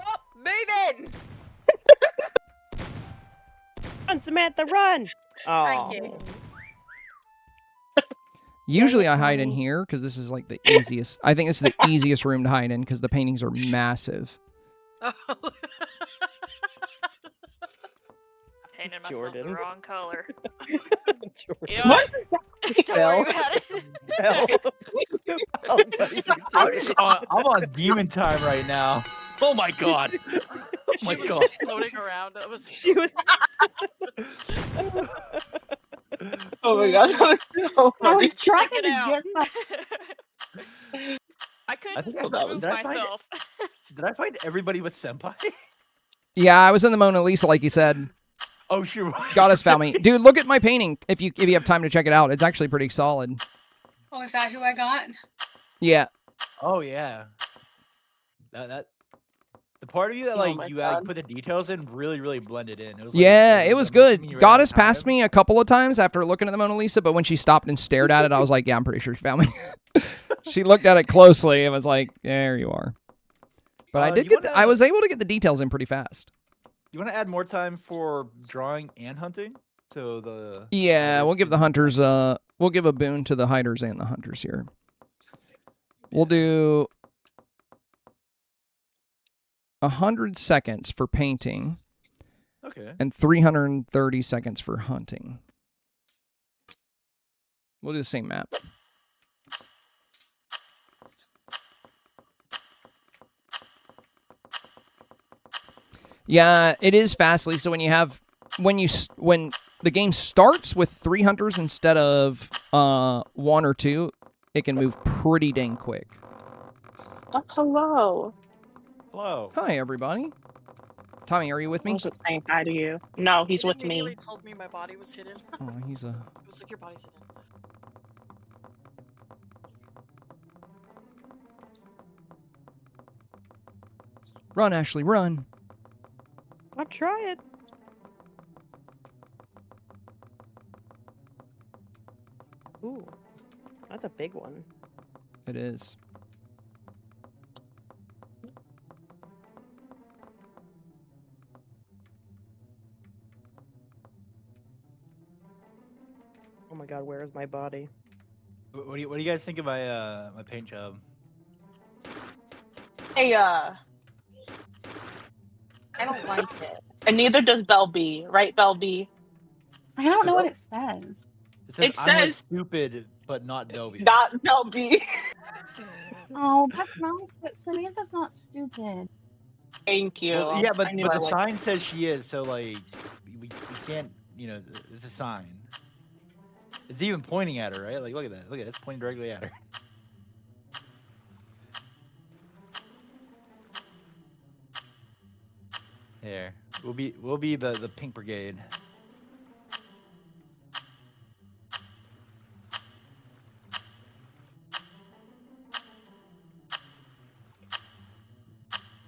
[SPEAKER 5] Stop moving!
[SPEAKER 6] Run, Samantha, run! Oh,
[SPEAKER 5] Thank you.
[SPEAKER 1] Usually I hide in here because this is like the easiest. I think this is the easiest room to hide in because the paintings are massive.
[SPEAKER 8] Oh.
[SPEAKER 9] Painted myself the
[SPEAKER 6] Jordan.
[SPEAKER 9] wrong color.
[SPEAKER 6] Jordan.
[SPEAKER 9] You know what? Don't
[SPEAKER 6] Belle.
[SPEAKER 9] worry about it.
[SPEAKER 6] Belle. Oh, what are you doing?
[SPEAKER 4] I'm on demon time right now. Oh my god. Oh my
[SPEAKER 8] She was
[SPEAKER 4] god.
[SPEAKER 8] just floating around. It was
[SPEAKER 6] She was.
[SPEAKER 7] Oh my god.
[SPEAKER 3] I was trying to
[SPEAKER 8] it out.
[SPEAKER 3] get my.
[SPEAKER 9] I
[SPEAKER 4] I
[SPEAKER 9] couldn't
[SPEAKER 4] think
[SPEAKER 9] remove
[SPEAKER 4] did I find it?
[SPEAKER 9] myself.
[SPEAKER 4] Did I find everybody with Senpai?
[SPEAKER 1] Yeah, I was in the Mona Lisa, like you said.
[SPEAKER 4] Oh sure.
[SPEAKER 1] Goddess found me, dude. Look at my painting. If you have time to check it out, it's actually pretty solid.
[SPEAKER 10] Oh, is that who I got?
[SPEAKER 1] Yeah.
[SPEAKER 4] Oh yeah. That the part of you that
[SPEAKER 7] Oh
[SPEAKER 4] like
[SPEAKER 7] my
[SPEAKER 4] you
[SPEAKER 7] God.
[SPEAKER 4] put the details in really blended in. It was
[SPEAKER 1] Yeah,
[SPEAKER 4] like,
[SPEAKER 1] it was
[SPEAKER 4] I'm assuming
[SPEAKER 1] good.
[SPEAKER 4] you ran
[SPEAKER 1] Goddess
[SPEAKER 4] out of
[SPEAKER 1] passed
[SPEAKER 4] time.
[SPEAKER 1] me a couple of times after looking at the Mona Lisa, but when she stopped and stared at it, I was like, yeah, I'm pretty sure she found me. She looked at it closely and was like, there you are. But I did
[SPEAKER 4] you
[SPEAKER 1] get
[SPEAKER 4] wanna-
[SPEAKER 1] I was able to get the details in pretty fast.
[SPEAKER 4] You want to add more time for drawing and hunting? So the
[SPEAKER 1] Yeah,
[SPEAKER 4] hunters
[SPEAKER 1] we'll give the
[SPEAKER 4] can-
[SPEAKER 1] hunters we'll give a boon to the hiders and the hunters here. We'll do 100 seconds for painting
[SPEAKER 4] Okay.
[SPEAKER 1] and 330 seconds for hunting. We'll do the same map. Yeah, it is Fastly. So when you have when the game starts with 3 hunters instead of 1 or 2, it can move pretty dang quick.
[SPEAKER 7] Oh, hello.
[SPEAKER 4] Hello.
[SPEAKER 1] Hi everybody. Tommy, are you with
[SPEAKER 7] I
[SPEAKER 1] me?
[SPEAKER 7] wasn't saying hi to you. No, he's
[SPEAKER 8] It
[SPEAKER 7] with
[SPEAKER 8] immediately
[SPEAKER 7] me.
[SPEAKER 8] told me my body was hidden.
[SPEAKER 1] Oh, he's a
[SPEAKER 8] It was like your body's hidden.
[SPEAKER 1] run, Ashley, run.
[SPEAKER 6] I'm trying. Ooh, that's a big one.
[SPEAKER 1] It is.
[SPEAKER 6] Oh my god, where is my body?
[SPEAKER 4] What do you guys think of my my paint job?
[SPEAKER 7] Hey, I don't like it. And neither does Bell B, right, Bell B?
[SPEAKER 3] I don't know what it says.
[SPEAKER 4] It
[SPEAKER 7] It
[SPEAKER 4] says I'm
[SPEAKER 7] says
[SPEAKER 4] stupid, but not Dobby.
[SPEAKER 7] not Bell B.
[SPEAKER 3] Oh, that's nice, but Samantha's not stupid.
[SPEAKER 7] Thank you.
[SPEAKER 4] Well, yeah,
[SPEAKER 7] I knew I
[SPEAKER 4] the
[SPEAKER 7] liked
[SPEAKER 4] sign says she is, so like we can't, you know, it's a sign. It's even pointing at her, right? Like, look at that. Look at it. It's pointing directly at her. There. We'll be the pink brigade.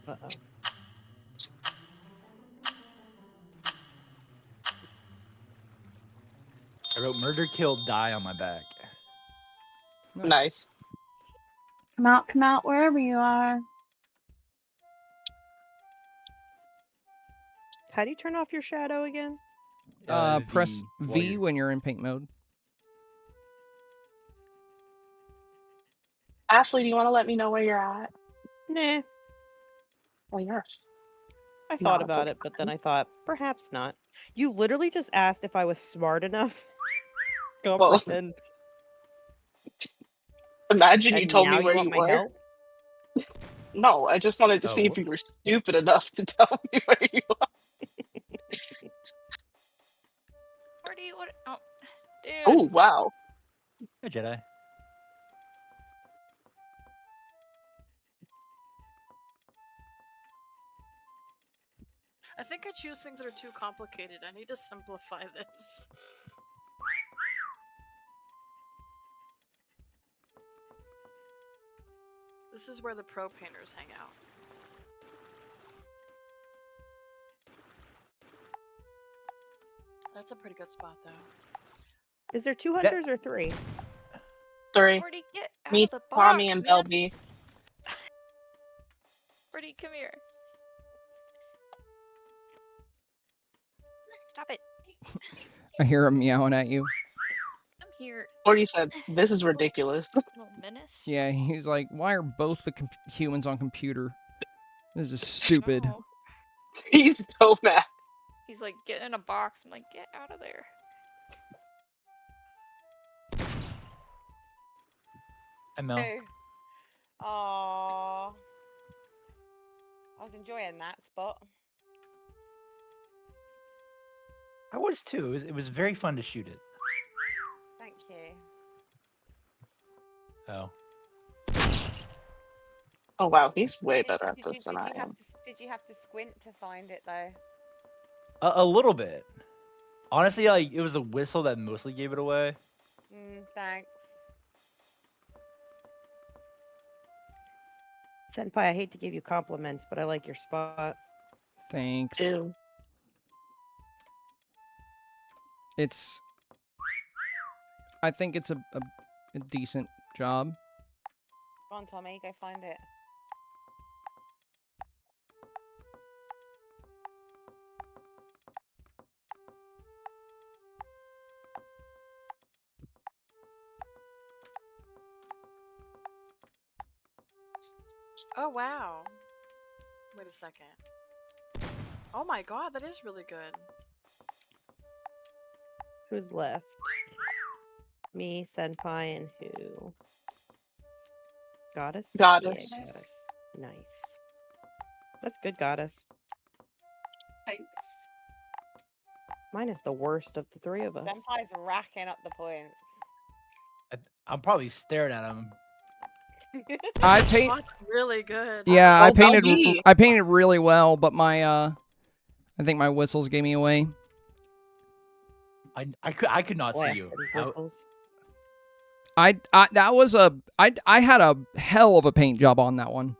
[SPEAKER 6] Uh-oh.
[SPEAKER 4] I wrote murder, kill, die on my back.
[SPEAKER 7] Nice.
[SPEAKER 3] Come out, wherever you are.
[SPEAKER 6] How do you turn off your shadow again?
[SPEAKER 1] Press
[SPEAKER 4] while
[SPEAKER 1] V
[SPEAKER 4] you're-
[SPEAKER 1] when you're in paint mode.
[SPEAKER 7] Ashley, do you want to let me know where you're at?
[SPEAKER 6] Nah.
[SPEAKER 7] Well, you're.
[SPEAKER 6] I thought
[SPEAKER 7] Not
[SPEAKER 6] about
[SPEAKER 7] the
[SPEAKER 6] it, but then I thought, perhaps not. You literally just asked if I was smart enough. to
[SPEAKER 7] Well,
[SPEAKER 6] comprehend.
[SPEAKER 7] Imagine you
[SPEAKER 6] And
[SPEAKER 7] told
[SPEAKER 6] now
[SPEAKER 7] me where
[SPEAKER 6] want
[SPEAKER 7] you
[SPEAKER 6] my
[SPEAKER 7] were.
[SPEAKER 6] help?
[SPEAKER 7] No, I just wanted to see if you were stupid enough to tell me where you are.
[SPEAKER 9] Where do you want? Oh, dude.
[SPEAKER 7] Oh, wow.
[SPEAKER 4] Hey, Jedi.
[SPEAKER 8] I think I choose things that are too complicated. I need to simplify this. This is where the pro painters hang out. That's a pretty good spot, though.
[SPEAKER 6] Is there two hunters or three?
[SPEAKER 7] 3.
[SPEAKER 9] Where'd he get out
[SPEAKER 7] Me,
[SPEAKER 9] of the box,
[SPEAKER 7] Tommy, and
[SPEAKER 9] man?
[SPEAKER 7] Belby.
[SPEAKER 9] Where'd he come here? Stop it.
[SPEAKER 1] I hear him meowing at you.
[SPEAKER 9] I'm here.
[SPEAKER 7] Or you said, this is ridiculous.
[SPEAKER 9] Little menace.
[SPEAKER 1] Yeah, he's like, why are both the humans on computer? This is stupid.
[SPEAKER 9] No.
[SPEAKER 7] He's so mad.
[SPEAKER 9] He's like, get in a box. I'm like, get out of there.
[SPEAKER 4] Hi, Mel.
[SPEAKER 5] Aww. I was enjoying that spot.
[SPEAKER 4] I was too. It was very fun to shoot it.
[SPEAKER 5] Thank you.
[SPEAKER 4] Oh.
[SPEAKER 7] Oh, wow. He's way
[SPEAKER 5] Did
[SPEAKER 7] better
[SPEAKER 5] you-
[SPEAKER 7] at
[SPEAKER 5] did you-
[SPEAKER 7] this than
[SPEAKER 5] did
[SPEAKER 7] I
[SPEAKER 5] you have
[SPEAKER 7] am.
[SPEAKER 5] to- Did you have to squint to find it though?
[SPEAKER 4] A little bit. Honestly, like it was the whistle that mostly gave it away.
[SPEAKER 5] Thanks.
[SPEAKER 6] Senpai, I hate to give you compliments, but I like your spot.
[SPEAKER 1] Thanks.
[SPEAKER 7] Ew.
[SPEAKER 1] It's... I think it's a decent job.
[SPEAKER 5] Come on, Tommy, go find it.
[SPEAKER 8] Oh, wow. Wait a second. Oh my god, that is really good.
[SPEAKER 6] Who's left? Me, Senpai, and who? Goddess?
[SPEAKER 7] Goddess.
[SPEAKER 6] Yeah, Goddess. Nice. That's good, Goddess.
[SPEAKER 7] Thanks.
[SPEAKER 6] Mine is the worst of the three of us.
[SPEAKER 5] Senpai's racking up the points.
[SPEAKER 4] I'm probably staring at him.
[SPEAKER 1] I
[SPEAKER 8] This
[SPEAKER 1] paint.
[SPEAKER 8] spot's really good.
[SPEAKER 1] Yeah,
[SPEAKER 7] Oh, Belby.
[SPEAKER 1] I painted really well, but my I think my whistles gave me away.
[SPEAKER 4] I could not see you.
[SPEAKER 6] Whistles.
[SPEAKER 1] I that was I had a hell of a paint job on that one.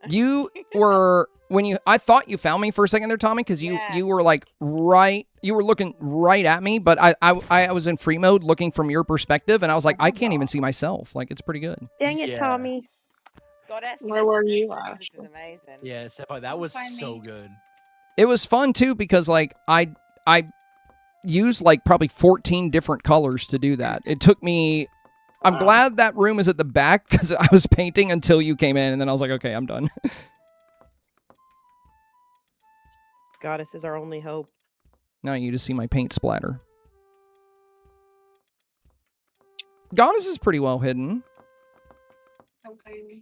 [SPEAKER 1] You were I thought you found me for a second there, Tommy, because you were like you were looking right at me, but I was in free mode looking from your perspective, and I was like, I can't even see myself. Like, it's pretty good.
[SPEAKER 6] Dang it,
[SPEAKER 4] Yeah.
[SPEAKER 6] Tommy.
[SPEAKER 5] Goddess.
[SPEAKER 7] Where were you,
[SPEAKER 5] This
[SPEAKER 7] Ash?
[SPEAKER 5] is amazing.
[SPEAKER 4] Yeah, Senpai, that was
[SPEAKER 10] Find
[SPEAKER 4] so
[SPEAKER 10] me.
[SPEAKER 4] good.
[SPEAKER 1] It was fun too because like I used like probably 14 different colors to do that. It took me. I'm glad that room is at the back because I was painting until you came in, and then I was like, okay, I'm done.
[SPEAKER 6] Goddess is our only hope.
[SPEAKER 1] Now you just see my paint splatter. Goddess is pretty well hidden.
[SPEAKER 10] Okay.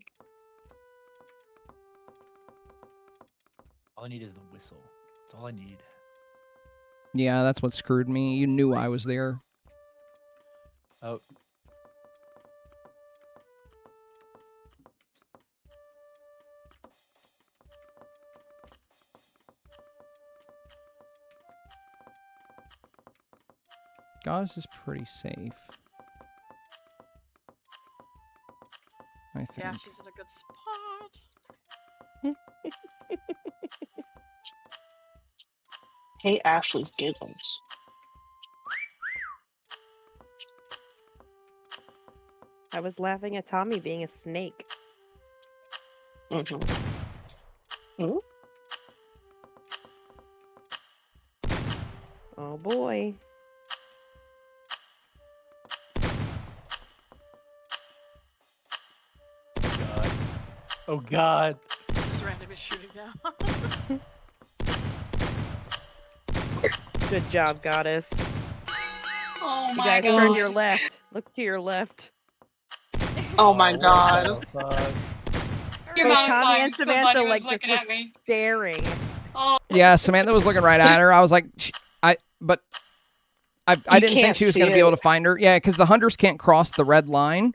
[SPEAKER 4] All I need is the whistle. That's all I need.
[SPEAKER 1] Yeah, that's what screwed me. You knew I was there.
[SPEAKER 4] Oh.
[SPEAKER 1] Goddess is pretty safe. I think.
[SPEAKER 8] Yeah, she's in a good spot.
[SPEAKER 7] Hey, Ashley's giggles.
[SPEAKER 6] I was laughing at Tommy being a snake.
[SPEAKER 7] Mm-hmm.
[SPEAKER 6] Oh boy.
[SPEAKER 4] God. Oh God.
[SPEAKER 8] Just randomly shooting now.
[SPEAKER 6] Good job, Goddess.
[SPEAKER 10] Oh
[SPEAKER 6] You
[SPEAKER 10] my
[SPEAKER 6] guys
[SPEAKER 10] god.
[SPEAKER 6] turn to your left. Look to your left.
[SPEAKER 7] Oh my god.
[SPEAKER 4] What the fuck?
[SPEAKER 10] The
[SPEAKER 6] Hey,
[SPEAKER 10] amount of
[SPEAKER 6] Tommy and
[SPEAKER 10] times somebody
[SPEAKER 6] Samantha
[SPEAKER 10] was
[SPEAKER 6] like just
[SPEAKER 10] looking
[SPEAKER 6] was
[SPEAKER 10] at me.
[SPEAKER 6] staring.
[SPEAKER 10] Oh,
[SPEAKER 1] Yeah, Samantha was looking right at her. I was like, I didn't think
[SPEAKER 7] can't
[SPEAKER 1] she was
[SPEAKER 7] see
[SPEAKER 1] going to be able
[SPEAKER 7] it.
[SPEAKER 1] to find her. Yeah, because the hunters can't cross the red line,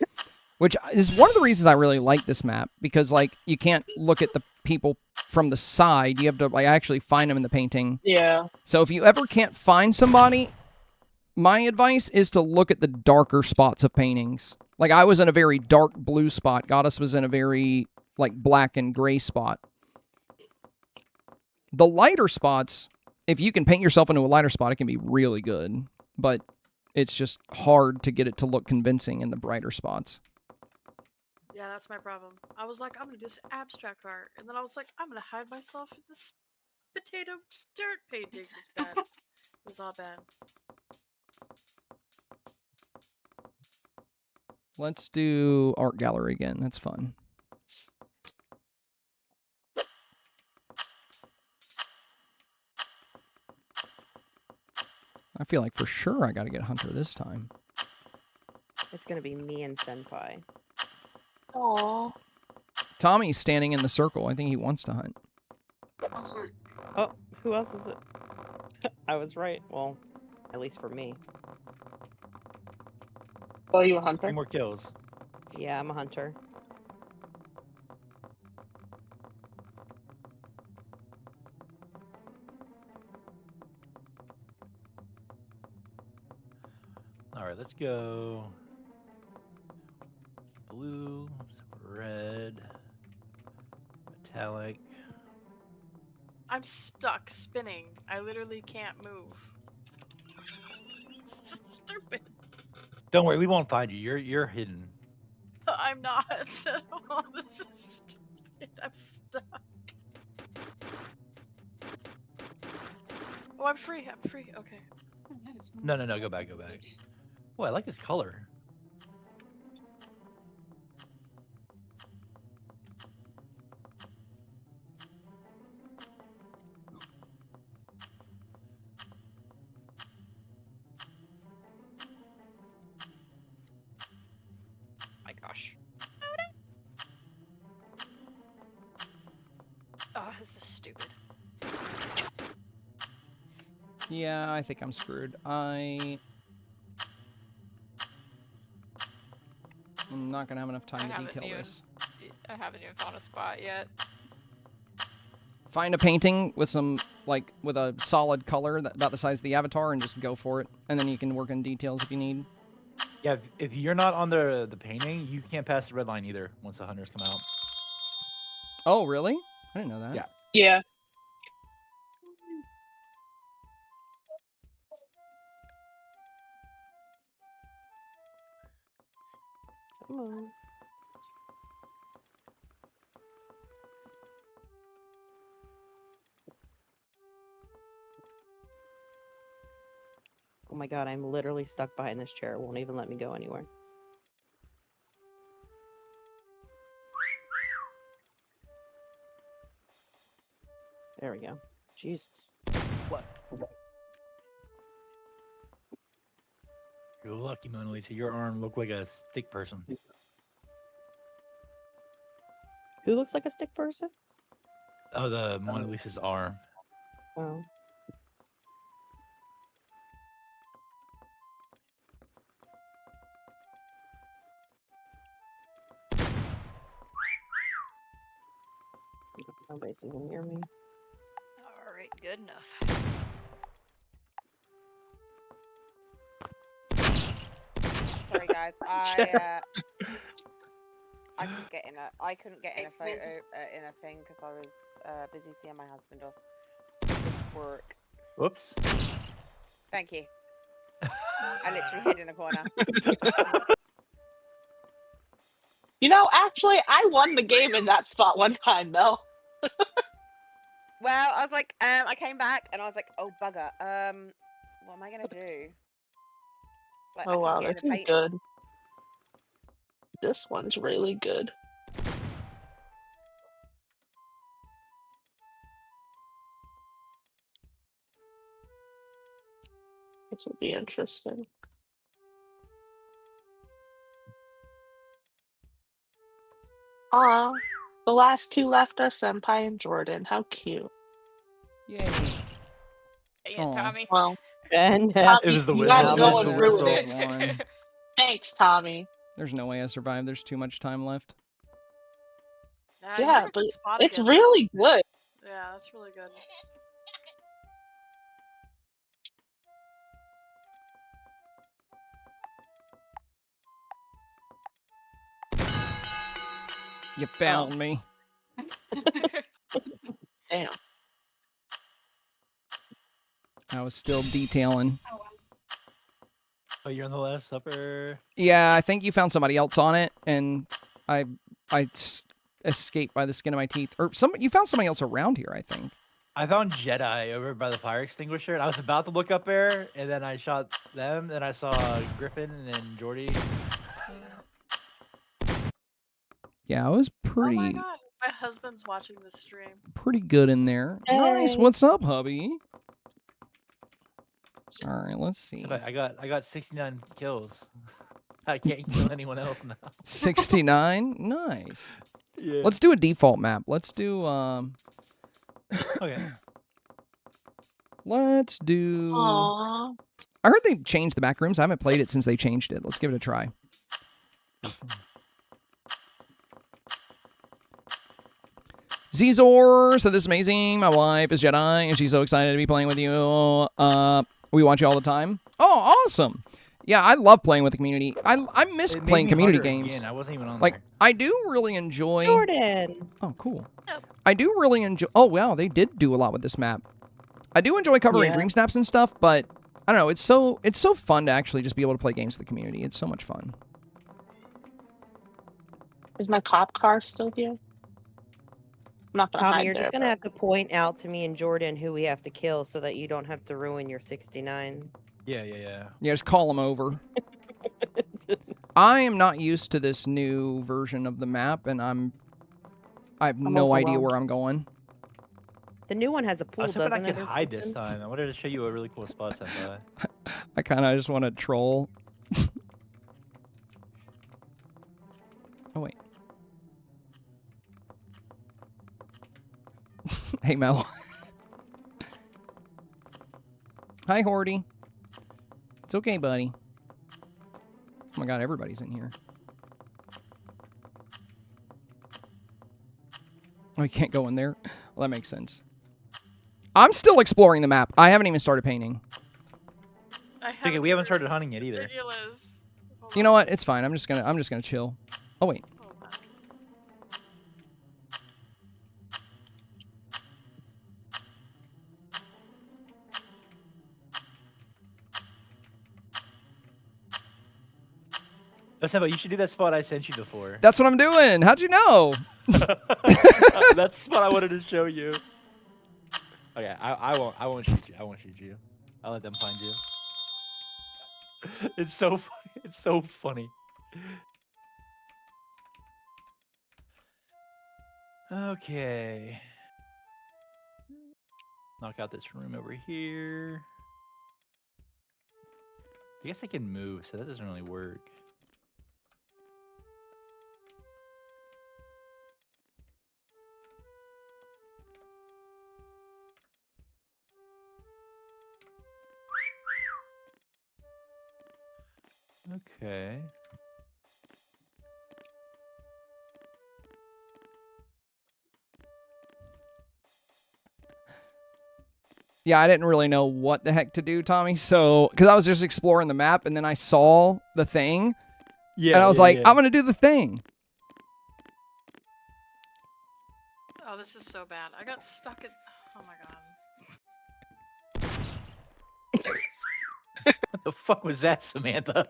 [SPEAKER 1] which is one of the reasons I really like this map, because like you can't look at the people from the side. You have to like actually find them in the painting.
[SPEAKER 7] Yeah.
[SPEAKER 1] So if you ever can't find somebody, my advice is to look at the darker spots of paintings. Like I was in a very dark blue spot. Goddess was in a very like black and gray spot. The lighter spots, if you can paint yourself into a lighter spot, it can be really good. But it's just hard to get it to look convincing in the brighter spots.
[SPEAKER 8] Yeah, that's my problem. I was like, I'm gonna do some abstract art, and then I was like, I'm gonna hide myself in this potato dirt painting. It was bad. It was all bad.
[SPEAKER 1] Let's do art gallery again. That's fun. I feel like for sure I got to get Hunter this time.
[SPEAKER 6] It's gonna be me and Senpai.
[SPEAKER 7] Aww.
[SPEAKER 1] Tommy's standing in the circle. I think he wants to hunt.
[SPEAKER 6] Oh, who else is it? I was right. Well, at least for me.
[SPEAKER 7] Oh, you a hunter?
[SPEAKER 4] 2 more kills.
[SPEAKER 6] Yeah, I'm a hunter.
[SPEAKER 4] All right, let's go. Blue, some red, metallic.
[SPEAKER 8] I'm stuck spinning. I literally can't move. It's stupid.
[SPEAKER 4] Don't worry, we won't find you. You're hidden.
[SPEAKER 8] I'm not. Oh, this is stupid. I'm stuck. Oh, I'm free. I'm free. Okay.
[SPEAKER 4] No, go back, go back. Oh, I like this color.
[SPEAKER 9] my gosh. Oh, this is stupid.
[SPEAKER 1] Yeah, I think I'm screwed. I'm not going to have enough time to detail this.
[SPEAKER 9] I haven't even found a spot yet.
[SPEAKER 1] Find a painting with some, like, with a solid color that, about the size of the avatar and just go for it. And then you can work in details if you need.
[SPEAKER 4] Yeah, if you're not on the painting, you can't pass the red line either once the hunters come out.
[SPEAKER 1] Oh, really? I didn't know that.
[SPEAKER 4] Yeah.
[SPEAKER 7] Yeah.
[SPEAKER 6] Come on. Oh my god, I'm literally stuck behind this chair. It won't even let me go anywhere. There we go. Jesus.
[SPEAKER 4] What? You're lucky, Mona Lisa. Your arm looked like a stick person.
[SPEAKER 6] Who looks like a stick person?
[SPEAKER 4] Oh, the Mona Lisa's arm.
[SPEAKER 6] Oh. Nobody's even near me.
[SPEAKER 9] Alright, good enough.
[SPEAKER 5] Sorry guys, I couldn't get in a
[SPEAKER 10] It's
[SPEAKER 5] photo
[SPEAKER 10] meant
[SPEAKER 5] in a thing because I was busy seeing my husband off work.
[SPEAKER 4] Whoops.
[SPEAKER 5] Thank you. I literally hid in a corner.
[SPEAKER 7] You know, actually, I won the game in that spot one time, though.
[SPEAKER 5] Well, I was like, I came back and I was like, oh bugger, what am I gonna do? It's like, I
[SPEAKER 7] Oh
[SPEAKER 5] couldn't
[SPEAKER 7] wow,
[SPEAKER 5] get in
[SPEAKER 7] this
[SPEAKER 5] the
[SPEAKER 7] is
[SPEAKER 5] paint.
[SPEAKER 7] good. This one's really good. This will be interesting. Aw, the last two left are Senpai and Jordan. How cute.
[SPEAKER 1] Yay.
[SPEAKER 9] Yeah,
[SPEAKER 1] Aw.
[SPEAKER 9] Tommy.
[SPEAKER 7] Well,
[SPEAKER 6] And
[SPEAKER 7] Tommy,
[SPEAKER 4] It was the
[SPEAKER 7] you
[SPEAKER 4] whistle.
[SPEAKER 7] gotta
[SPEAKER 4] It
[SPEAKER 7] go
[SPEAKER 4] was
[SPEAKER 7] and
[SPEAKER 4] the
[SPEAKER 7] ruin
[SPEAKER 4] whistle.
[SPEAKER 7] it.
[SPEAKER 1] One.
[SPEAKER 7] Thanks, Tommy.
[SPEAKER 1] There's no way I survive. There's too much time left.
[SPEAKER 8] You're
[SPEAKER 7] Yeah,
[SPEAKER 8] in a
[SPEAKER 7] but
[SPEAKER 8] good spot
[SPEAKER 7] it's
[SPEAKER 8] again.
[SPEAKER 7] really good.
[SPEAKER 8] Yeah, that's really good.
[SPEAKER 1] You found me.
[SPEAKER 7] Damn.
[SPEAKER 1] I was still detailing.
[SPEAKER 10] Oh, wow.
[SPEAKER 4] Oh, you're on the Last Supper.
[SPEAKER 1] Yeah, I think you found somebody else on it, and I escaped by the skin of my teeth. Or you found somebody else around here, I think.
[SPEAKER 4] I found Jedi over by the fire extinguisher, and I was about to look up there, and then I shot them, and I saw Griffin and then Jordy.
[SPEAKER 1] Yeah, I was
[SPEAKER 8] Oh my
[SPEAKER 1] pretty
[SPEAKER 8] god, my husband's watching this stream.
[SPEAKER 1] good in there. Nice.
[SPEAKER 7] Hey.
[SPEAKER 1] What's up, hubby? All right, let's see.
[SPEAKER 4] So I got 69 kills. I can't kill anyone else now.
[SPEAKER 1] 69. Nice.
[SPEAKER 4] Yeah.
[SPEAKER 1] Let's do a default map. Let's do
[SPEAKER 4] Okay.
[SPEAKER 1] let's do
[SPEAKER 7] Aww.
[SPEAKER 1] I heard they changed the back rooms. I haven't played it since they changed it. Let's give it a try. Zizor, so this is amazing. My wife is Jedi, and she's so excited to be playing with you. We watch you all the time. Oh, awesome. Yeah, I love playing with the community. I miss
[SPEAKER 4] It made
[SPEAKER 1] playing
[SPEAKER 4] me
[SPEAKER 1] community
[SPEAKER 4] harder
[SPEAKER 1] games.
[SPEAKER 4] again. I wasn't even on
[SPEAKER 1] Like,
[SPEAKER 4] there.
[SPEAKER 1] I do really enjoy...
[SPEAKER 6] Jordan.
[SPEAKER 1] Oh, cool.
[SPEAKER 9] Oh.
[SPEAKER 1] I do really enjoy... Oh, wow, they did do a lot with this map. I do enjoy covering
[SPEAKER 7] Yeah.
[SPEAKER 1] Dreamsnaps and stuff, but I don't know. It's so fun to actually just be able to play games with the community. It's so much fun.
[SPEAKER 7] Is my cop car still here? I'm not gonna
[SPEAKER 6] Tommy,
[SPEAKER 7] hide
[SPEAKER 6] you're
[SPEAKER 7] there,
[SPEAKER 6] just gonna
[SPEAKER 7] but-
[SPEAKER 6] have to point out to me and Jordan who we have to kill so that you don't have to ruin your 69.
[SPEAKER 4] Yeah.
[SPEAKER 1] Yeah, just call them over. I am not used to this new version of the map, and I have no idea
[SPEAKER 7] overwhelmed.
[SPEAKER 1] where I'm going.
[SPEAKER 6] The new one has a
[SPEAKER 4] I
[SPEAKER 6] pool,
[SPEAKER 4] was hoping
[SPEAKER 6] doesn't
[SPEAKER 4] I
[SPEAKER 6] it?
[SPEAKER 4] could
[SPEAKER 6] or
[SPEAKER 4] hide this
[SPEAKER 6] something?
[SPEAKER 4] time. I wanted to show you a really cool spot, Senpai.
[SPEAKER 1] I kind of just want to troll. Oh, wait. Hey, Mel. Hi, Hordy. It's okay, buddy. Oh my god, everybody's in here. Oh, you can't go in there? Well, that makes sense. I'm still exploring the map. I haven't even started painting.
[SPEAKER 4] Okay, we haven't started hunting yet either.
[SPEAKER 8] Ridiculous. Hold
[SPEAKER 1] You
[SPEAKER 8] on.
[SPEAKER 1] know what? It's fine. I'm just gonna chill. Oh wait.
[SPEAKER 8] Hold on.
[SPEAKER 4] Oh, Senpai, you should do that spot I sent you before.
[SPEAKER 1] That's what I'm doing. How'd you know?
[SPEAKER 4] That's the spot I wanted to show you. Okay, I won't shoot you. I won't shoot you. I'll let them find you. It's so funny. It's so funny. Okay. Knock out this room over here. I guess I can move, so that doesn't really work. Okay.
[SPEAKER 1] Yeah, I didn't really know what the heck to do, Tommy. So, because I was just exploring the map, and then I saw the thing,
[SPEAKER 4] Yeah.
[SPEAKER 1] and I was like, I'm gonna do the thing.
[SPEAKER 8] Oh, this is so bad. I got stuck at. Oh my god.
[SPEAKER 4] What the fuck was that, Samantha?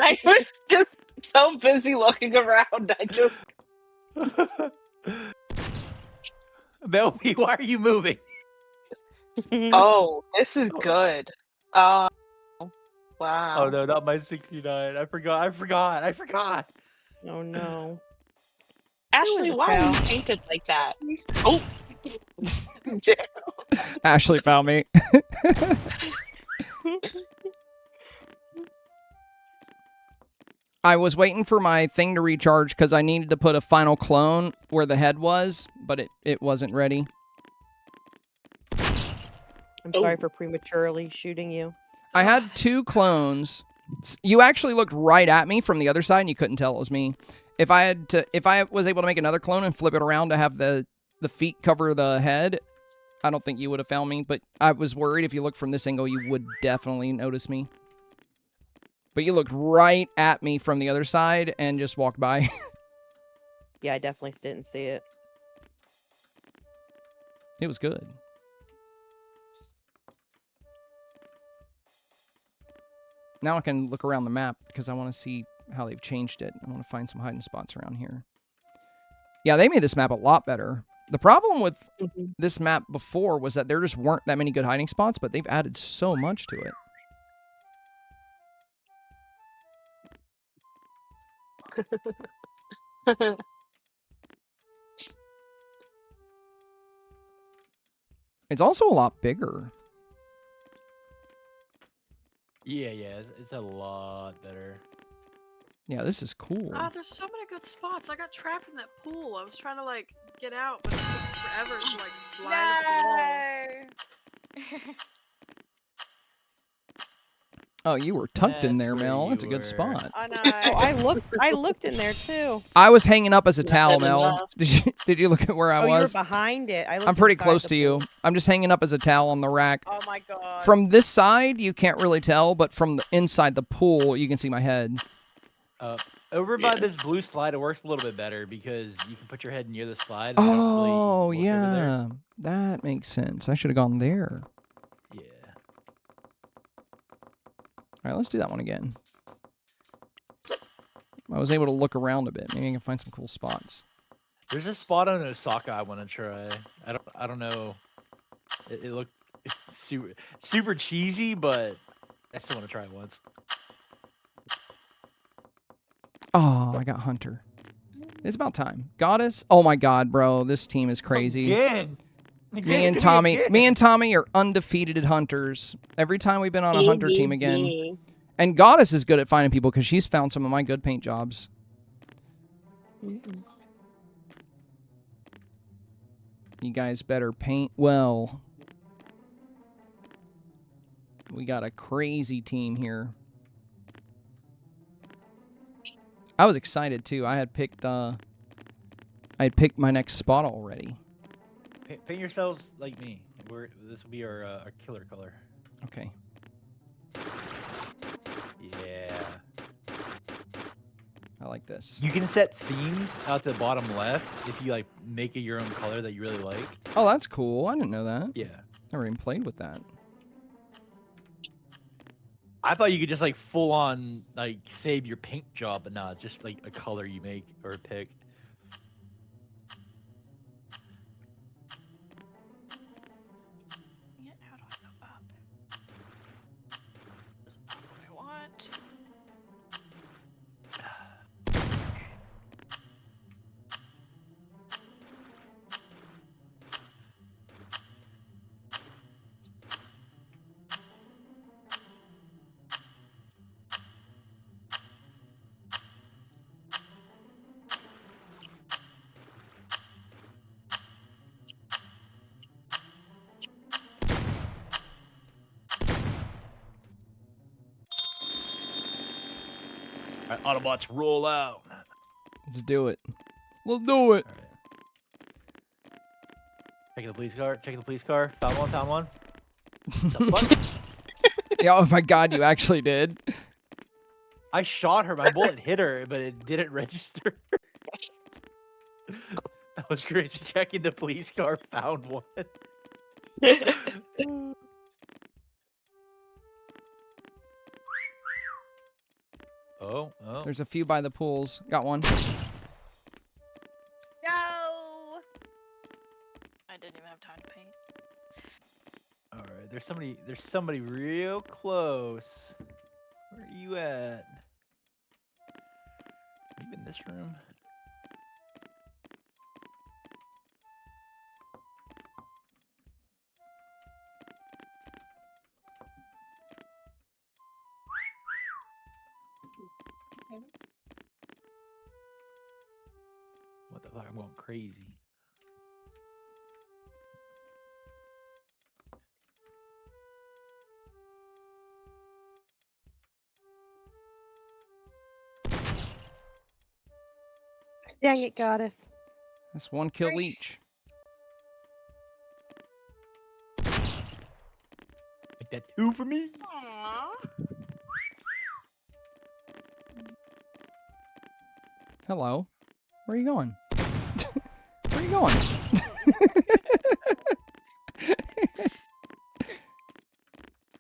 [SPEAKER 7] I was just so busy looking around. I just.
[SPEAKER 4] Melby, why are you moving?
[SPEAKER 7] Oh, this is good. Wow.
[SPEAKER 4] Oh no, not my 69. I forgot.
[SPEAKER 6] Oh no.
[SPEAKER 7] Ashley,
[SPEAKER 6] Ooh,
[SPEAKER 7] why are you
[SPEAKER 6] cow.
[SPEAKER 7] painted like that? Oh.
[SPEAKER 1] Ashley found me. I was waiting for my thing to recharge because I needed to put a final clone where the head was, but it wasn't ready.
[SPEAKER 6] I'm sorry for prematurely shooting you.
[SPEAKER 1] I had 2 clones. You actually looked right at me from the other side, and you couldn't tell it was me. If I was able to make another clone and flip it around to have the feet cover the head, I don't think you would have found me. But I was worried if you looked from this angle, you would definitely notice me. But you looked right at me from the other side and just walked by.
[SPEAKER 6] Yeah, I definitely didn't see it.
[SPEAKER 1] It was good. Now I can look around the map because I want to see how they've changed it. I want to find some hiding spots around here. Yeah, they made this map a lot better. The problem with this map before was that there just weren't that many good hiding spots, but they've added so much to it. It's also a lot bigger.
[SPEAKER 4] Yeah, it's a lot better.
[SPEAKER 1] Yeah, this is cool.
[SPEAKER 8] Ah, there's so many good spots. I got trapped in that pool. I was trying to like get out, but it takes forever to like slide up the wall.
[SPEAKER 5] No.
[SPEAKER 1] Oh, you were tucked in
[SPEAKER 4] That's
[SPEAKER 1] there,
[SPEAKER 4] where
[SPEAKER 1] Mel.
[SPEAKER 4] you
[SPEAKER 1] That's a good
[SPEAKER 4] were.
[SPEAKER 1] spot.
[SPEAKER 5] I know.
[SPEAKER 6] Oh, I looked in there too.
[SPEAKER 1] I was hanging up as a
[SPEAKER 7] Not
[SPEAKER 1] towel,
[SPEAKER 7] good
[SPEAKER 1] Mel.
[SPEAKER 7] enough.
[SPEAKER 1] Did you look at where I
[SPEAKER 6] Oh, you were
[SPEAKER 1] was?
[SPEAKER 6] behind it. I
[SPEAKER 1] I'm
[SPEAKER 6] looked
[SPEAKER 1] pretty
[SPEAKER 6] inside
[SPEAKER 1] close
[SPEAKER 6] the
[SPEAKER 1] to you.
[SPEAKER 6] pool.
[SPEAKER 1] I'm just hanging up as a towel on the rack.
[SPEAKER 5] Oh my god.
[SPEAKER 1] From this side, you can't really tell, but from the inside the pool, you can see my head.
[SPEAKER 4] Over by
[SPEAKER 7] Yeah.
[SPEAKER 4] this blue slide, it works a little bit better because you can put your head near the slide. And you don't really
[SPEAKER 1] Oh,
[SPEAKER 4] look over there.
[SPEAKER 1] yeah. That makes sense. I should have gone there.
[SPEAKER 4] Yeah.
[SPEAKER 1] All right, let's do that one again. I was able to look around a bit. Maybe I can find some cool spots.
[SPEAKER 4] There's a spot on Osaka I want to try. I don't know. It looked super cheesy, but I still want to try it once.
[SPEAKER 1] Oh, I got Hunter. It's about time. Goddess? Oh my god, bro. This team is crazy.
[SPEAKER 4] Again.
[SPEAKER 1] Me and Tommy are undefeated hunters. Every time we've been on a hunter team again. And Goddess is good at finding people because she's found some of my good paint jobs. You guys better paint well. We got a crazy team here. I was excited too. I had picked my next spot already.
[SPEAKER 4] Paint yourselves like me. This will be our killer color.
[SPEAKER 1] Okay.
[SPEAKER 4] Yeah.
[SPEAKER 1] I like this.
[SPEAKER 4] You can set themes out the bottom left if you like make it your own color that you really like.
[SPEAKER 1] Oh, that's cool. I didn't know that.
[SPEAKER 4] Yeah.
[SPEAKER 1] Never even played with that.
[SPEAKER 4] I thought you could just like full on like save your paint job, but not just like a color you make or pick.
[SPEAKER 9] Yeah, how do I go up? This is not what I want.
[SPEAKER 4] All right, Autobots, roll out.
[SPEAKER 1] Let's do it. Let's do it.
[SPEAKER 4] All right. Checking the police car. Checking the police car. Found one. Found one. The fuck?
[SPEAKER 1] Yeah, oh my god, you actually did.
[SPEAKER 4] I shot her. My bullet hit her, but it didn't register. That was crazy. Checking the police car. Found one. Oh.
[SPEAKER 1] There's a few by the pools. Got one.
[SPEAKER 5] No.
[SPEAKER 9] I didn't even have time to paint.
[SPEAKER 4] All right. There's somebody real close. Where are you at? Are you in this room? What the fuck? I'm going crazy.
[SPEAKER 6] Dang it, goddess.
[SPEAKER 1] That's one kill each.
[SPEAKER 4] Make that 2 for me.
[SPEAKER 9] Aww.
[SPEAKER 1] Hello. Where are you going? Where are you going?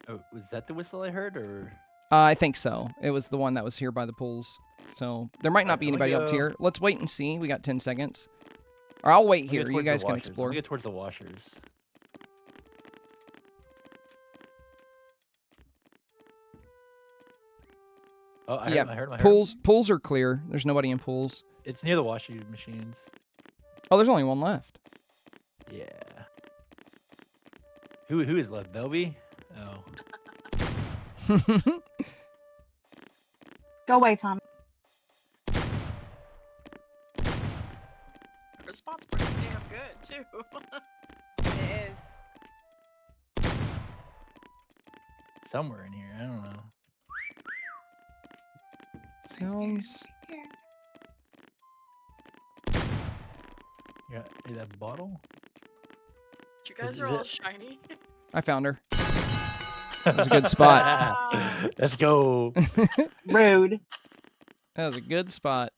[SPEAKER 4] Oh, was that the whistle I heard, or?
[SPEAKER 1] I think so. It was the one that was here by the pools. So there might not be anybody else here. Let's wait and see. We got 10 seconds. Or I'll wait here. You guys can explore.
[SPEAKER 4] Get towards the washers. Oh, I heard him.
[SPEAKER 1] Pools are clear. There's nobody in pools.
[SPEAKER 4] It's near the washing machines.
[SPEAKER 1] Oh, there's only one left.
[SPEAKER 4] Yeah. Who is left? Belby? Oh.
[SPEAKER 3] Go away, Tom.
[SPEAKER 8] The response pretty damn good too.
[SPEAKER 5] It is.
[SPEAKER 4] Somewhere in here. I don't know.
[SPEAKER 1] Sounds.
[SPEAKER 4] Yeah, that bottle?
[SPEAKER 8] You guys are all shiny.
[SPEAKER 1] I found her. That was a good spot.
[SPEAKER 4] Let's go.
[SPEAKER 3] Rude.
[SPEAKER 1] That was a good spot.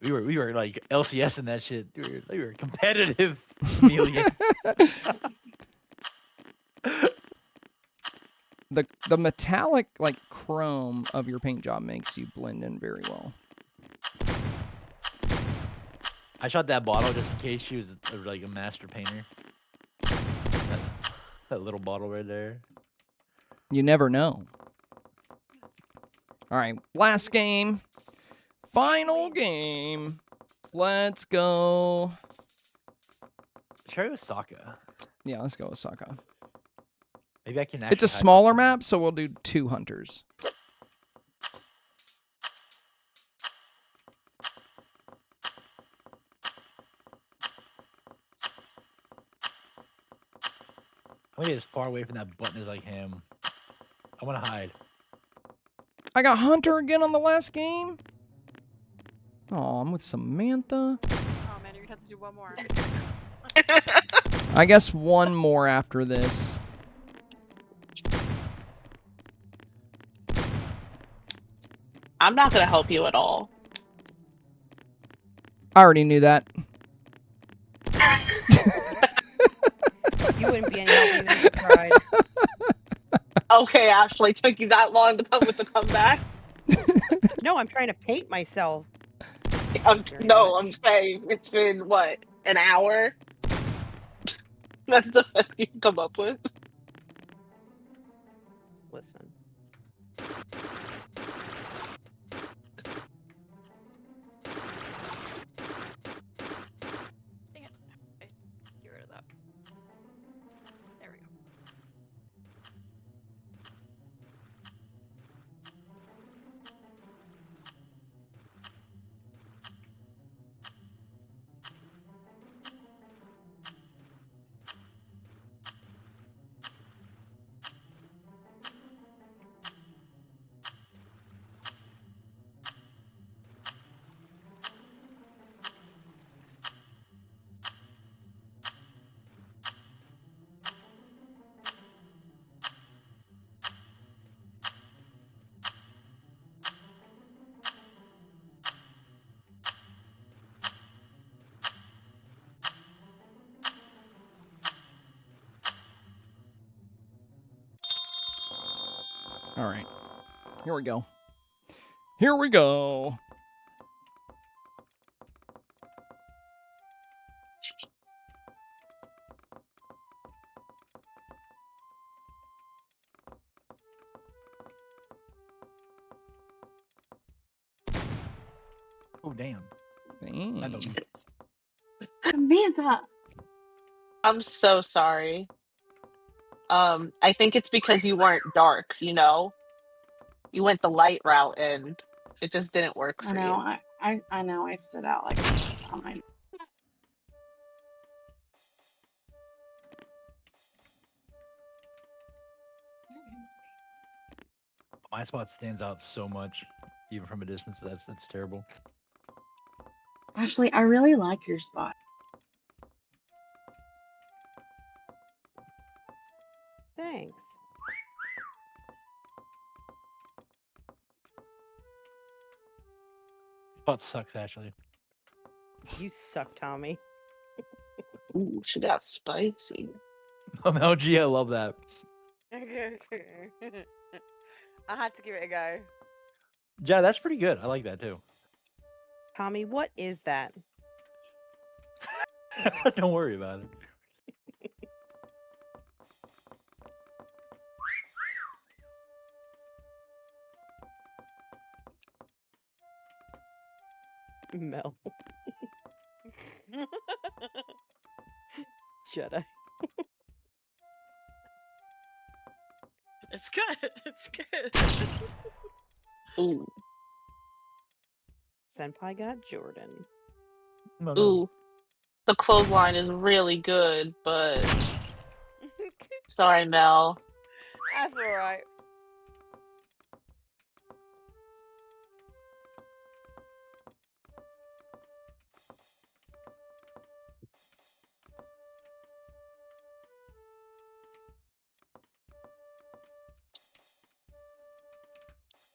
[SPEAKER 4] We were like LCS in that shit. We were competitive. Amelia.
[SPEAKER 1] The metallic like chrome of your paint job makes you blend in very well.
[SPEAKER 4] I shot that bottle just in case she was like a master painter. That little bottle right there.
[SPEAKER 1] You never know. All right, last game. Final game. Let's go.
[SPEAKER 4] Try Osaka.
[SPEAKER 1] Yeah, let's go Osaka.
[SPEAKER 4] Maybe I can.
[SPEAKER 1] It's a smaller map, so we'll do 2 hunters.
[SPEAKER 4] I'm gonna get as far away from that button as I can. I want to hide.
[SPEAKER 1] I got Hunter again on the last game. Oh, I'm with Samantha.
[SPEAKER 8] Oh man, you're gonna have to do one more.
[SPEAKER 1] I guess one more after this.
[SPEAKER 7] I'm not gonna help you at all.
[SPEAKER 1] I already knew that.
[SPEAKER 6] You wouldn't be any help even if you tried.
[SPEAKER 7] Okay, Ashley, took you that long to come with the comeback?
[SPEAKER 6] No, I'm trying to paint myself.
[SPEAKER 7] No, I'm saying it's been, what, an hour? That's the best you can come up with.
[SPEAKER 6] Listen.
[SPEAKER 9] Dang it. Okay, get rid of that. There we go.
[SPEAKER 1] All right. Here we go. Here we go.
[SPEAKER 4] Oh damn.
[SPEAKER 1] Dang.
[SPEAKER 3] Samantha.
[SPEAKER 7] I'm so sorry. I think it's because you weren't dark, you know? You went the light route and it just didn't work
[SPEAKER 3] I
[SPEAKER 7] for
[SPEAKER 3] know.
[SPEAKER 7] you.
[SPEAKER 3] I know. I stood out like a sore thumb.
[SPEAKER 4] My spot stands out so much, even from a distance. That's terrible.
[SPEAKER 3] Ashley, I really like your spot.
[SPEAKER 6] Thanks.
[SPEAKER 4] Spot sucks, actually.
[SPEAKER 6] You suck, Tommy.
[SPEAKER 7] Ooh, she got spicy.
[SPEAKER 4] MLG, I love that.
[SPEAKER 5] I had to give it a go.
[SPEAKER 4] Yeah, that's pretty good. I like that too.
[SPEAKER 6] Tommy, what is that?
[SPEAKER 4] Don't worry about it.
[SPEAKER 6] Mel. Jedi.
[SPEAKER 8] It's good. It's good.
[SPEAKER 7] Ooh.
[SPEAKER 6] Senpai got Jordan.
[SPEAKER 4] No, no.
[SPEAKER 7] Ooh. The clothesline is really good, but sorry, Mel.
[SPEAKER 5] That's alright.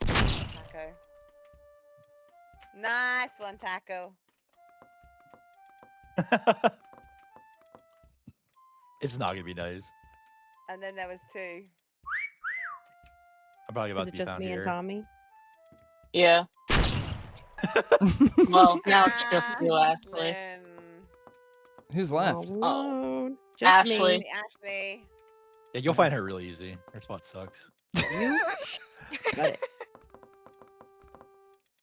[SPEAKER 5] Taco. Nice one, Taco.
[SPEAKER 4] It's not gonna be nice.
[SPEAKER 5] And then there was two.
[SPEAKER 4] I'm probably about
[SPEAKER 6] Is
[SPEAKER 4] to
[SPEAKER 6] it
[SPEAKER 4] be
[SPEAKER 6] just
[SPEAKER 4] found
[SPEAKER 6] me
[SPEAKER 4] here.
[SPEAKER 6] and Tommy?
[SPEAKER 7] Yeah. Well, now it's just you, Ashley.
[SPEAKER 5] Lynn.
[SPEAKER 1] Who's
[SPEAKER 6] All
[SPEAKER 1] left?
[SPEAKER 6] alone. Just
[SPEAKER 7] Ashley.
[SPEAKER 6] me.
[SPEAKER 5] Ashley.
[SPEAKER 4] Yeah, you'll find her really easy. Her spot sucks.
[SPEAKER 6] You got it.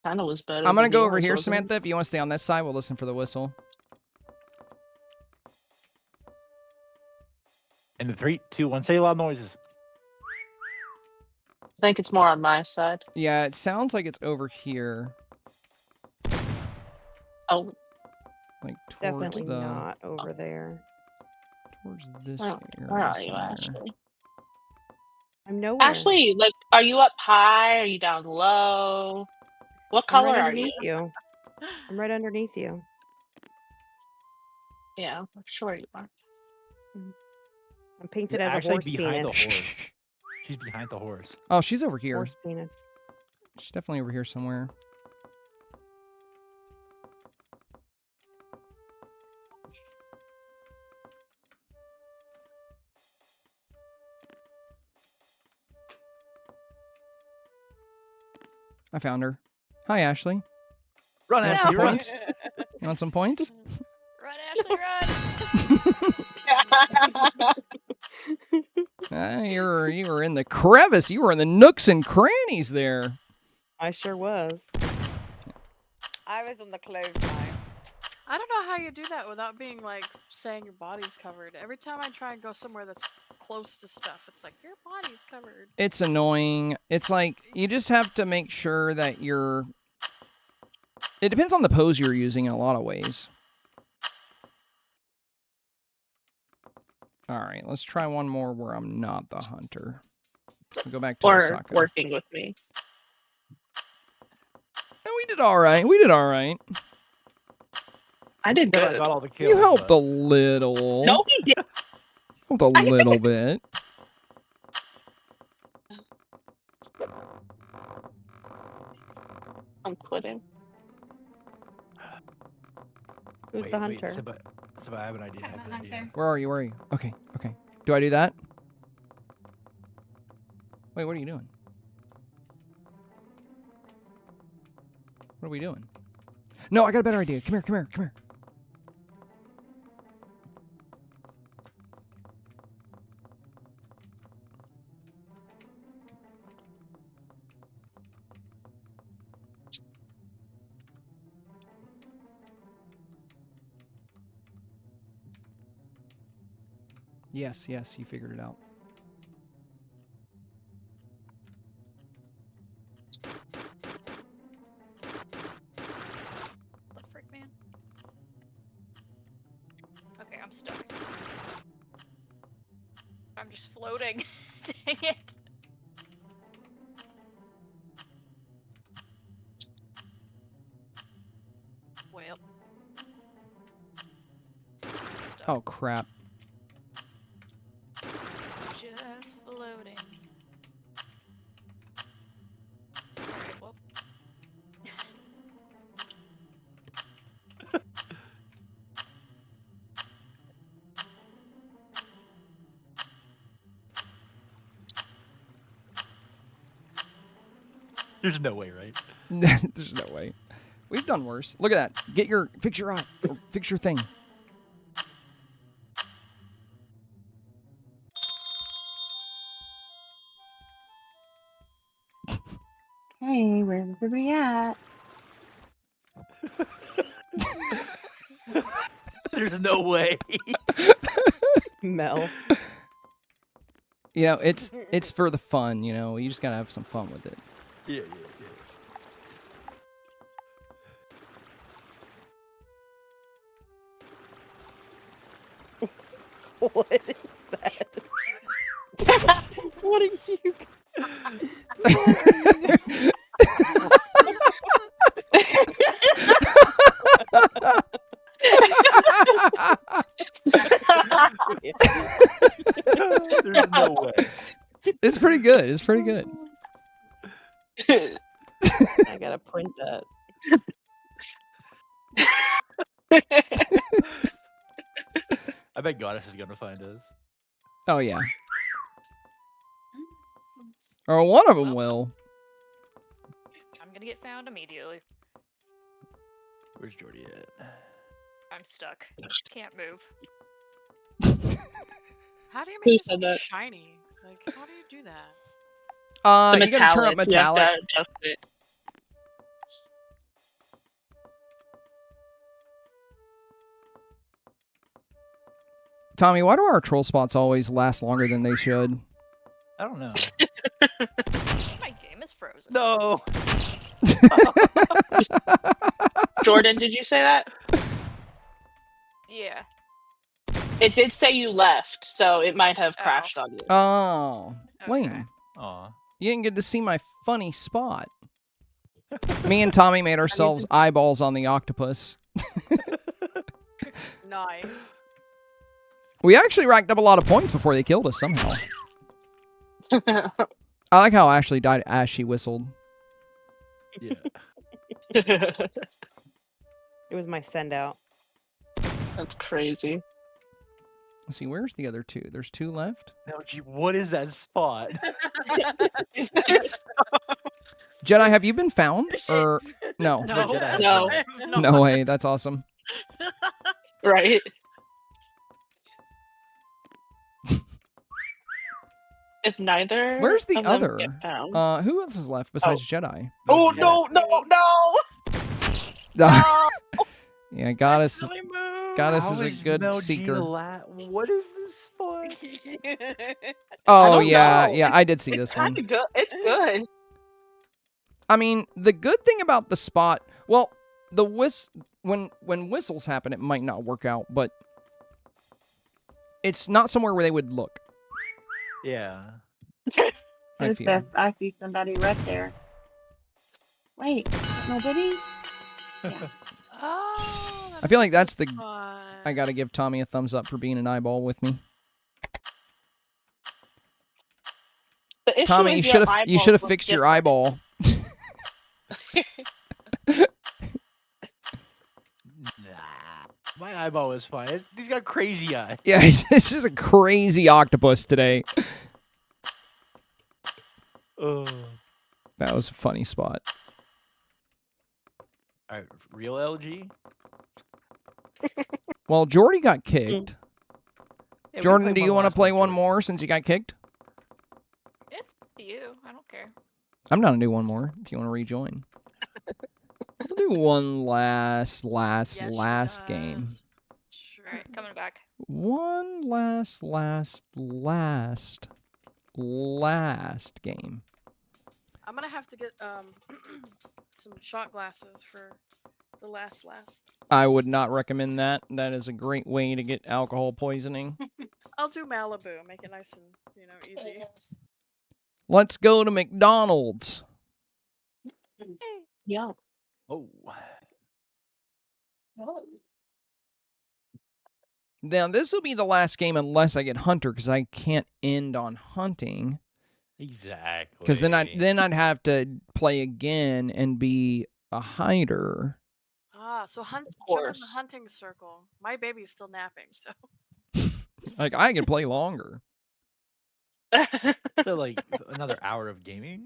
[SPEAKER 7] Kinda was better.
[SPEAKER 1] I'm going to
[SPEAKER 7] than
[SPEAKER 1] go over
[SPEAKER 7] yours,
[SPEAKER 1] here,
[SPEAKER 7] wasn't it?
[SPEAKER 1] Samantha. If you want to stay on this side, we'll listen for the whistle.
[SPEAKER 4] And the 3, 2, 1. Say loud noises.
[SPEAKER 7] I think it's more on my side.
[SPEAKER 1] Yeah, it sounds like it's over here.
[SPEAKER 7] Oh,
[SPEAKER 1] Like towards
[SPEAKER 6] Definitely
[SPEAKER 1] the...
[SPEAKER 6] not over there.
[SPEAKER 1] Towards this
[SPEAKER 7] where
[SPEAKER 1] area
[SPEAKER 7] are you,
[SPEAKER 1] somewhere.
[SPEAKER 7] Ashley?
[SPEAKER 6] I'm nowhere.
[SPEAKER 7] Ashley, like, are you up high? Are you down low? What
[SPEAKER 6] I'm
[SPEAKER 7] color
[SPEAKER 6] right
[SPEAKER 7] are you?
[SPEAKER 6] underneath you. I'm right underneath you.
[SPEAKER 7] Yeah, I'm sure you are.
[SPEAKER 6] I'm painted
[SPEAKER 4] She's
[SPEAKER 6] as a
[SPEAKER 4] actually
[SPEAKER 6] horse
[SPEAKER 4] behind
[SPEAKER 6] penis.
[SPEAKER 4] the horse. She's behind the horse.
[SPEAKER 1] Oh, she's over here.
[SPEAKER 6] Horse penis.
[SPEAKER 1] She's definitely over here somewhere. I found her. Hi, Ashley.
[SPEAKER 4] Run,
[SPEAKER 1] You want
[SPEAKER 4] Ashley,
[SPEAKER 1] some
[SPEAKER 4] run!
[SPEAKER 1] points? You want some points?
[SPEAKER 9] Run, Ashley, run!
[SPEAKER 1] You were in the crevice. You were in the nooks and crannies there.
[SPEAKER 6] I sure was.
[SPEAKER 5] I was on the clothesline.
[SPEAKER 8] I don't know how you do that without being like saying your body's covered. Every time I try and go somewhere that's close to stuff, it's like your body's covered.
[SPEAKER 1] It's annoying. It's like you just have to make sure that you're... It depends on the pose you're using in a lot of ways. All right, let's try one more where I'm not the hunter. We'll go back to
[SPEAKER 7] Or
[SPEAKER 1] Osaka.
[SPEAKER 7] working with me.
[SPEAKER 1] And we did all right. We did all right.
[SPEAKER 7] I did
[SPEAKER 4] Yeah, I
[SPEAKER 7] good.
[SPEAKER 4] got all the kills.
[SPEAKER 1] You helped
[SPEAKER 4] but-
[SPEAKER 1] a little.
[SPEAKER 7] No, he did.
[SPEAKER 1] Helped a little bit.
[SPEAKER 7] I'm quitting.
[SPEAKER 6] Who's the hunter?
[SPEAKER 4] Simba, I have an idea. I
[SPEAKER 10] I'm
[SPEAKER 4] have
[SPEAKER 10] a
[SPEAKER 4] an idea.
[SPEAKER 10] hunter.
[SPEAKER 1] Where are you? Where are you? Okay, okay. Do I do that? Wait, what are you doing? What are we doing? No, I got a better idea. Come here, come here, come here. Yes, yes, you figured it out.
[SPEAKER 9] The frick, man? Okay, I'm stuck. I'm just floating. Dang it. Well. Stuck.
[SPEAKER 1] Oh, crap.
[SPEAKER 9] Just floating. Alright, well.
[SPEAKER 4] There's no way, right?
[SPEAKER 1] There's no way. We've done worse. Look at that. Fix your eye. Fix your thing.
[SPEAKER 3] Hey, where's everybody at?
[SPEAKER 4] There's no way.
[SPEAKER 6] Mel.
[SPEAKER 1] You know, it's for the fun, you know. You just gotta have some fun with it.
[SPEAKER 4] Yeah.
[SPEAKER 6] What is that? What are you?
[SPEAKER 4] There's no way.
[SPEAKER 1] It's pretty good. It's pretty good.
[SPEAKER 6] I gotta print that.
[SPEAKER 4] I bet Goddess is gonna find us.
[SPEAKER 1] Oh, yeah. Or one of them will.
[SPEAKER 9] I'm gonna get found immediately.
[SPEAKER 4] Where's Jordy at?
[SPEAKER 9] I'm stuck. Can't move.
[SPEAKER 8] How do you
[SPEAKER 7] Who
[SPEAKER 8] make
[SPEAKER 7] said
[SPEAKER 8] this
[SPEAKER 7] that?
[SPEAKER 8] shiny? Like, how do you do that?
[SPEAKER 7] The
[SPEAKER 1] You gotta turn up
[SPEAKER 7] You have
[SPEAKER 1] metallic.
[SPEAKER 7] to adjust it.
[SPEAKER 1] Tommy, why do our troll spots always last longer than they should?
[SPEAKER 4] I don't know.
[SPEAKER 9] My game is frozen.
[SPEAKER 4] No.
[SPEAKER 7] Jordan, did you say that?
[SPEAKER 9] Yeah.
[SPEAKER 7] It did say you left, so it might have crashed on you.
[SPEAKER 1] Oh, lame.
[SPEAKER 9] Okay.
[SPEAKER 4] Aw.
[SPEAKER 1] You didn't get to see my funny spot. Me and Tommy made ourselves eyeballs on the octopus.
[SPEAKER 5] Nice.
[SPEAKER 1] We actually racked up a lot of points before they killed us somehow. I like how Ashley died as she whistled.
[SPEAKER 4] Yeah.
[SPEAKER 6] It was my send out.
[SPEAKER 7] That's crazy.
[SPEAKER 1] Let's see, where's the other two? There's two left.
[SPEAKER 4] No, gee, what is that spot?
[SPEAKER 1] Jedi, have you been found? Or no?
[SPEAKER 8] No.
[SPEAKER 4] Jedi.
[SPEAKER 7] No.
[SPEAKER 1] No way. That's awesome.
[SPEAKER 7] Right? If neither.
[SPEAKER 1] Where's the
[SPEAKER 7] of them
[SPEAKER 1] other?
[SPEAKER 7] get found-
[SPEAKER 1] Who else is left besides Jedi?
[SPEAKER 7] Oh no! No! No!
[SPEAKER 1] Yeah, Goddess.
[SPEAKER 8] Silly move.
[SPEAKER 1] Goddess
[SPEAKER 4] How
[SPEAKER 1] is a good
[SPEAKER 4] Mel G
[SPEAKER 1] seeker.
[SPEAKER 4] What is this spot?
[SPEAKER 1] Oh
[SPEAKER 7] don't
[SPEAKER 1] yeah,
[SPEAKER 7] know.
[SPEAKER 1] yeah, I did see
[SPEAKER 7] It's
[SPEAKER 1] this
[SPEAKER 7] kind
[SPEAKER 1] one.
[SPEAKER 7] of good. It's good.
[SPEAKER 1] I mean, the good thing about the spot, well, the when whistles happen, it might not work out, but it's not somewhere where they would look.
[SPEAKER 4] Yeah.
[SPEAKER 1] I
[SPEAKER 3] Who's
[SPEAKER 1] feel.
[SPEAKER 3] this? I see somebody right there. Wait, nobody? Yeah.
[SPEAKER 8] Oh,
[SPEAKER 1] I feel like
[SPEAKER 8] a
[SPEAKER 1] that's
[SPEAKER 8] good
[SPEAKER 1] the-
[SPEAKER 8] spot.
[SPEAKER 1] I gotta give Tommy a thumbs up for being an eyeball with me.
[SPEAKER 7] The issue
[SPEAKER 1] Tommy,
[SPEAKER 7] is
[SPEAKER 1] you
[SPEAKER 7] your
[SPEAKER 1] should have
[SPEAKER 7] eyeballs look
[SPEAKER 1] fixed your
[SPEAKER 7] different.
[SPEAKER 1] eyeball.
[SPEAKER 4] Nah. My eyeball was fine. He's got crazy eye.
[SPEAKER 1] Yeah, it's just a crazy octopus today.
[SPEAKER 4] Oh.
[SPEAKER 1] That was a funny spot.
[SPEAKER 4] Real LG?
[SPEAKER 1] Well, Jordy got kicked.
[SPEAKER 4] Yeah, we
[SPEAKER 1] Jordan,
[SPEAKER 4] played
[SPEAKER 1] do
[SPEAKER 4] one
[SPEAKER 1] you want to
[SPEAKER 4] last
[SPEAKER 1] play
[SPEAKER 4] week,
[SPEAKER 1] one
[SPEAKER 4] Jordan.
[SPEAKER 1] more since you got kicked?
[SPEAKER 9] It's up to you. I don't care.
[SPEAKER 1] I'm down to do one more if you want to rejoin. We'll do one last
[SPEAKER 8] Yes, she
[SPEAKER 1] game.
[SPEAKER 8] does. Sure.
[SPEAKER 9] All right, coming back.
[SPEAKER 1] One last game.
[SPEAKER 8] I'm gonna have to get some shot glasses for the last.
[SPEAKER 1] I would not recommend that. That is a great way to get alcohol poisoning.
[SPEAKER 8] I'll do Malibu. Make it nice and easy.
[SPEAKER 1] Let's go to McDonald's.
[SPEAKER 7] Yeah.
[SPEAKER 4] Oh.
[SPEAKER 1] Now, this will be the last game unless I get Hunter, because I can't end on hunting.
[SPEAKER 4] Exactly.
[SPEAKER 1] Because then I'd have to play again and be a hider.
[SPEAKER 8] Ah, so jump in the
[SPEAKER 7] course.
[SPEAKER 8] hunting circle. My baby's still napping, so
[SPEAKER 1] Like, I can play longer.
[SPEAKER 4] So, like, another hour of gaming?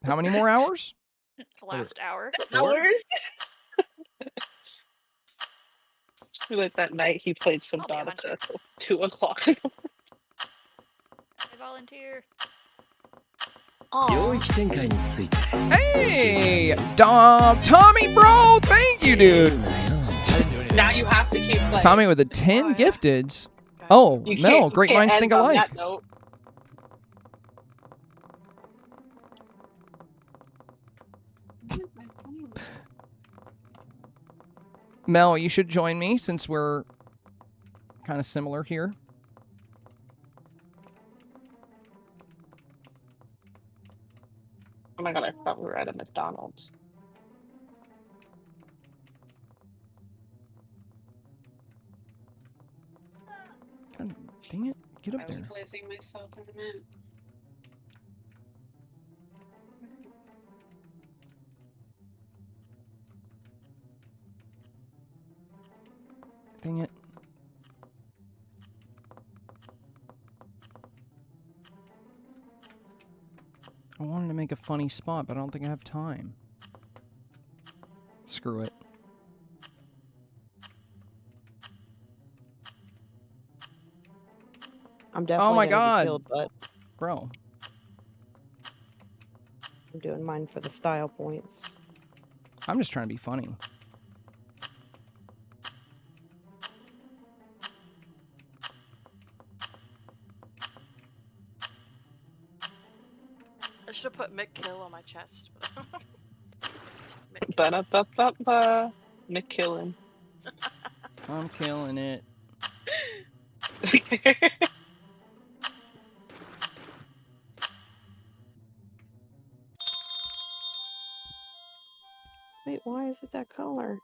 [SPEAKER 1] How many more hours?
[SPEAKER 9] The last hour.
[SPEAKER 7] Hours? Like that night he played some
[SPEAKER 9] I'll be a
[SPEAKER 7] Dota
[SPEAKER 9] hunter.
[SPEAKER 7] till 2 o'clock.
[SPEAKER 9] I volunteer.
[SPEAKER 7] Aw.
[SPEAKER 1] Hey, Tommy, bro, thank you, dude.
[SPEAKER 4] I didn't do anything.
[SPEAKER 7] Now you have to keep playing.
[SPEAKER 1] Tommy with the 10
[SPEAKER 8] Oh, yeah.
[SPEAKER 1] gifteds.
[SPEAKER 8] Gotcha.
[SPEAKER 1] Oh,
[SPEAKER 7] You
[SPEAKER 1] Mel,
[SPEAKER 7] can't-
[SPEAKER 1] great
[SPEAKER 7] you can't
[SPEAKER 1] minds
[SPEAKER 7] end
[SPEAKER 1] think
[SPEAKER 7] on
[SPEAKER 1] alike.
[SPEAKER 7] that note.
[SPEAKER 1] Mel, you should join me since we're kind of similar here.
[SPEAKER 7] Oh my god, I thought we were at a McDonald's.
[SPEAKER 1] God, dang it. Get
[SPEAKER 10] I
[SPEAKER 1] up
[SPEAKER 10] was
[SPEAKER 1] there.
[SPEAKER 10] placing myself in a minute.
[SPEAKER 1] Dang it. I wanted to make a funny spot, but I don't think I have time. Screw it.
[SPEAKER 6] I'm definitely
[SPEAKER 1] my
[SPEAKER 6] gonna
[SPEAKER 1] God.
[SPEAKER 6] be killed, but
[SPEAKER 1] Bro.
[SPEAKER 6] I'm doing mine for the style points.
[SPEAKER 1] I'm just trying to be funny.
[SPEAKER 8] I should have put Mick Kill on my chest. Mick Kill.
[SPEAKER 7] Ba-da-ba-ba-ba. McKillen.
[SPEAKER 1] I'm killing it.
[SPEAKER 6] Wait, why is it that color?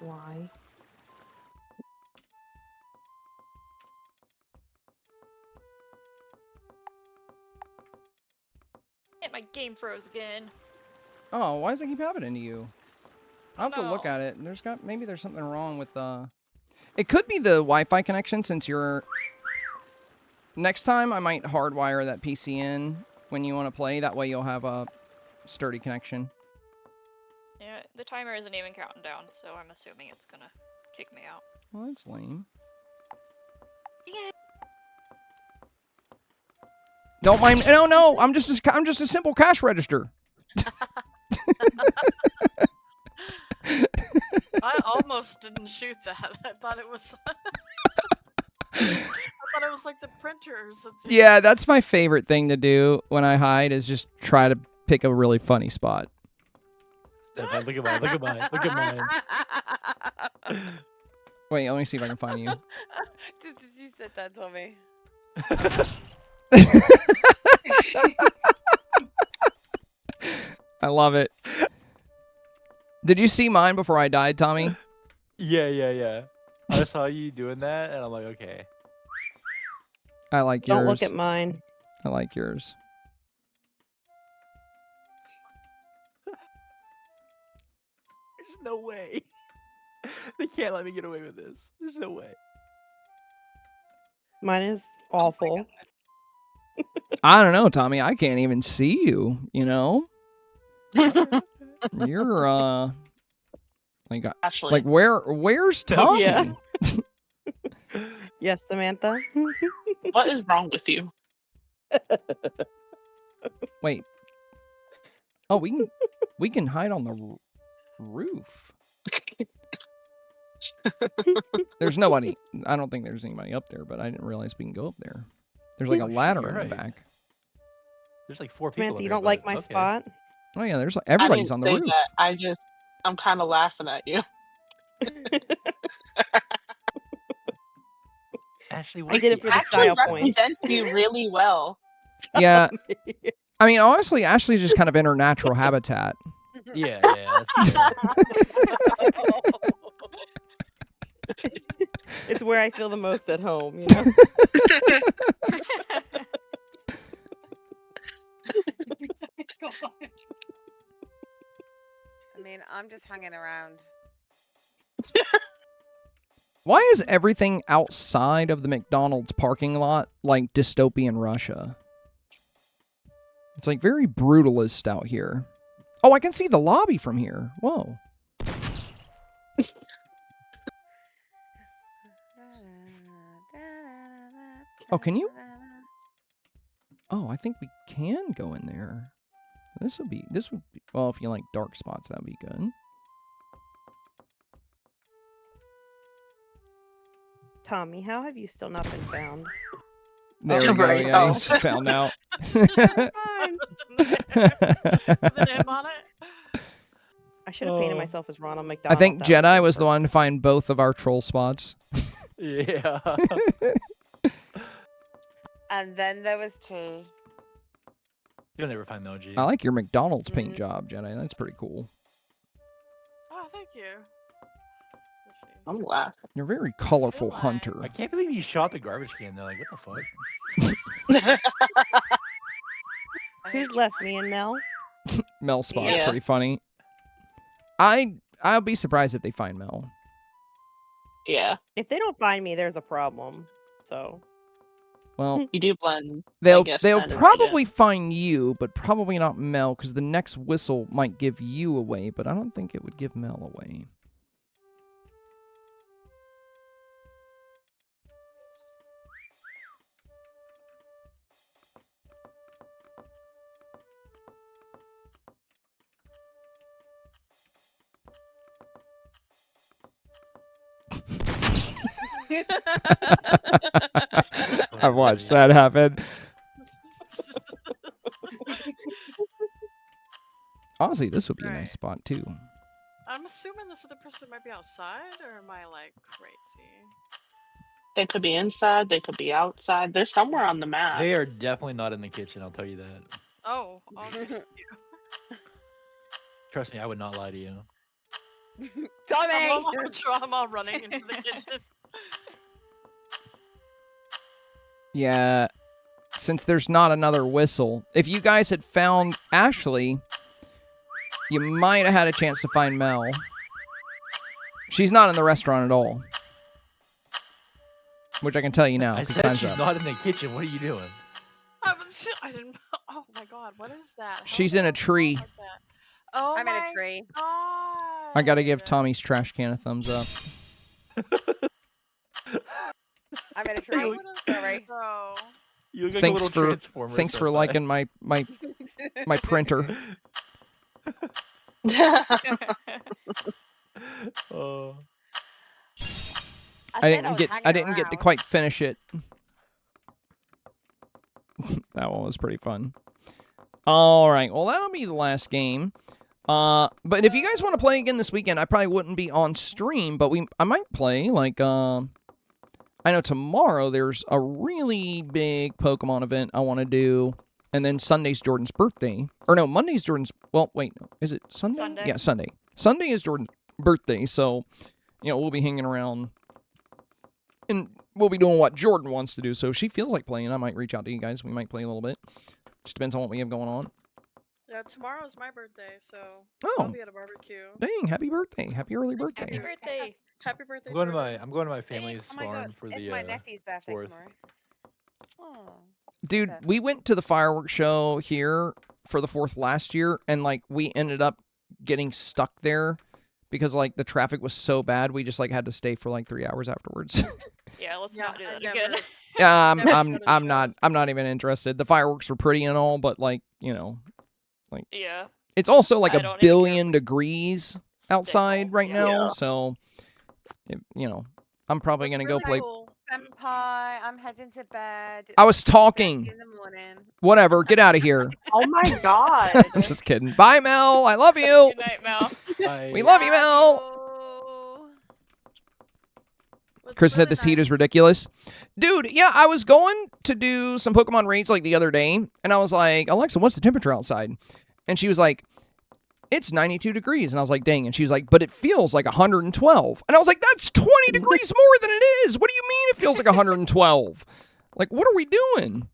[SPEAKER 6] Why?
[SPEAKER 9] Get my game froze again.
[SPEAKER 1] Oh, why does it keep happening to you? I'll have to look
[SPEAKER 9] No.
[SPEAKER 1] at it. Maybe there's something wrong with the... It could be the Wi-Fi connection since you're... Next time, I might hardwire that PC in when you want to play. That way you'll have a sturdy connection.
[SPEAKER 9] Yeah, the timer isn't even counting down, so I'm assuming it's gonna kick me out.
[SPEAKER 1] Well, that's lame.
[SPEAKER 9] Yeah.
[SPEAKER 1] Don't mind... No, I'm just a simple cash register.
[SPEAKER 8] I almost didn't shoot that. I thought it was. I thought it was like the printer or something.
[SPEAKER 1] Yeah, that's my favorite thing to do when I hide is just try to pick a really funny spot.
[SPEAKER 4] Look at mine. Look at mine.
[SPEAKER 1] Wait, let me see if I can find you.
[SPEAKER 5] Just as you said that, Tommy.
[SPEAKER 1] I love it. Did you see mine before I died, Tommy?
[SPEAKER 4] Yeah. I saw you doing that, and I'm like, okay.
[SPEAKER 1] I like yours.
[SPEAKER 6] Don't look at mine.
[SPEAKER 1] I like yours.
[SPEAKER 4] There's no way. They can't let me get away with this. There's no way.
[SPEAKER 6] Mine is
[SPEAKER 10] Oh my
[SPEAKER 6] awful.
[SPEAKER 10] God.
[SPEAKER 1] I don't know, Tommy. I can't even see you, you know? You're, like,
[SPEAKER 7] Ashley.
[SPEAKER 1] where's Tommy?
[SPEAKER 6] Yeah. Yes, Samantha?
[SPEAKER 7] What is wrong with you?
[SPEAKER 1] Wait. Oh, we can hide on the roof. There's nobody. I don't think there's anybody up there, but I didn't realize we can go up there. There's like a ladder
[SPEAKER 4] you're
[SPEAKER 1] in
[SPEAKER 4] right.
[SPEAKER 1] the back.
[SPEAKER 4] There's like 4 people.
[SPEAKER 6] Samantha,
[SPEAKER 4] up
[SPEAKER 6] you
[SPEAKER 4] there,
[SPEAKER 6] don't like
[SPEAKER 4] but
[SPEAKER 6] my
[SPEAKER 4] okay.
[SPEAKER 6] spot?
[SPEAKER 1] Oh yeah, there's like
[SPEAKER 7] I
[SPEAKER 1] everybody's
[SPEAKER 7] didn't
[SPEAKER 1] on the
[SPEAKER 7] say
[SPEAKER 1] roof.
[SPEAKER 7] that. I'm kind of laughing at you.
[SPEAKER 4] Ashley,
[SPEAKER 6] I did it for the
[SPEAKER 7] Actually
[SPEAKER 6] style points.
[SPEAKER 7] represents you really well.
[SPEAKER 1] Yeah. I mean, honestly, Ashley's just kind of in her natural habitat.
[SPEAKER 4] Yeah, that's true.
[SPEAKER 6] It's where I feel the most at home, you know?
[SPEAKER 5] I mean, I'm just hanging around.
[SPEAKER 1] Why is everything outside of the McDonald's parking lot like dystopian Russia? It's like very brutalist out here. Oh, I can see the lobby from here. Whoa. Oh, can you? Oh, I think we can go in there. This would be, well, if you like dark spots, that would be good.
[SPEAKER 6] Tommy, how have you still not been found?
[SPEAKER 1] There we go.
[SPEAKER 7] Right.
[SPEAKER 1] Yeah,
[SPEAKER 7] Oh.
[SPEAKER 1] he's found out.
[SPEAKER 8] With an M on it.
[SPEAKER 6] I should have painted myself as Ronald
[SPEAKER 1] I
[SPEAKER 6] McDonald.
[SPEAKER 1] think
[SPEAKER 6] That would've
[SPEAKER 1] Jedi
[SPEAKER 6] been
[SPEAKER 1] was the
[SPEAKER 6] perfect.
[SPEAKER 1] one to find both of our troll spots.
[SPEAKER 4] Yeah.
[SPEAKER 5] And then there was two.
[SPEAKER 4] You'll never find Mel G.
[SPEAKER 1] I like your McDonald's paint job, Jedi. That's pretty cool.
[SPEAKER 8] Oh, thank you. Let's see.
[SPEAKER 7] I'm laughing.
[SPEAKER 1] You're a very colorful
[SPEAKER 8] like-
[SPEAKER 1] hunter.
[SPEAKER 4] I can't believe you shot the garbage can though. Like, what the fuck?
[SPEAKER 8] I
[SPEAKER 6] Who's
[SPEAKER 8] hate
[SPEAKER 6] left? Me and Mel?
[SPEAKER 1] Mel's spot's
[SPEAKER 7] Yeah.
[SPEAKER 1] pretty funny. I'll be surprised if they find Mel.
[SPEAKER 7] Yeah,
[SPEAKER 6] If they don't find me, there's a problem. So
[SPEAKER 1] Well,
[SPEAKER 7] you do blend.
[SPEAKER 1] they'll
[SPEAKER 7] guess
[SPEAKER 1] they'll
[SPEAKER 7] kind of right in.
[SPEAKER 1] probably find you, but probably not Mel, because the next whistle might give you away, but I don't think it would give Mel away. I've watched that happen. Honestly, this would be a nice
[SPEAKER 8] Right.
[SPEAKER 1] spot too.
[SPEAKER 8] I'm assuming this other person might be outside, or am I like crazy?
[SPEAKER 7] They could be inside. They could be outside. They're somewhere on the map.
[SPEAKER 4] They are definitely not in the kitchen. I'll tell you that.
[SPEAKER 8] Oh, okay.
[SPEAKER 4] Trust me, I would not lie to you.
[SPEAKER 5] Tommy!
[SPEAKER 8] I'm all running into the kitchen.
[SPEAKER 1] Yeah, since there's not another whistle, if you guys had found Ashley, you might have had a chance to find Mel. She's not in the restaurant at all. Which I can tell you now.
[SPEAKER 4] I
[SPEAKER 1] 'cause
[SPEAKER 4] said
[SPEAKER 1] time's
[SPEAKER 4] she's
[SPEAKER 1] up.
[SPEAKER 4] not in the kitchen. What are you doing?
[SPEAKER 8] I didn't. Oh my god, what is that? How
[SPEAKER 1] She's
[SPEAKER 8] did
[SPEAKER 1] in
[SPEAKER 8] I
[SPEAKER 1] a tree.
[SPEAKER 8] sound like that? Oh
[SPEAKER 5] I'm in
[SPEAKER 8] my
[SPEAKER 5] a tree.
[SPEAKER 1] I gotta give
[SPEAKER 8] God.
[SPEAKER 1] Tommy's trash can a thumbs up.
[SPEAKER 5] I'm in a
[SPEAKER 8] I
[SPEAKER 5] tree.
[SPEAKER 8] would've
[SPEAKER 5] Sorry.
[SPEAKER 8] though.
[SPEAKER 4] You look like
[SPEAKER 1] Thanks
[SPEAKER 4] a little
[SPEAKER 1] for
[SPEAKER 4] transformer.
[SPEAKER 1] thanks for
[SPEAKER 4] senpai.
[SPEAKER 1] liking my printer.
[SPEAKER 4] Oh.
[SPEAKER 1] I didn't get to quite finish it. That one was pretty fun. All right, well that'll be the last game. But if you guys want to play again this weekend, I probably wouldn't be on stream, but I might play like I know tomorrow there's a really big Pokemon event I want to do, and then Sunday's Jordan's birthday. Or no, Monday's Jordan's. Well, wait, no, is it Sunday?
[SPEAKER 9] Sunday.
[SPEAKER 1] Yeah, Sunday. Sunday is Jordan's birthday, so we'll be hanging around. And we'll be doing what Jordan wants to do. So if she feels like playing, I might reach out to you guys. We might play a little bit. Just depends on what we have going on.
[SPEAKER 8] Yeah, tomorrow's my birthday, so
[SPEAKER 1] Oh.
[SPEAKER 8] I'll be at a barbecue.
[SPEAKER 1] Dang, happy birthday. Happy early birthday.
[SPEAKER 9] Happy birthday.
[SPEAKER 8] Happy birthday,
[SPEAKER 4] I'm going to
[SPEAKER 8] Jordan.
[SPEAKER 4] my family's
[SPEAKER 5] Oh my
[SPEAKER 4] farm
[SPEAKER 5] god,
[SPEAKER 4] for
[SPEAKER 5] it's
[SPEAKER 4] the
[SPEAKER 5] my nephew's birthday
[SPEAKER 4] 4th.
[SPEAKER 5] tomorrow. Oh.
[SPEAKER 1] Dude,
[SPEAKER 5] Okay.
[SPEAKER 1] we went to the fireworks show here for the 4th last year, and, like, we ended up getting stuck there because, like, the traffic was so bad, we just, like, had to stay for, like, 3 hours afterwards.
[SPEAKER 9] Yeah, let's
[SPEAKER 8] Yeah,
[SPEAKER 9] not do
[SPEAKER 8] I've
[SPEAKER 9] that again.
[SPEAKER 8] never.
[SPEAKER 1] Yeah,
[SPEAKER 8] Never go to
[SPEAKER 1] I'm not
[SPEAKER 8] shows.
[SPEAKER 1] even interested. The fireworks were pretty and all, but, like, you know, like,
[SPEAKER 9] Yeah.
[SPEAKER 1] it's also like
[SPEAKER 9] I
[SPEAKER 1] a
[SPEAKER 9] don't even care
[SPEAKER 1] billion
[SPEAKER 9] if we
[SPEAKER 1] degrees
[SPEAKER 9] stay
[SPEAKER 1] outside
[SPEAKER 9] home,
[SPEAKER 1] right
[SPEAKER 9] yeah.
[SPEAKER 1] now,
[SPEAKER 7] Yeah.
[SPEAKER 1] so, you know, I'm probably
[SPEAKER 8] What's
[SPEAKER 1] gonna
[SPEAKER 8] really
[SPEAKER 1] go play.
[SPEAKER 8] cool.
[SPEAKER 5] Senpai, I'm heading to bed.
[SPEAKER 1] I was
[SPEAKER 5] It's 3:30
[SPEAKER 1] talking.
[SPEAKER 5] in the morning.
[SPEAKER 1] Whatever, get out of here.
[SPEAKER 6] Oh my god.
[SPEAKER 1] Just kidding. Bye, Mel. I love you.
[SPEAKER 9] Good night, Mel.
[SPEAKER 1] We love you, Mel.
[SPEAKER 8] What's
[SPEAKER 1] Chris said
[SPEAKER 8] really
[SPEAKER 1] this heat is
[SPEAKER 8] nice-
[SPEAKER 1] ridiculous. Dude, yeah, I was going to do some Pokemon raids like the other day, and I was like, Alexa, what's the temperature outside? And she was like, it's 92 degrees. And I was like, dang. And she was like, but it feels like 112. And I was like, that's 20 degrees more than it is. What do you mean it feels like 112? Like, what are we doing?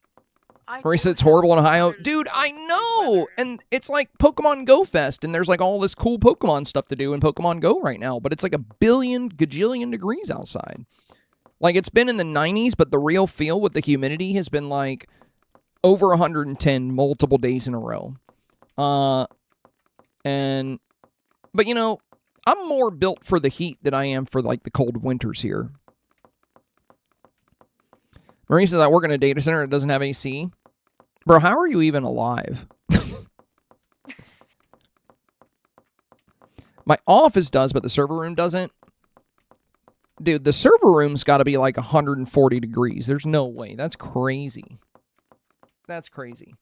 [SPEAKER 8] I
[SPEAKER 1] Marie said
[SPEAKER 8] don't
[SPEAKER 1] it's horrible in
[SPEAKER 8] have
[SPEAKER 1] Ohio.
[SPEAKER 8] weather-
[SPEAKER 1] Dude, I
[SPEAKER 8] good
[SPEAKER 1] know.
[SPEAKER 8] weather.
[SPEAKER 1] And it's like Pokemon Go Fest, and there's like all this cool Pokemon stuff to do in Pokemon Go right now, but it's like a billion gajillion degrees outside. Like, it's been in the 90s, but the real feel with the humidity has been like over 110 multiple days in a row. But you know, I'm more built for the heat than I am for like the cold winters here. Marie says, I work in a data center that doesn't have AC. Bro, how are you even alive? My office does, but the server room doesn't. Dude, the server room's got to be like 140 degrees. There's no way. That's crazy. That's crazy.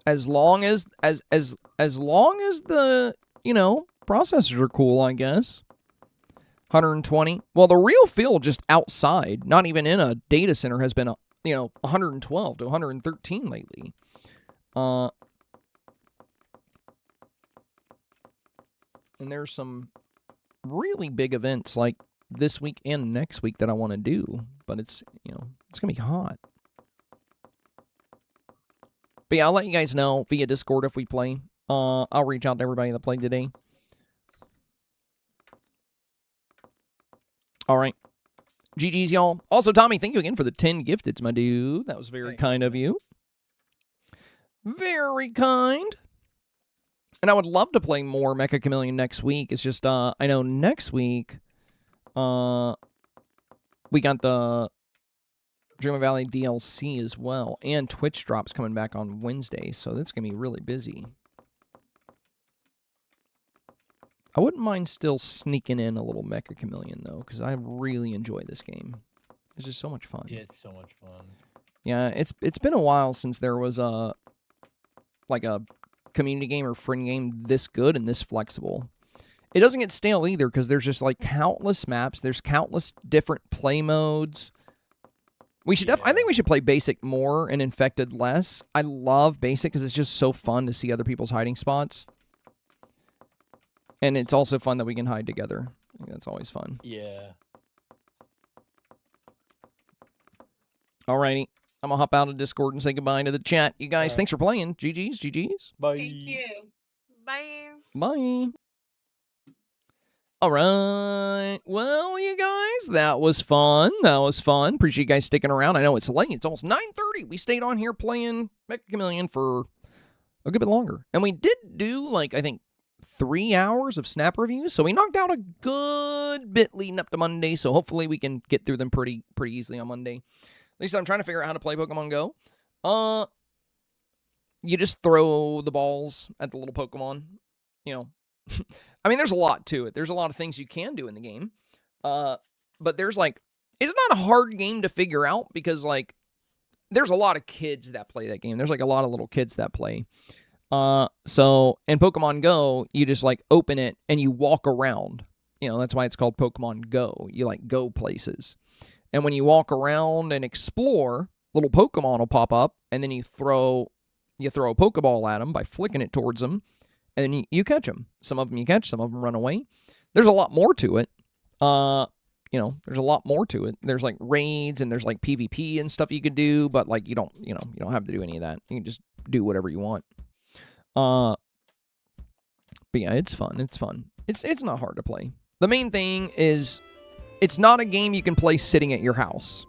[SPEAKER 1] As long as the, you know, processors are cool, I guess. 120. Well, the real feel just outside, not even in a data center, has been, 112 to 113 lately. And there's some really big events like this week and next week that I want to do, but it's going to be hot. But yeah, I'll let you guys know via Discord if we play. I'll reach out to everybody that played today. All right. GG's, y'all. Also, Tommy, thank you again for the 10 gifteds, my dude. That was very kind of you. Very kind. And I would love to play more Mecha Chameleon next week. It's just, I know next week, we got the Dream Valley DLC as well. And Twitch drops coming back on Wednesday. So that's going to be really busy. I wouldn't mind still sneaking in a little Mecha Chameleon, though, because I really enjoy this game. It's just so much fun.
[SPEAKER 4] Yeah, it's so much fun.
[SPEAKER 1] Yeah, it's been a while since there was a community game or friend game this good and this flexible. It doesn't get stale either because there's just like countless maps. There's countless different play modes. We should I think we should play Basic more and Infected less. I love Basic because it's just so fun to see other people's hiding spots. And it's also fun that we can hide together. I think that's always fun.
[SPEAKER 4] Yeah.
[SPEAKER 1] Alrighty. I'm going to hop out of Discord and say goodbye to the chat. You guys, thanks for playing. GG's, GG's.
[SPEAKER 4] Bye.
[SPEAKER 10] Thank you.
[SPEAKER 8] Bye.
[SPEAKER 1] Bye. All right. Well, you guys, that was fun. That was fun. Appreciate you guys sticking around. I know it's late. It's almost 9:30. We stayed on here playing Mecha Chameleon for a good bit longer. And we did do, like, I think, 3 hours of Snap reviews. So we knocked out a good bit leading up to Monday. So hopefully we can get through them pretty easily on Monday. At least I'm trying to figure out how to play Pokemon Go. You just throw the balls at the little Pokemon. You know, I mean, there's a lot to it. There's a lot of things you can do in the game. But there's like, it's not a hard game to figure out because like, there's a lot of kids that play that game. There's like a lot of little kids that play. So in Pokemon Go, you just like open it and you walk around. You know, that's why it's called Pokemon Go. You like go places. And when you walk around and explore, little Pokemon will pop up, and then you throw a Pokeball at them by flicking it towards them, and then you catch them. Some of them you catch, some of them run away. There's a lot more to it. There's a lot more to it. There's like raids and there's like PvP and stuff you could do, but like you don't have to do any of that. You can just do whatever you want. But yeah, it's fun. It's fun. It's not hard to play. The main thing is, it's not a game you can play sitting at your house.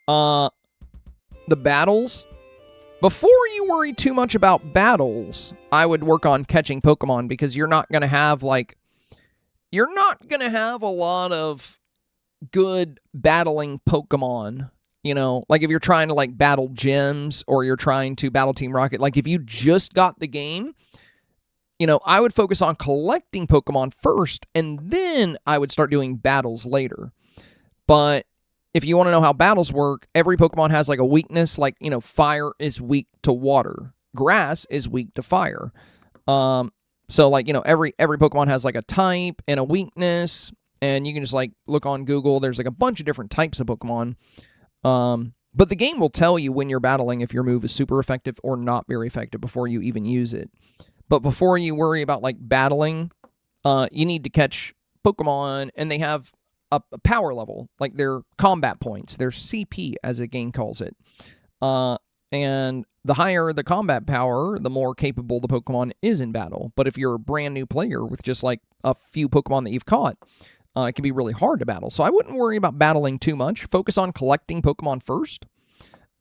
[SPEAKER 1] The battles. Before you worry too much about battles, I would work on catching Pokemon because you're not going to have, like, you're not going to have a lot of good battling Pokemon. You know, like if you're trying to, like, battle gyms or you're trying to battle Team Rocket, like if you just got the game, you know, I would focus on collecting Pokemon first and then I would start doing battles later. But if you want to know how battles work, every Pokemon has like a weakness. Like, you know, fire is weak to water. Grass is weak to fire. So like, you know, every Pokemon has like a type and a weakness. And you can just like look on Google. There's like a bunch of different types of Pokemon. But the game will tell you when you're battling if your move is super effective or not very effective before you even use it. But before you worry about like battling, you need to catch Pokemon and they have a power level, like their combat points, their CP as the game calls it. And the higher the combat power, the more capable the Pokemon is in battle. But if you're a brand new player with just like a few Pokemon that you've caught, it can be really hard to battle. So I wouldn't worry about battling too much. Focus on collecting Pokemon first.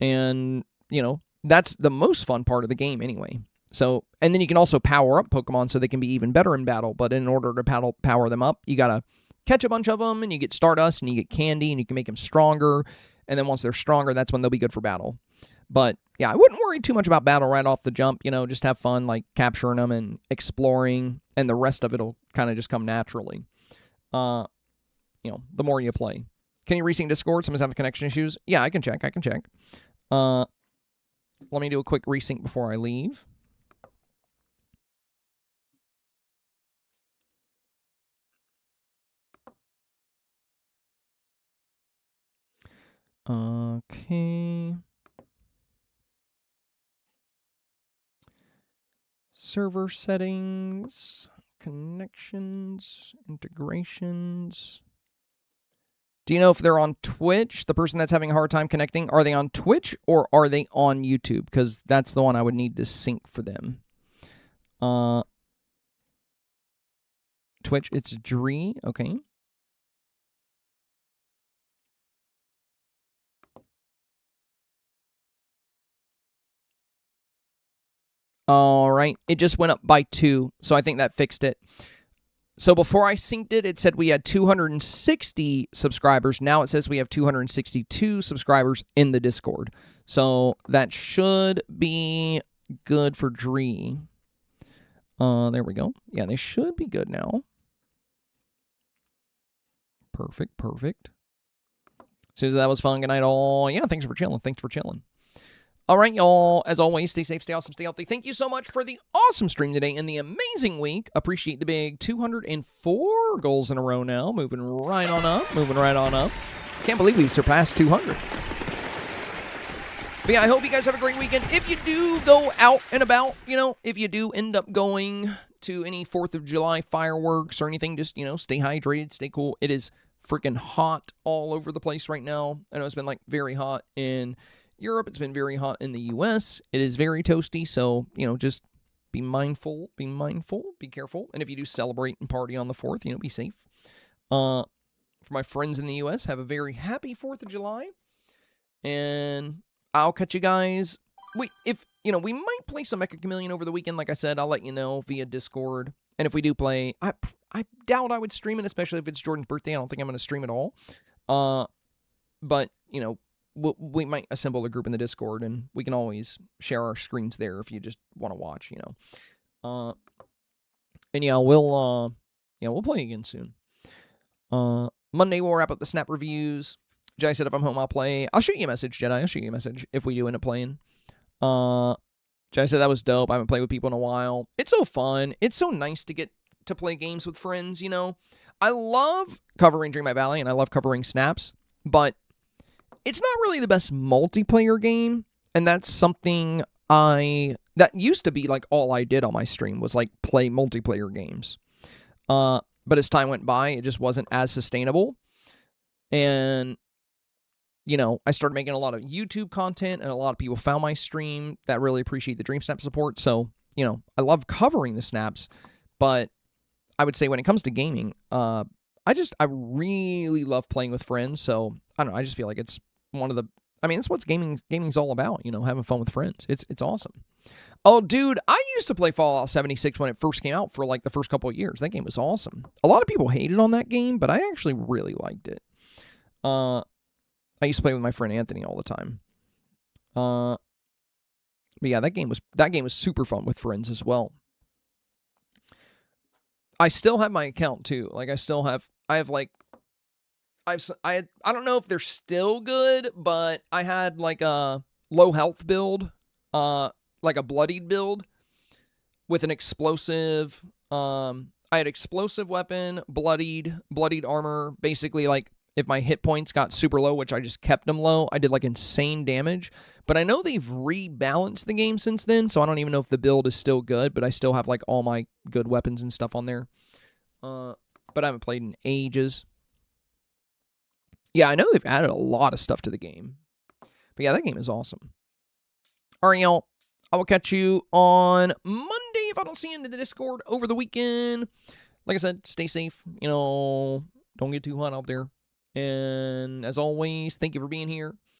[SPEAKER 1] And, you know, that's the most fun part of the game anyway. So, and then you can also power up Pokemon so they can be even better in battle. But in order to power them up, you got to catch a bunch of them, and you get Stardust, and you get Candy, and you can make them stronger. And then once they're stronger, that's when they'll be good for battle. But, yeah, I wouldn't worry too much about battle right off the jump. You know, just have fun, like, capturing them and exploring, and the rest of it will kind of just come naturally. You know, the more you play. Can you resync Discord? Someone's having connection issues? Yeah, I can check. Let me do a quick resync before I leave. Okay. Server settings, connections, integrations. Do you know if they're on Twitch, the person that's having a hard time connecting? Are they on Twitch or are they on YouTube? Because that's the one I would need to sync for them. Twitch, it's Dree. Okay. All right, it just went up by 2, so I think that fixed it. So before I synced it, it said we had 260 subscribers. Now it says we have 262 subscribers in the Discord. So that should be good for Dree. There we go. Yeah, they should be good now. Perfect. Susan, that was fun. Good night, all. Yeah, thanks for chilling. All right, y'all. As always, stay safe, stay awesome, stay healthy. Thank you so much for the awesome stream today and the amazing week. Appreciate the big 204 goals in a row now. Moving right on up. Can't believe we've surpassed 200. But yeah, I hope you guys have a great weekend. If you do go out and about, you know, if you do end up going to any 4th of July fireworks or anything, just, you know, stay hydrated, stay cool. It is freaking hot all over the place right now. I know it's been, like, very hot in Europe. It's been very hot in the US. It is very toasty, so, you know, just be mindful, be careful. And if you do celebrate and party on the 4th, you know, be safe. For my friends in the US, have a very happy 4th of July. And I'll catch you guys. If, you know, we might play some Mecha Chameleon over the weekend. Like I said, I'll let you know via Discord. And if we do play, I doubt I would stream it, especially if it's Jordan's birthday. I don't think I'm going to stream it all. But, you know, we might assemble a group in the Discord, and we can always share our screens there if you just want to watch, you know. And yeah, we'll play again soon. Monday we'll wrap up the Snap reviews. Jedi said if I'm home, I'll play. I'll shoot you a message, Jedi. I'll shoot you a message if we do end up playing. Jedi said that was dope. I haven't played with people in a while. It's so fun. It's so nice to get to play games with friends, you know. I love covering Dreamlight Valley, and I love covering Snaps, but it's not really the best multiplayer game, and that's something that used to be like all I did on my stream was like play multiplayer games. But as time went by, it just wasn't as sustainable. And, you know, I started making a lot of YouTube content, and a lot of people found my stream that really appreciate the Dreamsnap support. So, you know, I love covering the snaps, but I would say when it comes to gaming, I really love playing with friends. So, I don't know, I just feel like it's one of the I mean, that's what gaming's all about, you know, having fun with friends. It's awesome. Oh, dude, I used to play Fallout 76 when it first came out for like the first couple of years. That game was awesome. A lot of people hated on that game, but I actually really liked it. I used to play with my friend Anthony all the time. But yeah, that game was super fun with friends as well. I still have my account too. Like I don't know if they're still good, but I had like a low health build, like a bloodied build with an explosive. I had explosive weapon, bloodied armor. Basically, like if my hit points got super low, which I just kept them low, I did like insane damage. But I know they've rebalanced the game since then, so I don't even know if the build is still good, but I still have like all my good weapons and stuff on there. But I haven't played in ages. Yeah, I know they've added a lot of stuff to the game. But yeah, that game is awesome. All right, y'all. I will catch you on Monday if I don't see you into the Discord over the weekend. Like I said, stay safe. You know, don't get too hot out there. And as always, thank you for being here.